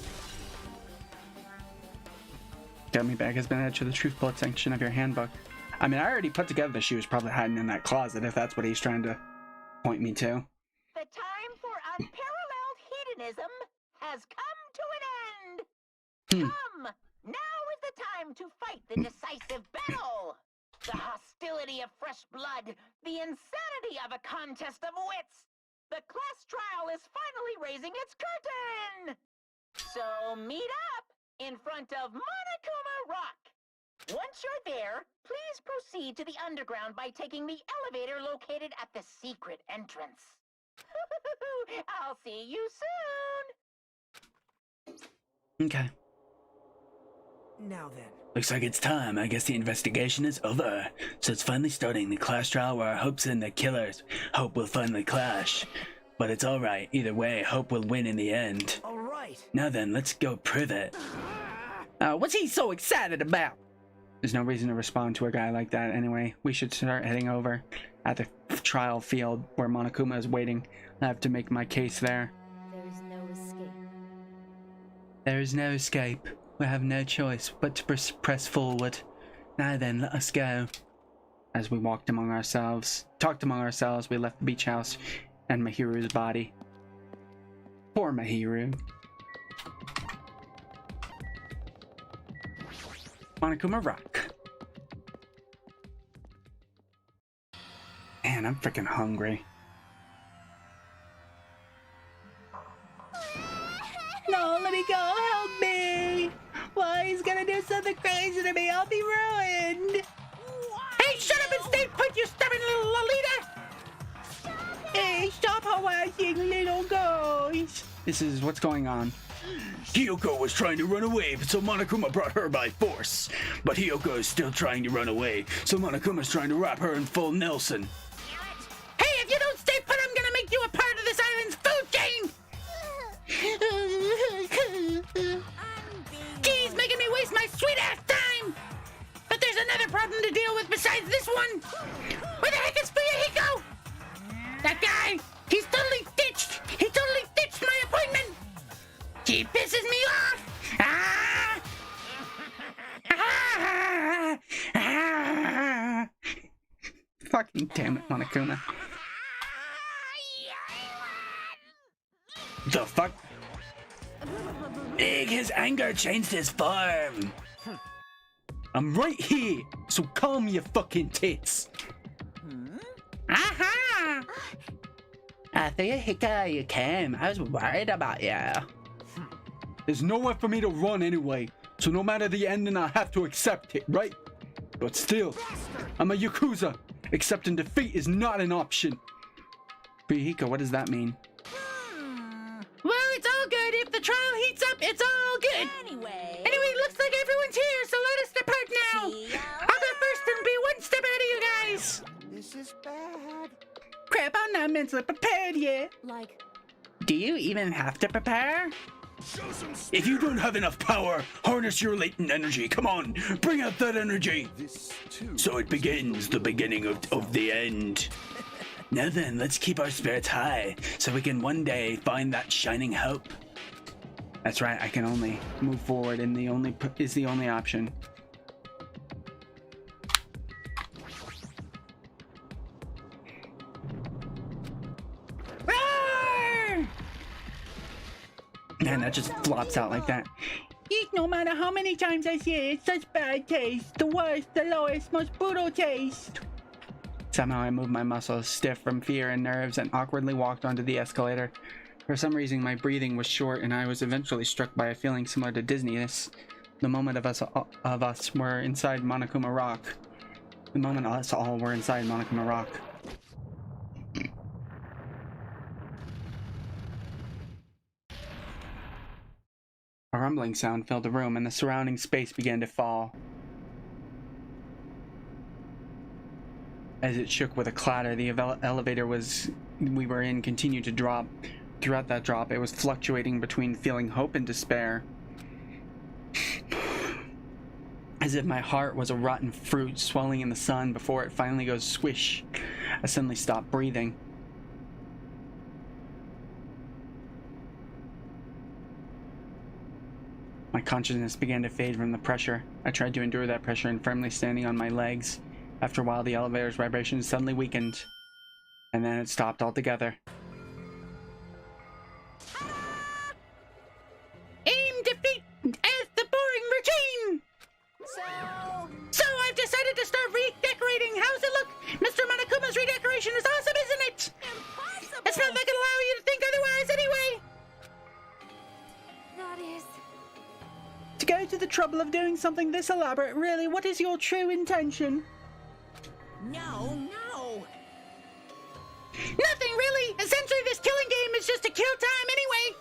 Gummy bag has been added to the Truth Blood section of your handbook. I mean, I already put together that she was probably hiding in that closet, if that's what he's trying to point me to. The time for unparalleled hedonism has come to an end. Come, now is the time to fight the decisive battle. The hostility of fresh blood, the insanity of a contest of wits. The class trial is finally raising its curtain. So meet up in front of Monokuma Rock. Once you're there, please proceed to the underground by taking the elevator located at the secret entrance. I'll see you soon! Okay. Now then. Looks like it's time. I guess the investigation is over. So it's finally starting, the class trial where our hopes and the killer's hope will finally clash. But it's alright. Either way, hope will win in the end. Alright. Now then, let's go prove it. What's he so excited about? There's no reason to respond to a guy like that anyway. We should start heading over at the trial field where Monokuma is waiting. I have to make my case there. There's no escape. There is no escape. We have no choice but to press forward. Now then, let us go. As we talked among ourselves, we left the beach house and Mahiru's body. Poor Mahiru. Monokuma Rock. Man, I'm freaking hungry. No, let me go. Help me. Why, he's gonna do something crazy to me. I'll be ruined. Hey, shut up and stay put, you stubborn little Lolita! Hey, stop harassing little girls. This is what's going on. Hiyoko was trying to run away, so Monokuma brought her by force. But Hiyoko is still trying to run away, so Monokuma's trying to wrap her in full Nelson. Hey, if you don't stay put, I'm gonna make you a part of this island's food chain! Geez, making me waste my sweet-ass time! But there's another problem to deal with besides this one! Where the heck is Fuyuhiko? That guy! He's totally ditched! He totally ditched my appointment! He pisses me off! Ah! Ah! Ah! Fucking damn it, Monokuma. The fuck? Egg, his anger changed his form. I'm right here, so calm your fucking tits. Aha! Fuyuhiko, you came. I was worried about you. There's nowhere for me to run anyway. So no matter the ending, I have to accept it, right? But still, I'm a Yakuza. Accepting defeat is not an option. Bihiko, what does that mean? Well, it's all good. If the trial heats up, it's all good. Anyway, looks like everyone's here, so let us depart now. I'll go first and be one step ahead of you guys. This is bad. Crap, I'm not mentally prepared yet. Like, Do you even have to prepare? If you don't have enough power, harness your latent energy. Come on, bring out that energy. So it begins the beginning of the end. Now then, let's keep our spirits high so we can one day find that shining hope. That's right, I can only move forward, and the only option. Roar! Man, that just flops out like that. Eat no matter how many times I say it, it's such bad taste. The worst, the lowest, most brutal taste. Somehow I moved my muscles stiff from fear and nerves and awkwardly walked onto the escalator. For some reason, my breathing was short, and I was eventually struck by a feeling similar to dizziness. The moment of us were inside Monokuma Rock. The moment us all were inside Monokuma Rock. A rumbling sound filled the room, and the surrounding space began to fall. As it shook with a clatter, the elevator we were in continued to drop. Throughout that drop, it was fluctuating between feeling hope and despair. As if my heart was a rotten fruit swelling in the sun before it finally goes squish. I suddenly stopped breathing. My consciousness began to fade from the pressure. I tried to endure that pressure and firmly standing on my legs. After a while, the elevator's vibrations suddenly weakened, and then it stopped altogether. Aim defeat as the boring routine. So I've decided to start redecorating. How's it look? Mr. Monokuma's redecoration is awesome, isn't it? impossible! It's not like it'll allow you to think otherwise anyway. That is... To go to the trouble of doing something this elaborate, really, what is your true intention? No. Nothing really. Essentially, this killing game is just to kill time anyway.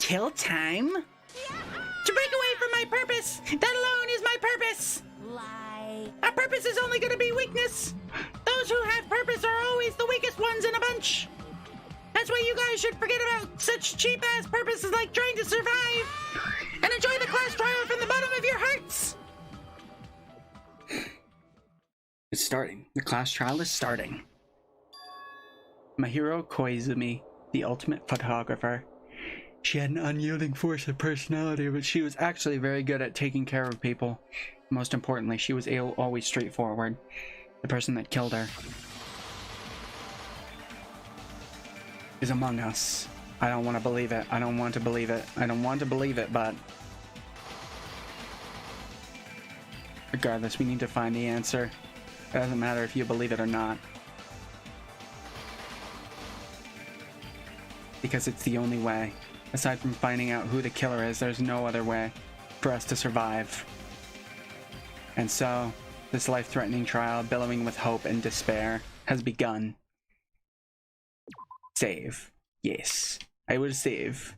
Kill time? To break away from my purpose. That alone is my purpose. Lie. Our purpose is only going to be weakness. Those who have purpose are always the weakest ones in a bunch. That's why you guys should forget about such cheap-ass purposes like trying to survive and enjoy the class trial from the bottom of your hearts. It's starting. The class trial is starting. Mahiro Koizumi, the ultimate photographer. She had an unyielding force of personality, but she was actually very good at taking care of people. Most importantly, she was always straightforward. The person that killed her is among us. I don't want to believe it. I don't want to believe it. I don't want to believe it, but... regardless, we need to find the answer. It doesn't matter if you believe it or not. Because it's the only way. Aside from finding out who the killer is, there's no other way for us to survive. And so, this life-threatening trial, billowing with hope and despair, has begun. Save. Yes. I will save.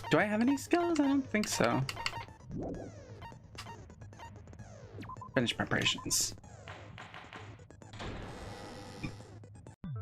Do I have any skills? I don't think so. Finish preparations.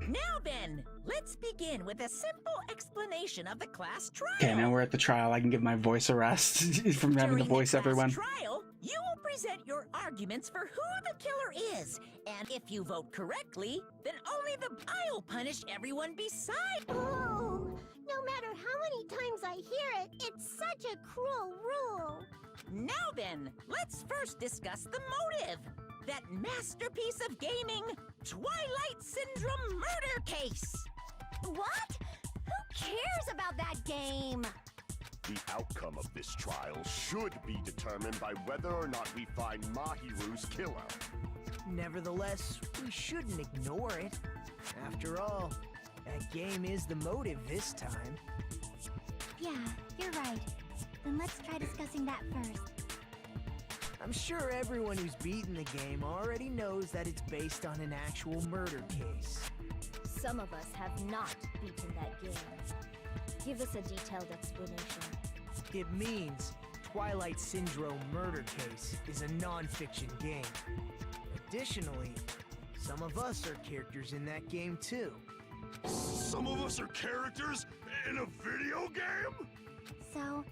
Now then, let's begin with a simple explanation of the class trial. Okay, now we're at the trial. I can give my voice a rest from having to voice everyone. During the class trial, you will present your arguments for who the killer is, and if you vote correctly, then only I'll punish everyone beside. Oh, no matter how many times I hear it, it's such a cruel rule. Now then, let's first discuss the motive. That masterpiece of gaming, Twilight Syndrome murder case. What? Who cares about that game? The outcome of this trial should be determined by whether or not we find Mahiru's killer. Nevertheless, we shouldn't ignore it. After all, that game is the motive this time. Yeah, you're right. Then let's try discussing that first. I'm sure everyone who's beaten the game already knows that it's based on an actual murder case. Some of us have not beaten that game. Give us a detailed explanation. It means Twilight Syndrome Murder Case is a non-fiction game. Additionally, some of us are characters in that game too. Some of us are characters in a video game? So,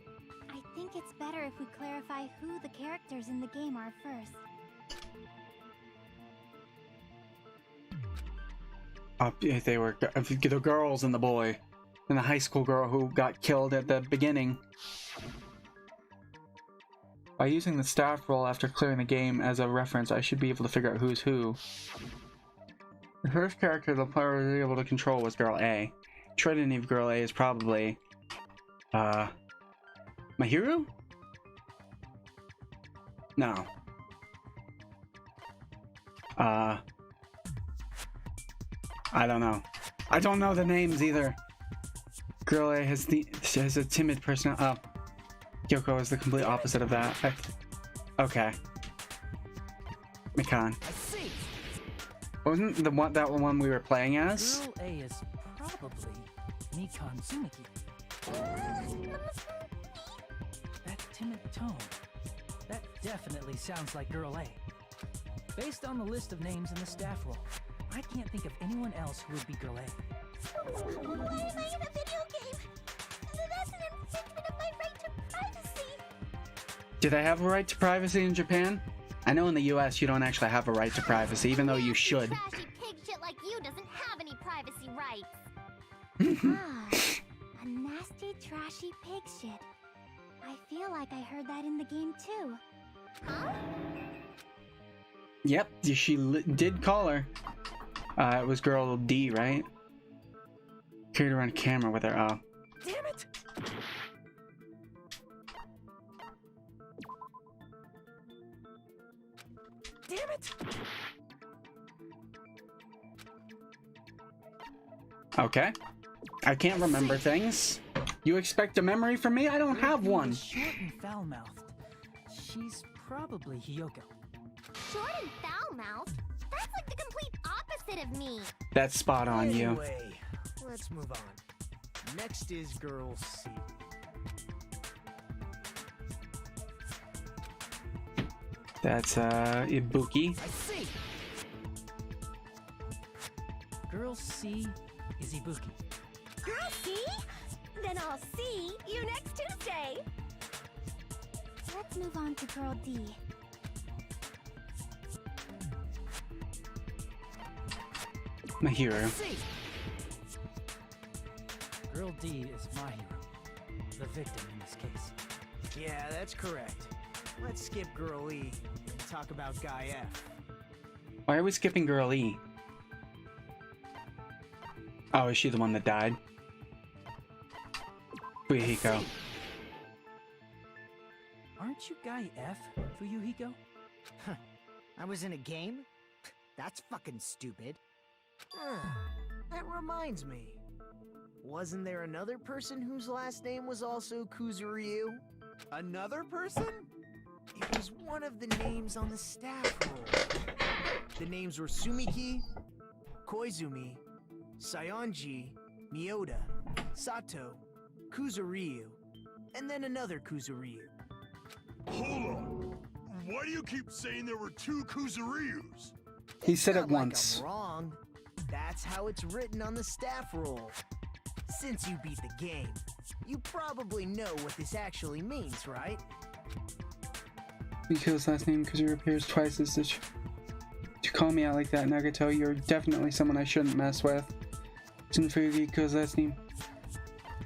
I think it's better if we clarify who the characters in the game are first. They were the girls and the boy. And the high school girl who got killed at the beginning. By using the staff roll after clearing the game as a reference, I should be able to figure out who's who. The first character the player was able to control was Girl A. Trinity of Girl A is probably... Mahiru? No. I don't know. I don't know the names either. Girl A has a timid person. Yoko is the complete opposite of that. Okay. Mikan. I see. Wasn't that one we were playing as? Girl A is probably Mikan Tsumiki. That timid tone. That definitely sounds like Girl A. Based on the list of names in the staff roll, I can't think of anyone else who would be Girl A. Why am I in a video game? That's an infringement of my right to privacy. Do they have a right to privacy in Japan? I know in the US you don't actually have a right to privacy, even though you should. Trashy pig shit like you doesn't have any privacy rights. A nasty, trashy pig shit. I feel like I heard that in the game too. Huh? Yep, she did call her. It was Girl D, right? Carried around a camera with her. Oh. Damn it! Damn it! Okay. I can't remember things. You expect a memory from me? I don't have one. Short and foul-mouthed. She's probably Hiyoko. Short and foul-mouthed? That's like the complete opposite of me. That's spot on you. Anyway, let's move on. Next is Girl C. That's Ibuki. I see. Girl C is Ibuki. Girl C? Then I'll see you next Tuesday. Let's move on to Girl D. Mahiru. C. Girl D is my hero. The victim in this case. Yeah, that's correct. Let's skip Girl E and talk about Guy F. Why are we skipping Girl E? Oh, is she the one that died? Fuyuhiko. Aren't you Guy F, Fuyuhiko? Huh. I was in a game? That's fucking stupid. That reminds me. Wasn't there another person whose last name was also Kuzuryu? Another person? It was one of the names on the staff roll. The names were Sumiki, Koizumi, Sayonji, Miyoda, Sato, Kuzuryu, and then another Kuzuryu. Hold on. Why do you keep saying there were two Kuzuryus? He said it Not once. Like I'm wrong. That's how it's written on the staff roll. Since you beat the game, you probably know what this actually means, right? Because last name Kuzuru appears twice as such. To call me out like that, Nagato, you're definitely someone I shouldn't mess with. Isn't Fuyuhiko's last name?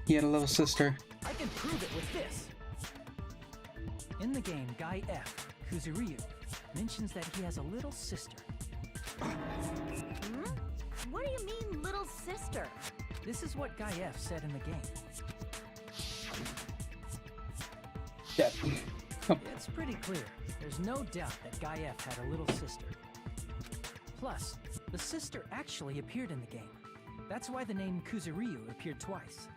He had a little sister. I can prove it with this. In the game, Guy F, Kuzuryu, mentions that he has a little sister. What do you mean, little sister? This is what Guy F said in the game. Yep. It's pretty clear. There's no doubt that Guy F had a little sister. Plus, the sister actually appeared in the game. That's why the name Kuzuryu appeared twice.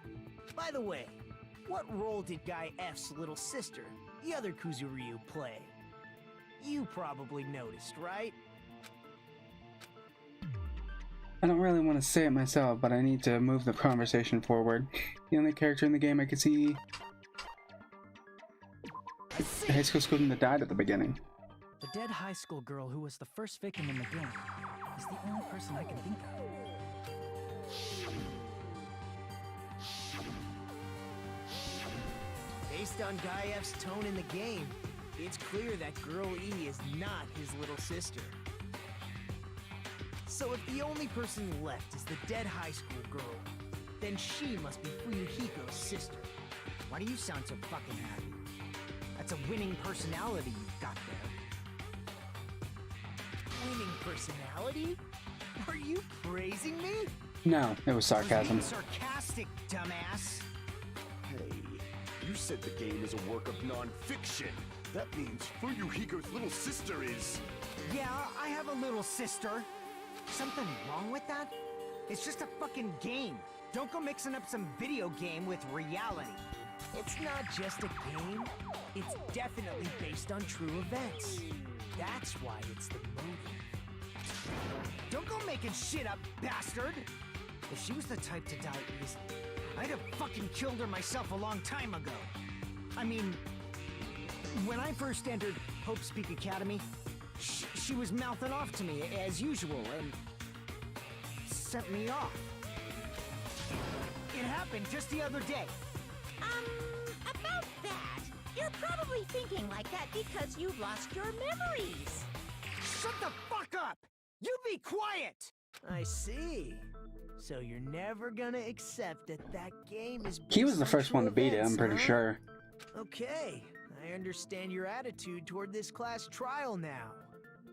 By the way, What role did Guy F's little sister, the other Kuzuryu, play? You probably noticed, right? I don't really want to say it myself, but I need to move the conversation forward. The only character in the game I could see the high school student that died at the beginning. The dead high school girl who was the first victim in the game is the only person I can think of. Based on Guy F's tone in the game, it's clear that Girl E is not his little sister. So if the only person left is the dead high school girl, then she must be Fuyuhiko's sister. Why do you sound so fucking happy? That's a winning personality you've got there. Winning personality? Are you praising me? No, it was sarcasm. Sarcastic, dumbass. Hey, you said the game is a work of non-fiction. That means Fuyuhiko's little sister is... Yeah, I have a little sister. Something wrong with that? It's just a fucking game. Don't go mixing up some video game with reality. It's not just a game. It's definitely based on true events. That's why it's the movie. Don't go making shit up, bastard! If she was the type to die easily, I'd have fucking killed her myself a long time ago. I mean, when I first entered Hope Speak Academy, she was mouthing off to me as usual and sent me off. It happened just the other day. About that, you're probably thinking like that because you lost your memories. Shut the fuck up! You be quiet! I see. So you're never gonna accept that game is... He was the first one to beat it, I'm pretty sure. Okay, I understand your attitude toward this class trial now.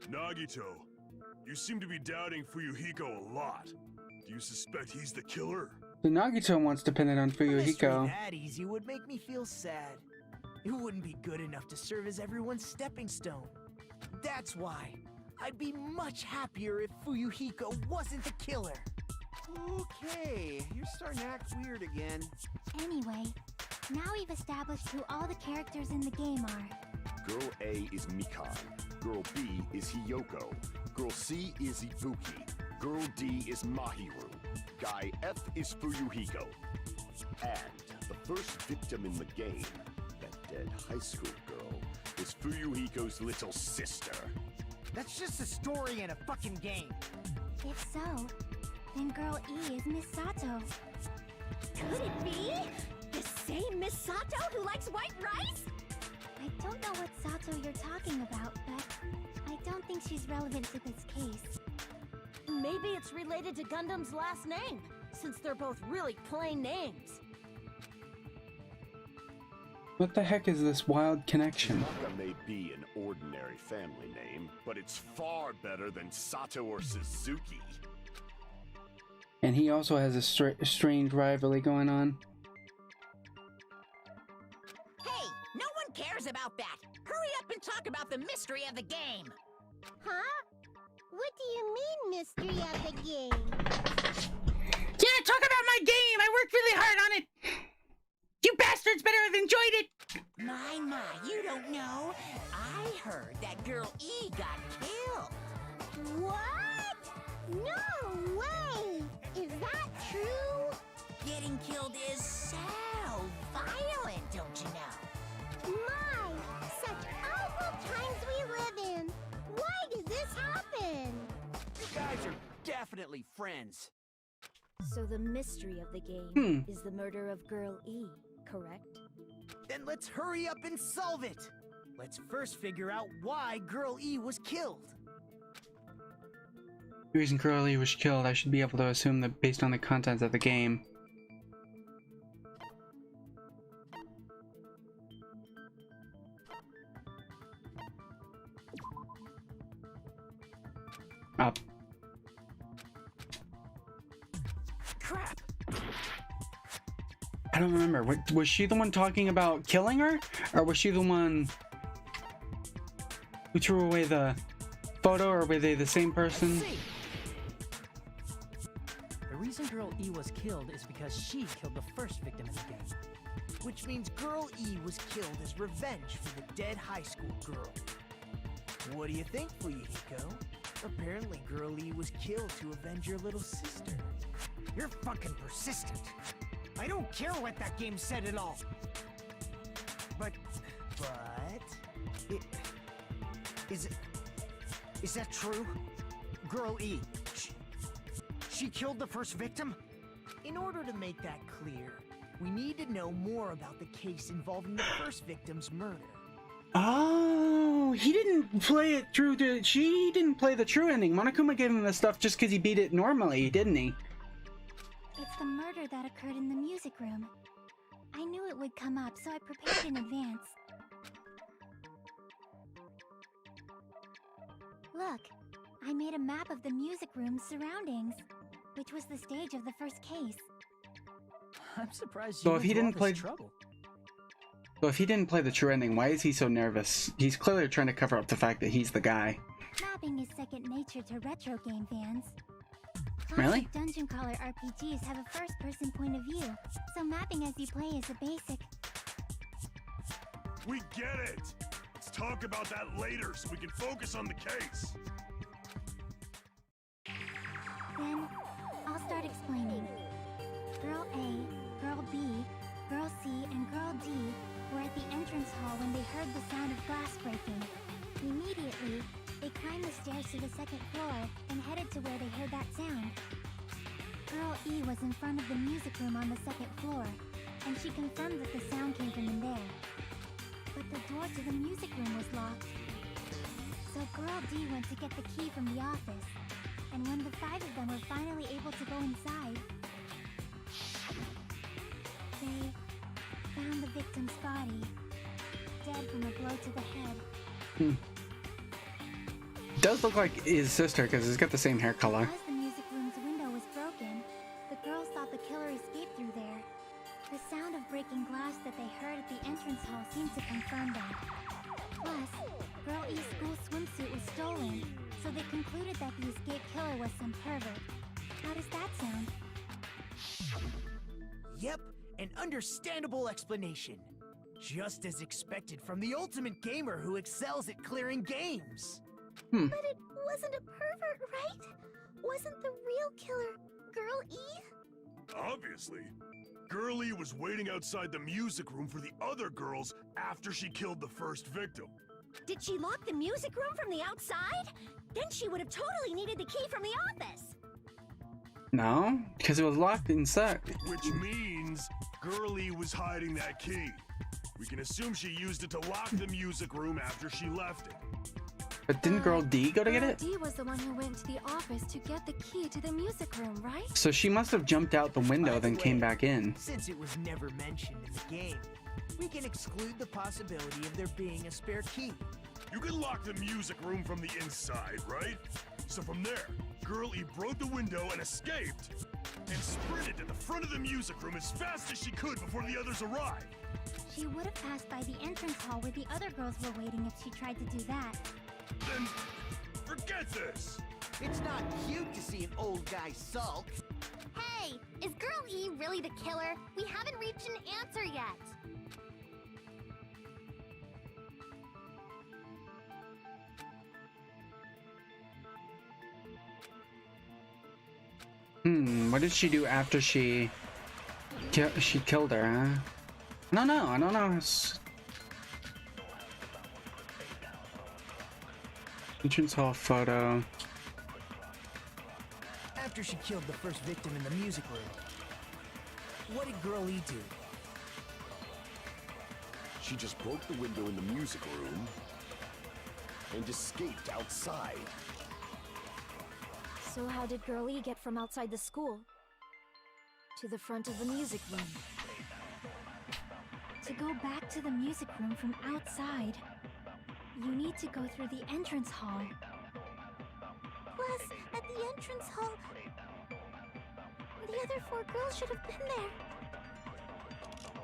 Nagito, you seem to be doubting Fuyuhiko a lot. Do you suspect he's the killer? So Nagito wants to pin it on Fuyuhiko. That easy would make me feel sad. It wouldn't be good enough to serve as everyone's stepping stone. That's why I'd be much happier if Fuyuhiko wasn't the killer. Okay, you're starting to act weird again. Anyway, now we've established who all the characters in the game are. Girl A is Mikan. Girl B is Hiyoko. Girl C is Ibuki. Girl D is Mahiru. Guy F is Fuyuhiko. And the first victim in the game, that dead high school girl, is Fuyuhiko's little sister. That's just a story in a fucking game. If so, then Girl E is Miss Sato. Could it be? The same Miss Sato who likes white rice? I don't know what Sato you're talking about, but I don't think she's relevant to this case. Maybe it's related to Gundam's last name, since they're both really plain names. What the heck is this wild connection? Tanaka may be an ordinary family name, but it's far better than Sato or Suzuki. And he also has a strange rivalry going on. Hey, no one cares about that. Hurry up and talk about the mystery of the game. Huh? What do you mean, mystery of the game? Yeah, talk about my game! I worked really hard on it! You bastards better have enjoyed it! My, you don't know. I heard that Girl E got killed. What? No way! Is that true? Getting killed is so violent, don't you know? My, such awful times we live in. Why does this happen? You guys are definitely friends. So the mystery of the game is the murder of Girl E, correct? Then let's hurry up and solve it. Let's first figure out why Girl E was killed. The reason Girl E was killed, I should be able to assume that based on the contents of the game. Up. Crap! I don't remember. Was she the one talking about killing her? Or was she the one who threw away the photo? Or were they the same person? The reason Girl E was killed is because she killed the first victim in the game. which means Girl E was killed as revenge for the dead high school girl. What do you think, Fuyuhiko? Apparently Girl E was killed to avenge your little sister. You're fucking persistent. I don't care what that game said at all. But... Is that true? Girl E, she killed the first victim? In order to make that clear, we need to know more about the case involving the first victim's murder. Oh, he didn't play it through the... She didn't play the true ending. Monokuma gave him the stuff just because he beat it normally, didn't he? It's the murder that occurred in the music room. I knew it would come up, so I prepared in advance. Look, I made a map of the music room's surroundings, which was the stage of the first case. I'm surprised So you if he went didn't to all play... this trouble. So if he didn't play the true ending, why is he so nervous? He's clearly trying to cover up the fact that he's the guy. Mapping is second nature to retro game fans. Really? Classic dungeon crawler RPGs have a first-person point of view, so mapping as you play is a basic. We get it! Let's talk about that later so we can focus on the case. Then, I'll start explaining. Girl A, Girl B, Girl C, and Girl D were at the entrance hall when they heard the sound of glass breaking. Immediately, they climbed the stairs to the second floor and headed to where they heard that sound. Girl E was in front of the music room on the second floor, and she confirmed that the sound came from in there. But the door to the music room was locked. So Girl D went to get the key from the office, and when the 5 of them were finally able to go inside, they found the victim's body, dead from a blow to the head. Does look like his sister because he's got the same hair color. As the music room's window was broken, the girls thought the killer escaped through there. The sound of breaking glass that they heard at the entrance hall seemed to confirm that. Plus, Girl E's school swimsuit was stolen, so they concluded that the escaped killer was some pervert. How does that sound? Yep, an understandable explanation. Just as expected from the ultimate gamer who excels at clearing games. But it wasn't a pervert, right? Wasn't the real killer Girl E? Obviously. Girl E was waiting outside the music room for the other girls after she killed the first victim. Did she lock the music room from the outside? Then she would have totally needed the key from the office. No, because it was locked inside. Which means Girl E was hiding that key. We can assume she used it to lock the music room after she left it. But didn't Girl D go to get it? Girl D was the one who went to the office to get the key to the music room, right? So she must have jumped out the window, then came back in. Since it was never mentioned in the game, we can exclude the possibility of there being a spare key. You can lock the music room from the inside, right? So from there, Girl E broke the window and escaped, and sprinted to the front of the music room as fast as she could before the others arrived. She would have passed by the entrance hall where the other girls were waiting if she tried to do that. Then, forget this! It's not cute to see an old guy sulk. Hey, is Girl E really the killer? We haven't reached an answer yet. What did she do after she killed her, huh? I don't know. Entrance hall photo. After she killed the first victim in the music room, what did Girl E do? She just broke the window in the music room and escaped outside. So how did Girl E get from outside the school to the front of the music room? To go back to the music room from outside, you need to go through the entrance hall. Plus, at the entrance hall, the other 4 girls should have been there.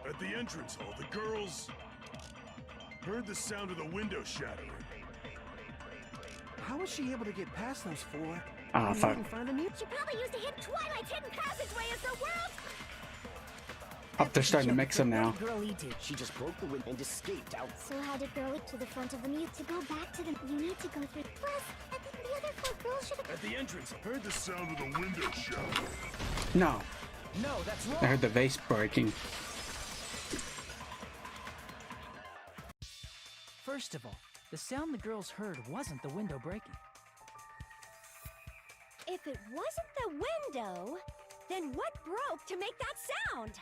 At the entrance hall, the girls heard the sound of the window shattering. How was she able to get past those 4? Oh, fuck. She probably used a hidden Twilight's hidden passageway as the world's... Oh, they're starting to mix them now. She just broke the window and escaped out. So how did Girlie to the front of the mute? To go back to them, you need to go through. Plus, I think the other 4 girls should have. At the entrance, I heard the sound of the window shut. No. No, that's wrong. I heard the vase breaking. First of all, the sound the girls heard wasn't the window breaking. If it wasn't the window, then what broke to make that sound?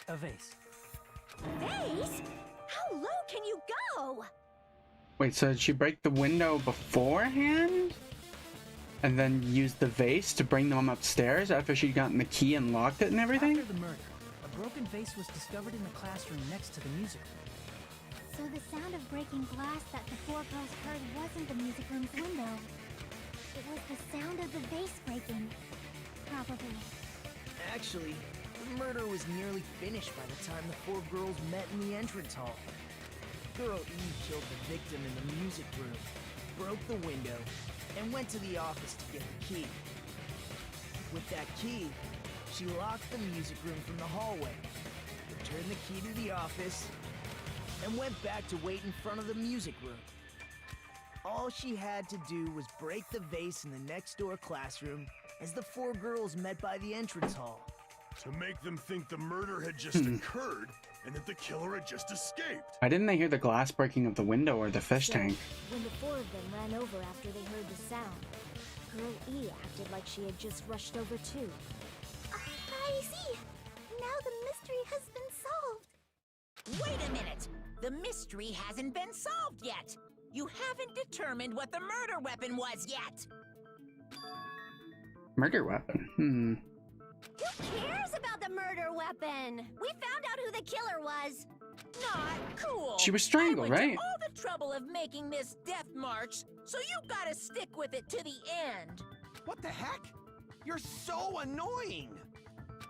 A vase. Vase? How low can you go? Wait, so did she break the window beforehand? And then use the vase to bring them upstairs after she'd gotten the key and locked it and everything? After the murder, a broken vase was discovered in the classroom next to the music room. So the sound of breaking glass that the 4 girls heard wasn't the music room's window. It was the sound of the vase breaking. Probably. Actually, the murder was nearly finished by the time the 4 girls met in the entrance hall. Girl E killed the victim in the music room, broke the window, and went to the office to get the key. With that key, she locked the music room from the hallway, returned the key to the office, and went back to wait in front of the music room. All she had to do was break the vase in the next door classroom as the 4 girls met by the entrance hall. To make them think the murder had just occurred and that the killer had just escaped. Why didn't they hear the glass breaking of the window or the fish tank? When the 4 of them ran over after they heard the sound, Girl E acted like she had just rushed over too. I see. Now the mystery has been solved. Wait a minute! The mystery hasn't been solved yet! You haven't determined what the murder weapon was yet! Murder weapon? Who cares about the murder weapon? We found out who the killer was. Not cool! She was strangled, I went right? to all the trouble of making this death march, so you gotta stick with it to the end! What the heck? You're so annoying!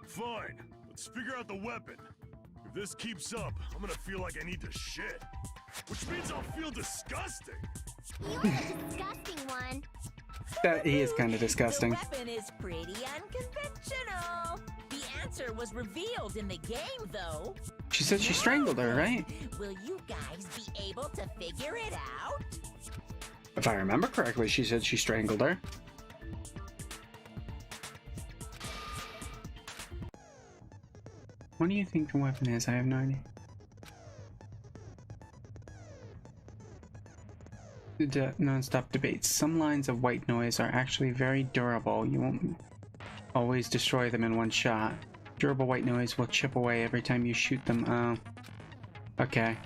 Fine, let's figure out the weapon. If this keeps up, I'm gonna feel like I need to shit. Which means I'll feel disgusting. You're the disgusting one. That he is kind of disgusting. The weapon is pretty unconventional. The answer was revealed in the game, though. She said she strangled her, right? Will you guys be able to figure it out? If I remember correctly, she said she strangled her. What do you think the weapon is? I have no idea. Non-stop debates. Some lines of white noise are actually very durable. You won't always destroy them in one shot. Durable white noise will chip away every time you shoot them. Oh. Okay.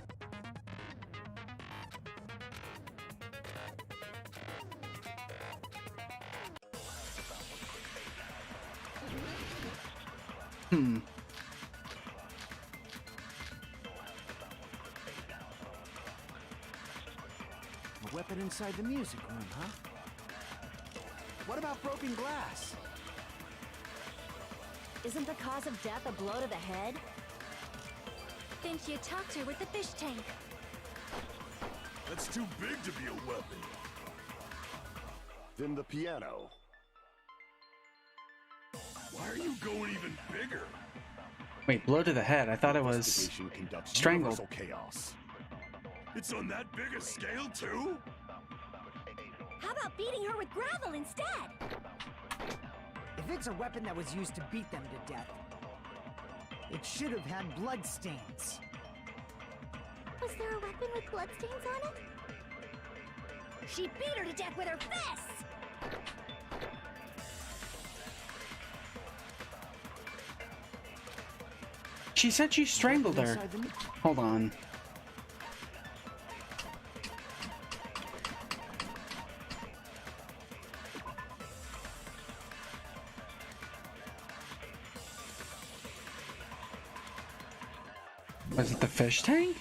A weapon inside the music room, huh? What about broken glass? Isn't the cause of death a blow to the head? Then she attacked her with the fish tank. That's too big to be a weapon. Then the piano. Why are you going even bigger? Wait, blow to the head. I thought it was strangled. Chaos. It's on that big a scale too? How about beating her with gravel instead? If it's a weapon that was used to beat them to death, it should have had blood stains. Was there a weapon with bloodstains on it? She beat her to death with her fists! She said she strangled her. Hold on. Was it the fish tank?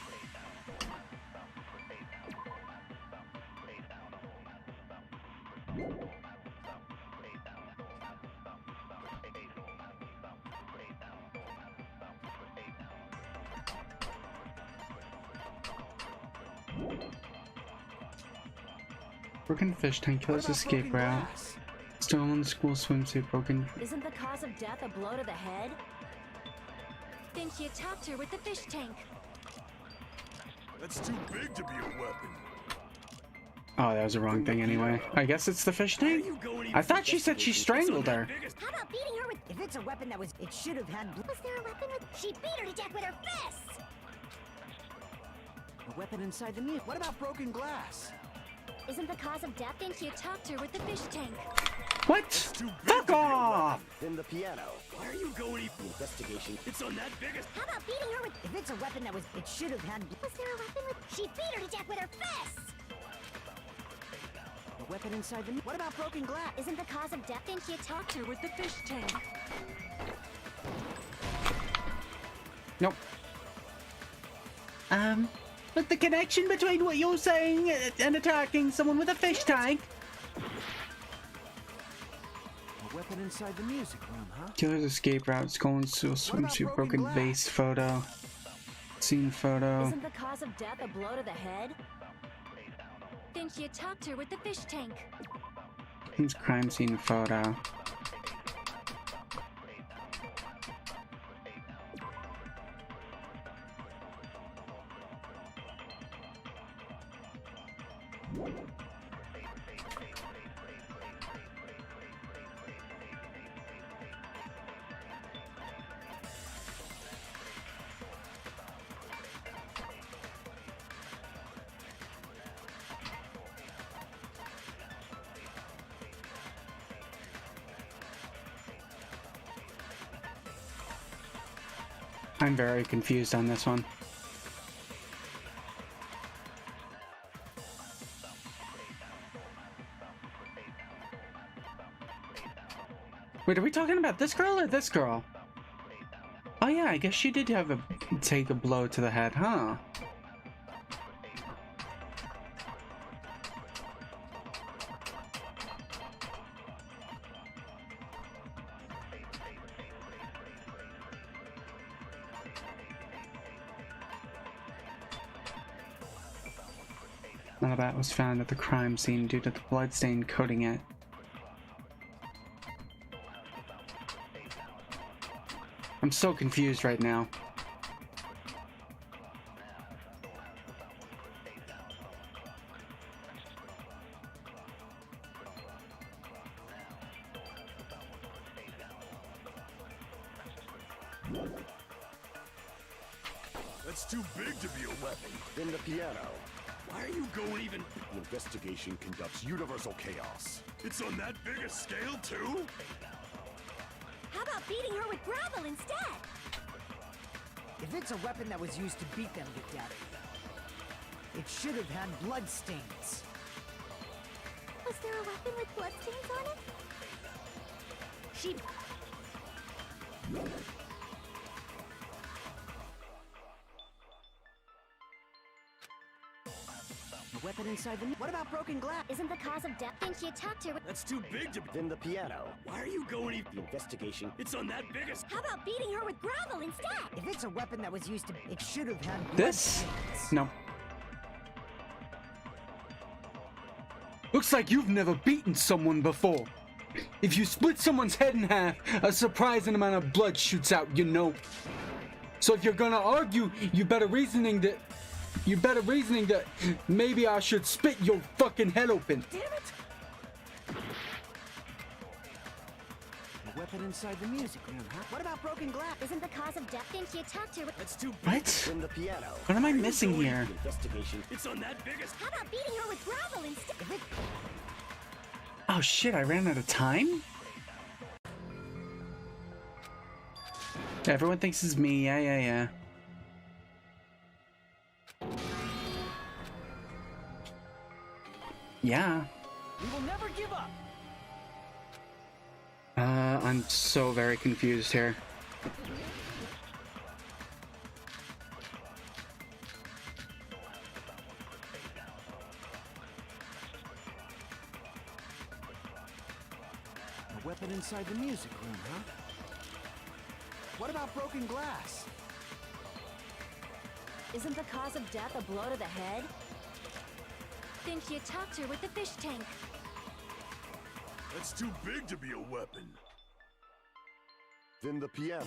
Broken fish tank, killer's escape route. Stolen school swimsuit, broken. Isn't the cause of death a blow to the head? Then she attacked her with the fish tank. That's too big to be a weapon. Oh, that was the wrong thing anyway. I guess it's the fish tank? I thought she said she strangled her. How about beating her with... If it's a weapon that was... It should have had... Was there a weapon with... She beat her to death with her fists! A weapon inside the mute. What about broken glass? Isn't the cause of death? Then she attacked her with the fish tank. What? Fuck off! Then the piano. Why are you going The investigation. It's on that biggest. How about beating her with... If it's a weapon that was... It should have had... Was there a weapon with... She beat her to death with her fists! A weapon inside the mute. What about broken glass? Isn't the cause of death? Then she attacked her with the fish tank. Nope. But the connection between what you're saying and attacking someone with a fish tank. A weapon inside the music room, huh? Killer's escape route, skull and swimsuit, broken vase photo. Scene photo. Isn't the cause of death a blow to the head? Then she attacked her with the fish tank. It's crime scene photo. I'm very confused on this one. Wait, are we talking about this girl or this girl? Oh yeah, I guess she did take a blow to the head, huh? None of that was found at the crime scene due to the bloodstain coating it. I'm so confused right now. That's too big to be a weapon. Then the piano. Why are you going even... The investigation conducts universal chaos. It's on that big a scale, too? How about beating her with gravel instead? If it's a weapon that was used to beat them to death, it should have had blood stains. Was there a weapon with bloodstains on it? She... A weapon inside the... What about broken glass? Isn't the cause of death? Then she attacked her with... That's too big to... Then the piano. Why are you going even... The investigation. It's on that big a... How about beating her with gravel instead? If it's a weapon that was used to... It should have had blood This? stains. No. Looks like you've never beaten someone before. If you split someone's head in half, a surprising amount of blood shoots out, you know. So if you're gonna argue, you better reasoning that maybe I should split your fucking head open. Damn it! A weapon inside the music room, huh? What about broken glass? Isn't the cause of death? Then she attacked her with... That's too big. What? Then the piano. What am I missing here? The investigation. It's on that biggest... How about beating her with gravel instead? Oh shit, I ran out of time? Everyone thinks it's me, yeah. Yeah. We will never give up. I'm so very confused here. A weapon inside the music room, huh? What about broken glass? Isn't the cause of death a blow to the head? Then she attacked her with the fish tank. That's too big to be a weapon. Then the piano.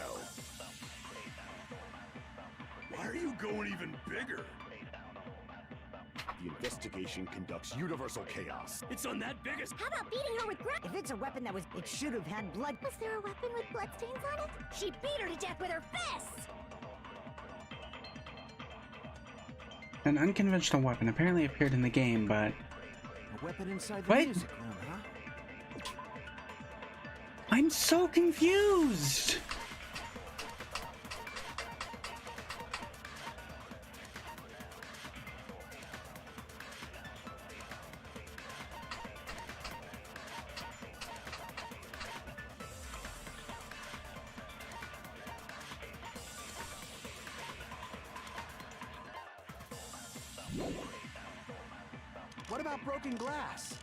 Why are you going even bigger? The investigation conducts universal chaos. It's on that biggest. How about beating her with If it's a weapon that was, it should have had blood. Was there a weapon with bloodstains on it? She beat her to death with her fists! An unconventional weapon apparently appeared in the game, but... A weapon inside the What? music room, huh? I'm so confused! What about broken glass?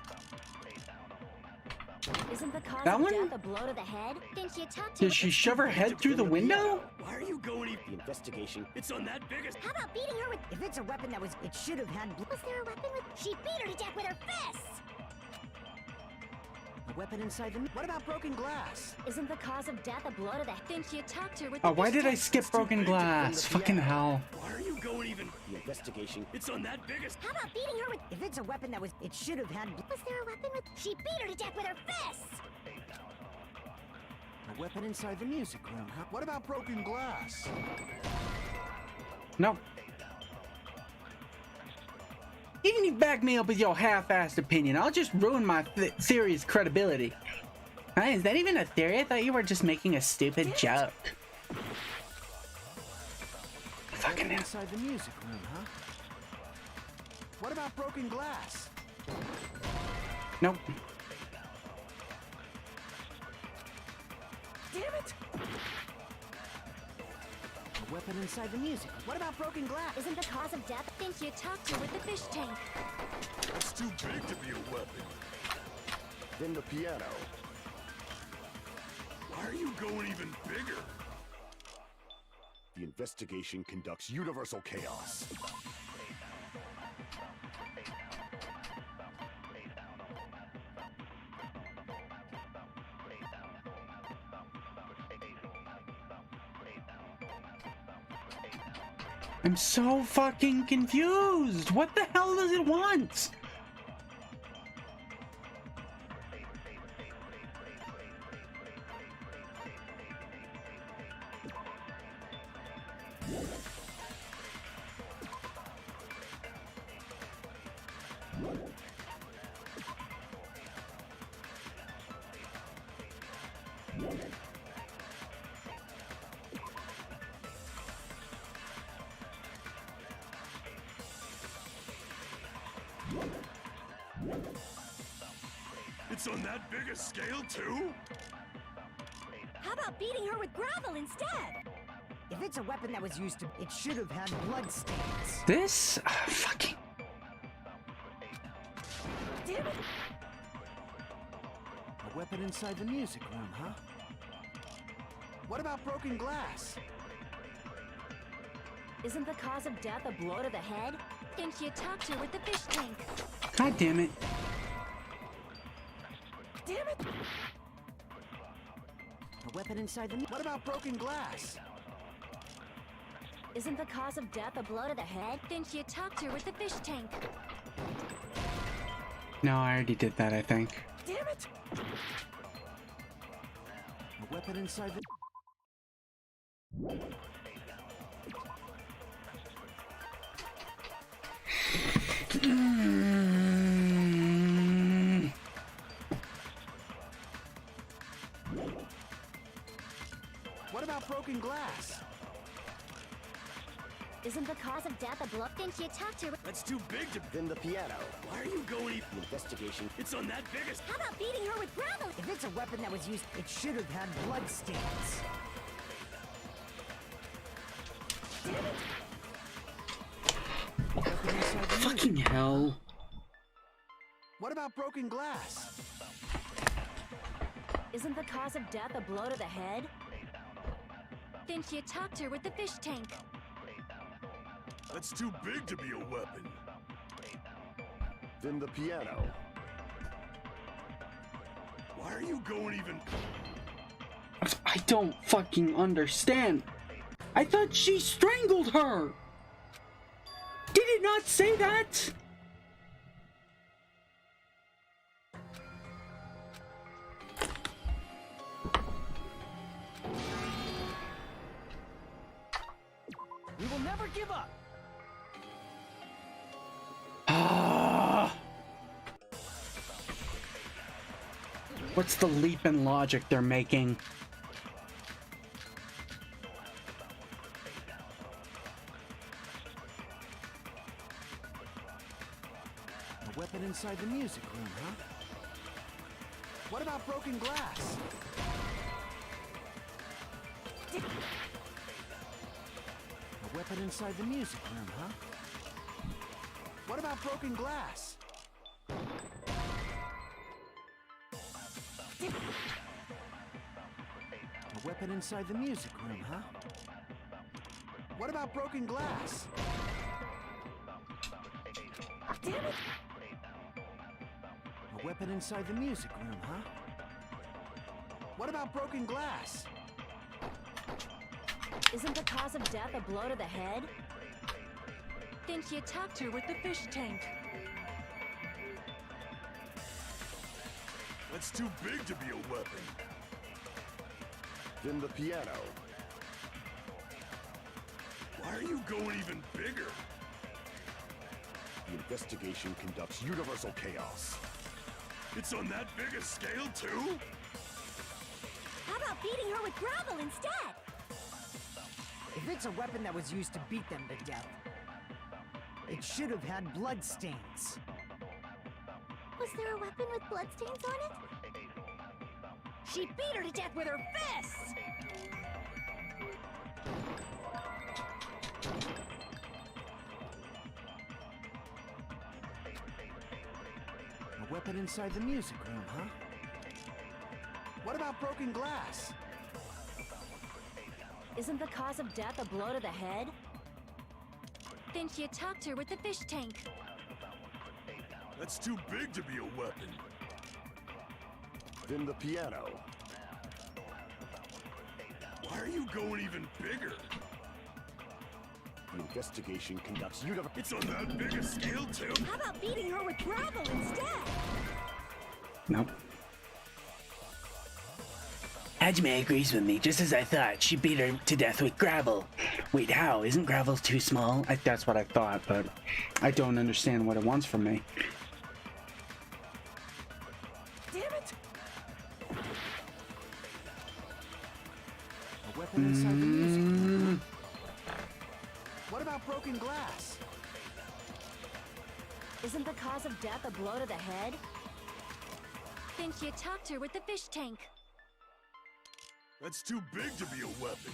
Isn't the cause That of one? death a blow to the head? Didn't you talk to Did she shove her head through the window? Why are you going even? The investigation. It's on that biggest. How about beating her with... If it's a weapon that was, it should have had blood. Was there a weapon with... She beat her to death with her fists! A weapon inside the... What about broken glass? Isn't the cause of death a blow to the... Didn't you talk to her with Oh, the why fish did I tank? skip broken glass? Fucking hell. Why are you going even? The investigation. It's on that biggest. How about beating her with... If it's a weapon that was, it should have had blood. Was there a weapon with... She beat her to death with her fists! A weapon inside the music room, huh? What about broken glass? Nope. Even if you back me up with your half-assed opinion, I'll just ruin my theory's credibility. Hey, is that even a theory? I thought you were just making a stupid joke. Fucking hell. Inside the music room, huh? What about broken glass? Nope. Damn it! A weapon inside the music. What about broken glass? Isn't the cause of death... Didn't you talk to her with the fish tank? It's too big to be a weapon. Then the piano. Why are you going even bigger? The investigation conducts universal chaos. I'm so fucking confused. What the hell does it want? It's on that big a scale too? How about beating her with gravel instead? If it's a weapon that was used to, it should have had blood stains. This? Fucking... Damn it! A weapon inside the music room, huh? What about broken glass? Isn't the cause of death a blow to the head? Didn't you talk to her with the fish tank? God damn it. Damn it! A weapon inside the... What about broken glass? Isn't the cause of death a blow to the head? Didn't you talk to her with the fish tank? No, I already did that, I think. Damn it! A weapon inside the... What about broken glass? Isn't the cause of death a blow? Didn't you talk to her? That's too big to... Then the piano. Why are you going even? The investigation. It's on that biggest... How about beating her with gravel? If it's a weapon that was used, it should have had blood stains. Damn it! Weapon inside the Fucking music. hell. What about broken glass? Isn't the cause of death a blow to the head? Didn't you talk to her with the fish tank? That's too big to be a weapon. Then the piano. Why are you going even... I don't fucking understand. I thought she strangled her! Did it not say that? We will never give up. What's the leap in logic they're making? A weapon inside the music room, huh? What about broken glass? A weapon inside the music room, huh? What about broken glass? A weapon inside the music room, huh? What about broken glass? Damn it! A weapon inside the music room, huh? What about broken glass? Isn't the cause of death a blow to the head? Then she attacked her with the fish tank. That's too big to be a weapon. Then the piano. Why are you going even bigger? The investigation conducts universal chaos. It's on that big a scale, too? How about beating her with gravel instead? If it's a weapon that was used to beat them to death, it should have had blood stains. Was there a weapon with bloodstains on it? She beat her to death with her fists! A weapon inside the music room, huh? What about broken glass? Isn't the cause of death a blow to the head? Then she attacked her with the fish tank. That's too big to be a weapon. Then the piano. Why are you going even bigger? The investigation conducts universal. It's on that big a scale, too? How about beating her with gravel instead? Nope. Hajime agrees with me, just as I thought. She beat her to death with gravel. Wait, how? Isn't gravel too small? That's what I thought, but I don't understand what it wants from me. Damn it! A weapon inside the music room. What about broken glass? Isn't the cause of death a blow to the head? Then she attacked her with the fish tank. That's too big to be a weapon.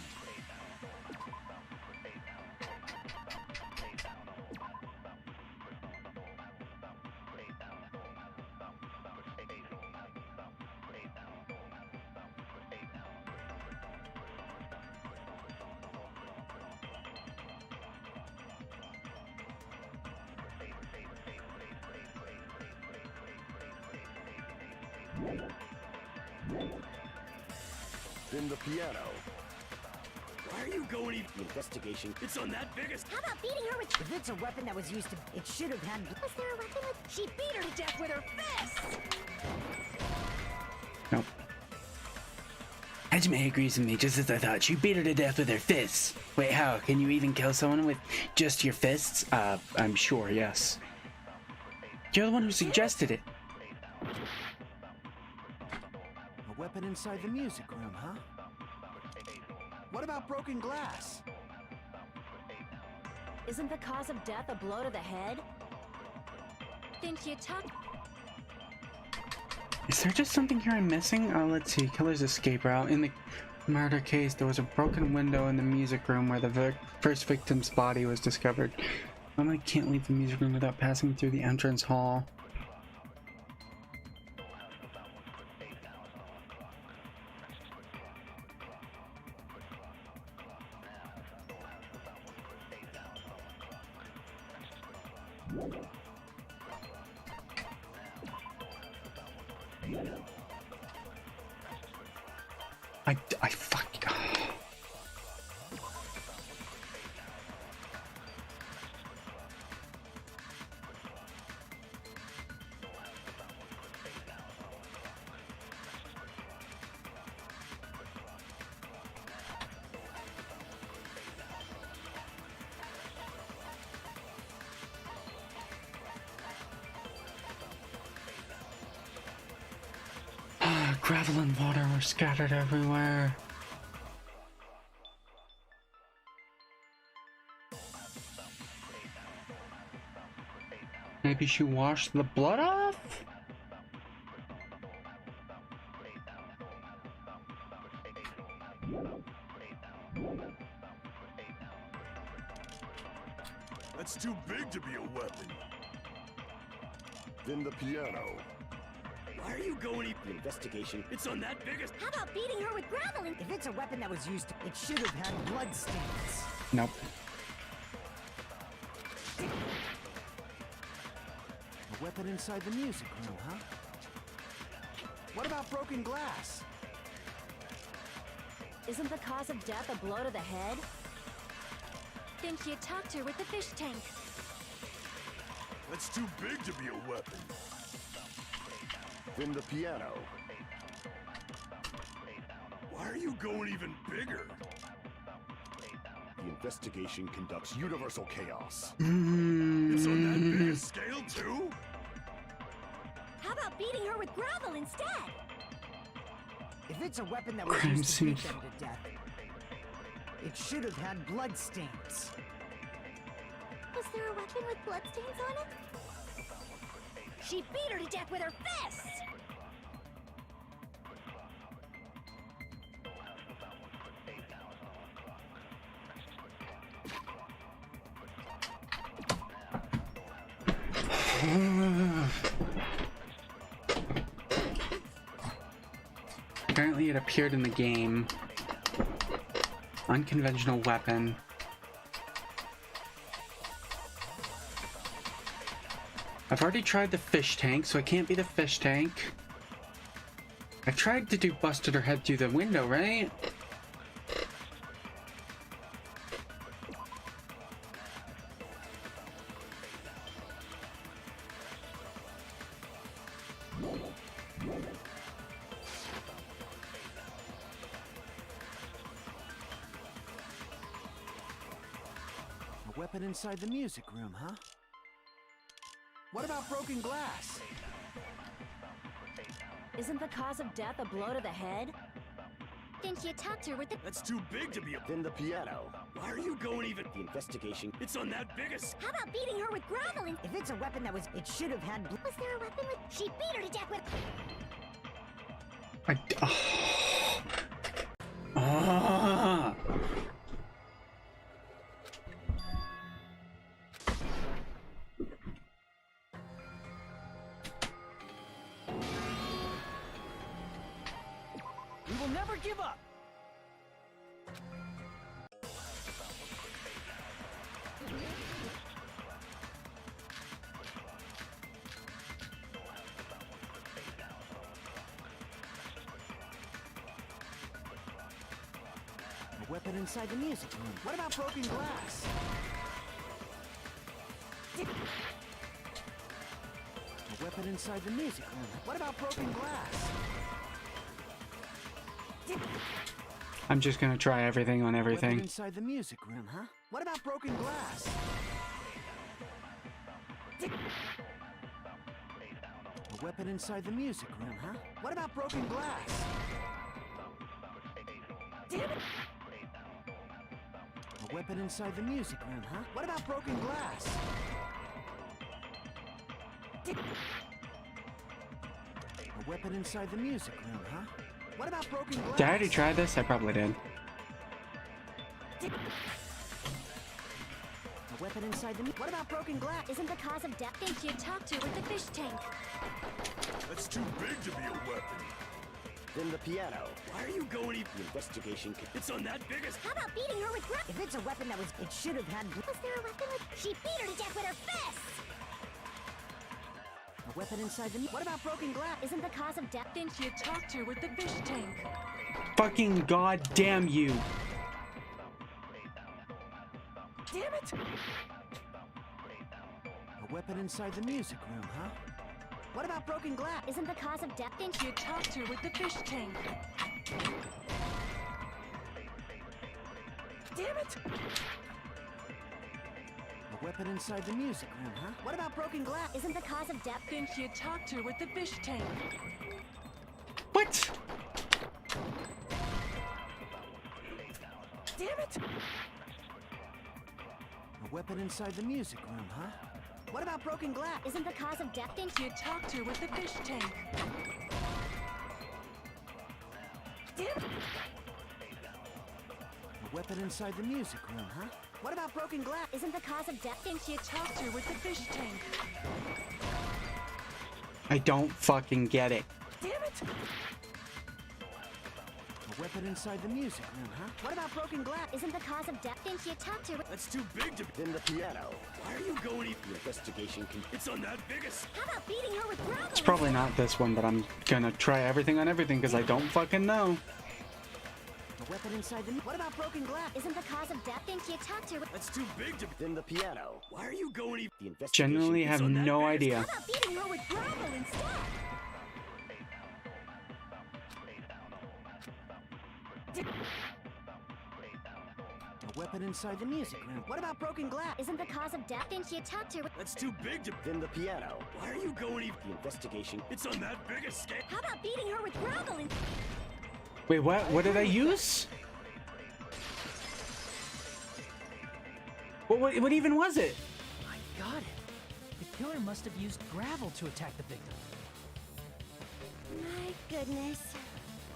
Then the piano. Why are you going even... The investigation. It's on that big a... How about beating her with... If it's a weapon that was used to... It should have had... Was there a weapon with... She beat her to death with her fists! Nope. Hajime agrees with me, just as I thought. She beat her to death with her fists. Wait, how? Can you even kill someone with just your fists? I'm sure, yes. You're the one who suggested it. A weapon inside the music room, huh? What about broken glass? Isn't the cause of death a blow to the head? Then she attacked... Is there just something here I'm missing? Let's see. Killer's escape route. In the murder case, there was a broken window in the music room where the first victim's body was discovered. I can't leave the music room without passing through the entrance hall. I fuck. gravel and water were scattered everywhere. Maybe she washed the blood off? That's too big to be a weapon. Then the piano. Why are you going the investigation? It's on that biggest. How about beating her with gravel and... If it's a weapon that was used, it should have had blood stains. Nope. A weapon inside the music room, huh? What about broken glass? Isn't the cause of death a blow to the head? Then she attacked her with the fish tank. That's too big to be a weapon. Then the piano. Why are you going even bigger? The investigation conducts universal chaos. It's on that big a scale too? How about beating her with gravel instead? If it's a weapon that was Crime used to beat scene. them to death, it should have had blood stains. Was there a weapon with bloodstains on it? She beat her to death with her fists! Apparently it appeared in the game. Unconventional weapon. I've already tried the fish tank, so I can't be the fish tank. I tried to do busted her head through the window, right? A weapon inside the music room, huh? What about broken glass? Isn't the cause of death a blow to the head? Then she attacked her with the... That's too big to be a... Then the piano. Why are you going even the investigation? It's on that biggest. How about beating her with gravel and... If it's a weapon that was, it should have had blood. Was there a weapon with... She beat her to death with... Ah. We will never give up. A weapon inside the music room. What about broken glass? A weapon inside the music room. What about broken glass? I'm just gonna try everything on Weapon everything. inside the music room, huh? What about broken glass? A weapon inside the music room, huh? What about broken glass? A weapon inside the music room, huh? What about broken glass? A weapon inside the music room, huh? What about broken glass? Did I already try this? I probably did. A weapon inside the... What about broken glass? Isn't the cause of death... Then she attacked her with the fish tank. That's too big to be a weapon. Then the piano. Why are you going even the investigation? It's on that biggest. How about beating her with gravel? If it's a weapon that was... It should have had... Was there a weapon with... She beat her to death with her fists! A weapon inside the... What about broken glass? Isn't the cause of death... Then she attacked her with the fish tank. Fucking goddamn you! Damn it! A weapon inside the music room, huh? What about broken glass? Isn't the cause of death... Then she attacked her with the fish tank. Damn it! A weapon inside the music room, huh? What about broken glass? Isn't the cause of death... Then she attacked her with the fish tank. What? What? Damn it! A weapon inside the music room, huh? What about broken glass? Isn't the cause of death thing You talked to with the fish tank. Damn it! A weapon inside the music room, huh? What about broken glass? Isn't the cause of death thing You talked to with the fish tank. I don't fucking get it. Damn it! A weapon inside the music room, huh? What about broken glass? Isn't the cause of death thing you talked to? That's too big to... Then the piano. Why are you going... The investigation can... It's on that biggest... How about beating her with gravel? It's probably not this one, but I'm gonna try everything on everything because I don't fucking know. A weapon inside the... What about broken glass? Isn't the cause of death thing you talked to? That's too big to... Then the piano. Why are you going... The investigation... Genuinely have no idea. How about beating her with gravel instead? A weapon inside the music room. What about broken glass? Isn't the cause of death thing you talked to? That's too big to... Then the piano. Why are you going... The investigation... It's on that big a scale. How about beating her with gravel instead? Wait, what? What did I use? What even was it? I got it. The killer must have used gravel to attack the victim. My goodness.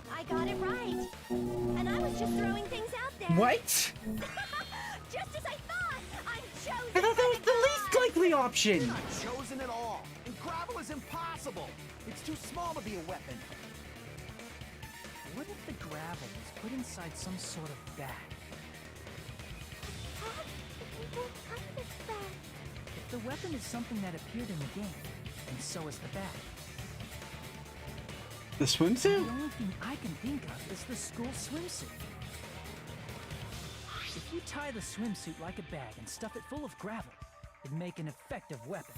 I got it right. And I was just throwing things out there. What? Just as I thought. I'm chosen. I thought that was the least likely option. You're not chosen at all. And gravel is impossible. It's too small to be a weapon. What if the gravel was put inside some sort of bag? What kind of bag? If the weapon is something that appeared in the game, and so is the bag. The swimsuit? The only thing I can think of is the school swimsuit. If you tie the swimsuit like a bag and stuff it full of gravel, it'd make an effective weapon.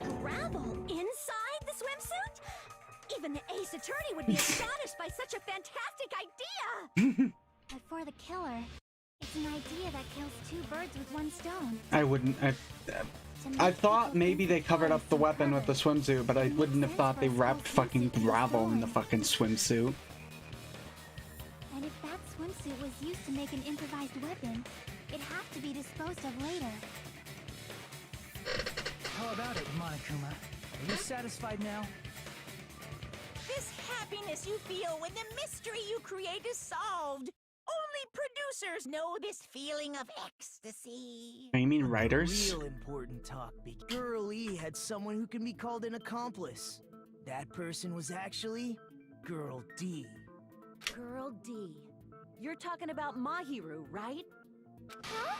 Gravel inside the swimsuit? Even the ace attorney would be astonished by such a fantastic idea! But for the killer, it's an idea that kills two birds with one stone. I wouldn't. I thought maybe they covered up the weapon with the swimsuit, but I wouldn't have thought they wrapped fucking gravel in the fucking swimsuit. And if that swimsuit was used to make an improvised weapon, it'd have to be disposed of later. How about it, Monokuma? Are you satisfied now? This happiness you feel when the mystery you create is solved. Only producers know this feeling of ecstasy. You mean writers? Real important talk. Girl E had someone who can be called an accomplice. That person was actually Girl D. Girl D. You're talking about Mahiru, right? Huh?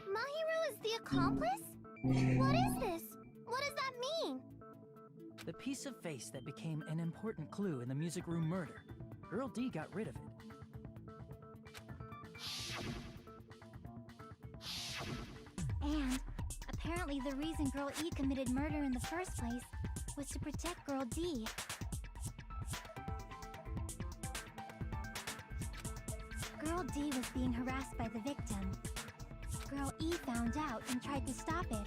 Mahiru is the accomplice? What is this? What does that mean? The piece of face that became an important clue in the music room murder. Girl D got rid of it. And apparently the reason Girl E committed murder in the first place was to protect Girl D. Girl D was being harassed by the victim. Girl E found out and tried to stop it,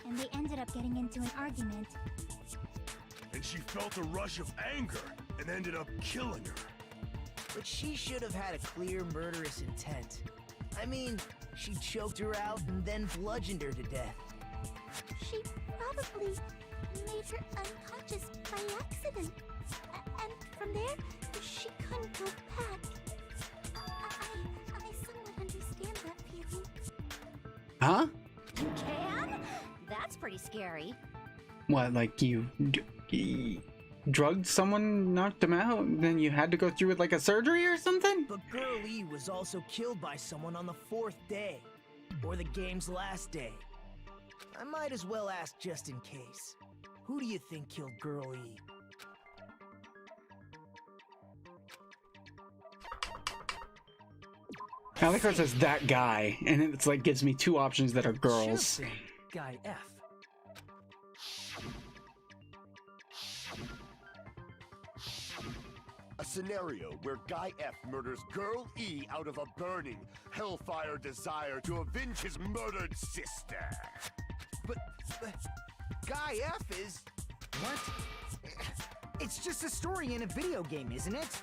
and they ended up getting into an argument. And she felt a rush of anger and ended up killing her. But she should have had a clear murderous intent. I mean, she choked her out and then bludgeoned her to death. She probably made her unconscious by accident. And from there, she couldn't go back. I somewhat understand that feeling. Huh? You can? That's pretty scary. What, like you drugged someone, knocked them out, and then you had to go through with like a surgery or something? But Girl E was also killed by someone on the 4th day, or the game's last day. I might as well ask just in case. Who do you think killed Girl E? I like how it says that guy, and it's like gives me two options that are girls. Should've been Guy F. A scenario where Guy F murders Girl E out of a burning, hellfire desire to avenge his murdered sister. But Guy F is... What? It's just a story in a video game, isn't it?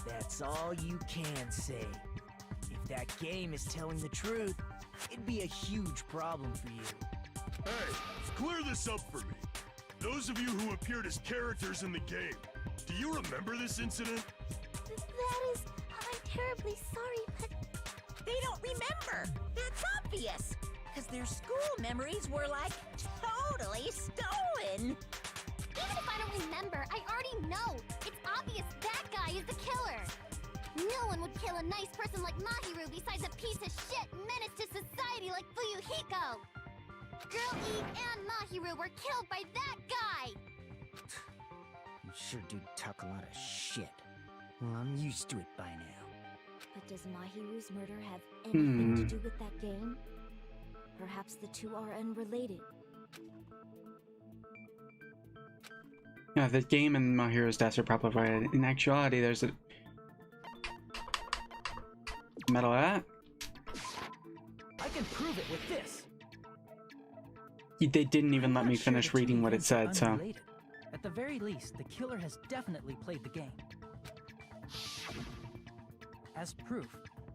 That's all you can say. If that game is telling the truth, it'd be a huge problem for you. Hey, clear this up for me. Those of you who appeared as characters in the game, do you remember this incident? That is... I'm terribly sorry, but... They don't remember. That's obvious. Because their school memories were, like, totally stolen. Even if I don't remember, I already know. It's obvious that guy is the killer. No one would kill a nice person like Mahiru besides a piece of shit menace to society like Fuyuhiko. Girl E and Mahiru were killed by that guy. You sure do talk a lot of shit. Well, I'm used to it by now. But does Mahiru's murder have anything to do with that game? Perhaps the two are unrelated. Yeah, the game and Mahiru's deaths are probably related. In actuality, there's a metal at. I can prove it with this. They didn't even let me finish reading what it said, so. Unrelated. At the very least, the killer has definitely played the game. As proof,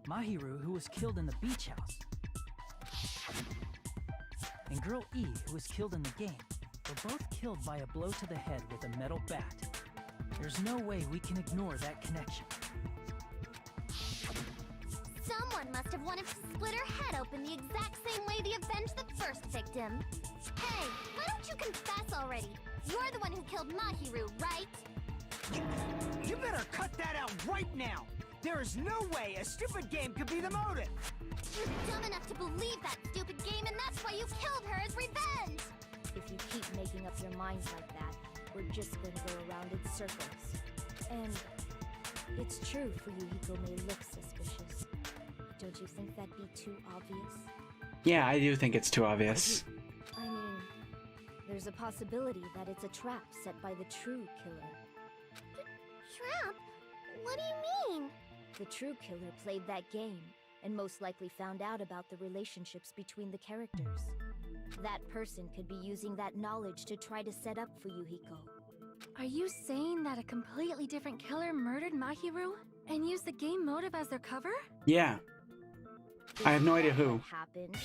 Mahiru, who was killed in the beach house, and Girl E, who was killed in the game, were both killed by a blow to the head with a metal bat. There's no way we can ignore that connection. Someone must have wanted to split her head open the exact same way they avenged the first victim. Hey, why don't you confess already? You're the one who killed Mahiru, right? You better cut that out right now! There is no way a stupid game could be the motive! You're dumb enough to believe that stupid game, and that's why you killed her as revenge! If you keep making up your minds like that, we're just going to go around in circles. And it's true Fuyuhiko may look suspicious. Don't you think that'd be too obvious? Yeah, I do think it's too obvious. I mean, there's a possibility that it's a trap set by the true killer. Trap? What do you mean? The true killer played that game, and most likely found out about the relationships between the characters. That person could be using that knowledge to try to set up Fuyuhiko. Are you saying that a completely different killer murdered Mahiru and used the game motive as their cover? Yeah. I have no idea who. Happened,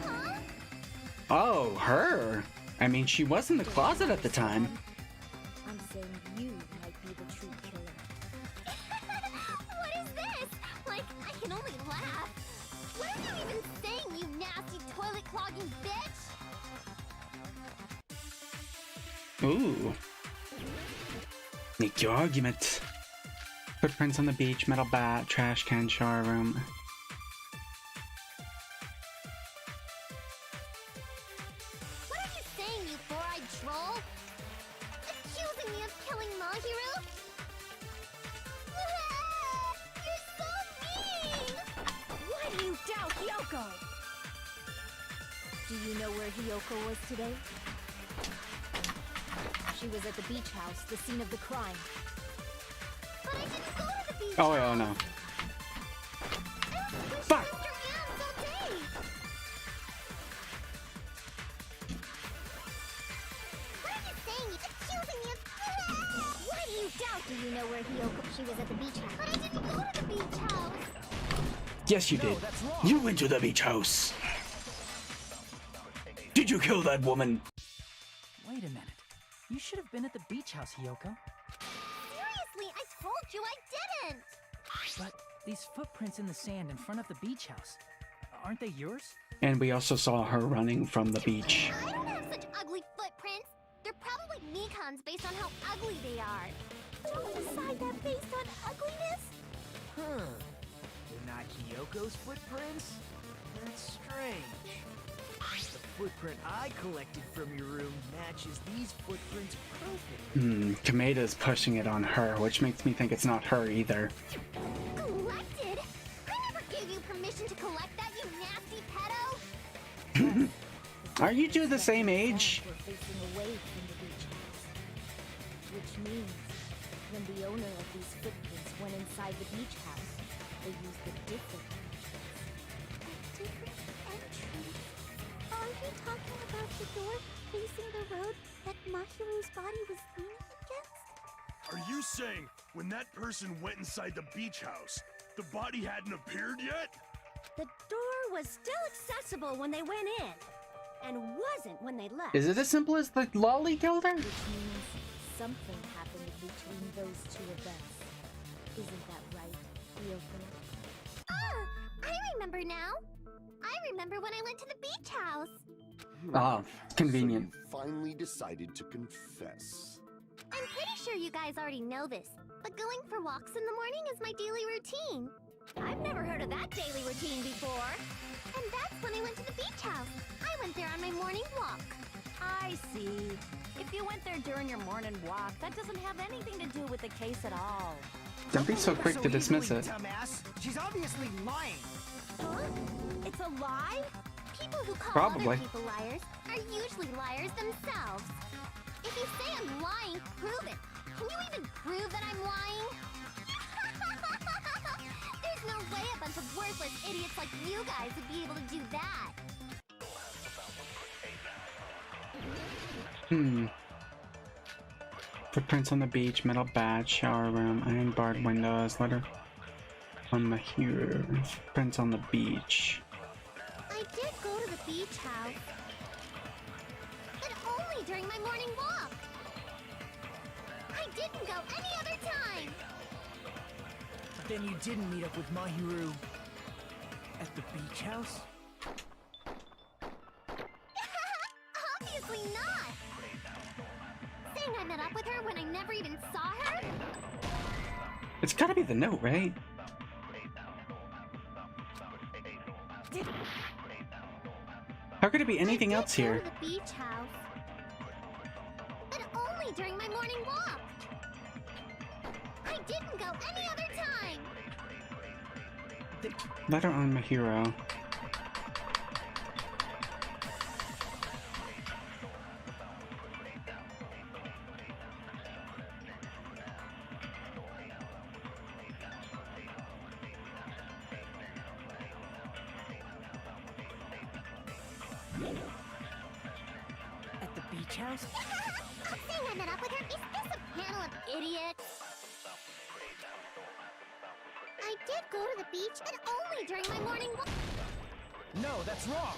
Huh? Oh, her. I mean, she was in the closet at the time. I'm saying you might be the true killer. What is this? Like, I can only laugh. What are you even saying, you nasty toilet-clogging bitch? Ooh. Make your argument. Footprints on the beach, metal bat, trash can, shower room. What are you saying, you four-eyed troll? Accusing me of killing Mahiru? You're so mean! Why do you doubt Hyoko? Do you know where Hyoko was today? She was at the beach house, the scene of the crime. But I didn't go to the beach. Oh, yeah, oh no. Fuck! What are you saying? Accusing me of... Why do you doubt? Do you know where Hyoko? She was at the beach house. But I didn't go to the beach house. Yes, you did. You went to the beach house. Did you kill that woman? Wait a minute. You should have been at the beach house, Hyoko. Seriously, I told you I didn't. But these footprints in the sand in front of the beach house, aren't they yours? And we also saw her running from the beach. I don't have such ugly footprints. They're probably Mikan's based on how ugly they are. Don't decide that based on ugliness. Huh. They're not Hyoko's footprints? That's strange. The footprint I collected from your room matches these footprints perfectly. Kameda's pushing it on her, which makes me think it's not her either. Collected? I never gave you permission to collect that, you nasty pedo! Are you two the same age? We're facing away from the beach house. Which means, when the owner of these footprints went inside the beach house, they used a different entrance. Different entrance? Are you talking about the door facing the road that Mahiru's body was leaning against? Are you saying when that person went inside the beach house, the body hadn't appeared yet? The door was still accessible when they went in, and wasn't when they left. Is it as simple as the lolly killed her? Which means something happened between those two events. Isn't that right, Ryoko? Ah, I remember now. I remember when I went to the beach house. Ah, convenient. So you finally decided to confess. I'm pretty sure you guys already know this, but going for walks in the morning is my daily routine. I've never heard of that daily routine before. And that's when I went to the beach house. I went there on my morning walk. I see. If you went there during your morning walk, that doesn't have anything to do with the case at all. Don't be so quick to dismiss it. Dumbass. She's obviously lying. Huh? It's a lie? People who call Probably. other people liars are usually liars themselves. If you say I'm lying, prove it. Can you even prove that I'm lying? There's no way a bunch of worthless idiots like you guys would be able to do that. Footprints on the beach, metal bat, shower room, iron barred windows, letter on Mahiru. Footprints on the beach. I did go to the beach house, but only during my morning walk. I didn't go any other time. Then you didn't meet up with Mahiru at the beach house? Obviously not. Saying I met up with her when I never even saw her? It's gotta be the note, right? How could it be anything else here? Go to the beach house, but only during my morning walk. I didn't go any other time. Letter on Mahiru. At the beach house? Saying I met up with her? Is this a panel of idiots? I did go to the beach, but only during my morning walk. No, that's wrong.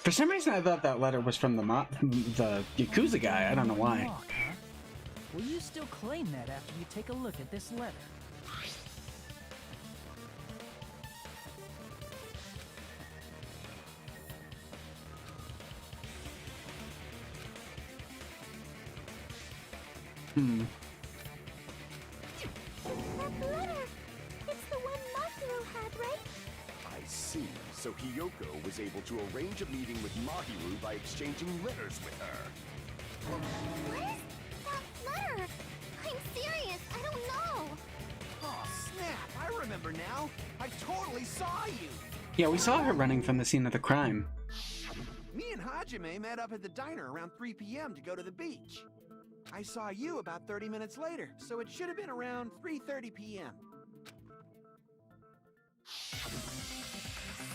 For some reason, I thought that letter was from the Yakuza guy. I don't know why. Wrong, huh? Will you still claim that after you take a look at this letter? That letter! It's the one Mahiru had, right? I see. So Hiyoko was able to arrange a meeting with Mahiru by exchanging letters with her. Where's that letter? I'm serious, I don't know. Oh, snap. I remember now. I totally saw you. Yeah, we saw her running from the scene of the crime. Me and Hajime met up at the diner around 3 p.m. to go to the beach. I saw you about 30 minutes later, so it should have been around 3:30 p.m.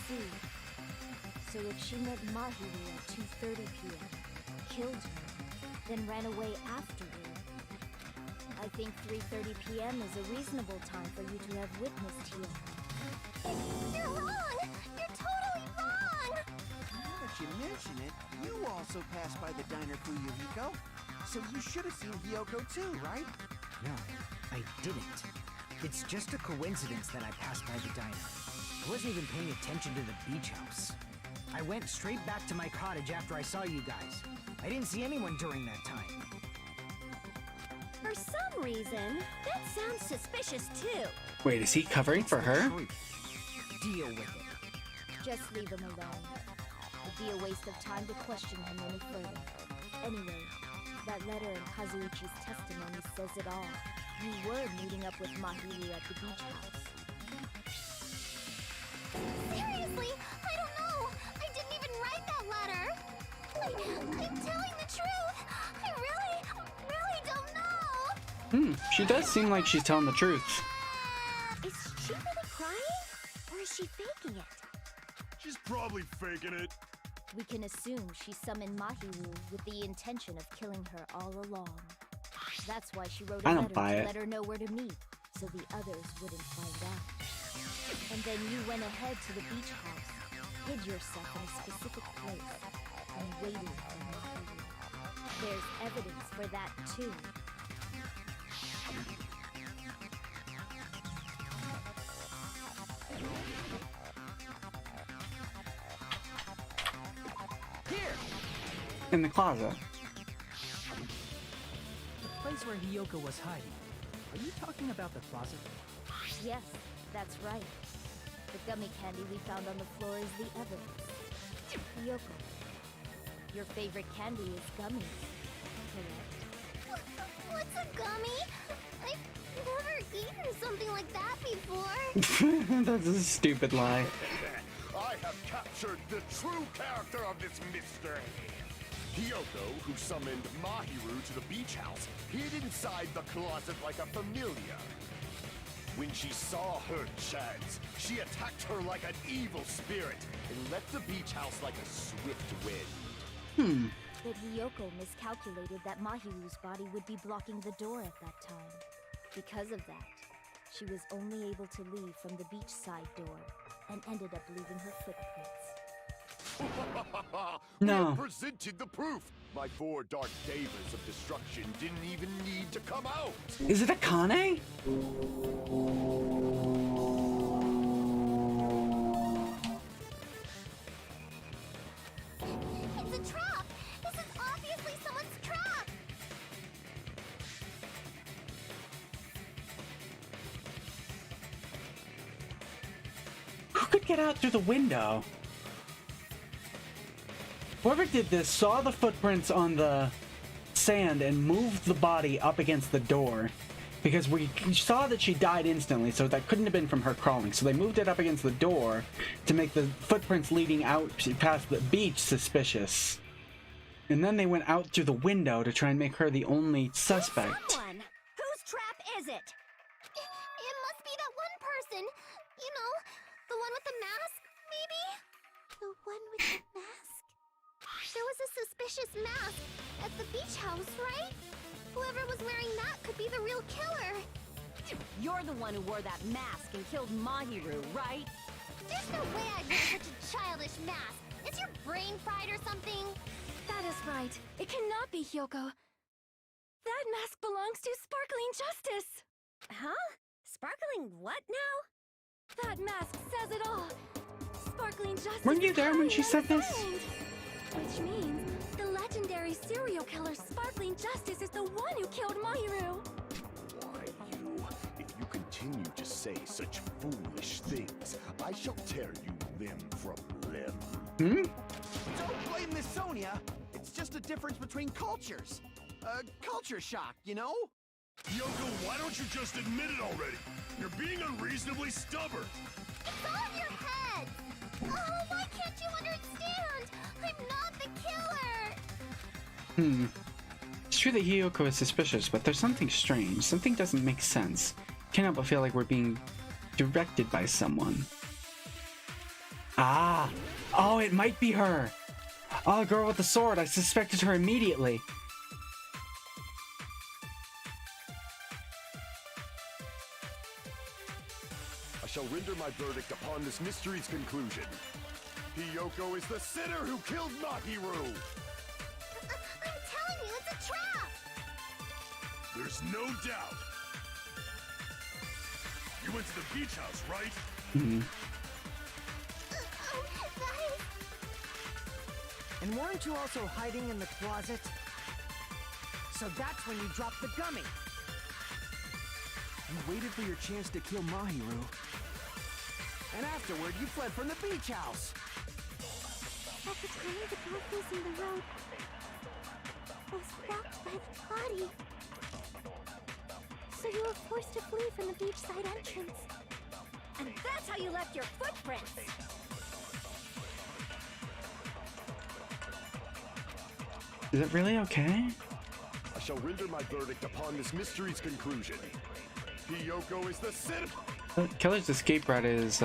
See. So if she met Mahiru at 2:30 p.m., killed her, then ran away afterward, I think 3:30 p.m. is a reasonable time for you to have witnessed Hiyoko. You're wrong! You're totally wrong! Now that you mention it, you also passed by the diner, Fuyuhiko. So you should have seen Hiyoko too, right? No, I didn't. It's just a coincidence that I passed by the diner. I wasn't even paying attention to the beach house. I went straight back to my cottage after I saw you guys. I didn't see anyone during that time. For some reason, that sounds suspicious too. Wait, is he covering for her? Deal with it. Just leave him alone. It'd be a waste of time to question him any further. Anyway, that letter in Kazuichi's testimony says it all. You were meeting up with Mahiru at the beach house. Seriously, I don't know! I didn't even write that letter! I'm telling the truth! I really don't know! She does seem like she's telling the truth. Is she really crying? Or is she faking it? She's probably faking it. We can assume she summoned Mahiru with the intention of killing her all along. That's why she wrote a letter to let her know where to meet, so the others wouldn't find out. And then you went ahead to the beach house, hid yourself in a specific place, and waited for Mahiru. There's evidence for that too. In the closet. The place where Hiyoko was hiding. Are you talking about the closet? Yes, that's right. The gummy candy we found on the floor is the evidence. Hiyoko, your favorite candy is gummies, correct? What's a gummy? I've never eaten something like that before. That's a stupid lie. I have captured the true character of this mystery. Hiyoko, who summoned Mahiru to the beach house, hid inside the closet like a familiar. When she saw her chance, she attacked her like an evil spirit and left the beach house like a swift wind. But Hiyoko miscalculated that Mahiru's body would be blocking the door at that time. Because of that, she was only able to leave from the beachside door and ended up leaving her footprints. No. We have presented the proof. My 4 dark davas of destruction didn't even need to come out. Is it a Kane? It's a trap! This is obviously someone's trap! Who could get out through the window? Whoever did this saw the footprints on the sand and moved the body up against the door. Because we saw that she died instantly, so that couldn't have been from her crawling. So they moved it up against the door to make the footprints leading out past the beach suspicious. And then they went out through the window to try and make her the only suspect. Someone! Whose trap is it? It must be that one person. You know, the one with the mask, maybe? The one with the mask? There was a suspicious mask at the beach house, right? Whoever was wearing that could be the real killer. You're the one who wore that mask and killed Mahiru, right? There's no way I'd wear such a childish mask. Is your brain fried or something? That is right. It cannot be Hiyoko. That mask belongs to Sparkling Justice. Huh? Sparkling what now? That mask says it all. Sparkling Justice. Weren't you there when she said this? Which means the legendary serial killer Sparkling Justice is the one who killed Mahiru. Why, you? If you continue to say such foolish things, I shall tear you limb from limb. Don't blame Miss Sonia. It's just a difference between cultures. Culture shock, you know? Yoko, why don't you just admit it already? You're being unreasonably stubborn. It's all in your head. Oh, why can't you understand? I'm not the killer. It's true that Hiyoko is suspicious, but there's something strange. Something doesn't make sense. Can't help but feel like we're being directed by someone. Ah! Oh, it might be her! Oh, the girl with the sword. I suspected her immediately. I shall render my verdict upon this mystery's conclusion. Hiyoko is the sinner who killed Mahiru! I'm telling you, it's a trap! There's no doubt. You went to the beach house, right? And weren't you also hiding in the closet? So that's when you dropped the gummy. You waited for your chance to kill Mahiru. And afterward, you fled from the beach house. At the time, the door facing the road was blocked by the body. So you were forced to flee from the beachside entrance. And that's how you left your footprints! Is it really okay? I shall render my verdict upon this mystery's conclusion. Hiyoko is the sinner. Killer's escape route is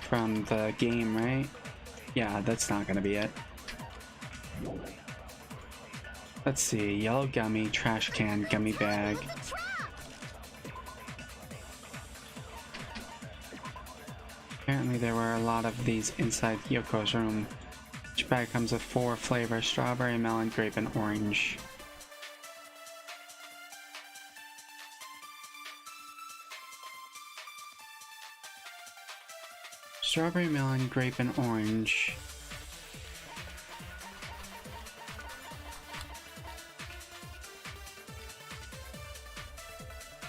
from the game, right? Yeah, that's not gonna be it. Let's see, yellow gummy, trash can, gummy bag. Apparently there were a lot of these inside Yoko's room. Each bag comes with 4 flavors: strawberry, melon, grape, and orange. Strawberry, melon, grape, and orange.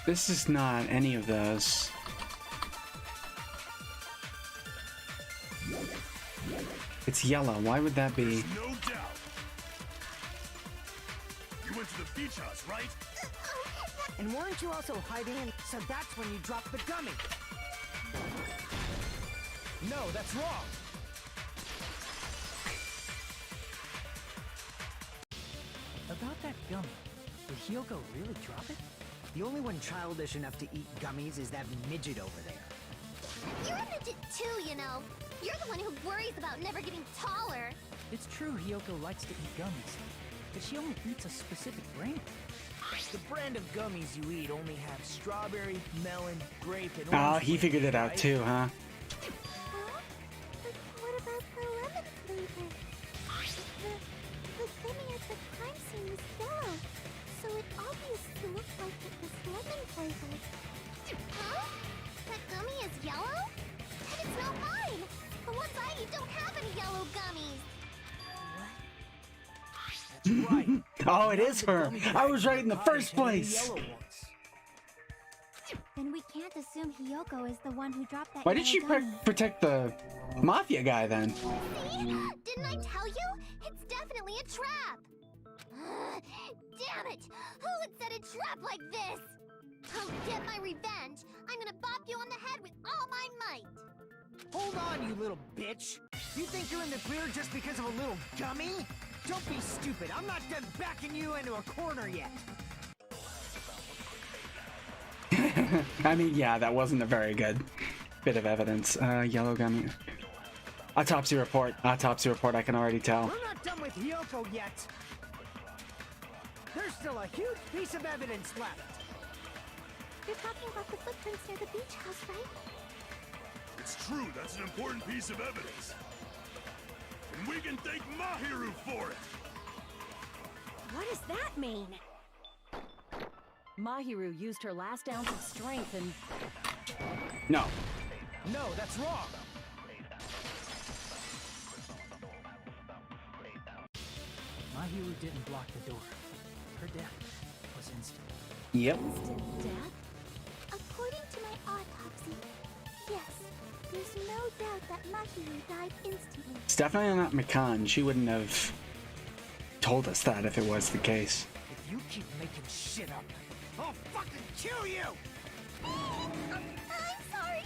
This is not any of those. It's yellow. Why would that be? There's no doubt. You went to the beach house, right? And weren't you also hiding in? So that's when you dropped the gummy. No, that's wrong. About that gummy, did Hyoko really drop it? The only one childish enough to eat gummies is that midget over there. You're a midget too, you know. You're the one who worries about never getting taller. It's true Hyoko likes to eat gummies, but she only eats a specific brand. The brand of gummies you eat only have strawberry, melon, grape, and Oh, orange he figured it out right? too, huh? Huh? But what about the lemon flavor? The gummy at the crime scene was yellow, so it obviously looked like it was lemon flavored. Huh? That gummy is yellow? And it's not mine! The ones I eat don't have any yellow gummies! That's right. Oh, it is her! I was right in the first place! Then we can't assume Hyoko is the one who dropped that Why did she yellow gummy. protect the mafia guy then? See? Didn't I tell you? It's definitely a trap! Damn it! Who would set a trap like this? I'll get my revenge! I'm gonna bop you on the head with all my might! Hold on, you little bitch! You think you're in the clear just because of a little gummy? Don't be stupid. I'm not done backing you into a corner yet. I mean, yeah, that wasn't a very good bit of evidence. Yellow gummy. Autopsy report. Autopsy report, I can already tell. We're not done with Hyoko yet. There's still a huge piece of evidence left. You're talking about the footprints near the beach house, right? It's true, that's an important piece of evidence. And we can thank Mahiru for it! What does that mean? Mahiru used her last ounce of strength and... No. No, that's wrong. Mahiru didn't block the door. Her death was instant. Yep. Instant death? According to my autopsy, yes. There's no doubt that Mahiru died instantly. It's definitely not Mikan. She wouldn't have told us that if it was the case. If you keep making shit up, I'll fucking kill you! I'm sorry.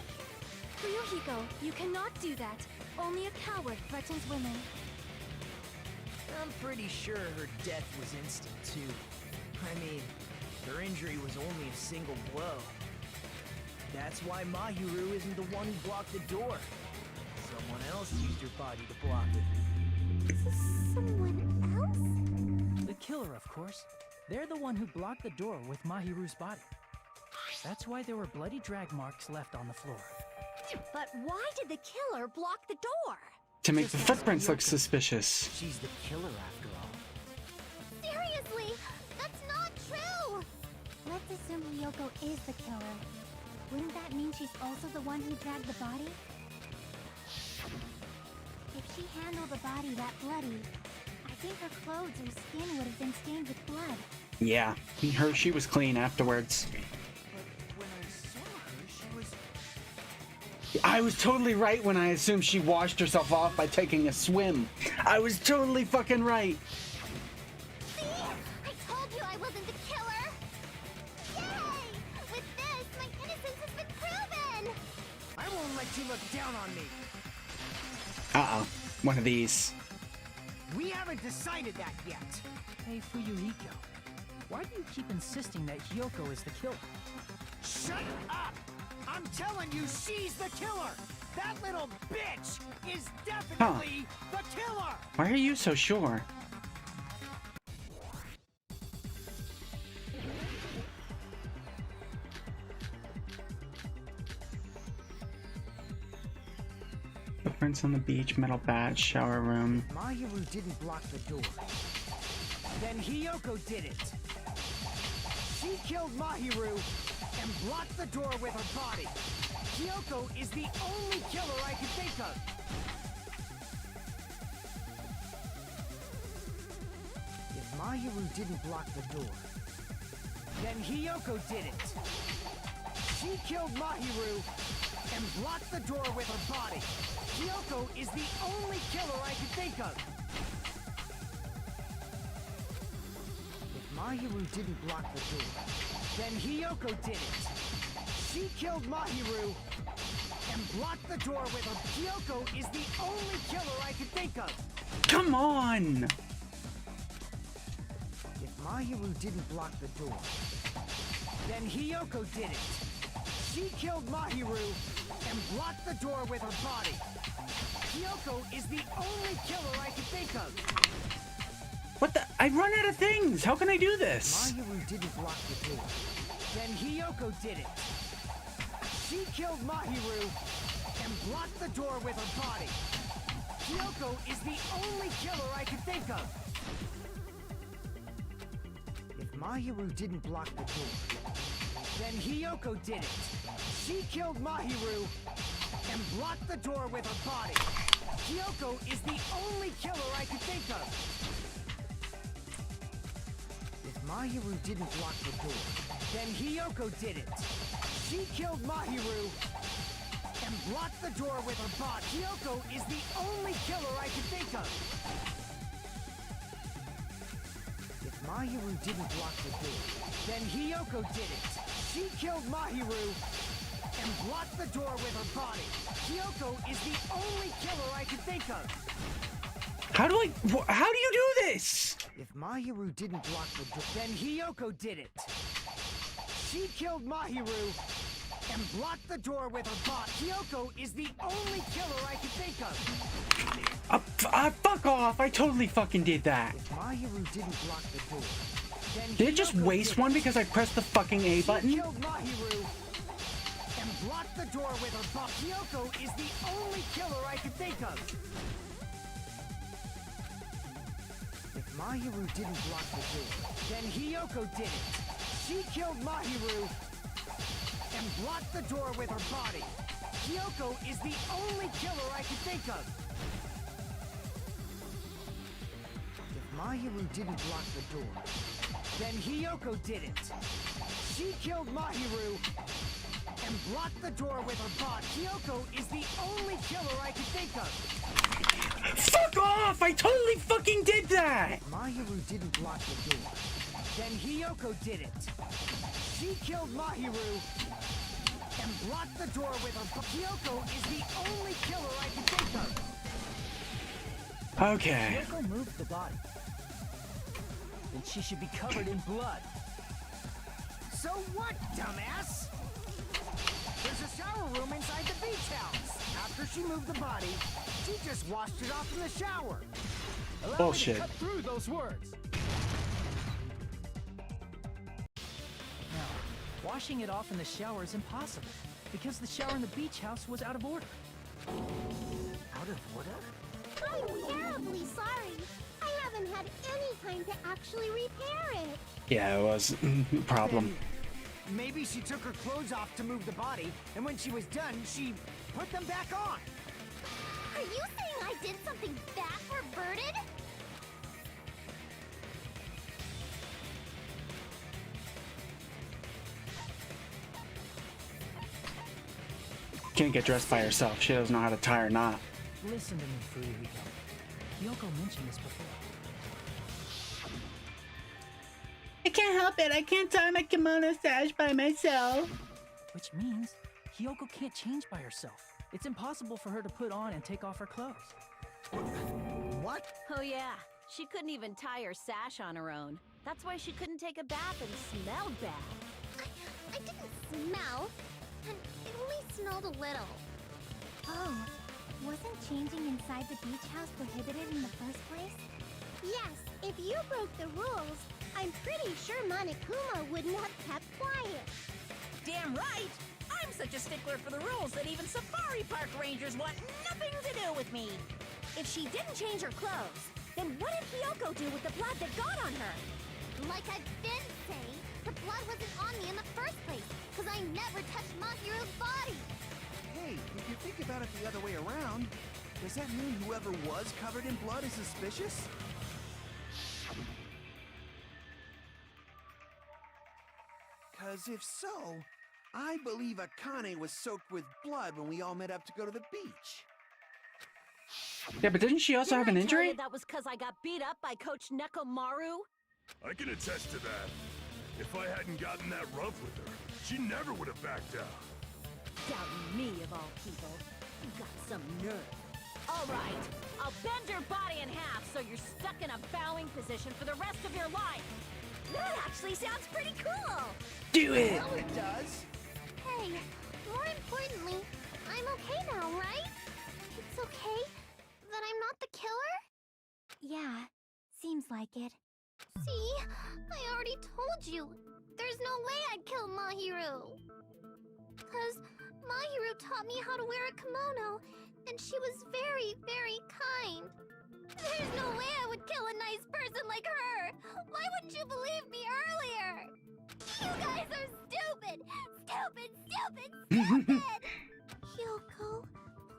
Ryuhiko, you cannot do that. Only a coward threatens women. I'm pretty sure her death was instant, too. I mean, her injury was only a single blow. That's why Mahiru isn't the one who blocked the door. Someone else used her body to block it. Someone else? The killer, of course. They're the one who blocked the door with Mahiru's body. That's why there were bloody drag marks left on the floor. But why did the killer block the door? To make the footprints look suspicious. She's the killer after all. Seriously, that's not true! Let's assume Ryoko is the killer. Wouldn't that mean she's also the one who dragged the body? If she handled the body that bloody, I think her clothes or skin would have been stained with blood. Yeah, she was clean afterwards. When I saw her, she was... I was totally right when I assumed she washed herself off by taking a swim. I was totally fucking right. See? I told you I wasn't the killer! Yay! With this, my innocence has been proven! I won't let you look down on me. Uh-oh. One of these. We haven't decided that yet. Hey, Fuyuhiko, why do you keep insisting that Hyoko is the killer? Shut up! I'm telling you, she's the killer! That little bitch is definitely the killer! Why are you so sure? Footprints on the beach, metal bat, shower room. Mahiru didn't block the door. Then Hiyoko did it. She killed Mahiru and blocked the door with her body. Hiyoko is the only killer I can think of. If Mahiru didn't block the door, then Hiyoko did it. She killed Mahiru and blocked the door with her body. Hiyoko is the only killer I can think of. if Mahiru didn't block the door, then Hiyoko did it. She killed Mahiru and blocked the door with her. Hiyoko is the only killer I can think of. Come on! if Mahiru didn't block the door, then Hiyoko did it. She killed Mahiru and blocked the door with her body. Hiyoko is the only killer I can think of. What the? I run out of things! How can I do this? Mahiru didn't block the door, then Hiyoko did it. She killed Mahiru and blocked the door with her body. Hiyoko is the only killer I can think of. if Mahiru didn't block the door, then Hiyoko did it. She killed Mahiru and blocked the door with her body. Hiyoko is the only killer I can think of. if Mahiru didn't block the door, then Hiyoko did it. She killed Mahiru and blocked the door with her body. Hiyoko is the only killer I can think of. if Mahiru didn't block the door, then Hiyoko did it. She killed Mahiru and blocked the door with her body. Hiyoko is the only killer I can think of. How do you do this? if Mahiru didn't block the door, then Hiyoko did it. She killed Mahiru and blocked the door with her body. Hiyoko is the only killer I can think of. Fuck off! I totally fucking did that. if Mahiru didn't block the door, then Did it just Hiyoko waste did one it. because I pressed the fucking A button? She killed Mahiru and blocked the door with her body. Hiyoko is the only killer I can think of. if Mahiru didn't block the door, then Hiyoko did it. She killed Mahiru and blocked the door with her body. Hiyoko is the only killer I can think of. if Mahiru didn't block the door, then Hiyoko did it. She killed Mahiru and blocked the door with her body. Hiyoko is the only killer I can think of. Fuck off! I totally fucking did that! if Mahiru didn't block the door, then Hiyoko did it. She killed Mahiru and blocked the door with her body. Hiyoko is the only killer I can think of. Okay. Hiyoko moved the body. Then she should be covered in blood. So what, dumbass? There's a shower room inside the beach house. After she moved the body, she just washed it off in the shower. Allow Bullshit. me to cut through those words. Now, washing it off in the shower is impossible because the shower in the beach house was out of order. out of order? I'm terribly sorry. I haven't had any time to actually repair it. Yeah, it was a problem. Maybe she took her clothes off to move the body, and when she was done, she put them back on. Are you saying I did something that perverted? Can't get dressed by herself. She doesn't know how to tie her knot. Listen to me, Fuyuhiko. Hiyoko mentioned this before. I can't help it. I can't tie my kimono sash by myself. Which means Hiyoko can't change by herself. It's impossible for her to put on and take off her clothes. What? Oh yeah, she couldn't even tie her sash on her own. That's why she couldn't take a bath and smelled bad. I didn't smell. And it only smelled a little. Oh, wasn't changing inside the beach house prohibited in the first place? Yes, if you broke the rules, I'm pretty sure Monokuma wouldn't have kept quiet. Damn right! I'm such a stickler for the rules that even safari park rangers want nothing to do with me. If she didn't change her clothes, then what did Hiyoko do with the blood that got on her? Like I've been saying, the blood wasn't on me in the first place, because I never touched Mahiru's body. Hey, if you think about it the other way around, does that mean whoever was covered in blood is suspicious? Because if so, I believe Akane was soaked with blood when we all met up to go to the beach. Yeah, but didn't she also have an injury? That was because I got beat up by Coach Nekomaru? I can attest to that. If I hadn't gotten that rough with her, she never would have backed down. Doubting me, of all people. You got some nerve. All right, I'll bend your body in half so you're stuck in a bowing position for the rest of your life. That actually sounds pretty cool! Do it! Well, it does. Hey, more importantly, I'm okay now, right? It's okay that I'm not the killer? Yeah, seems like it. See? I already told you. There's no way I'd kill Mahiru. Because Mahiru taught me how to wear a kimono, and she was very, very kind. There's no way I would kill a nice person like her! Why wouldn't you believe me earlier? You guys are stupid! Stupid, stupid, stupid! Hyoko,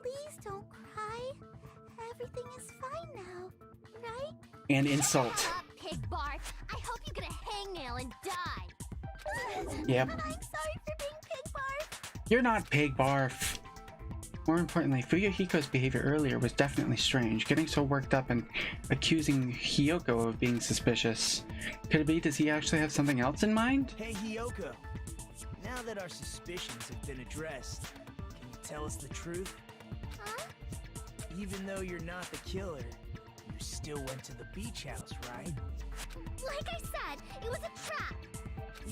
please don't cry. Everything is fine now, right? And insult. Shut up, Pig Barf! I hope you get a hangnail and die! Yep. I'm sorry for being Pig Barf! You're not Pig Barf. More importantly, Fuyuhiko's behavior earlier was definitely strange, getting so worked up and accusing Hiyoko of being suspicious. Could it be, does he actually have something else in mind? Hey, Hiyoko. Now that our suspicions have been addressed, can you tell us the truth? Huh? Even though you're not the killer, you still went to the beach house, right? Like I said, it was a trap!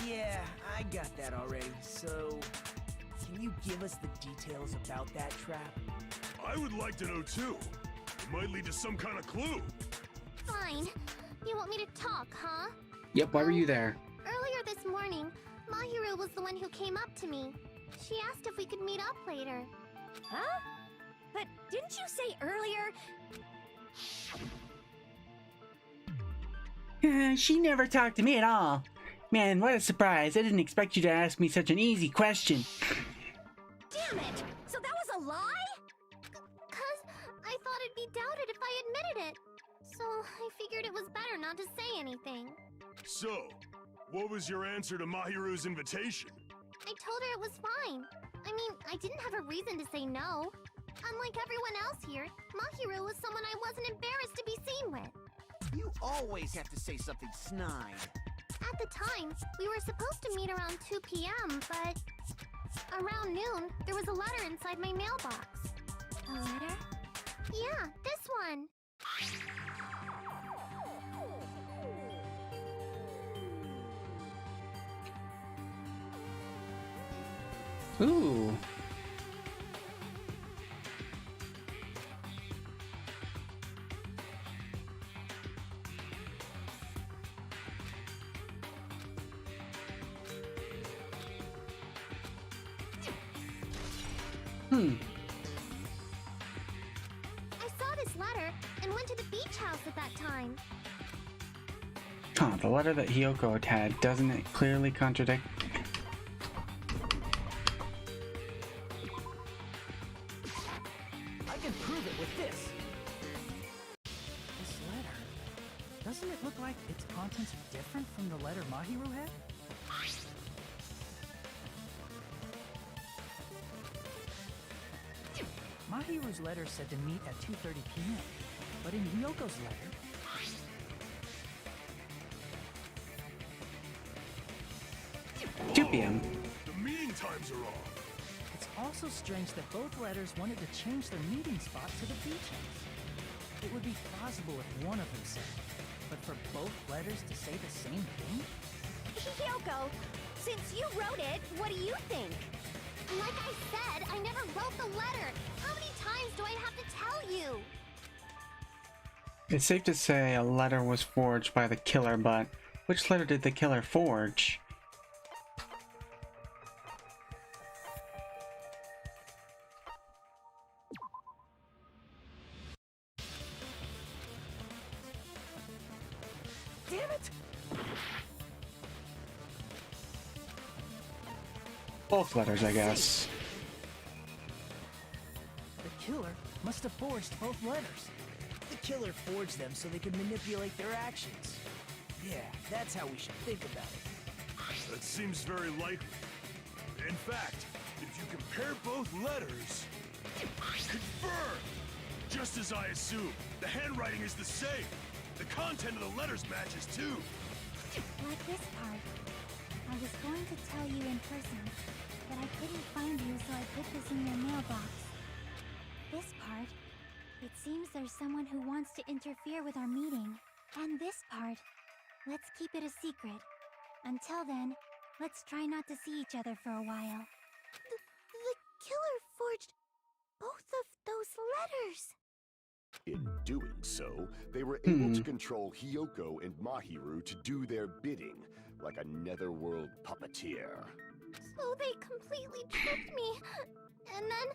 Yeah, I got that already, so... Can you give us the details about that trap? I would like to know too. It might lead to some kind of clue. Fine. You want me to talk, huh? Yep, why were you there? Earlier this morning, Mahiru was the one who came up to me. She asked if we could meet up later. Huh? But didn't you say earlier... She never talked to me at all. Man, what a surprise. I didn't expect you to ask me such an easy question. Damn it! So that was a lie? Cause I thought it'd be doubted if I admitted it. So I figured it was better not to say anything. So, what was your answer to Mahiru's invitation? I told her it was fine. I mean, I didn't have a reason to say no. Unlike everyone else here, Mahiru was someone I wasn't embarrassed to be seen with. You always have to say something snide. At the time, we were supposed to meet around 2 p.m., but... Around noon, there was a letter inside my mailbox. A letter? Yeah, this one. Ooh. I saw this letter and went to the beach house at that time. Huh, the letter that Hiyoko had, doesn't it clearly contradict? I can prove it with this. This letter, doesn't it look like its contents are different from the letter Mahiru had? Mahiru's letter said to meet at 2:30 p.m., but in Hyoko's letter... 2 p.m. The meeting times are off. It's also strange that both letters wanted to change their meeting spot to the beach house. It would be plausible if one of them said it, but for both letters to say the same thing? Hyoko, since you wrote it, what do you think? Like I said, I never wrote the letter. How many It's safe to say a letter was forged by the killer, but which letter did the killer forge? Damn it! Both letters, I guess. The killer must have forged both letters. The killer forged them so they could manipulate their actions. Yeah, that's how we should think about it. That seems very likely. In fact, if you compare both letters... Confirm! Just as I assumed, the handwriting is the same. The content of the letters matches too. Like this part. I was going to tell you in person, but I couldn't find you, so I put this in your mailbox. This part. It seems there's someone who wants to interfere with our meeting. And this part. Let's keep it a secret. Until then, let's try not to see each other for a while. The killer forged both of those letters. In doing so, they were able to control Hiyoko and Mahiru to do their bidding, like a netherworld puppeteer. So they completely tricked me. And then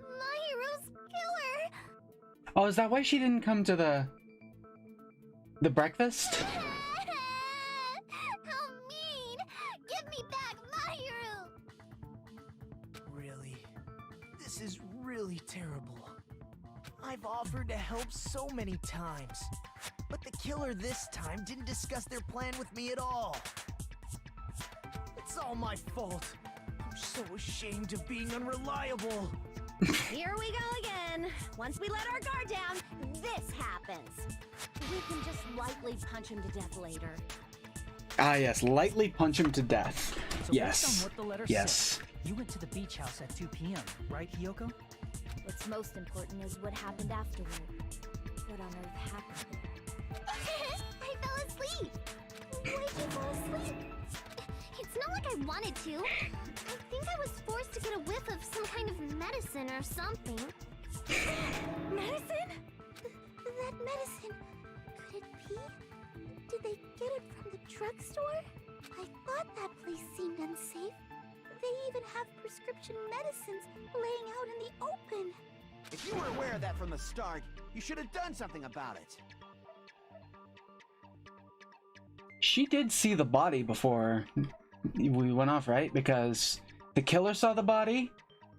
Mahiru's killer. Oh, is that why she didn't come to the breakfast? How mean! Give me back Mahiru! Really? This is really terrible. I've offered to help so many times, but the killer this time didn't discuss their plan with me at all. It's all my fault. I'm so ashamed of being unreliable. Here we go again. Once we let our guard down, this happens. We can just lightly punch him to death later. Ah, yes, lightly punch him to death. So Yes. based on what the letter Yes. said, you went to the beach house at 2 p.m., right, Hiyoko? What's most important is what happened afterward. What on earth happened there? I fell asleep. Why'd you fall asleep? It's not like I wanted to. I think I was forced to get a whiff of some kind of medicine or something. Medicine? That medicine. Could it be? Did they get it from the drugstore? I thought that place seemed unsafe. They even have prescription medicines laying out in the open. If you were aware of that from the start, you should have done something about it. She did see the body before we went off, right? Because the killer saw the body,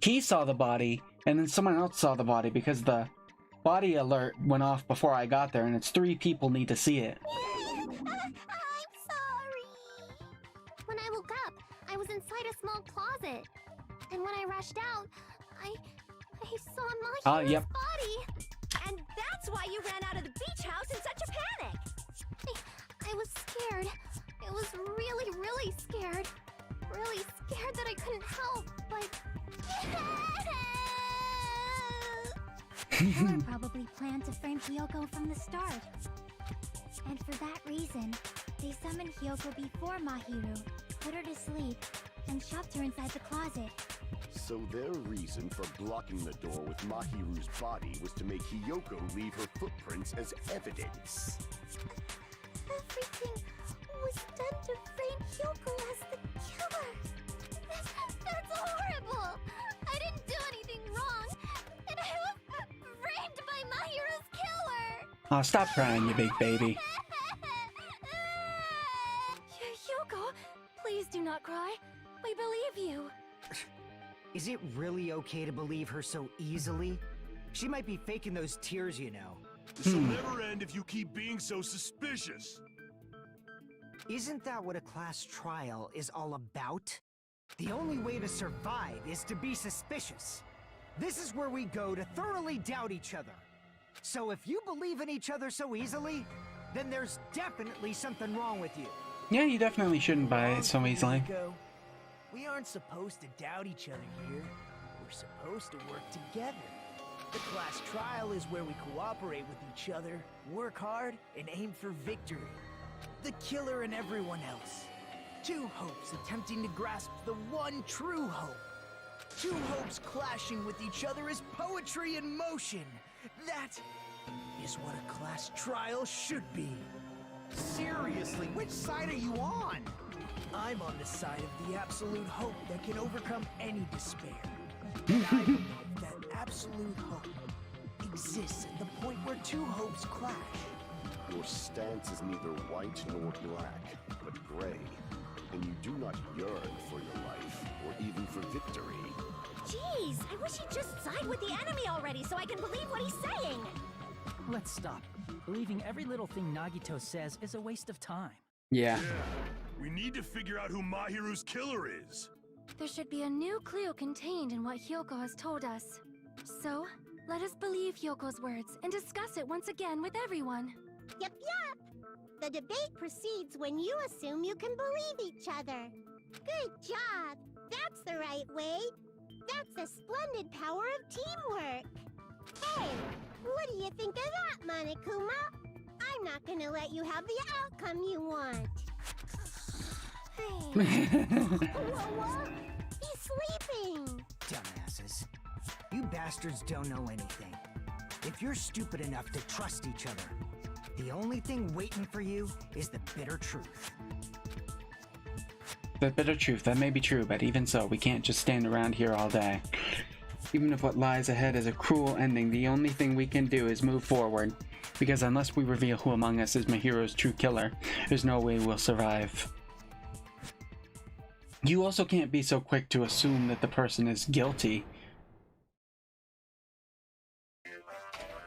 he saw the body, and then someone else saw the body because the body alert went off before I got there, and it's 3 people need to see it. I'm sorry. When I woke up, I was inside a small closet. And when I rushed out, I saw Mahiru's Yep. body. And that's why you ran out of the beach house in such a panic. I was scared. I was really, really scared. Really scared that I couldn't help, but... The killer probably planned to frame Hiyoko from the start. And for that reason, they summoned Hiyoko before Mahiru, put her to sleep, and shoved her inside the closet. So their reason for blocking the door with Mahiru's body was to make Hiyoko leave her footprints as evidence. Everything was done to frame Hiyoko as the killer. That's horrible! I didn't do anything wrong, and I was framed by Mahiru's killer! Oh, stop crying, you big baby. Hiyoko, please do not cry. We believe you. Is it really okay to believe her so easily? She might be faking those tears, you know. This'll never end if you keep being so suspicious. Isn't that what a class trial is all about? The only way to survive is to be suspicious. This is where we go to thoroughly doubt each other. So if you believe in each other so easily, then there's definitely something wrong with you. Yeah, you definitely shouldn't buy it so easily. We aren't supposed to doubt each other here. We're supposed to work together. The class trial is where we cooperate with each other, work hard, and aim for victory. The killer and everyone else. 2 hopes attempting to grasp the one true hope. 2 hopes clashing with each other is poetry in motion. is what a class trial should be. Seriously, which side are you on? I'm on the side of the absolute hope that can overcome any despair. And I believe that absolute hope exists at the point where two hopes clash. Your stance is neither white nor black, but gray. And you do not yearn for your life, or even for victory. Jeez, I wish he'd just side with the enemy already so I can believe what he's saying! Let's stop. Believing every little thing Nagito says is a waste of time. Yeah. We need to figure out who Mahiru's killer is. There should be a new clue contained in what Hyoko has told us. So, let us believe Hyoko's words and discuss it once again with everyone. Yep, yep. The debate proceeds when you assume you can believe each other. Good job. That's the right way. That's the splendid power of teamwork. Hey, what do you think of that, Monokuma? I'm not gonna let you have the outcome you want. Whoa, he's sleeping. Dumbasses. You bastards don't know anything. If you're stupid enough to trust each other, the only thing waiting for you is the bitter truth. The bitter truth, that may be true, but even so, we can't just stand around here all day. Even if what lies ahead is a cruel ending, the only thing we can do is move forward. Because unless we reveal who among us is Mahiru's true killer, there's no way we'll survive. You also can't be so quick to assume that the person is guilty.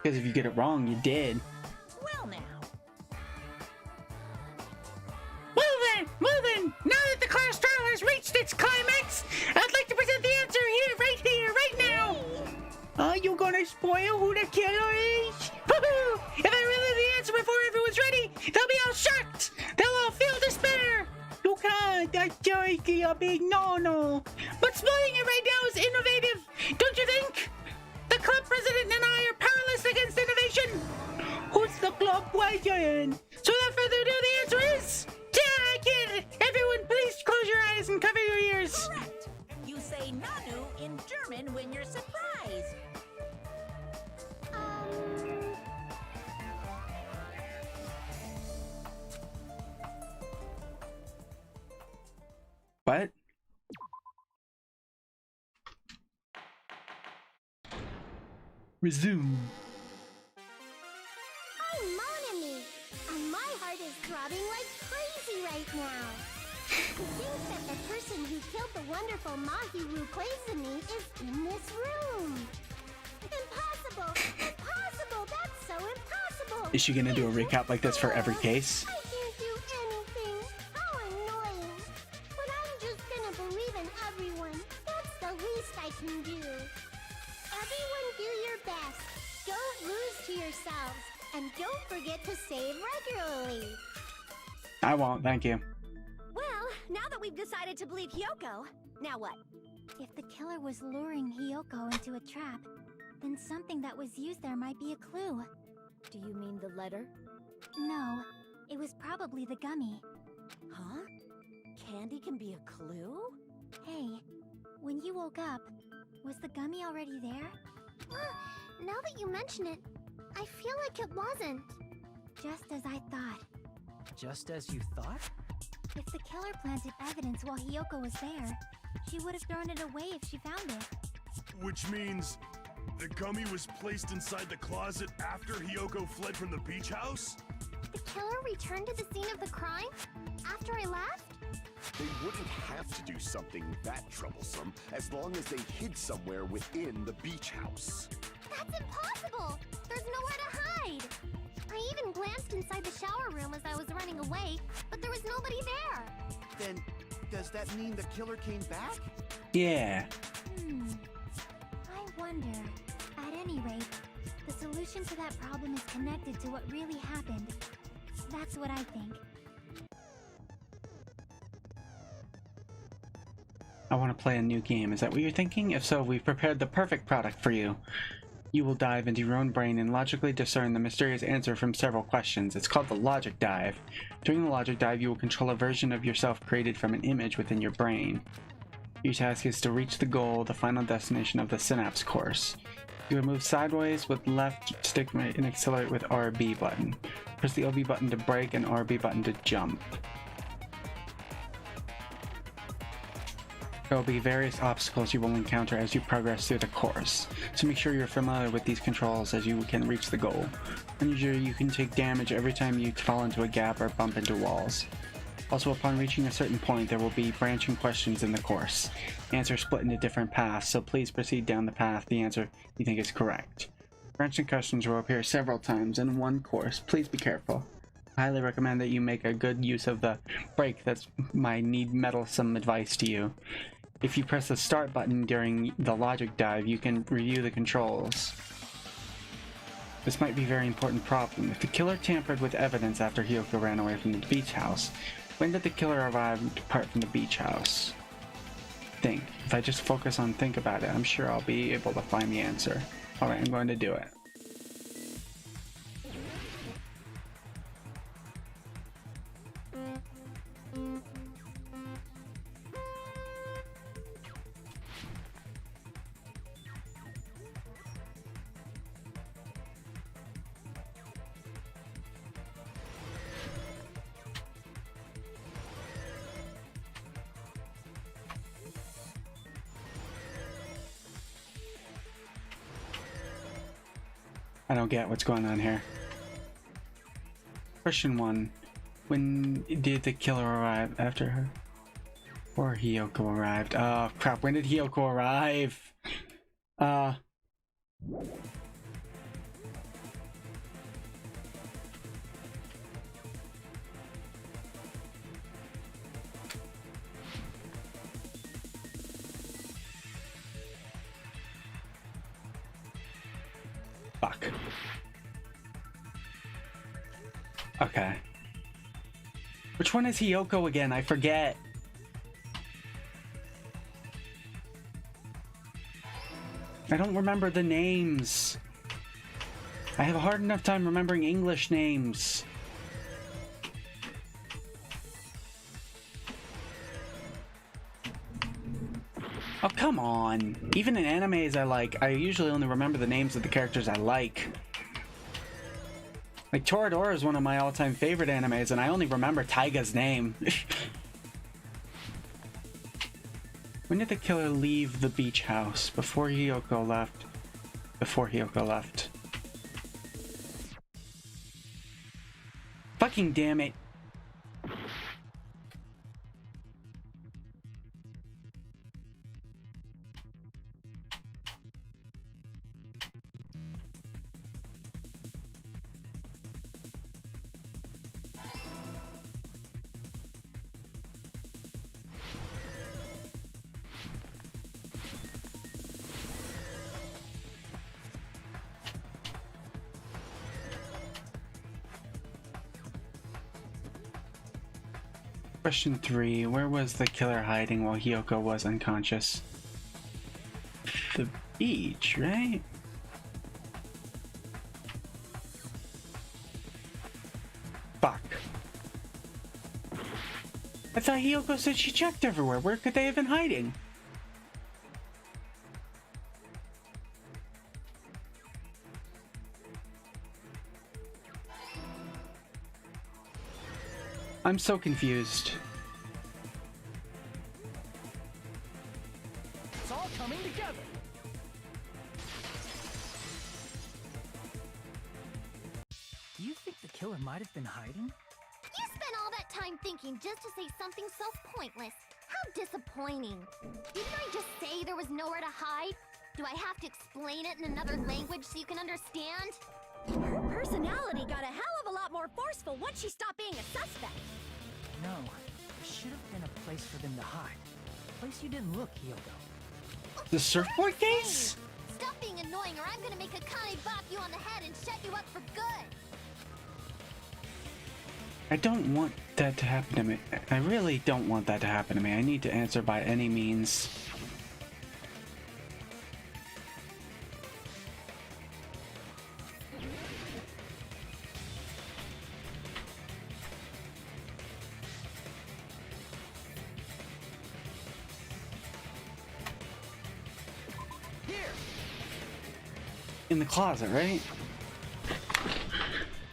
Because if you get it wrong, you did. Well now. Well then, now that the class trial has reached its climax, I'd like to present the answer here, right now! Are you gonna spoil who the killer is? Woohoo! If I reveal the answer before everyone's ready, they'll be all shocked! They'll all feel despair! You can't, that's seriously a big no-no. But spoiling it right now is innovative, don't you think? The club president and I are powerless against innovation! Who's the club president? So without further ado, the answer is... I get it! Everyone, please close your eyes and cover your ears! Correct! You say Nanu in German when you're surprised. What? Resume. I'm Monami, and my heart is throbbing like crazy right now. To think that the person who killed the wonderful Mahiru Koizumi is in this room. Impossible! Impossible! That's so impossible! Is she gonna do a recap like this for every case? I can't do anything. How annoying. But I'm just gonna believe in everyone. That's the least I can do. Everyone do your best. Don't lose to yourselves. And don't forget to save regularly. I won't, thank you. Well, now that we've decided to believe Hyoko, now what? If the killer was luring Hyoko into a trap, then something that was used there might be a clue. Do you mean the letter? No, it was probably the gummy. Huh? Candy can be a clue? Hey, when you woke up, was the gummy already there? Now that you mention it, I feel like it wasn't. Just as I thought. Just as you thought? If the killer planted evidence while Hyoko was there, she would have thrown it away if she found it. Which means the gummy was placed inside the closet after Hyoko fled from the beach house? The killer returned to the scene of the crime after I left? They wouldn't have to do something that troublesome as long as they hid somewhere within the beach house. That's impossible! There's nowhere to hide! I even glanced inside the shower room as I was running away, but there was nobody there! Then, does that mean the killer came back? Yeah. I wonder. At any rate, the solution to that problem is connected to what really happened. That's what I think. I want to play a new game. Is that what you're thinking? If so, we've prepared the perfect product for you. You will dive into your own brain and logically discern the mysterious answer from several questions. It's called the Logic Dive. During the Logic Dive, you will control a version of yourself created from an image within your brain. Your task is to reach the goal, the final destination of the Synapse course. You can move sideways with left stick and accelerate with RB button. Press the OB button to brake and RB button to jump. There will be various obstacles you will encounter as you progress through the course, so make sure you're familiar with these controls as you can reach the goal. Usually you can take damage every time you fall into a gap or bump into walls. Also, upon reaching a certain point, there will be branching questions in the course. Answers split into different paths, so please proceed down the path the answer you think is correct. Branching questions will appear several times in one course. Please be careful. I highly recommend that you make a good use of the brake. That's my meddlesome advice to you. If you press the start button during the logic dive, you can review the controls. This might be a very important problem. If the killer tampered with evidence after Hiyoko ran away from the beach house, when did the killer arrive and depart from the beach house? Think. If I just focus on think about it, I'm sure I'll be able to find the answer. Alright, I'm going to do it. I don't get what's going on here. Question 1. When did the killer arrive? After her? Or Hiyoko arrived? Oh crap, when did Hiyoko arrive? Fuck. Okay. Which one is Hiyoko again? I forget. I don't remember the names. I have a hard enough time remembering English names. Oh, come on. Even in animes I usually only remember the names of the characters I like. Like, Toradora is one of my all-time favorite animes, and I only remember Taiga's name. When did the killer leave the beach house? Before Hiyoko left. Before Hiyoko left. Fucking damn it. Question 3. Where was the killer hiding while Hiyoko was unconscious? The beach, right? Fuck. I thought Hiyoko said she checked everywhere. Where could they have been hiding? I'm so confused. It's all coming together. Do you think the killer might have been hiding? You spent all that time thinking just to say something so pointless. How disappointing. Didn't I just say there was nowhere to hide? Do I have to explain it in another language so you can understand? Her personality got a hell of a lot more forceful once she stopped being a suspect. No, there should have been a place for them to hide. A place you didn't look, Hiyoko. The surfboard case? Stop being annoying or I'm gonna make Akane bop you on the head and shut you up for good. I don't want that to happen to me. I really don't want that to happen to me. I need to answer by any means. in the closet, right?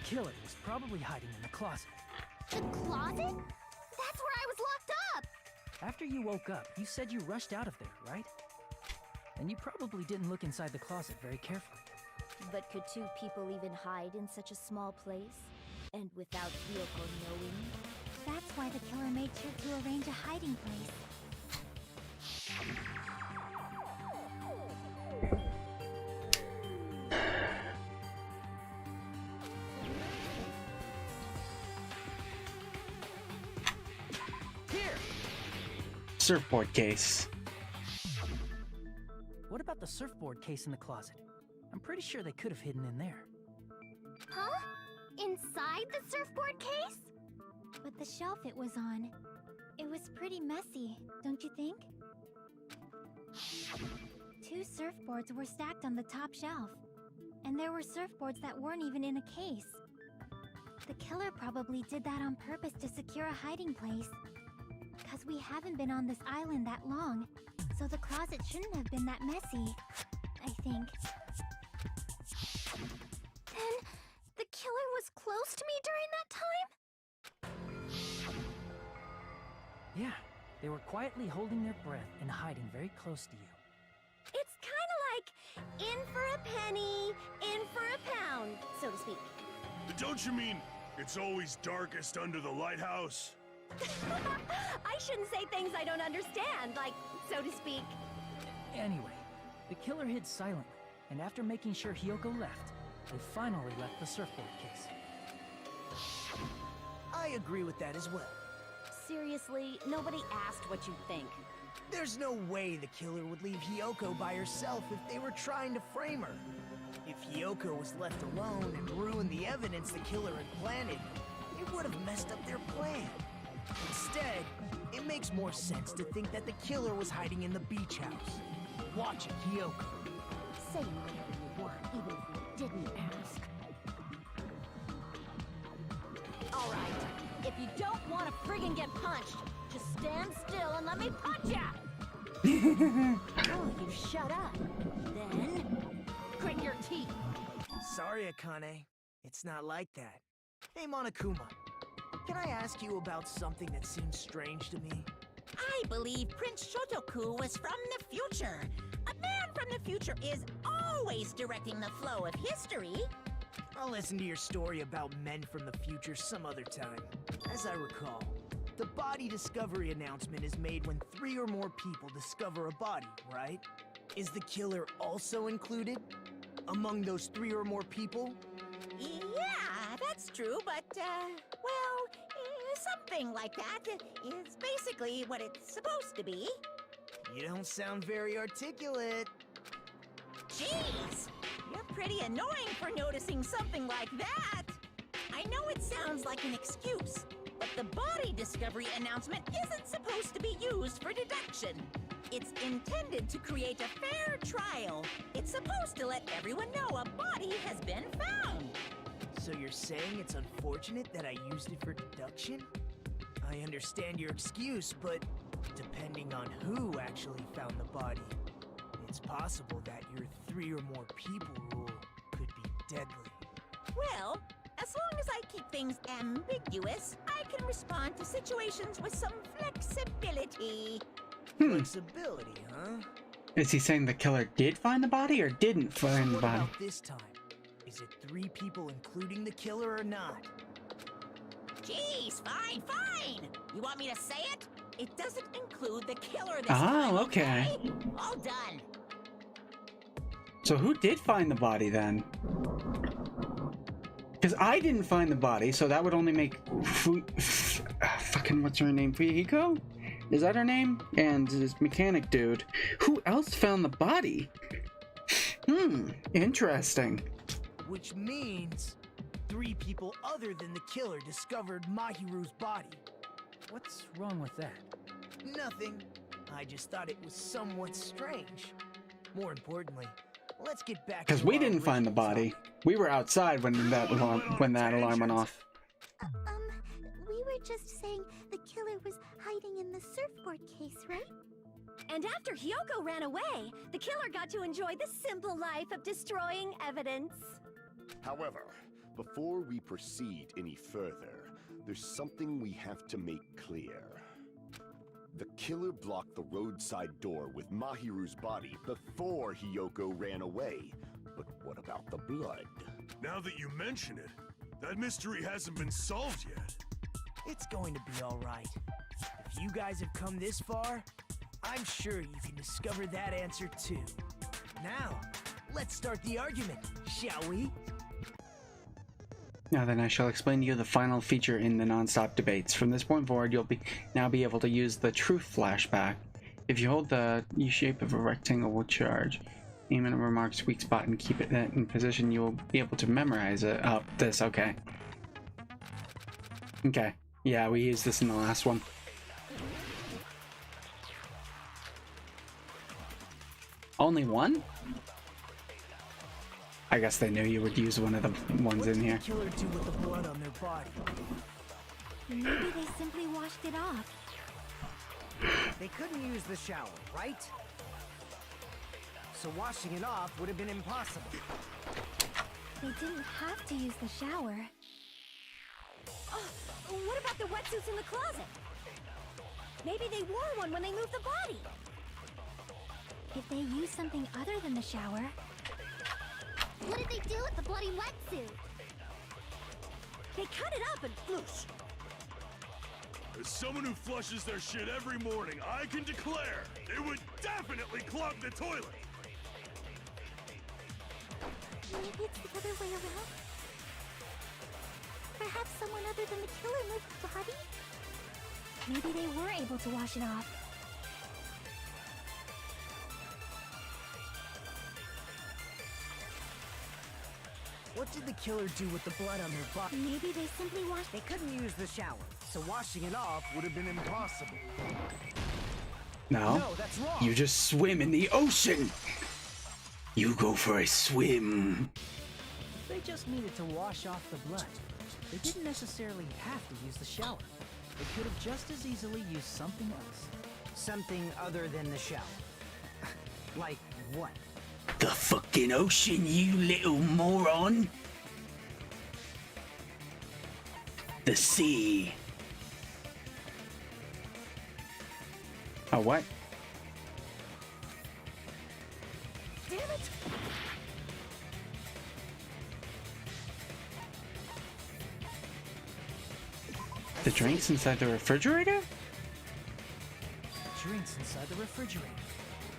Killer was probably hiding in the closet. The closet? That's where I was locked up! After you woke up, you said you rushed out of there, right? And you probably didn't look inside the closet very carefully. But could two people even hide in such a small place? And without Kyoko knowing? That's why the killer made sure to arrange a hiding place. Surfboard case. What about the surfboard case in the closet? I'm pretty sure they could have hidden in there. Huh? Inside the surfboard case? But the shelf it was on, it was pretty messy, don't you think? 2 surfboards were stacked on the top shelf, and there were surfboards that weren't even in a case. The killer probably did that on purpose to secure a hiding place. Because we haven't been on this island that long, so the closet shouldn't have been that messy, I think. Then, the killer was close to me during that time? Yeah, they were quietly holding their breath and hiding very close to you. It's kinda like in for a penny, in for a pound, so to speak. Don't you mean it's always darkest under the lighthouse? I shouldn't say things I don't understand, like, so to speak. Anyway, the killer hid silently, and after making sure Hiyoko left, they finally left the surfboard case. I agree with that as well. Seriously, nobody asked what you think. There's no way the killer would leave Hiyoko by herself if they were trying to frame her. If Hiyoko was left alone and ruined the evidence the killer had planted, it would have messed up their plan. Instead, it makes more sense to think that the killer was hiding in the beach house, watching Hiyoko. Say whatever you want, even if you didn't ask. Alright, if you don't want to friggin' get punched, just stand still and let me punch ya! Oh, you shut up. Then, grit your teeth. Sorry, Akane. It's not like that. Hey, Monokuma. Can I ask you about something that seems strange to me? I believe Prince Shotoku was from the future. A man from the future is always directing the flow of history. I'll listen to your story about men from the future some other time. As I recall, the body discovery announcement is made when 3 or more people discover a body, right? Is the killer also included among those 3 or more people? Yeah, that's true, but, well, something like that is basically what it's supposed to be. You don't sound very articulate. Jeez! You're pretty annoying for noticing something like that! I know it sounds like an excuse, but the body discovery announcement isn't supposed to be used for deduction. It's intended to create a fair trial. It's supposed to let everyone know a body has been found. So you're saying it's unfortunate that I used it for deduction? I understand your excuse, but depending on who actually found the body, it's possible that your 3 or more people rule could be deadly. Well, as long as I keep things ambiguous, I can respond to situations with some flexibility. Flexibility, huh? Is he saying the killer did find the body or didn't find the What body? about this time? Is it 3 people including the killer or not? Jeez, fine, fine! You want me to say it? It doesn't include the killer this time, Oh, okay. All done. So who did find the body then? Because I didn't find the body, so that would only make fucking what's her name? Fuyuhiko? Is that her name? And this mechanic dude. Who else found the body? Interesting. Which means 3 people other than the killer discovered Mahiru's body. What's wrong with that? Nothing. I just thought it was somewhat strange. More importantly, let's get back to Because we our didn't find the original body. topic. We were outside when that alarm went off. We were just saying the killer was hiding in the surfboard case, right? And after Hyoko ran away, the killer got to enjoy the simple life of destroying evidence. However, before we proceed any further, there's something we have to make clear. The killer blocked the roadside door with Mahiru's body before Hyoko ran away. But what about the blood? Now that you mention it, that mystery hasn't been solved yet. It's going to be all right. If you guys have come this far, I'm sure you can discover that answer too. Now, let's start the argument, shall we? Now then, I shall explain to you the final feature in the non-stop debates. From this point forward, you'll now be able to use the truth flashback. If you hold the U-shape of a rectangle charge, aim at a remark's weak spot and keep it in position, you'll be able to memorize it. Oh, this, okay. Okay, yeah, we used this in the last one. Only one? I guess they knew you would use one of the ones in here. What did the killer do with the blood on their body? Maybe they simply washed it off. They couldn't use the shower, right? So washing it off would have been impossible. They didn't have to use the shower. Oh, what about the wetsuits in the closet? Maybe they wore one when they moved the body. If they used something other than the shower... What did they do with the bloody wetsuit? They cut it up and floosh. As someone who flushes their shit every morning, I can declare it would definitely clog the toilet. Maybe it's the other way around. Perhaps someone other than the killer moved the body? Maybe they were able to wash it off. What did the killer do with the blood on their body? Maybe they simply washed... They couldn't use the shower, so washing it off would have been impossible. No, that's wrong. You just swim in the ocean. You go for a swim. They just needed to wash off the blood. They didn't necessarily have to use the shower. They could have just as easily used something else. Something other than the shower. Like what? The fucking ocean, you little moron. The sea. Oh, what? Damn it! The drinks inside the refrigerator? Drinks inside the refrigerator.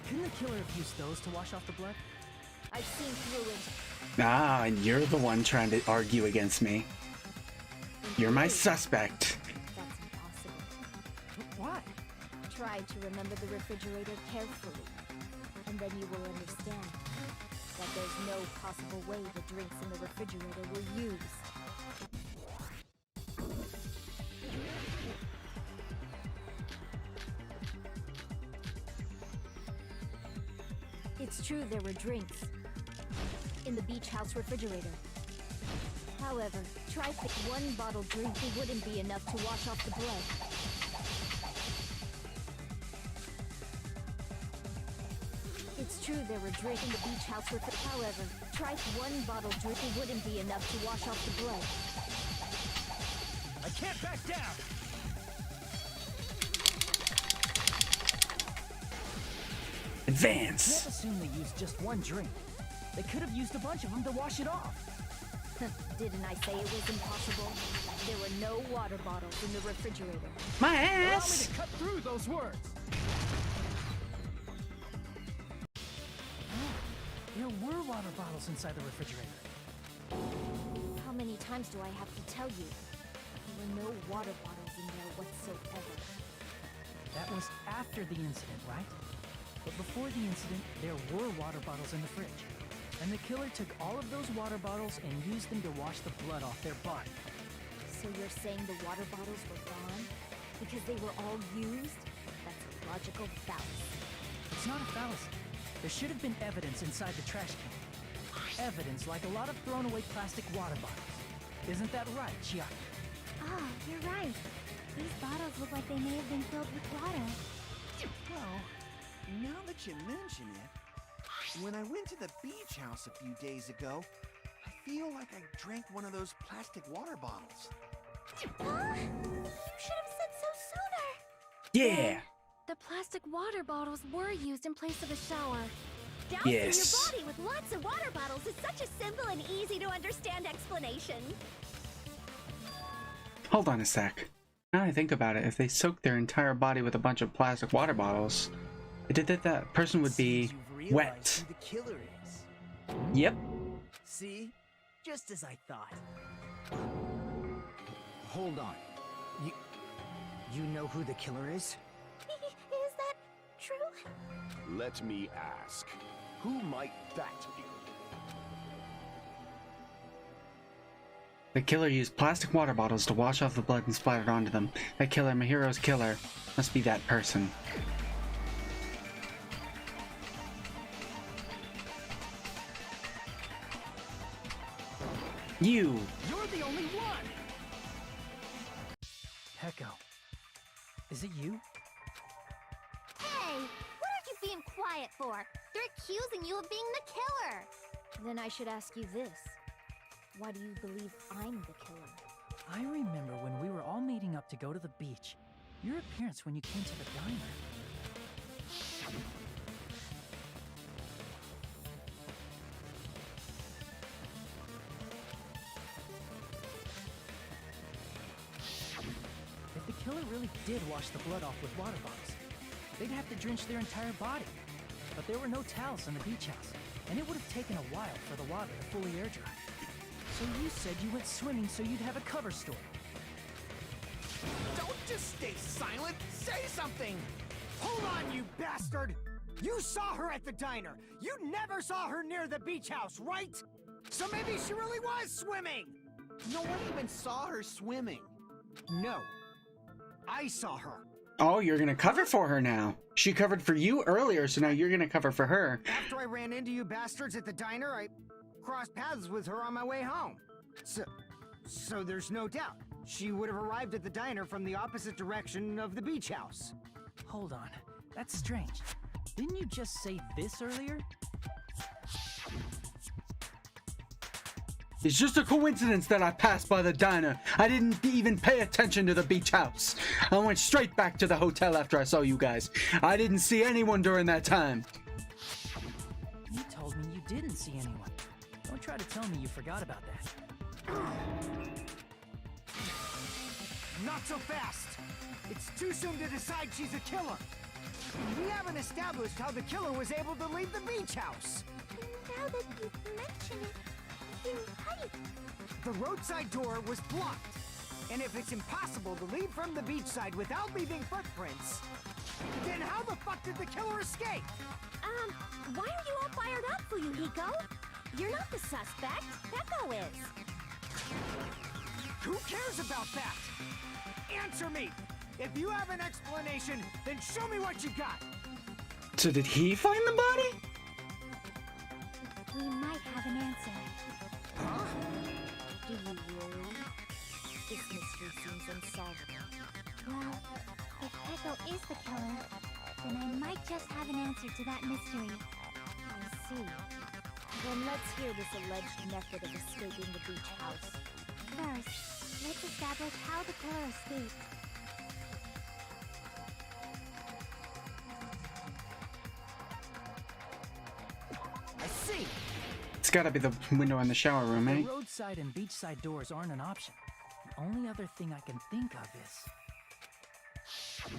Couldn't the killer have used those to wash off the blood? I've seen through it. Ah, and you're the one trying to argue against me. You're my suspect. That's impossible. Why? Try to remember the refrigerator carefully, and then you will understand that there's no possible way the drinks in the refrigerator were used. It's true there were drinks in the beach house refrigerator. However, try pick one bottled drink, it wouldn't be enough to wash off the blood. It's true there were drinks in the beach house refrigerator. However, try one bottled drink, it wouldn't be enough to wash off the blood. I can't back down! Advance. Can't assume they used just one drink. They could have used a bunch of them to wash it off. Didn't I say it was impossible? There were no water bottles in the refrigerator. My Allow me ass! to cut through those words. Oh, there were water bottles inside the refrigerator. How many times do I have to tell you? There were no water bottles in there whatsoever. That was after the incident, right? But before the incident, there were water bottles in the fridge. And the killer took all of those water bottles and used them to wash the blood off their body. So you're saying the water bottles were gone? Because they were all used? That's a logical fallacy. It's not a fallacy. There should have been evidence inside the trash can. Evidence like a lot of thrown away plastic water bottles. Isn't that right, Chiaki? Ah, you're right. These bottles look like they may have been filled with water. Well, Now that you mention it, when I went to the beach house a few days ago, I feel like I drank one of those plastic water bottles. You should have said so sooner. Yeah. The plastic water bottles were used in place of a shower. Dousing Yes. your body with lots of water bottles is such a simple and easy to understand explanation. Hold on a sec. Now that I think about it, if they soaked their entire body with a bunch of plastic water bottles, it did that person would be wet. Who the killer is. Yep. See? Just as I thought. Hold on. You know who the killer is? Is that true? Let me ask. Who might that be? The killer used plastic water bottles to wash off the blood and splattered onto them. That killer, Mahiro's killer, must be that person. You! You're the only one! Peko. Is it you? Hey, what are you being quiet for? They're accusing you of being the killer. Then I should ask you this. Why do you believe I'm the killer? I remember when we were all meeting up to go to the beach. Your appearance when you came to the diner. If the killer really did wash the blood off with water bottles, they'd have to drench their entire body. But there were no towels in the beach house, and it would have taken a while for the water to fully air dry. So you said you went swimming so you'd have a cover story. Don't just stay silent! Say something! Hold on, you bastard! You saw her at the diner! You never saw her near the beach house, right? So maybe she really was swimming! No one even saw her swimming. No. I saw her. Oh, you're gonna cover for her now. She covered for you earlier, so now you're gonna cover for her. After I ran into you bastards at the diner, I crossed paths with her on my way home. So there's no doubt. She would have arrived at the diner from the opposite direction of the beach house. Hold on. That's strange. Didn't you just say this earlier? It's just a coincidence that I passed by the diner. I didn't even pay attention to the beach house. I went straight back to the hotel after I saw you guys. I didn't see anyone during that time. You told me you didn't see anyone. Don't try to tell me you forgot about that. Not so fast! It's too soon to decide she's a killer. We haven't established how the killer was able to leave the beach house. Now that you mention it, you're right. The roadside door was blocked. And if it's impossible to leave from the beachside without leaving footprints, then how the fuck did the killer escape? Why are you all fired up, Fuyuhiko? You're not the suspect. Peko is. Who cares about that? Answer me! If you have an explanation, then show me what you got! So did he find the body? We might have an answer. Huh? Do you really? This mystery seems unsolvable. Well, if Peko is the killer, then I might just have an answer to that mystery. I see. Then let's hear this alleged method of escaping the beach house. First, let's establish how the killer escaped. I see! It's gotta be the window in the shower room, eh? The roadside and beachside doors aren't an option. The only other thing I can think of is...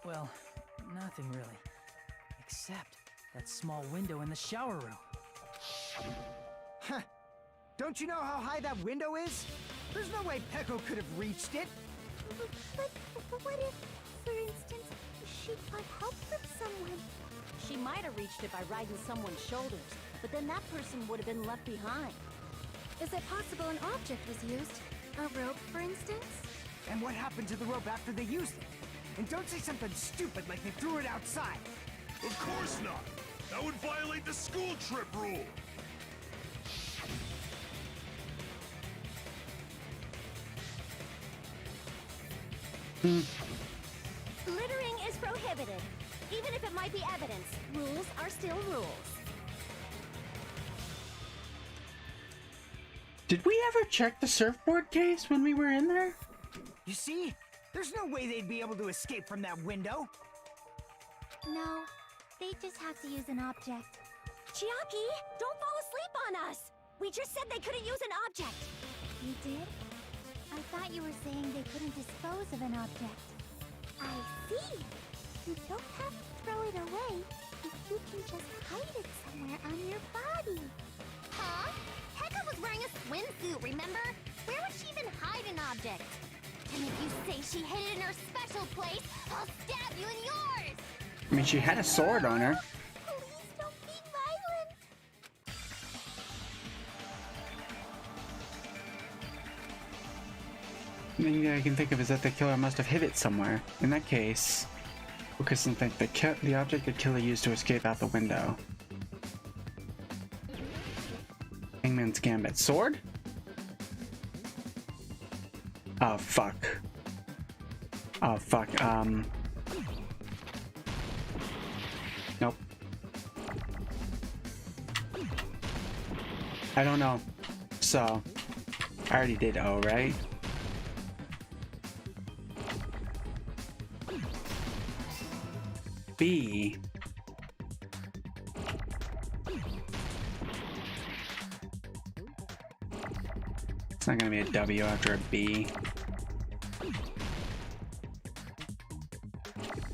well, nothing really. Except that small window in the shower room. Huh. Don't you know how high that window is? There's no way Peko could have reached it. But what if, for instance, she got help from someone? She might have reached it by riding someone's shoulders, but then that person would have been left behind. Is it possible an object was used? A rope, for instance? And what happened to the rope after they used it? And don't say something stupid like they threw it outside. Of course not! That would violate the school trip rule! Littering is prohibited. Even if it might be evidence, rules are still rules. Did we ever check the surfboard case when we were in there? You see? There's no way they'd be able to escape from that window. No, they just have to use an object. Chiaki, don't fall asleep on us! We just said they couldn't use an object! You did? I thought you were saying they couldn't dispose of an object. I see! You don't have to throw it away if you can just hide it somewhere on your body. Huh? Pekka was wearing a swimsuit, remember? Where would she even hide an object? And if you say she hid it in her special place, I'll stab you in yours! I mean, she had a sword on her. Please don't be violent! The thing I can think of is that the killer must have hid it somewhere. In that case, because something the object the killer used to escape out the window. Hangman's Gambit. Sword? Oh, fuck. Oh, fuck. Nope. I don't know. So, I already did O, right? B. It's not gonna be a W after a B.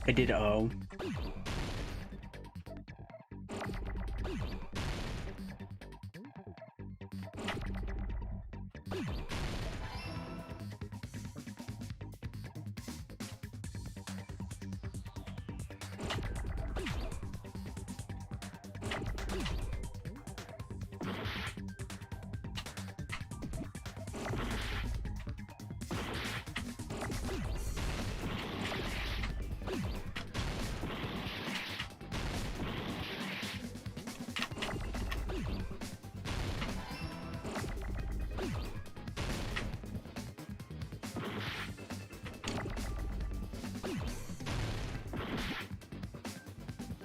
I did O.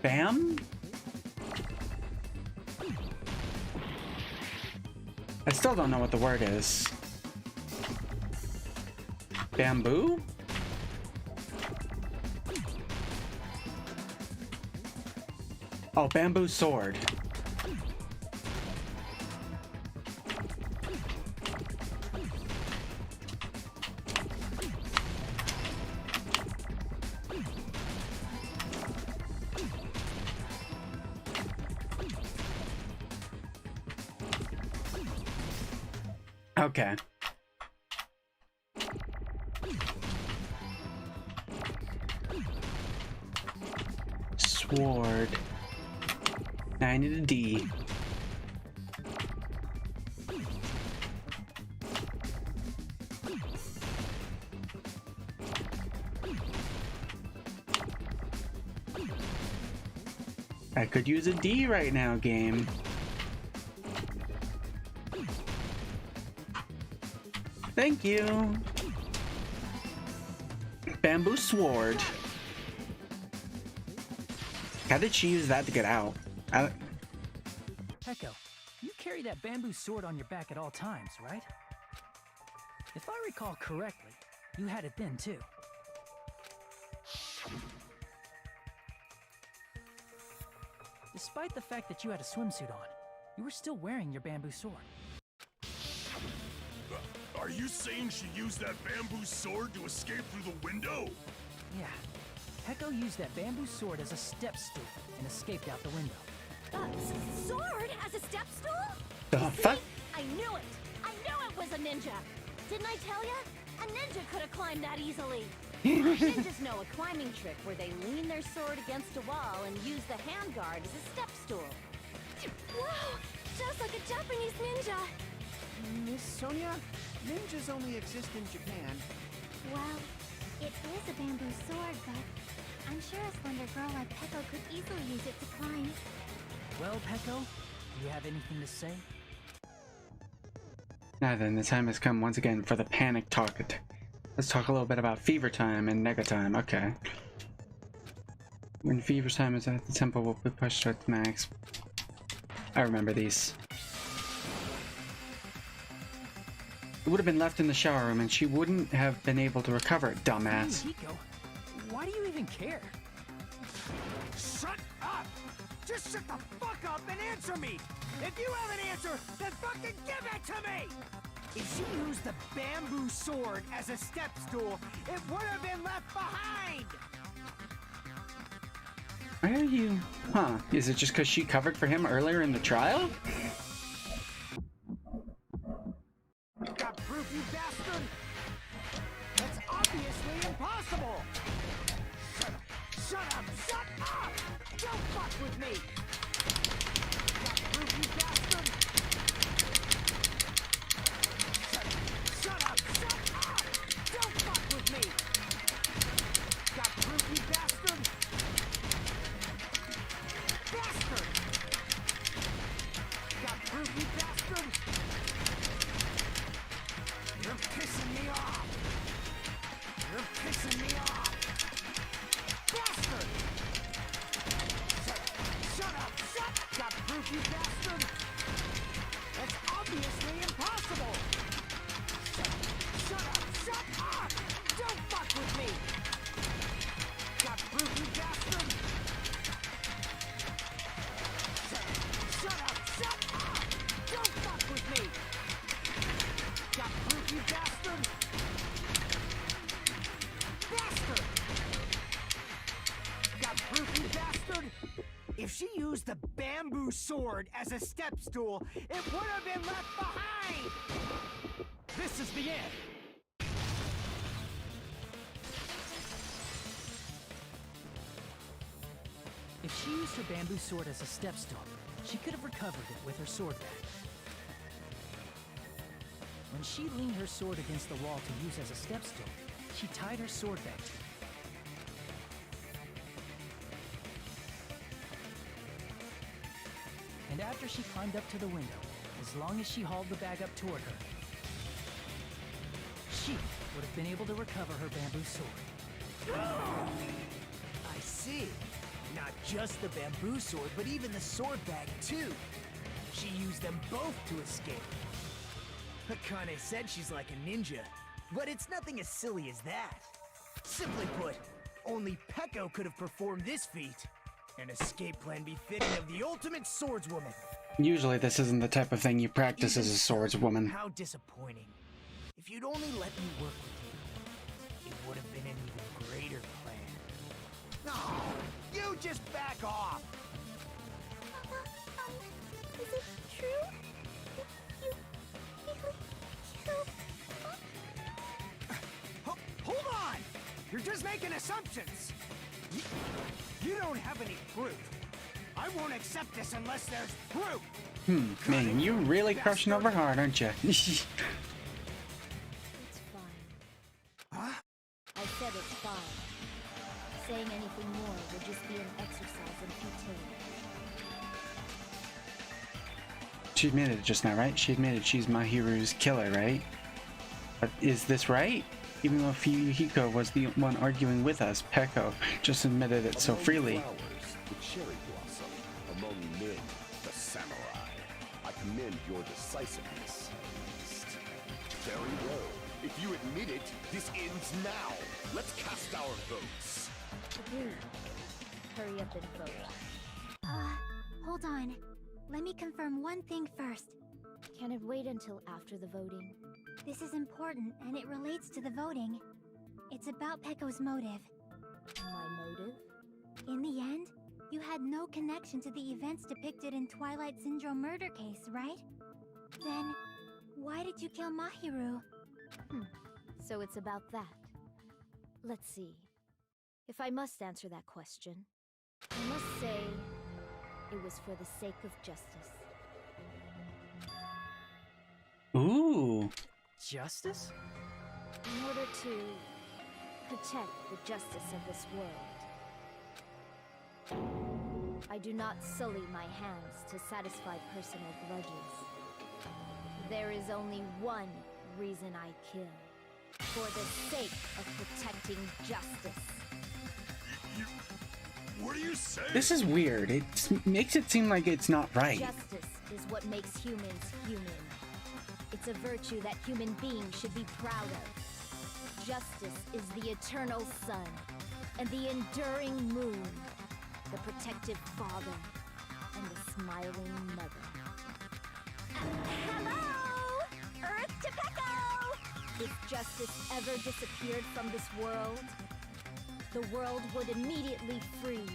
Bam? I still don't know what the word is. Bamboo? Oh, bamboo sword. Okay. Sword. Now I need a D. I could use a D right now, game. Thank you. Bamboo sword. How did she use that to get out? Peko, you carry that bamboo sword on your back at all times, right? If I recall correctly, you had it then too. Despite the fact that you had a swimsuit on, you were still wearing your bamboo sword. Are you saying she used that bamboo sword to escape through the window? Yeah. Peko used that bamboo sword as a step stool and escaped out the window. Sword as a step stool? The fuck? I knew it! I knew it was a ninja! Didn't I tell ya? A ninja could have climbed that easily. Ninjas know a climbing trick where they lean their sword against a wall and use the handguard as a step stool. Wow! Just like a Japanese ninja! Miss Sonia, ninjas only exist in Japan. Well, it is a bamboo sword, but I'm sure a slender girl like Peko could easily use it to climb. Well, Peko, do you have anything to say? Now then, the time has come once again for the panic talk. Let's talk a little bit about fever time and nega time. Okay. When fever's time is at the temple, will be pushed to its max. I remember these. It would have been left in the shower room and she wouldn't have been able to recover it, dumbass. Hiko, why do you even care? Shut up! Just shut the fuck up and answer me! If you have an answer, then fucking give it to me! If she used the bamboo sword as a step stool, it would have been left behind! Why are you... Huh. Is it just because she covered for him earlier in the trial? Got proof, you bastard? That's obviously impossible! Shut up! Shut up! Shut up! Don't fuck with me! Got proof, you bastard? Shut up! Shut up! Don't fuck with me! Got proof, you bastard? Bastard! Got proof, you bastard? You're pissing me off! You're pissing me off! Bastard! Shut up! Shut up! Got proof, you bastard? That's obviously impossible! Shut up! Shut up! Don't fuck with me! Got proof, you bastard? Shut up! Shut up! Don't fuck with me! Got proof, you bastard? Bastard! Got proof, you bastard? If she used the bamboo sword as a step stool, it would have been left behind! This is the end! If she used her bamboo sword as a step stool, she could have recovered it with her sword bag. When she leaned her sword against the wall to use as a step stool, she tied her sword back to it. And after she climbed up to the window, as long as she hauled the bag up toward her, she would have been able to recover her bamboo sword. I see. Not just the bamboo sword, but even the sword bag, too. She used them both to escape. Akane said she's like a ninja, but it's nothing as silly as that. Simply put, only Peko could have performed this feat. An escape plan befitting of the ultimate swordswoman. Usually this isn't the type of thing you practice as a swordswoman. How disappointing. If you'd only let me work with you, it would have been an even greater plan. No, you just back off! Is it true? You really killed... Hold on! You're just making assumptions! You don't have any proof. I won't accept this unless there's proof! Man, you really crushing over hard, aren't you? It's fine. Huh? I said it's fine. Saying anything more would just be an exercise in futility. She admitted it just now, right? She admitted she's Mahiru's killer, right? But is this right? Even though Hiko was the one arguing with us, Peko just admitted it so freely. Flowers, the cherry blossom. Among men, the samurai. I commend your decisiveness, Beast. Very well. If you admit it, this ends now. Let's cast our votes. Agreed. Hurry up and vote. Hold on. Let me confirm one thing first. Can it wait until after the voting? This is important, and it relates to the voting. It's about Peko's motive. My motive? In the end, you had no connection to the events depicted in Twilight Syndrome murder case, right? Then, why did you kill Mahiru? So it's about that. Let's see. If I must answer that question, I must say it was for the sake of justice. Ooh. Justice? In order to protect the justice of this world. I do not sully my hands to satisfy personal grudges. There is only one reason I kill. For the sake of protecting justice. What are you saying? This is weird. It makes it seem like it's not right. Justice is what makes humans human. It's a virtue that human beings should be proud of. Justice is the eternal sun and the enduring moon, the protective father and the smiling mother. Hello! Earth to Pecco! If justice ever disappeared from this world, the world would immediately freeze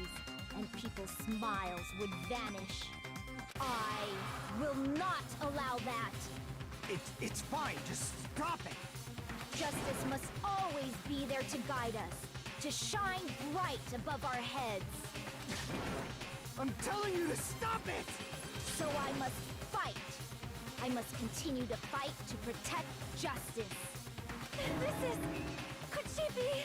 and people's smiles would vanish. I will not allow that! It's fine, just stop it! Justice must always be there to guide us, to shine bright above our heads. I'm telling you to stop it! So I must fight. I must continue to fight to protect justice. This is... could she be?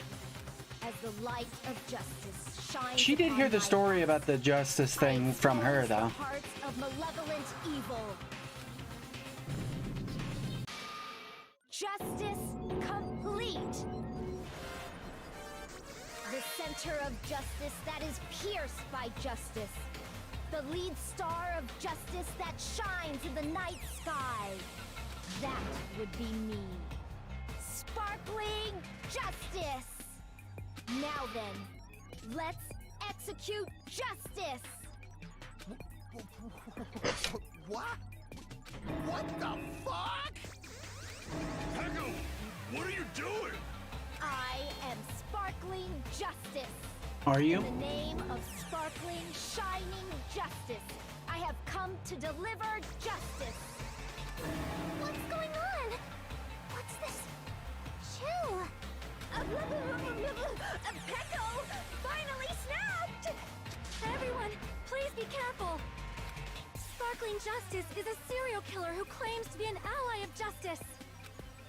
As the light of justice shines. She did hear the story about the justice thing from her, though. Hearts of malevolent evil. Justice complete. The center of justice that is pierced by justice. The lead star of justice that shines in the night sky. That would be me. Sparkling justice. Now then, let's execute justice. What? What the fuck? Pecco, what are you doing? I am sparkling justice. Are you? In the name of sparkling, shining justice, I have come to deliver justice. What's going on? What's this? Chill. Pecco finally snapped! Everyone, please be careful. Sparkling Justice is a serial killer who claims to be an ally of justice.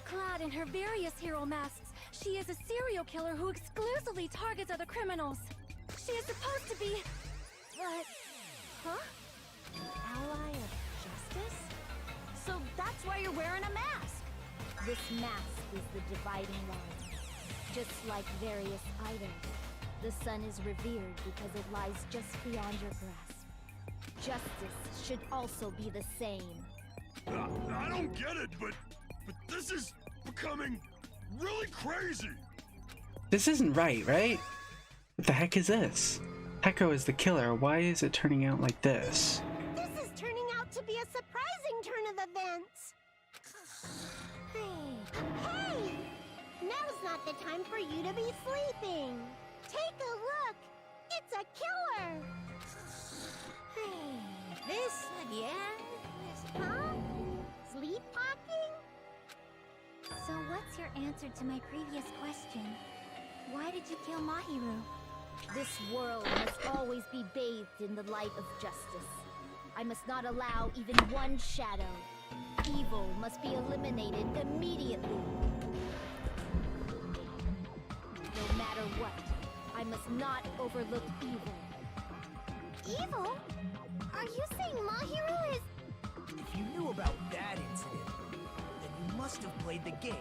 Clad in her various hero masks, she is a serial killer who exclusively targets other criminals. She is supposed to be... but... huh? Ally of justice? So that's why you're wearing a mask. This mask is the dividing line. Just like various items, the sun is revered because it lies just beyond your grasp. Justice should also be the same. I don't get it, but this is becoming really crazy. This isn't right? What the heck is this? Pecco is the killer. Why is it turning out like this? This is turning out to be a surprising turn of events. Hey! Now's not the time for you to be sleeping. Take a look. It's a killer. This again? Huh? Sleepwalking? So what's your answer to my previous question? Why did you kill Mahiru? This world must always be bathed in the light of justice. I must not allow even one shadow. Evil must be eliminated immediately. No matter what, I must not overlook evil. Evil? Are you saying Mahiru is... If you knew about that incident, then you must have played the game.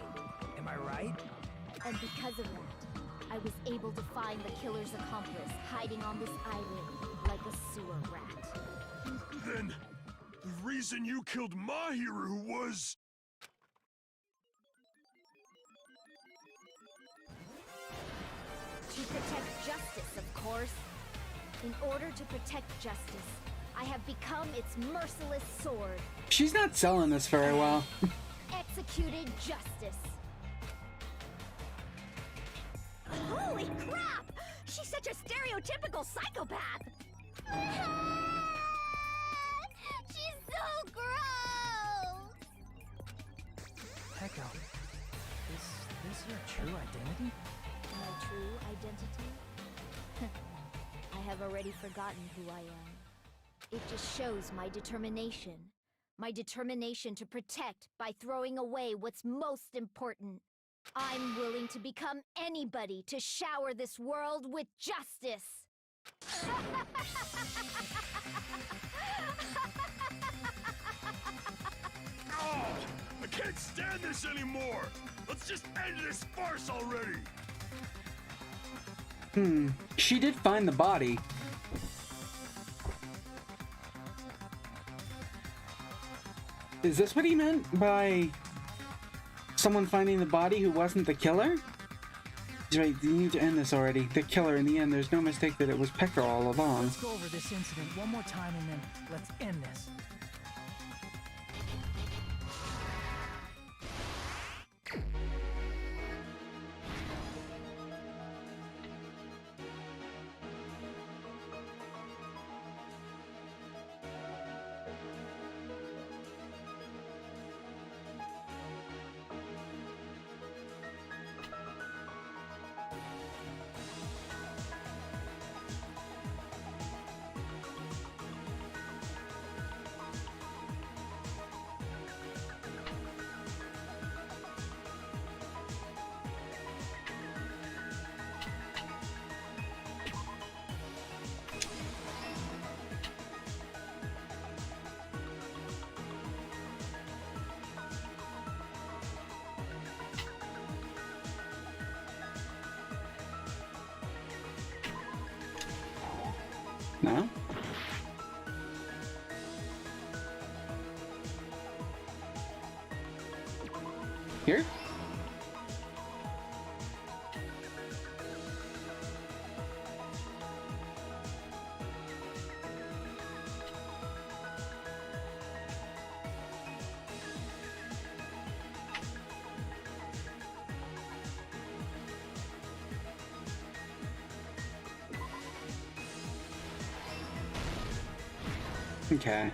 Am I right? And because of that, I was able to find the killer's accomplice hiding on this island like a sewer rat. Then, the reason you killed Mahiru was... To protect justice, of course. In order to protect justice, I have become its merciless sword. She's not selling this very well. Executed justice. Holy crap! She's such a stereotypical psychopath! She's so gross! Pecco, is this your true identity? My true identity? I have already forgotten who I am. It just shows my determination. My determination to protect by throwing away what's most important. I'm willing to become anybody to shower this world with justice. Oh, I can't stand this anymore! Let's just end this farce already! She did find the body. Is this what he meant by someone finding the body who wasn't the killer? He's right, you need to end this already. The killer, in the end, there's no mistake that it was Pecker all along. Let's go over this incident one more time and then let's end this. No? Here? Okay.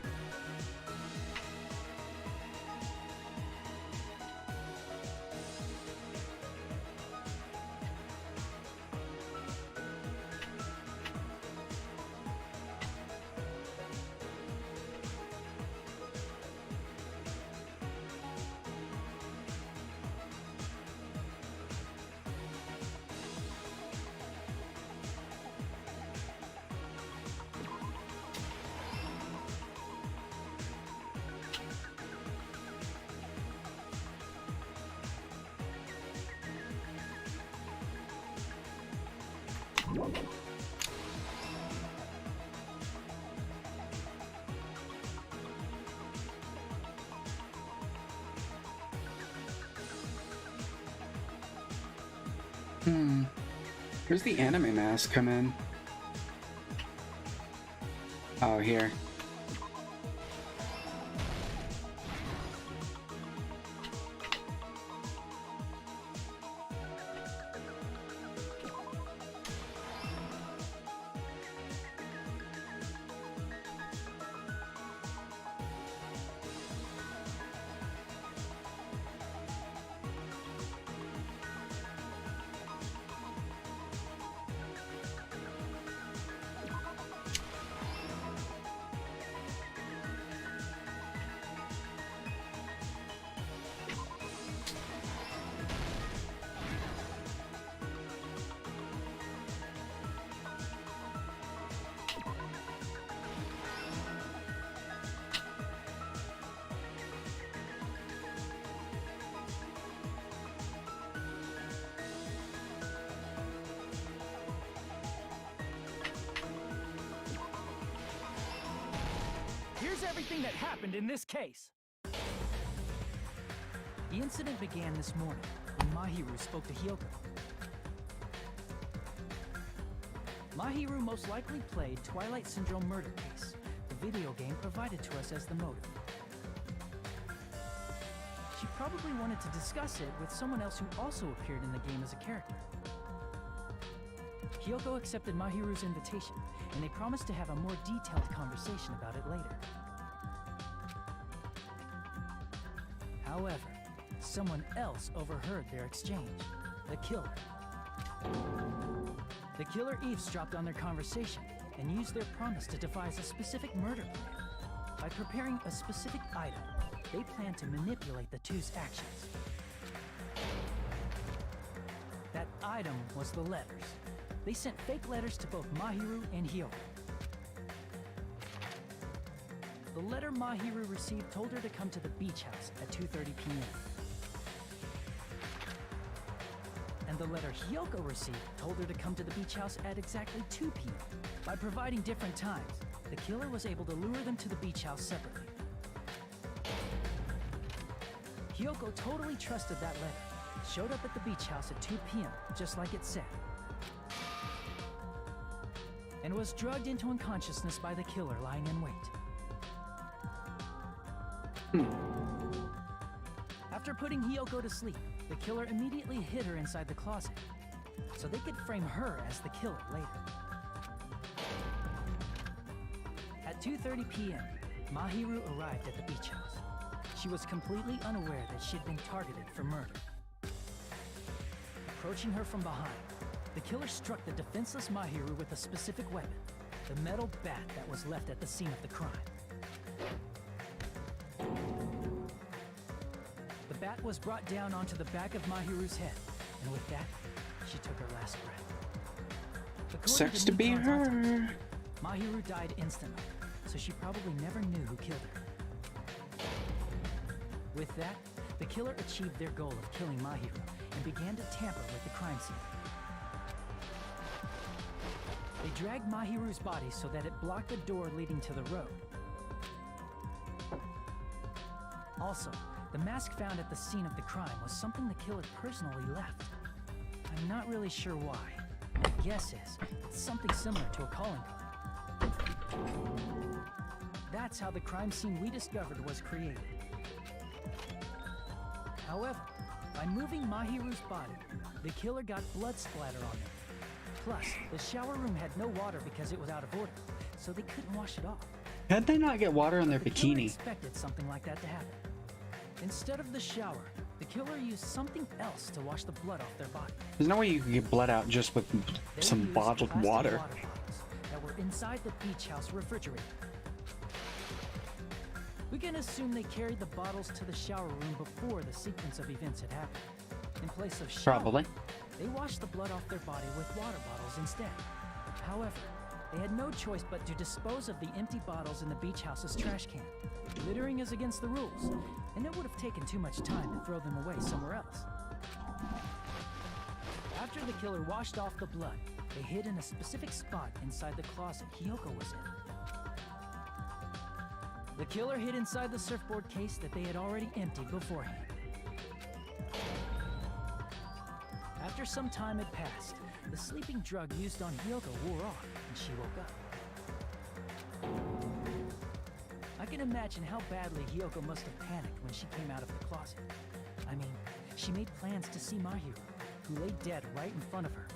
Where's the anime mask come in? Oh, here. Here's everything that happened in this case. The incident began this morning when Mahiru spoke to Hyoko. Mahiru most likely played Twilight Syndrome Murder Case, the video game provided to us as the motive. She probably wanted to discuss it with someone else who also appeared in the game as a character. Hyoko accepted Mahiru's invitation, and they promised to have a more detailed conversation about it later. However, someone else overheard their exchange. The killer. The killer eavesdropped on their conversation and used their promise to devise a specific murder plan. By preparing a specific item, they planned to manipulate the two's actions. That item was the letters. They sent fake letters to both Mahiru and Hyoko. The letter Mahiru received told her to come to the beach house at 2:30 p.m. and the letter Hyoko received told her to come to the beach house at exactly 2 p.m. By providing different times, the killer was able to lure them to the beach house separately. Hyoko totally trusted that letter, showed up at the beach house at 2 p.m., just like it said, and was drugged into unconsciousness by the killer lying in wait. After putting Hyoko to sleep, the killer immediately hid her inside the closet, so they could frame her as the killer later. At 2:30 p.m., Mahiru arrived at the beach house. She was completely unaware that she'd been targeted for murder. Approaching her from behind, the killer struck the defenseless Mahiru with a specific weapon, the metal bat that was left at the scene of the crime. The bat was brought down onto the back of Mahiru's head, and with that, she took her last breath. Sucks to be her. Mahiru died instantly, so she probably never knew who killed her. With that, the killer achieved their goal of killing Mahiru and began to tamper with the crime scene. They dragged Mahiru's body so that it blocked the door leading to the road. Also, the mask found at the scene of the crime was something the killer personally left. I'm not really sure why. My guess is it's something similar to a calling card. That's how the crime scene we discovered was created. However, by moving Mahiru's body, the killer got blood splatter on them. Plus, the shower room had no water because it was out of order, so they couldn't wash it off. How'd they not get water on their The killer bikini? expected something like that to happen. Instead of the shower, the killer used something else to wash the blood off their body. There's no way you can get blood out just with They some used bottled plastic water. bottles that were inside the beach house refrigerator. We can assume they carried the bottles to the shower room before the sequence of events had happened. In place of shower, Probably. they washed the blood off their body with water bottles instead. However, they had no choice but to dispose of the empty bottles in the beach house's trash can. Littering is against the rules, and it would have taken too much time to throw them away somewhere else. After the killer washed off the blood, they hid in a specific spot inside the closet Hyoko was in. The killer hid inside the surfboard case that they had already emptied beforehand. After some time had passed, the sleeping drug used on Hyoko wore off, and she woke up. I can imagine how badly Hyoko must have panicked when she came out of the closet. I mean, she made plans to see Mahiru, who lay dead right in front of her.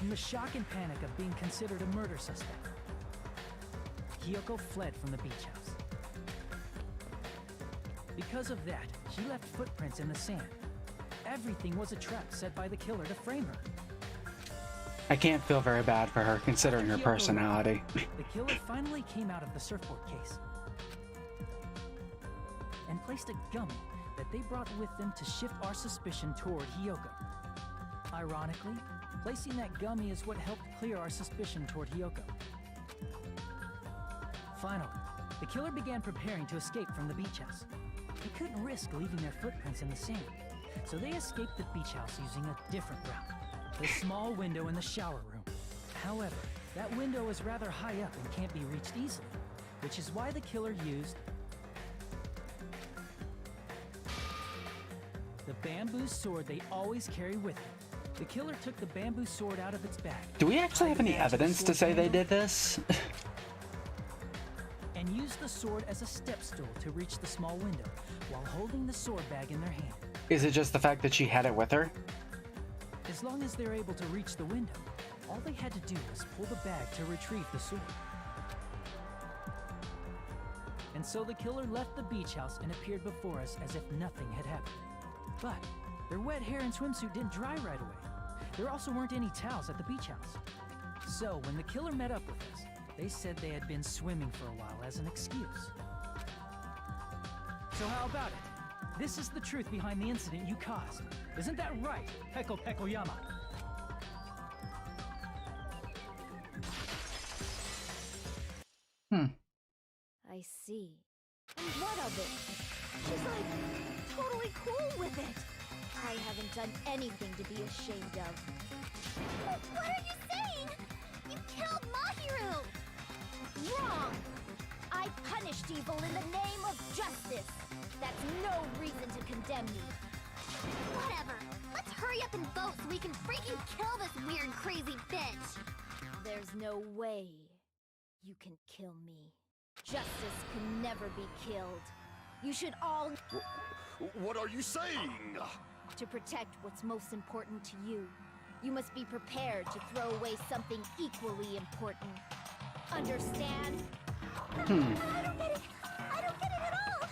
In the shock and panic of being considered a murder suspect, Hyoko fled from the beach house. Because of that, she left footprints in the sand. Everything was a trap set by the killer to frame her. I can't feel very bad for her, considering her personality. The killer finally came out of the surfboard case and placed a gummy that they brought with them to shift our suspicion toward Hyoko. Ironically, placing that gummy is what helped clear our suspicion toward Hyoko. Finally, the killer began preparing to escape from the beach house. They couldn't risk leaving their footprints in the sand, so they escaped the beach house using a different route. The small window in the shower room. However, that window is rather high up and can't be reached easily, which is why the killer used the bamboo sword they always carry with them. The killer took the bamboo sword out of its bag. Do we actually have any evidence to say they did this? And used the sword as a step stool to reach the small window while holding the sword bag in their hand. Is it just the fact that she had it with her? As long as they're able to reach the window, all they had to do was pull the bag to retrieve the sword. And so the killer left the beach house and appeared before us as if nothing had happened. But their wet hair and swimsuit didn't dry right away. There also weren't any towels at the beach house. So when the killer met up with us, they said they had been swimming for a while as an excuse. So how about it? This is the truth behind the incident you caused. Isn't that right, Peko Pekoyama? I see. And what of it? She's like, totally cool with it. I haven't done anything to be ashamed of. What are you saying? You killed Mahiru! Wrong! I punished evil in the name of justice. That's no reason to condemn me. Whatever. Let's hurry up and vote so we can freaking kill this weird, crazy bitch. There's no way you can kill me. Justice can never be killed. You should all... What are you saying? To protect what's most important to you, you must be prepared to throw away something equally important. Understand? I don't get it. I don't get it at all.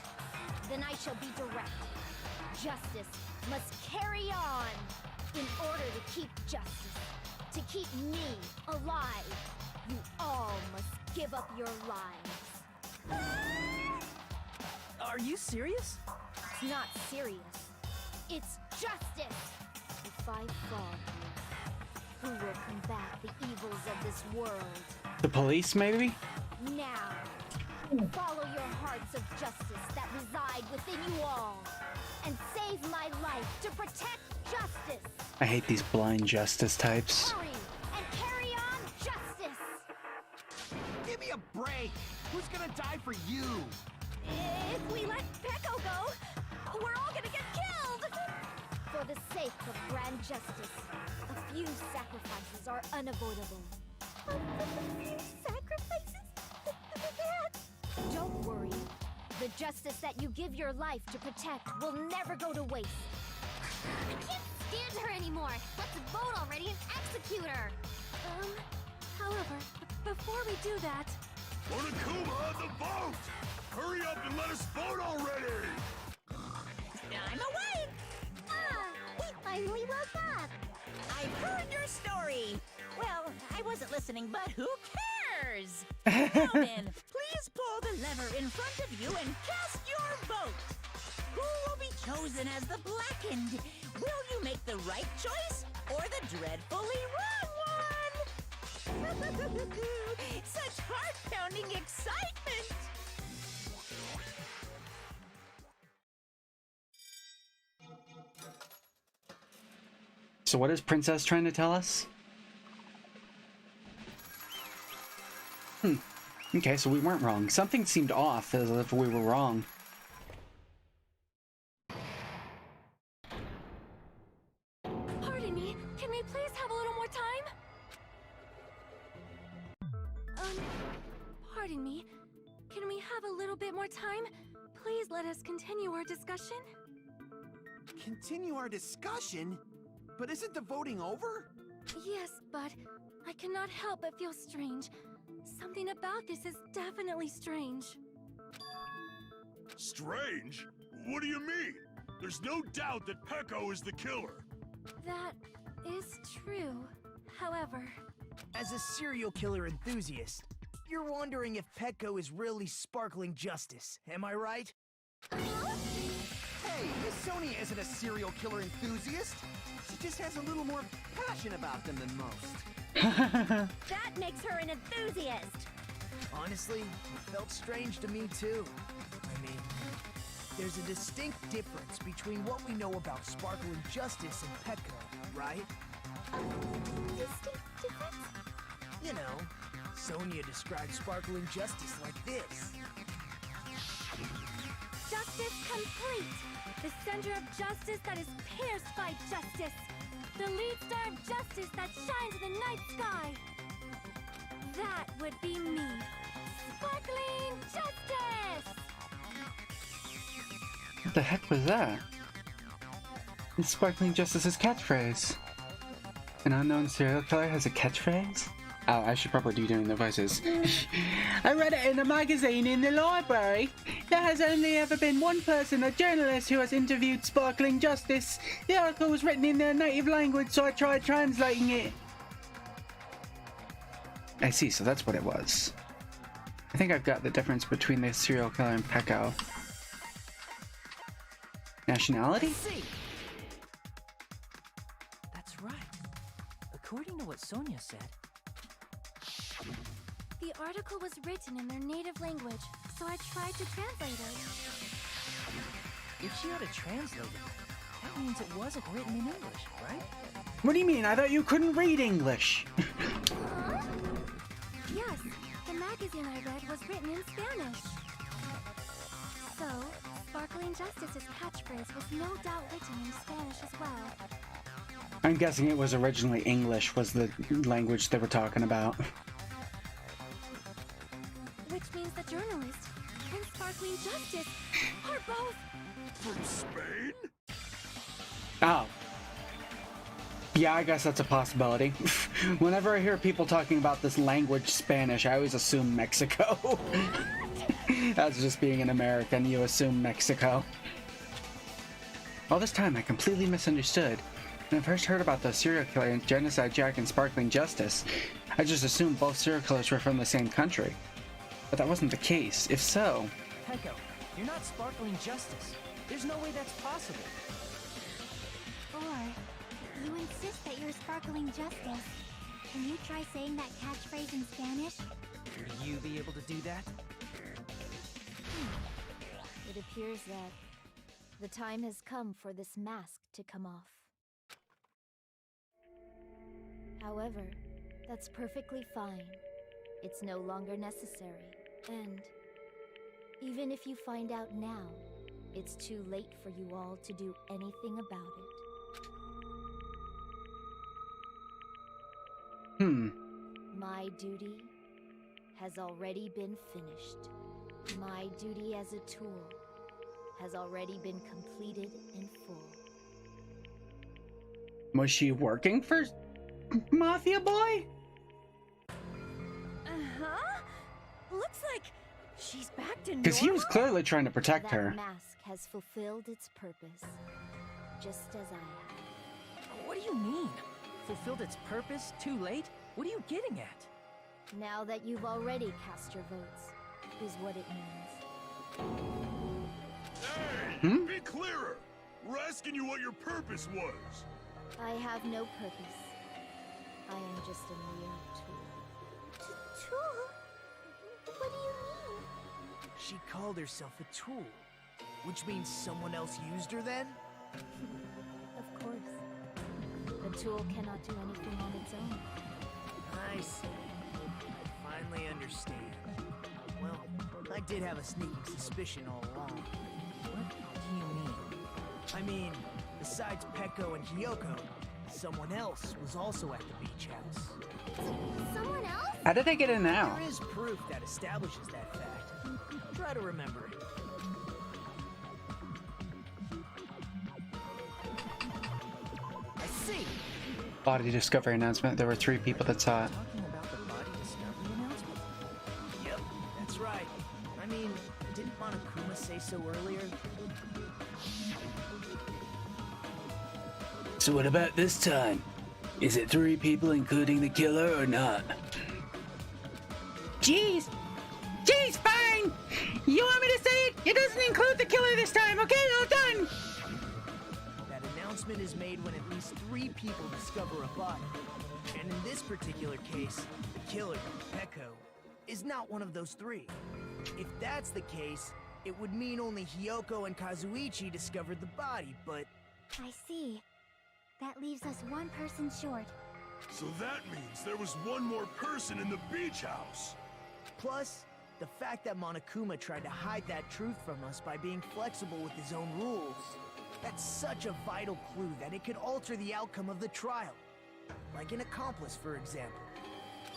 Then I shall be direct. Justice must carry on. In order to keep justice, to keep me alive, you all must give up your lives. Are you serious? It's not serious. It's justice. If I fall here, who will combat the evils of this world? The police, maybe? Now, follow your hearts of justice that reside within you all, and save my life to protect justice. I hate these blind justice types. Hurry and carry on justice. Give me a break. Who's gonna die for you? If we let Peko go, we're all gonna get killed. For the sake of grand justice, a few sacrifices are unavoidable. A few sacrifices? Don't worry. The justice that you give your life to protect will never go to waste. I can't stand her anymore. Let's vote already and execute her. However, before we do that... Monokuma, the vote! Hurry up and let us vote already! I'm awake! We finally woke up. I've heard your story. Well, I wasn't listening, but who cares? Now then, please pull the lever in front of you and cast your vote. Who will be chosen as the blackened? Will you make the right choice or the dreadfully wrong one? Such heart-pounding excitement! So what is Princess trying to tell us? Okay, so we weren't wrong. Something seemed off, as if we were wrong. Pardon me, can we please have a little more time? Pardon me, can we have a little bit more time? Please let us continue our discussion. Continue our discussion? But isn't the voting over? Yes, but I cannot help but feel strange. Something about this is definitely strange. Strange? What do you mean? There's no doubt that Peko is the killer. That is true. However... As a serial killer enthusiast, you're wondering if Peko is really sparkling justice, am I right? Hey, Miss Sonia isn't a serial killer enthusiast. She just has a little more passion about them than most. That makes her an enthusiast. Honestly, it felt strange to me too. I mean, there's a distinct difference between what we know about sparkling justice and Peko, right? Distinct difference? You know, Sonia described sparkling justice like this. Justice complete! The center of justice that is pierced by justice! The lead star of justice that shines in the night sky! That would be me! Sparkling justice! What the heck was that? It's Sparkling Justice's catchphrase. An unknown serial killer has a catchphrase? Oh, I should probably be doing the voices. I read it in a magazine in the library. There has only ever been one person, a journalist, who has interviewed Sparkling Justice. The article was written in their native language, so I tried translating it. I see, so that's what it was. I think I've got the difference between the serial killer and Peko. Nationality? See. That's right. According to what Sonia said, The article was written in their native language, so I tried to translate it. if she had a translator, That means it wasn't written in English, right? What do you mean? I thought you couldn't read English. Huh? Yes, the magazine I read was written in Spanish. So, Sparkling Justice's catchphrase was no doubt written in Spanish as well. I'm guessing it was originally English was the language they were talking about. Which means the journalist and Sparkling Justice are both... From Spain? Oh. Yeah, I guess that's a possibility. Whenever I hear people talking about this language Spanish, I always assume Mexico. As just being an American, you assume Mexico. All this time, I completely misunderstood. When I first heard about the serial killer and Genocide Jack and Sparkling Justice, I just assumed both serial killers were from the same country. But that wasn't the case. If so... Peko, you're not Sparkling Justice. There's no way that's possible. Or, you insist that you're Sparkling Justice. Can you try saying that catchphrase in Spanish? Will you be able to do that? It appears that the time has come for this mask to come off. However, that's perfectly fine. It's no longer necessary. And even if you find out now, it's too late for you all to do anything about it. My duty has already been finished. My duty as a tool has already been completed in full. Was she working for Mafia Boy? Uh-huh. Looks like she's back to normal. Because he was clearly trying to protect her. That mask has fulfilled its purpose, just as I have. What do you mean? Fulfilled its purpose? Too late? What are you getting at? Now that you've already cast your votes, is what it means. Hey! Be clearer! We're asking you what your purpose was. I have no purpose. I am just a mere tool. Tool? What do you mean? She called herself a tool, which means someone else used her then? Of course. The tool cannot do anything on its own. I see. I finally understand. Well, I did have a sneaking suspicion all along. What do you mean? I mean, besides Peko and Hiyoko, someone else was also at the beach house. Someone else? How did they get in now? There is proof that establishes that fact. Try to remember it. I see. Body discovery announcement. There were 3 people that saw it. Talking about the body discovery announcement? Yep, that's right. I mean, didn't Monokuma say so earlier? So what about this time? Is it 3 people including the killer or not? Jeez, fine! You want me to say it? It doesn't include the killer this time, okay? All done! That announcement is made when at least 3 people discover a body. And in this particular case, the killer, Peko, is not one of those 3. If that's the case, it would mean only Hiyoko and Kazuichi discovered the body, but... I see. That leaves us 1 person short. So that means there was one more person in the beach house. Plus, the fact that Monokuma tried to hide that truth from us by being flexible with his own rules. That's such a vital clue that it could alter the outcome of the trial. Like an accomplice, for example.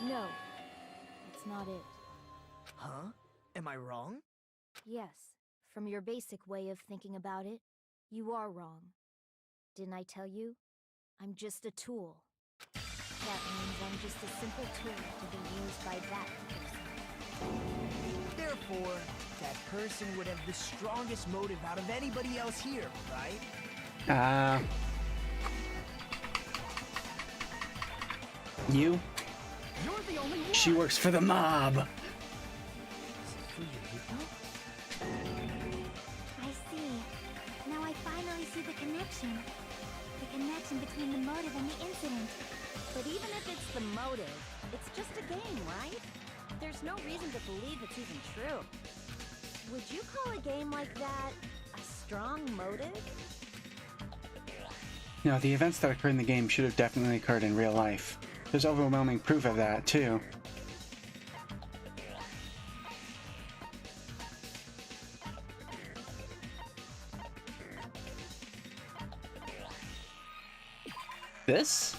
No, that's not it. Huh? Am I wrong? Yes, from your basic way of thinking about it, you are wrong. Didn't I tell you? I'm just a tool. That means I'm just a simple tool to be used by that person. Therefore, that person would have the strongest motive out of anybody else here, right? You? You're the only one. She works for the mob. I see. Now I finally see the connection. The connection between the motive and the incident. But even if it's the motive, it's just a game, right? There's no reason to believe it's even true. Would you call a game like that a strong motive? You know, the events that occur in the game should have definitely occurred in real life. There's overwhelming proof of that, too. This?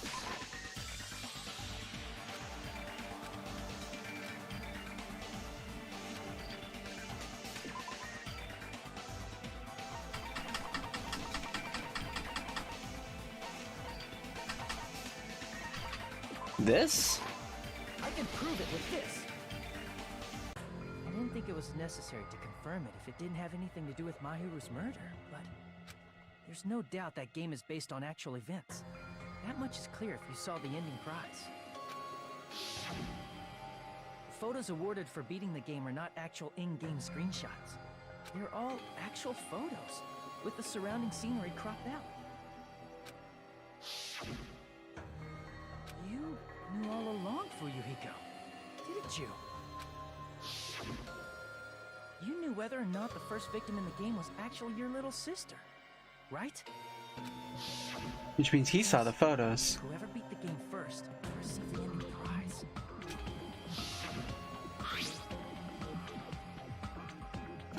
This? I can prove it with this. I didn't think it was necessary to confirm it if it didn't have anything to do with Mahiru's murder, but there's no doubt that game is based on actual events. That much is clear if you saw the ending prize. The photos awarded for beating the game are not actual in-game screenshots. They're all actual photos, with the surrounding scenery cropped out. You knew all along, Fuyuhiko, didn't you? You knew whether or not the first victim in the game was actually your little sister, right? Which means he saw the photos. Whoever beat the game first received the ending prize.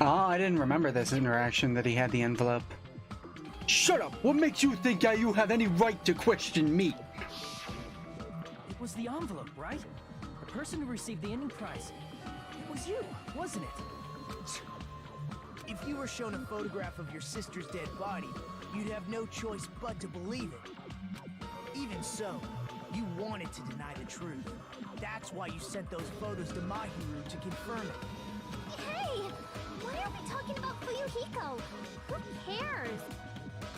Oh, I didn't remember this interaction that he had the envelope. Shut up! What makes you think you have any right to question me? It was the envelope, right? The person who received the ending prize. It was you, wasn't it? If you were shown a photograph of your sister's dead body, you'd have no choice but to believe it. Even so, you wanted to deny the truth. That's why you sent those photos to Mahiru to confirm it. Hey! Why are we talking about Fuyuhiko? Who cares?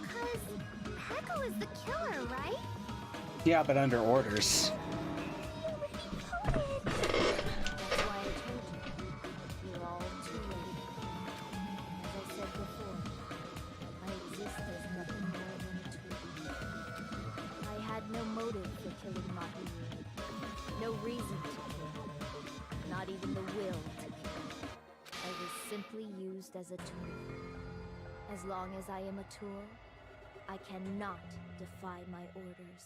Because Peko is the killer, right? Yeah, but under orders. That's why I told you. You're all too late. As I said before, I exist as nothing more than a tool. I had no motive for killing Mahiru. No reason to kill. Not even the will to kill. I was simply used as a tool. As long as I am a tool, I cannot defy my orders.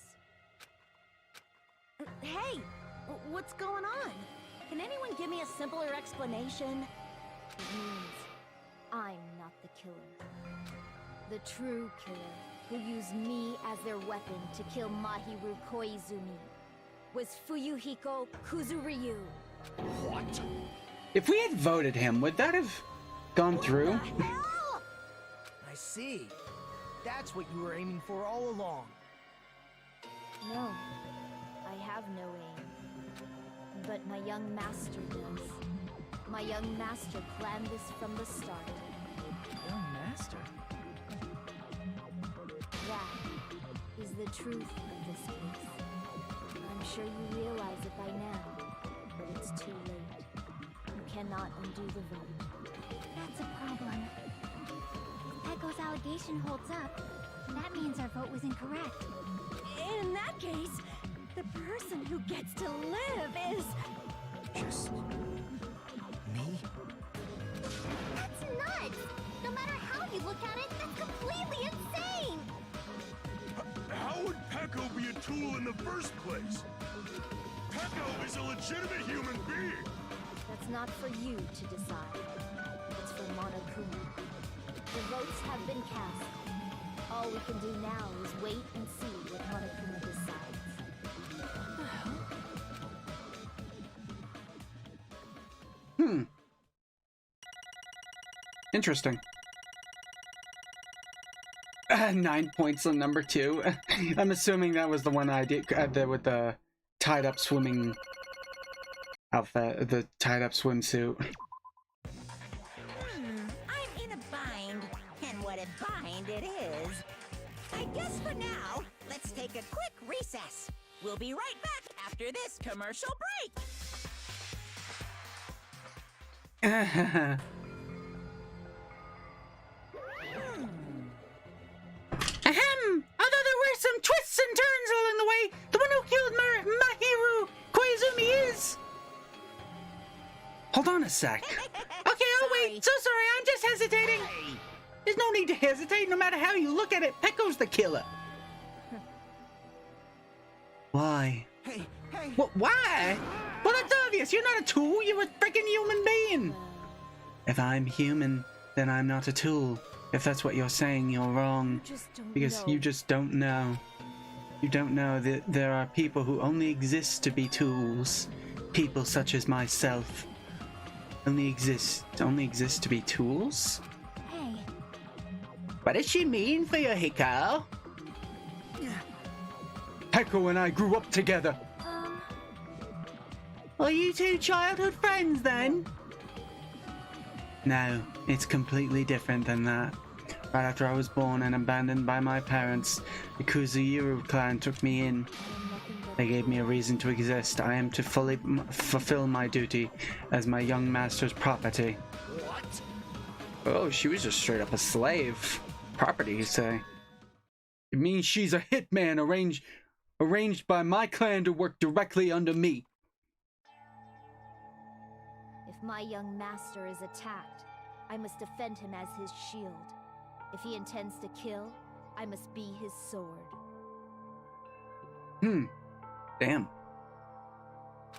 Hey! What's going on? Can anyone give me a simpler explanation? It means I'm not the killer. The true killer, who used me as their weapon to kill Mahiru Koizumi, was Fuyuhiko Kuzuryu. What? If we had voted him, would that have gone through? I see. That's what you were aiming for all along. No, I have no aim. But my young master does. My young master planned this from the start. Young master? That is the truth of this case. I'm sure you realize it by now, but it's too late. You cannot undo the vote. That's a problem. If Peko's allegation holds up, that means our vote was incorrect. In that case, the person who gets to live is... Just... me? That's nuts! No matter how you look at it, that's completely insane! How would Peko be a tool in the first place? Peko is a legitimate human being! That's not for you to decide. It's for Monokuma. The votes have been cast. All we can do now is wait and see what Monokuma decides. Interesting. 9 points on number 2. I'm assuming that was the one I did with the tied-up swimming outfit, the tied-up swimsuit. I'm in a bind, and what a bind it is. I guess for now, let's take a quick recess. We'll be right back after this commercial break. Ahem! Although there were some twists and turns along the way, the one who killed Mahiru Koizumi is... Hold on a sec. Okay, I'll wait. So sorry, I'm just hesitating. There's no need to hesitate. No matter how you look at it, Peko's the killer. Why? Hey, hey! What? Why? Well, that's obvious. You're not a tool. You're a freaking human being. If I'm human, then I'm not a tool. If that's what you're saying, you're wrong. Because you just don't know. You don't know that there are people who only exist to be tools. People such as myself. Only exist to be tools? Hey. What does she mean for you, Hiko? Heko and I grew up together. Are you two childhood friends then? No, it's completely different than that. Right after I was born and abandoned by my parents, the Kuzuyuru clan took me in. They gave me a reason to exist. I am to fully fulfill my duty as my young master's property. What? Oh, she was just straight up a slave. Property, you say? It means she's a hitman arranged by my clan to work directly under me. If my young master is attacked, I must defend him as his shield. If he intends to kill, I must be his sword. Damn.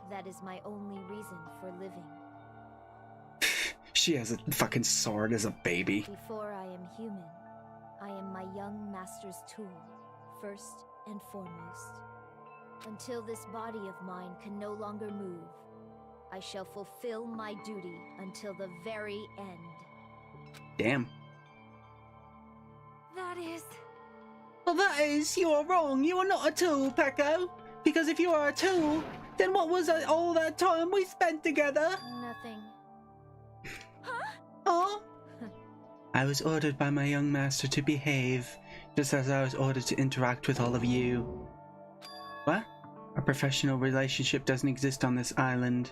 That is my only reason for living. She has a fucking sword as a baby. Before I am human, I am my young master's tool, first and foremost. Until this body of mine can no longer move, I shall fulfill my duty until the very end. Damn. That is... Well, that is, you are wrong. You are not a tool, Peko. Because if you are a tool, then what was all that time we spent together? Nothing. Oh? I was ordered by my young master to behave, just as I was ordered to interact with all of you. What? A professional relationship doesn't exist on this island.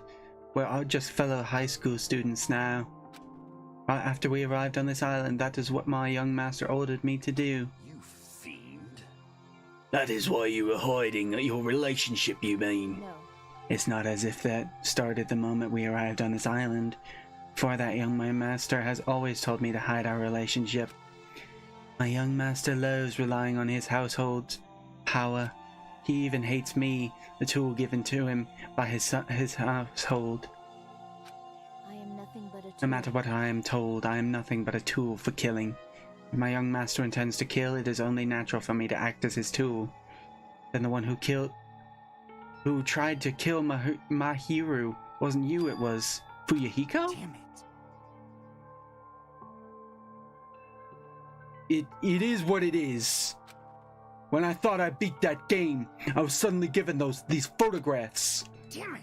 We're all just fellow high school students now. Right after we arrived on this island, that is what my young master ordered me to do. You fiend. That is why you were hiding your relationship, you mean? No. It's not as if that started the moment we arrived on this island. For that, my master has always told me to hide our relationship. My young master loathes relying on his household's power. He even hates me, the tool given to him by his household. I am nothing but a tool. No matter what I am told, I am nothing but a tool for killing. If my young master intends to kill, it is only natural for me to act as his tool. Then the one who tried to kill Mahiru wasn't you, it was Fuyuhiko? Damn it. It is what it is. When I thought I beat that game, I was suddenly given these photographs. Damn it.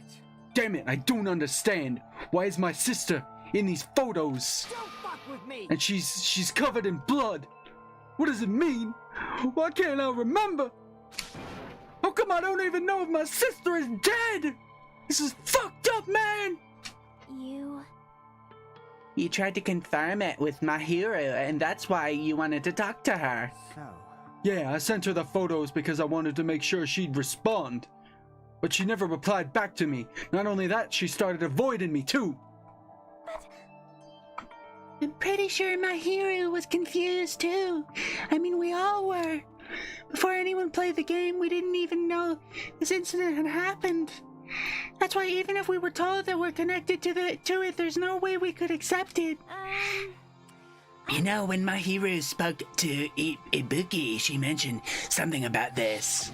Damn it, I don't understand. Why is my sister in these photos? Don't fuck with me. And she's covered in blood. What does it mean? Why can't I remember? How come I don't even know if my sister is dead? This is fucked up, man. You tried to confirm it with Mahiru, and that's why you wanted to talk to her. So... Yeah, I sent her the photos because I wanted to make sure she'd respond. But she never replied back to me. Not only that, she started avoiding me too. I'm pretty sure Mahiru was confused too. I mean, we all were. Before anyone played the game, we didn't even know this incident had happened. That's why even if we were told that we're connected to it, there's no way we could accept it. You know, when Mahiru spoke to Ibuki, she mentioned something about this.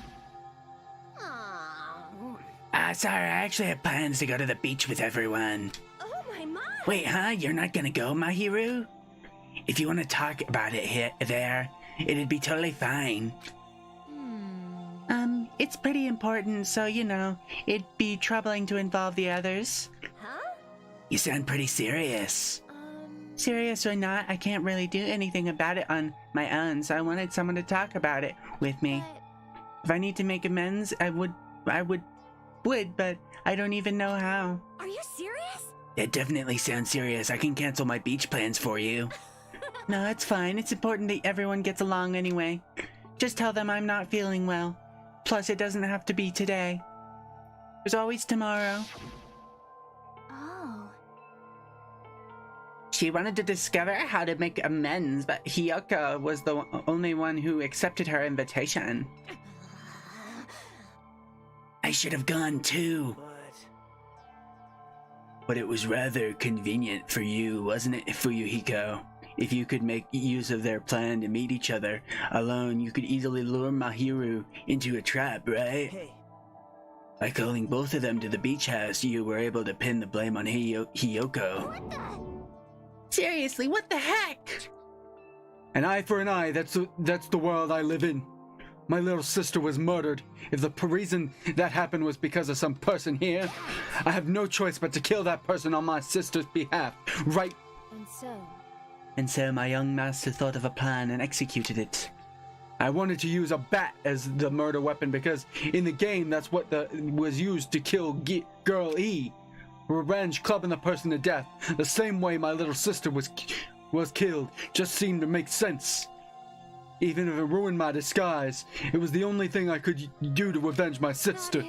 Sorry, I actually have plans to go to the beach with everyone. Oh my! Wait, huh? You're not gonna go, Mahiru? If you want to talk about it there, it'd be totally fine. It's pretty important, so, you know, it'd be troubling to involve the others. Huh? You sound pretty serious. Serious or not, I can't really do anything about it on my own, so I wanted someone to talk about it with me. If I need to make amends, I would, but I don't even know how. Are you serious? It definitely sounds serious. I can cancel my beach plans for you. No, it's fine. It's important that everyone gets along anyway. Just tell them I'm not feeling well. Plus, it doesn't have to be today. There's always tomorrow. Oh. She wanted to discover how to make amends, but Hiyoko was the only one who accepted her invitation. I should have gone too. But it was rather convenient for you, wasn't it, Fuyuhiko? If you could make use of their plan to meet each other alone, you could easily lure Mahiru into a trap, right? Hey. By calling both of them to the beach house, you were able to pin the blame on Hiyoko. Seriously, what the heck? An eye for an eye, that's the world I live in. My little sister was murdered. If the reason that happened was because of some person here, I have no choice but to kill that person on my sister's behalf, right? And so my young master thought of a plan and executed it. I wanted to use a bat as the murder weapon because in the game that's what was used to kill Girl E. Revenge, clubbing the person to death. The same way my little sister was killed just seemed to make sense. Even if it ruined my disguise, it was the only thing I could do to avenge my sister.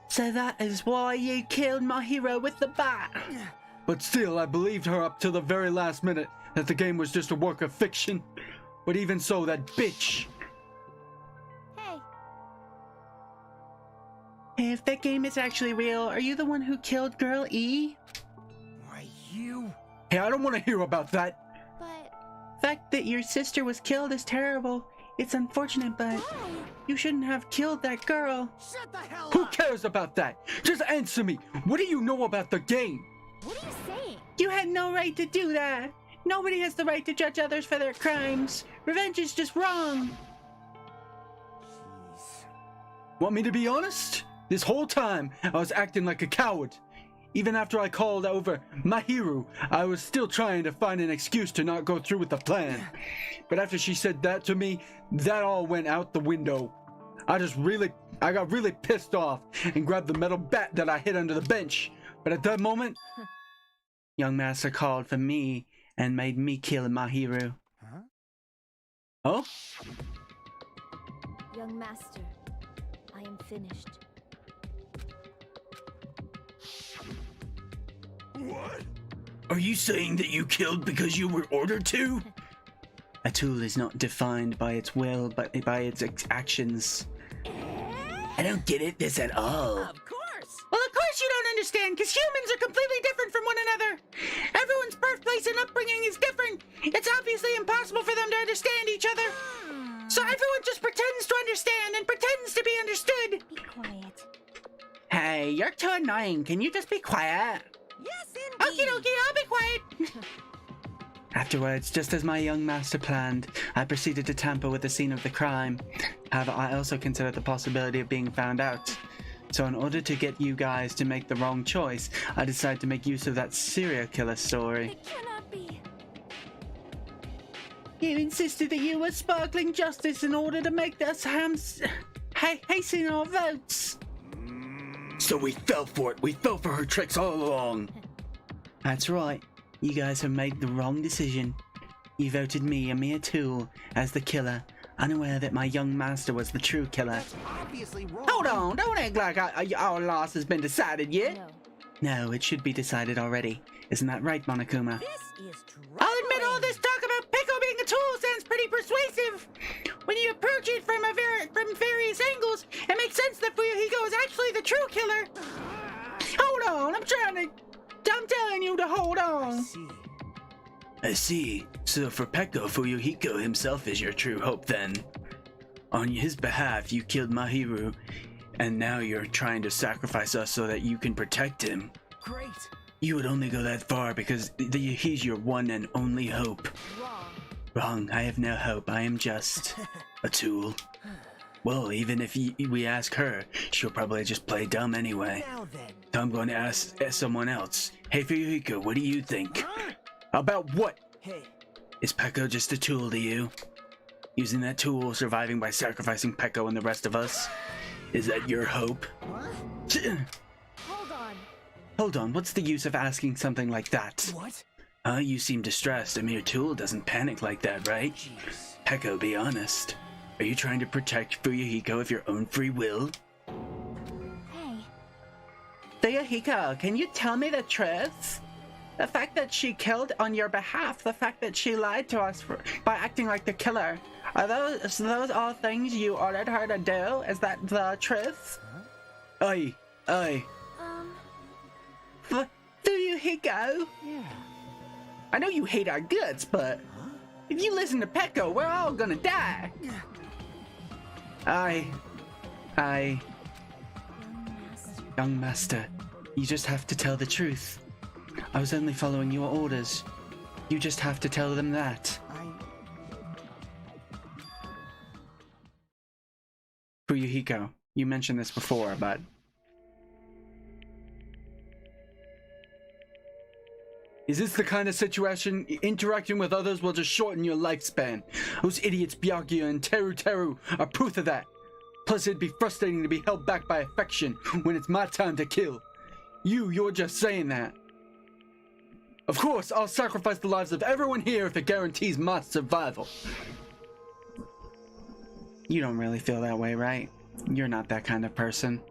So that is why you killed my hero with the bat. But still, I believed her up till the very last minute that the game was just a work of fiction. But even so, that bitch. Hey, if that game is actually real, are you the one who killed Girl E? Why, you? Hey, I don't want to hear about that. The fact that your sister was killed is terrible. It's unfortunate, but you shouldn't have killed that girl. Shut the hell Who up! cares about that? Just answer me. What do you know about the game? What are you saying? You had no right to do that. Nobody has the right to judge others for their crimes. Revenge is just wrong. Want me to be honest? This whole time, I was acting like a coward. Even after I called over Mahiru, I was still trying to find an excuse to not go through with the plan. But after she said that to me, that all went out the window. I got really pissed off and grabbed the metal bat that I hid under the bench. But at that moment, Young Master called for me and made me kill Mahiru. Oh? Young Master, I am finished. What? Are you saying that you killed because you were ordered to? A tool is not defined by its will, but by its actions. I don't get this at all. Of course! Well, of course you don't understand, because humans are completely different from one another. Everyone's birthplace and upbringing is different. It's obviously impossible for them to understand each other. So everyone just pretends to understand and pretends to be understood. Be quiet. Hey, you're too annoying. Can you just be quiet? Yes, indeed. Okie dokie, I'll be quiet. Afterwards, just as my young master planned, I proceeded to tamper with the scene of the crime. However, I also considered the possibility of being found out. So in order to get you guys to make the wrong choice, I decided to make use of that serial killer story. It cannot be. You insisted that you were sparkling justice in order to make us hasten our votes. So we fell for it. We fell for her tricks all along. That's right. You guys have made the wrong decision. You voted me, a mere tool, as the killer, unaware that my young master was the true killer. That's obviously wrong. Hold on, don't act like our loss has been decided yet. No, it should be decided already. Isn't that right, Monokuma? I'll admit all this talk about Pico being a tool sounds pretty persuasive. When you approach it from various angles, it makes sense that Fuyuhiko is actually the true killer. Hold on, I'm telling you to hold on. I see. So for Peko, Fuyuhiko himself is your true hope then. On his behalf, you killed Mahiru, and now you're trying to sacrifice us so that you can protect him. Great. You would only go that far because he's your one and only hope. Wrong. I have no hope. I am just a tool. Well, even if we ask her, she'll probably just play dumb anyway. Now then. So I'm going to ask someone else. Hey, Fuyuhiko, what do you think? About what? Hey. Is Peko just a tool to you? Using that tool, surviving by sacrificing Peko and the rest of us? Is that your hope? Hold on, what's the use of asking something like that? What? You seem distressed. A mere tool doesn't panic like that, right? Jeez. Peko, be honest. Are you trying to protect Fuyuhiko of your own free will? Fuyuhiko, can you tell me the truth? The fact that she killed on your behalf, the fact that she lied to us by acting like the killer, Are those all things you ordered her to do? Is that the truth? Aye. Do you, Hiko? Yeah. I know you hate our guts, but if you listen to Peko, we're all gonna die. Young Master, you just have to tell the truth. I was only following your orders. You just have to tell them that. Fuyuhiko, you mentioned this before, but... Is this the kind of situation interacting with others will just shorten your lifespan? Those idiots Byakuya and Teru are proof of that. Plus it'd be frustrating to be held back by affection when it's my time to kill. You're just saying that. Of course, I'll sacrifice the lives of everyone here if it guarantees my survival. You don't really feel that way, right? You're not that kind of person.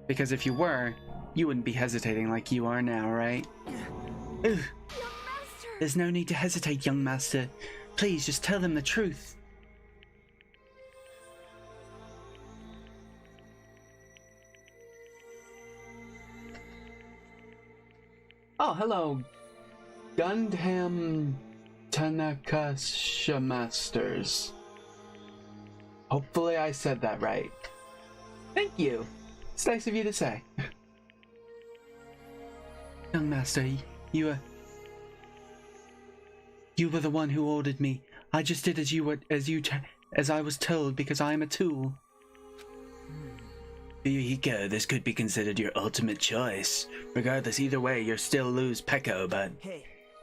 Because if you were, you wouldn't be hesitating like you are now, right? Ugh. There's no need to hesitate, young master. Please, just tell them the truth. Oh, hello. Gundam Tanakasha Masters. Hopefully I said that right. Thank you. It's nice of you to say. Young master, you were the one who ordered me. I just did as I was told because I am a tool. Fuyuhiko, this could be considered your ultimate choice. Regardless, either way, you'll still lose Peko, but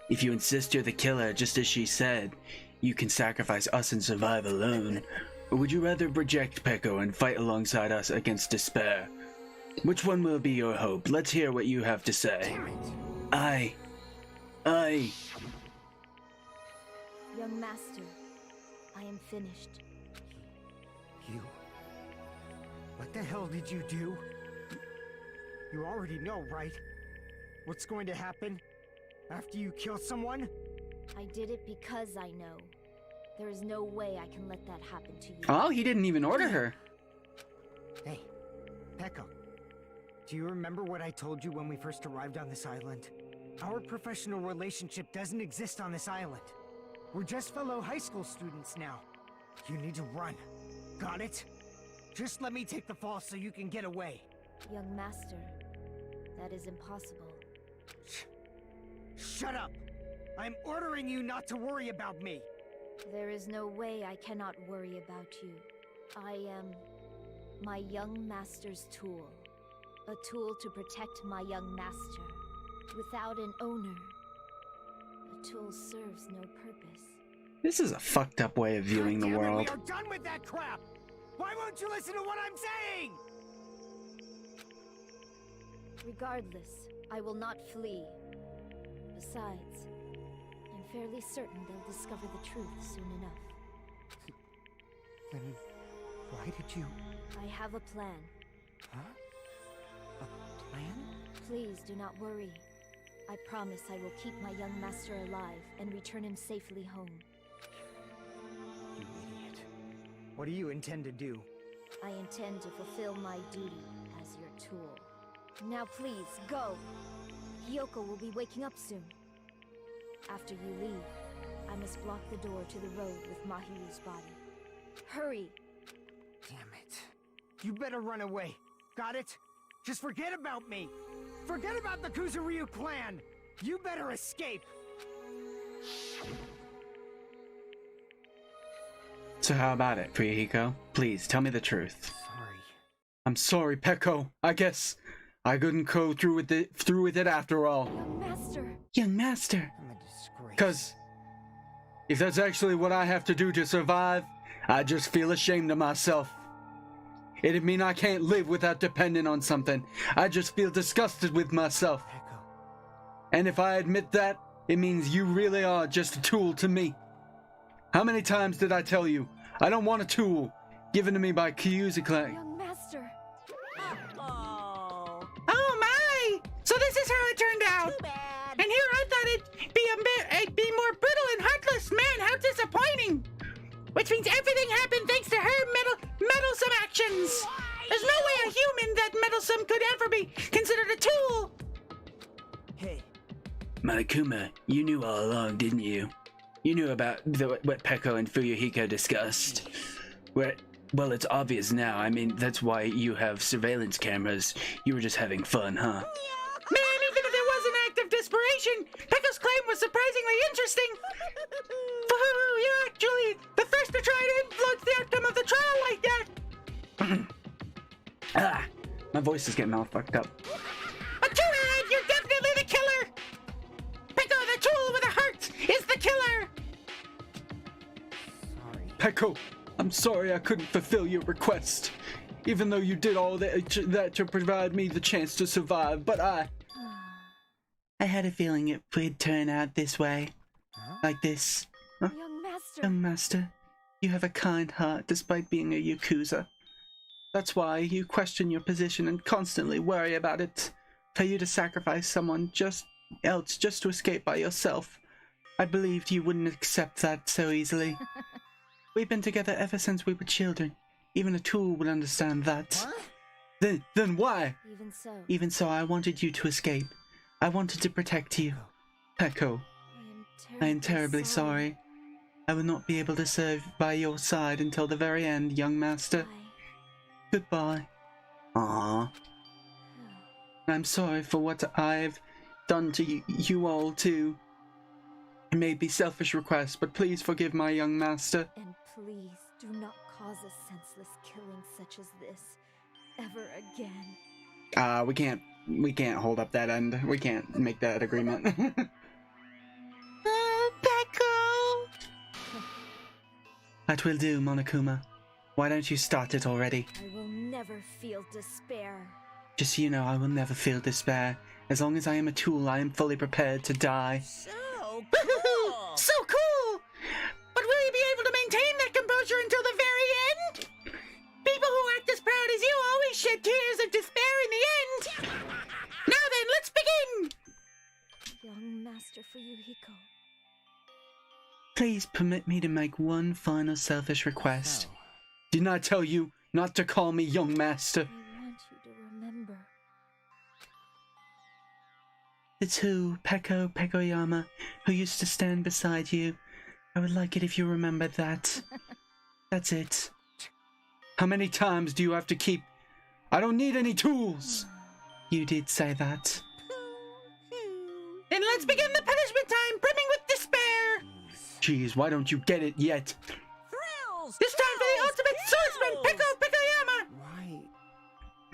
if you insist you're the killer, just as she said, you can sacrifice us and survive alone. Or would you rather reject Peko and fight alongside us against despair? Which one will be your hope? Let's hear what you have to say. Aye. Young master, I am finished. You? What the hell did you do? You already know, right? What's going to happen after you kill someone? I did it because I know. There is no way I can let that happen to you. Oh, he didn't even order her. Hey, Peko. Do you remember what I told you when we first arrived on this island? Our professional relationship doesn't exist on this island. We're just fellow high school students now. You need to run. Got it? Just let me take the fall so you can get away. Young master, that is impossible. Shut up! I'm ordering you not to worry about me. There is no way I cannot worry about you. I am my young master's tool. A tool to protect my young master. Without an owner, a tool serves no purpose. This is a fucked up way of viewing the world. We are done with that crap! Why won't you listen to what I'm saying? Regardless, I will not flee. Besides, I'm fairly certain they'll discover the truth soon enough. Then why did you... I have a plan. Huh? A plan? Please do not worry. I promise I will keep my young master alive and return him safely home. You idiot. What do you intend to do? I intend to fulfill my duty as your tool. Now please, go! Hiyoko will be waking up soon. After you leave, I must block the door to the road with Mahiru's body. Hurry! Damn it. You better run away. Got it? Just forget about me! Forget about the Kuzuryu clan! You better escape! So how about it, Fuyuhiko? Please, tell me the truth. Sorry. I'm sorry, Peko. I guess I couldn't go through with it after all. Young master! Young master! I'm a disgrace. 'Cause if that's actually what I have to do to survive, I just feel ashamed of myself. It'd mean I can't live without depending on something. I just feel disgusted with myself. Peko. And if I admit that, it means you really are just a tool to me. How many times did I tell you, I don't want a tool given to me by Kyuuzi clan? Young master! Oh. Oh my! So this is how it turned out. Too bad. And here I thought it'd be more brutal and heartless. Man, how disappointing! Which means Monokuma, you knew all along, didn't you? You knew about what Peko and Fuyuhiko discussed. Well, it's obvious now. I mean, that's why you have surveillance cameras. You were just having fun, huh? Man, even if it was an act of desperation, Pekka's claim was surprisingly interesting. You're actually the first to try to influence the outcome of the trial like that. My voice is getting all fucked up. But you're definitely the killer. Pekka, the tool with a heart, is the killer. Peko, I'm sorry I couldn't fulfill your request. Even though you did all that to provide me the chance to survive, but I had a feeling it would turn out this way. Like this. Young Master. Young Master, you have a kind heart despite being a Yakuza. That's why you question your position and constantly worry about it. For you to sacrifice someone else just to escape by yourself. I believed you wouldn't accept that so easily. We've been together ever since we were children. Even a tool would understand that. Then why? Even so, I wanted you to escape. I wanted to protect you. Peko, I am terribly sorry. I will not be able to serve by your side until the very end, young master. Goodbye. Aww. I'm sorry for what I've done to you all too. It may be selfish request, but please forgive my young master. And please do not cause a senseless killing such as this ever again. We can't hold up that end. We can't make that agreement. Peko! That will do, Monokuma. Why don't you start it already? I will never feel despair. Just so you know, I will never feel despair. As long as I am a tool, I am fully prepared to die. So cool! So cool! But will you be able to maintain that composure until the very end? People who act as proud as you always shed tears of despair in the end. Now then, let's begin! Young Master Fuyuhiko. Please permit me to make one final selfish request. Didn't I tell you not to call me young master? I want you to remember. The two, Peko Pekoyama, who used to stand beside you. I would like it if you remember that. That's it. How many times do you have to keep... I don't need any tools! You did say that. Then let's begin the punishment time, brimming with despair! Jeez, why don't you get it yet? Thrills! This time for the ultimate swordsman, Peko Pekoyama! Right.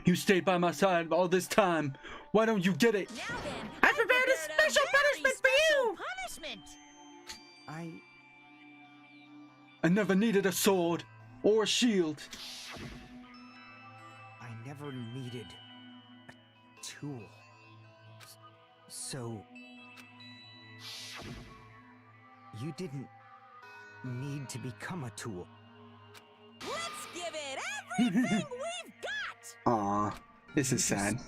You stayed by my side all this time. Why don't you get it? Now then, I prepared a special punishment for you! Punishment! I never needed a sword or a shield. I never needed a tool. So... you didn't need to become a tool. Let's give it everything we've got! Aw, this is sad.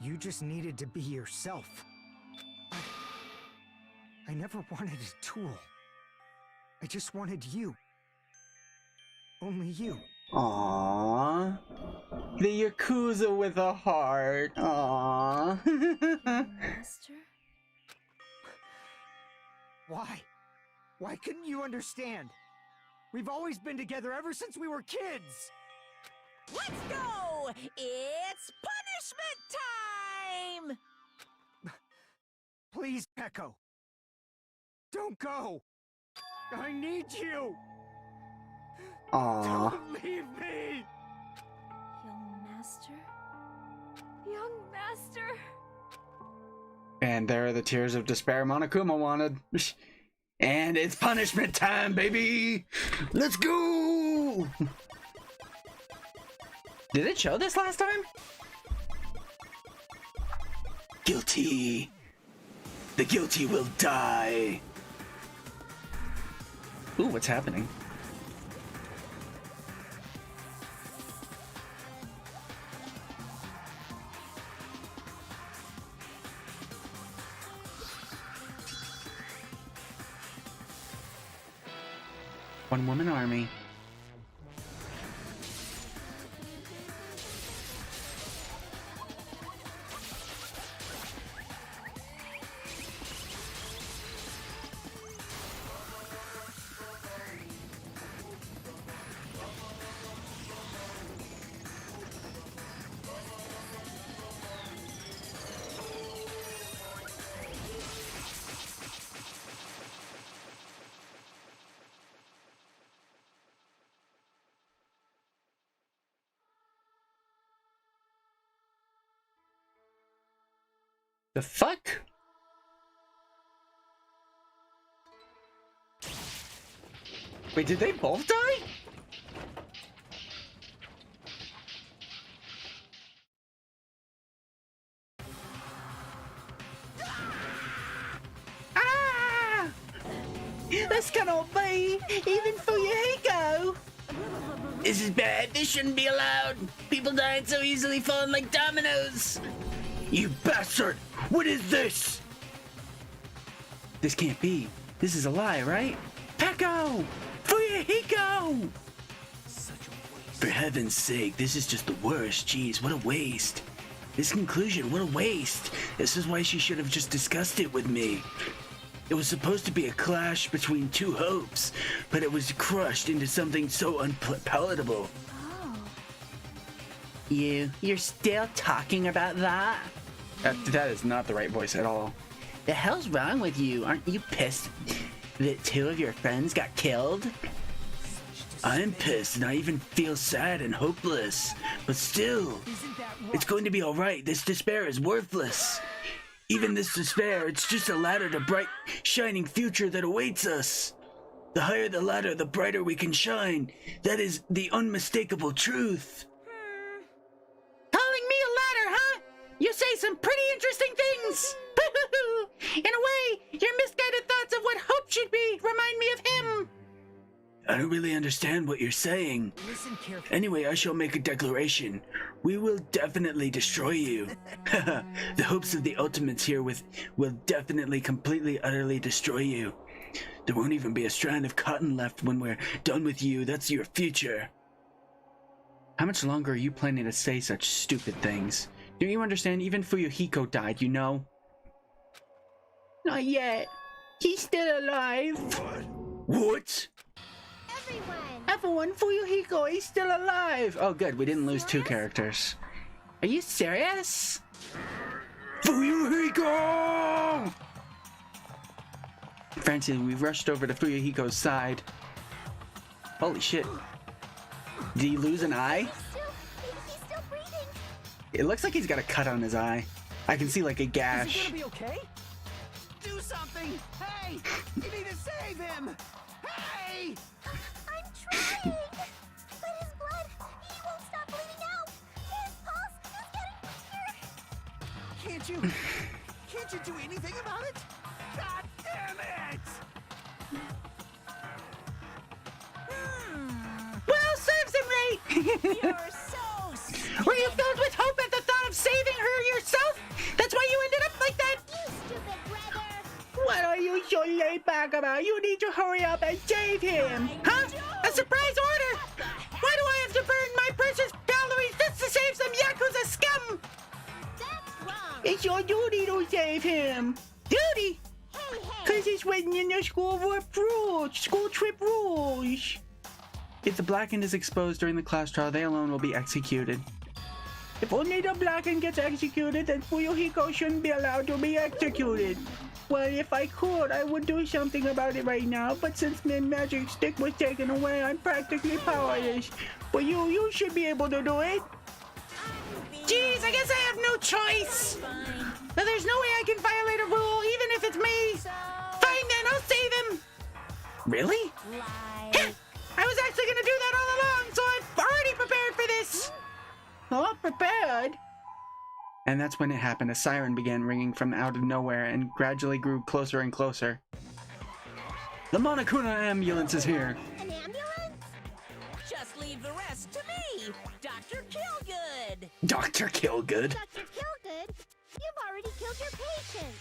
You just needed to be yourself. I never wanted a tool. I just wanted you. Only you. Aww. The Yakuza with a heart. Aww. Master? Why? Why couldn't you understand? We've always been together ever since we were kids! Let's go! It's punishment time! Please, Peko. Don't go! I need you! Aww. Don't leave me! Young Master? Young Master! And there are the tears of despair Monokuma wanted. And it's punishment time, baby! Let's go! Did it show this last time? Guilty. The guilty will die. Ooh, what's happening? One-woman army. The fuck? Wait, did they both die? Ah! This cannot be! Even Fuyuhiko! This is bad. This shouldn't be allowed. People dying so easily, falling like dominoes. You bastard! What is this? This can't be. This is a lie, right? Peko! Fuyuhiko! For heaven's sake, this is just the worst. Jeez, what a waste. This conclusion, what a waste. This is why she should have just discussed it with me. It was supposed to be a clash between two hopes, but it was crushed into something so unpalatable. You're still talking about that? That is not the right voice at all. The hell's wrong with you? Aren't you pissed that two of your friends got killed? I'm pissed and I even feel sad and hopeless. But still, it's going to be alright. This despair is worthless. Even this despair, it's just a ladder to bright, shining future that awaits us. The higher the ladder, the brighter we can shine. That is the unmistakable truth. Calling me a ladder, huh? You say some pretty interesting things. In a way, your misguided thoughts of what hope should be remind me of him. I don't really understand what you're saying. Listen carefully. Anyway, I shall make a declaration. We will definitely destroy you. The hopes of the Ultimates here will definitely, completely, utterly destroy you. There won't even be a strand of cotton left when we're done with you. That's your future. How much longer are you planning to say such stupid things? Don't you understand? Even Fuyuhiko died, you know? Not yet. He's still alive. What? Everyone, Fuyuhiko is still alive. Oh, good. We didn't lose two characters. Are you serious? Fuyuhiko! Francie, we rushed over to Fuyuhiko's side. Holy shit. Did he lose an eye? He's still breathing. It looks like he's got a cut on his eye. I can see like a Is gash. he gonna be okay? Do something! Hey! You need to save him! Hey! I'm trying! But his blood, he won't stop bleeding out! His pulse is getting weaker! Can't you do anything about it? God damn it! Well, serves him right. You're so stupid. Were you filled with hope at the thought of saving her yourself? That's why you ended up like that? You stupid brother! What are you so laid back about? You need to hurry up and save him. Huh? A surprise order? Why do I have to burn my precious calories just to save some Yakuza scum? That's wrong! It's your duty to save him. Duty? Hey! Cause it's written in the school trip rules. If the Blackened is exposed during the class trial, they alone will be executed. If only the Blackened gets executed, then Fuyuhiko shouldn't be allowed to be executed. Well, if I could, I would do something about it right now, but since my magic stick was taken away, I'm practically powerless. But you should be able to do it. Jeez, I guess I have no choice. But there's no way I can violate a rule, even if it's me. Fine then, I'll save him. Really? I was actually gonna do that all along, so I've already prepared for this. Not prepared. And that's when it happened. A siren began ringing from out of nowhere and gradually grew closer and closer. The Monokuma ambulance is here. An ambulance? Just leave the rest to me, Dr. Killgood. Dr. Killgood? Dr. Killgood, you've already killed your patient.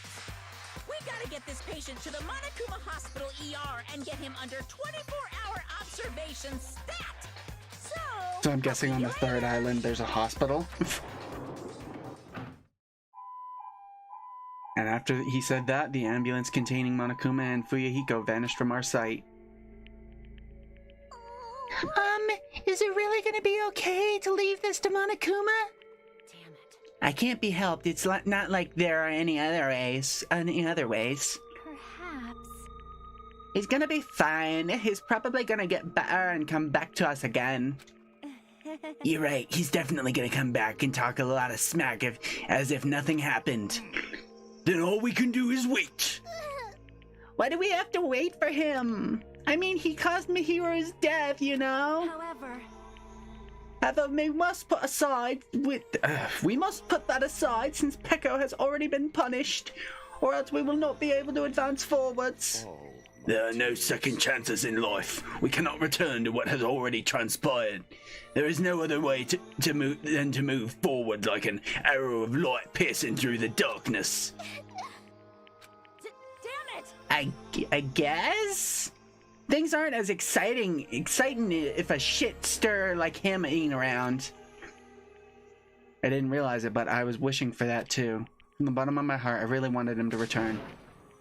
We gotta get this patient to the Monokuma Hospital ER and get him under 24-hour observation stat. So I'm guessing on the third island there's a hospital. And after he said that, the ambulance containing Monokuma and Fuyuhiko vanished from our sight. Is it really gonna be okay to leave this to Monokuma? I can't be helped. It's not like there are any other ways. Perhaps. He's gonna be fine. He's probably gonna get better and come back to us again. You're right, he's definitely gonna come back and talk a lot of smack as if nothing happened. Then all we can do is wait. Why do we have to wait for him? I mean, he caused Mihiro's death, you know? However, we must put that aside since Peko has already been punished, or else we will not be able to advance forwards. There are no second chances in life. We cannot return to what has already transpired. There is no other way to move forward like an arrow of light piercing through the darkness. Damn it! I guess? Things aren't as exciting if a shit stir like him ain't around. I didn't realize it, but I was wishing for that too. From the bottom of my heart, I really wanted him to return.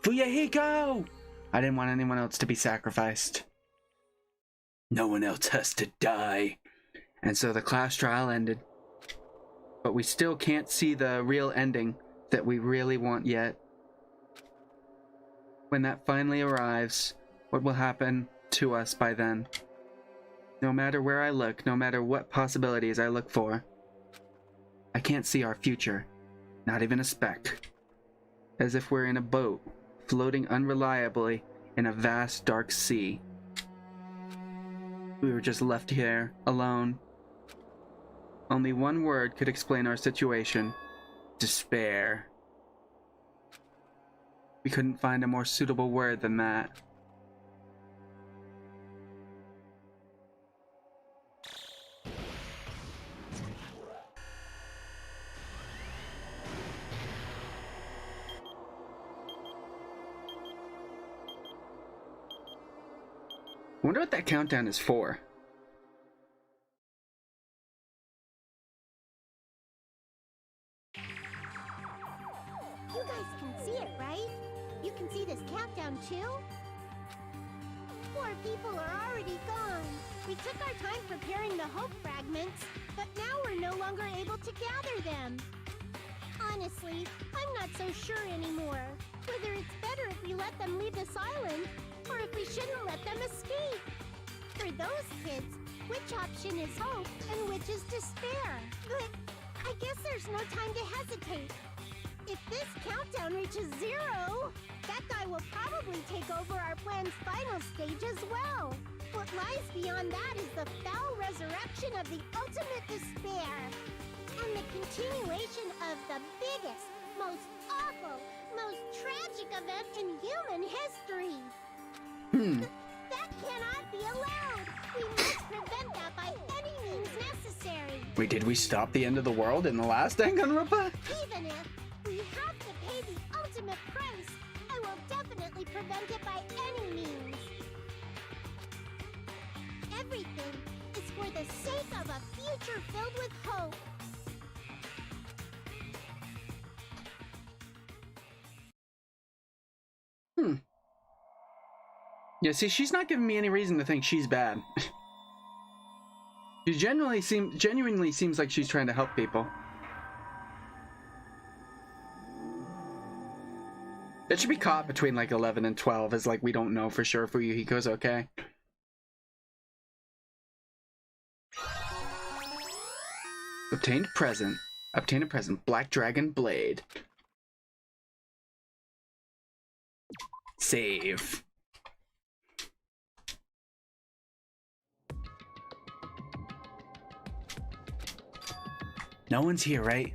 Fuyahiko! I didn't want anyone else to be sacrificed. No one else has to die. And so the class trial ended. But we still can't see the real ending that we really want yet. When that finally arrives, what will happen to us by then? No matter where I look, no matter what possibilities I look for, I can't see our future. Not even a speck. As if we're in a boat, floating unreliably in a vast dark sea. We were just left here, alone. Only one word could explain our situation. Despair. We couldn't find a more suitable word than that. I wonder what that countdown is for. You guys can see it, right? You can see this countdown too? Poor people are already gone. We took our time preparing the hope fragments, but now we're no longer able to gather them. Honestly, I'm not so sure anymore. Whether it's better if we let them leave this island, or if we shouldn't let them escape. For those kids, which option is hope and which is despair? But I guess there's no time to hesitate. If this countdown reaches 0, that guy will probably take over our plan's final stage as well. What lies beyond that is the foul resurrection of the ultimate despair. And the continuation of the biggest, most awful, most tragic event in human history. That cannot be allowed. We must prevent that by any means necessary. Wait, did we stop the end of the world in the last Danganronpa? Even if we have to pay the ultimate price, I will definitely prevent it by any means. Everything is for the sake of a future filled with hope. Yeah, see, she's not giving me any reason to think she's bad. She genuinely seems like she's trying to help people. It should be caught between like 11 and 12, as like we don't know for sure if Fuyuhiko's okay. Obtained present. Obtain a present. Black Dragon Blade. Save. No one's here, right?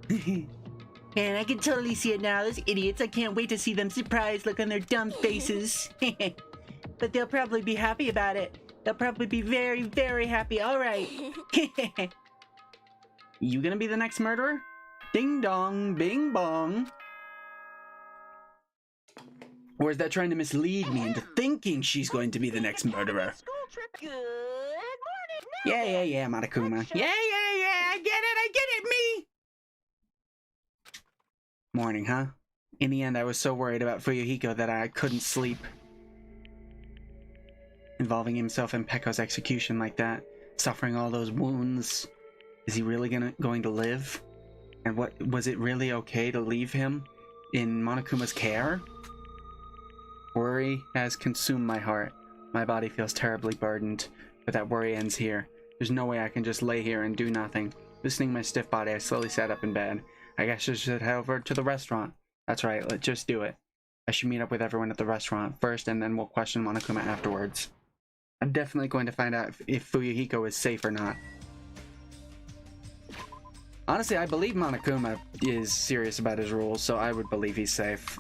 Man, I can totally see it now. Those idiots, I can't wait to see them surprised look on their dumb faces. But they'll probably be happy about it. They'll probably be very, very happy. All right. You gonna be the next murderer? Ding dong, bing bong. Or is that trying to mislead me into thinking she's going to be the next murderer? Good morning. Yeah, Monokuma. Yeah, I get it, me! Morning, huh? In the end, I was so worried about Fuyuhiko that I couldn't sleep. Involving himself in Peko's execution like that, suffering all those wounds. Is he really going to live? And was it really okay to leave him in Monokuma's care? Worry has consumed my heart. My body feels terribly burdened, but that worry ends here. There's no way I can just lay here and do nothing. Loosening my stiff body, I slowly sat up in bed. I guess I should head over to the restaurant. That's right, let's just do it. I should meet up with everyone at the restaurant first, and then we'll question Monokuma afterwards. I'm definitely going to find out if Fuyuhiko is safe or not. Honestly, I believe Monokuma is serious about his rules, so I would believe he's safe.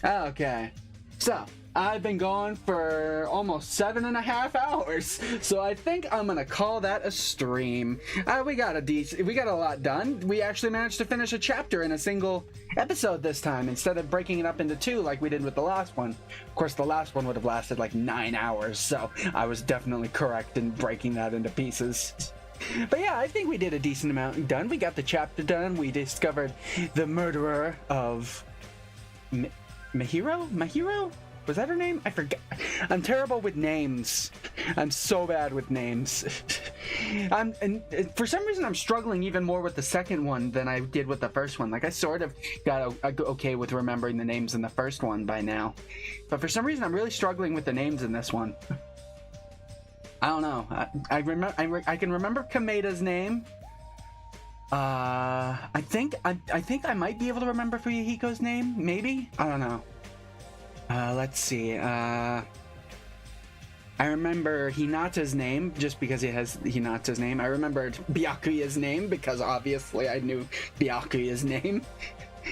Okay, so I've been gone for almost 7.5 hours, so I think I'm gonna call that a stream. We got a lot done. We actually managed to finish a chapter in a single episode this time instead of breaking it up into 2 like we did with the last one. Of course, the last one would have lasted like 9 hours, so I was definitely correct in breaking that into pieces. But yeah, I think we did a decent amount done. We got the chapter done. We discovered the murderer of Mahiro? Was that her name? I forgot. I'm terrible with names. I'm so bad with names. And for some reason, I'm struggling even more with the second one than I did with the first one. Like, I sort of got okay with remembering the names in the first one by now. But for some reason, I'm really struggling with the names in this one. I don't know. I can remember Kameda's name. I think I might be able to remember Fuyuhiko's name. Maybe? I don't know. Let's see. I remember Hinata's name just because it has Hinata's name. I remembered Byakuya's name because obviously I knew Byakuya's name.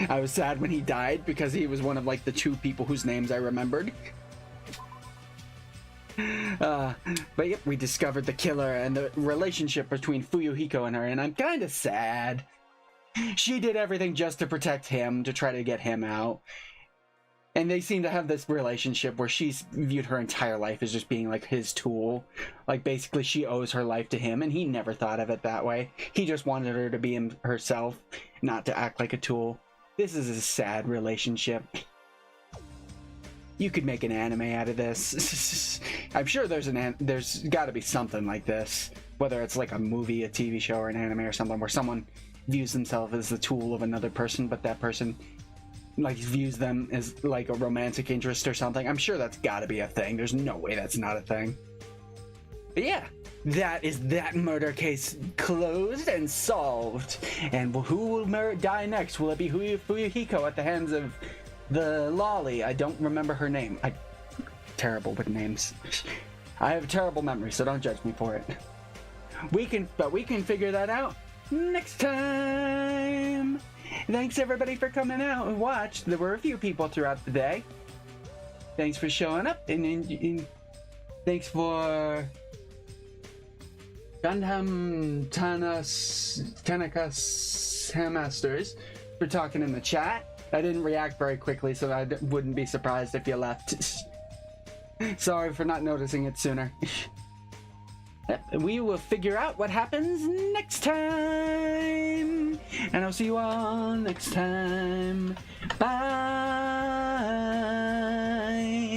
I was sad when he died because he was one of like the 2 people whose names I remembered. But yep, we discovered the killer and the relationship between Fuyuhiko and her, and I'm kind of sad. She did everything just to protect him, to try to get him out. And they seem to have this relationship where she's viewed her entire life as just being like his tool. Like basically she owes her life to him, and he never thought of it that way. He just wanted her to be herself, not to act like a tool. This is a sad relationship. You could make an anime out of this. I'm sure there's got to be something like this, whether it's like a movie, a TV show, or an anime or something where someone views themselves as the tool of another person, but that person like views them as like a romantic interest or something. I'm sure that's got to be a thing. There's no way that's not a thing. But yeah, that is that murder case closed and solved. And who will die next? Will it be Fuyuhiko at the hands of the lolly? I don't remember her name. I'm terrible with names. I have a terrible memory, so don't judge me for it. We can figure that out next time. Thanks everybody for coming out and watch. There were a few people throughout the day. Thanks for showing up, and thanks for Gundam Tanaka Masters for talking in the chat. I didn't react very quickly, so I wouldn't be surprised if you left. Sorry for not noticing it sooner. We will figure out what happens next time. And I'll see you all next time. Bye.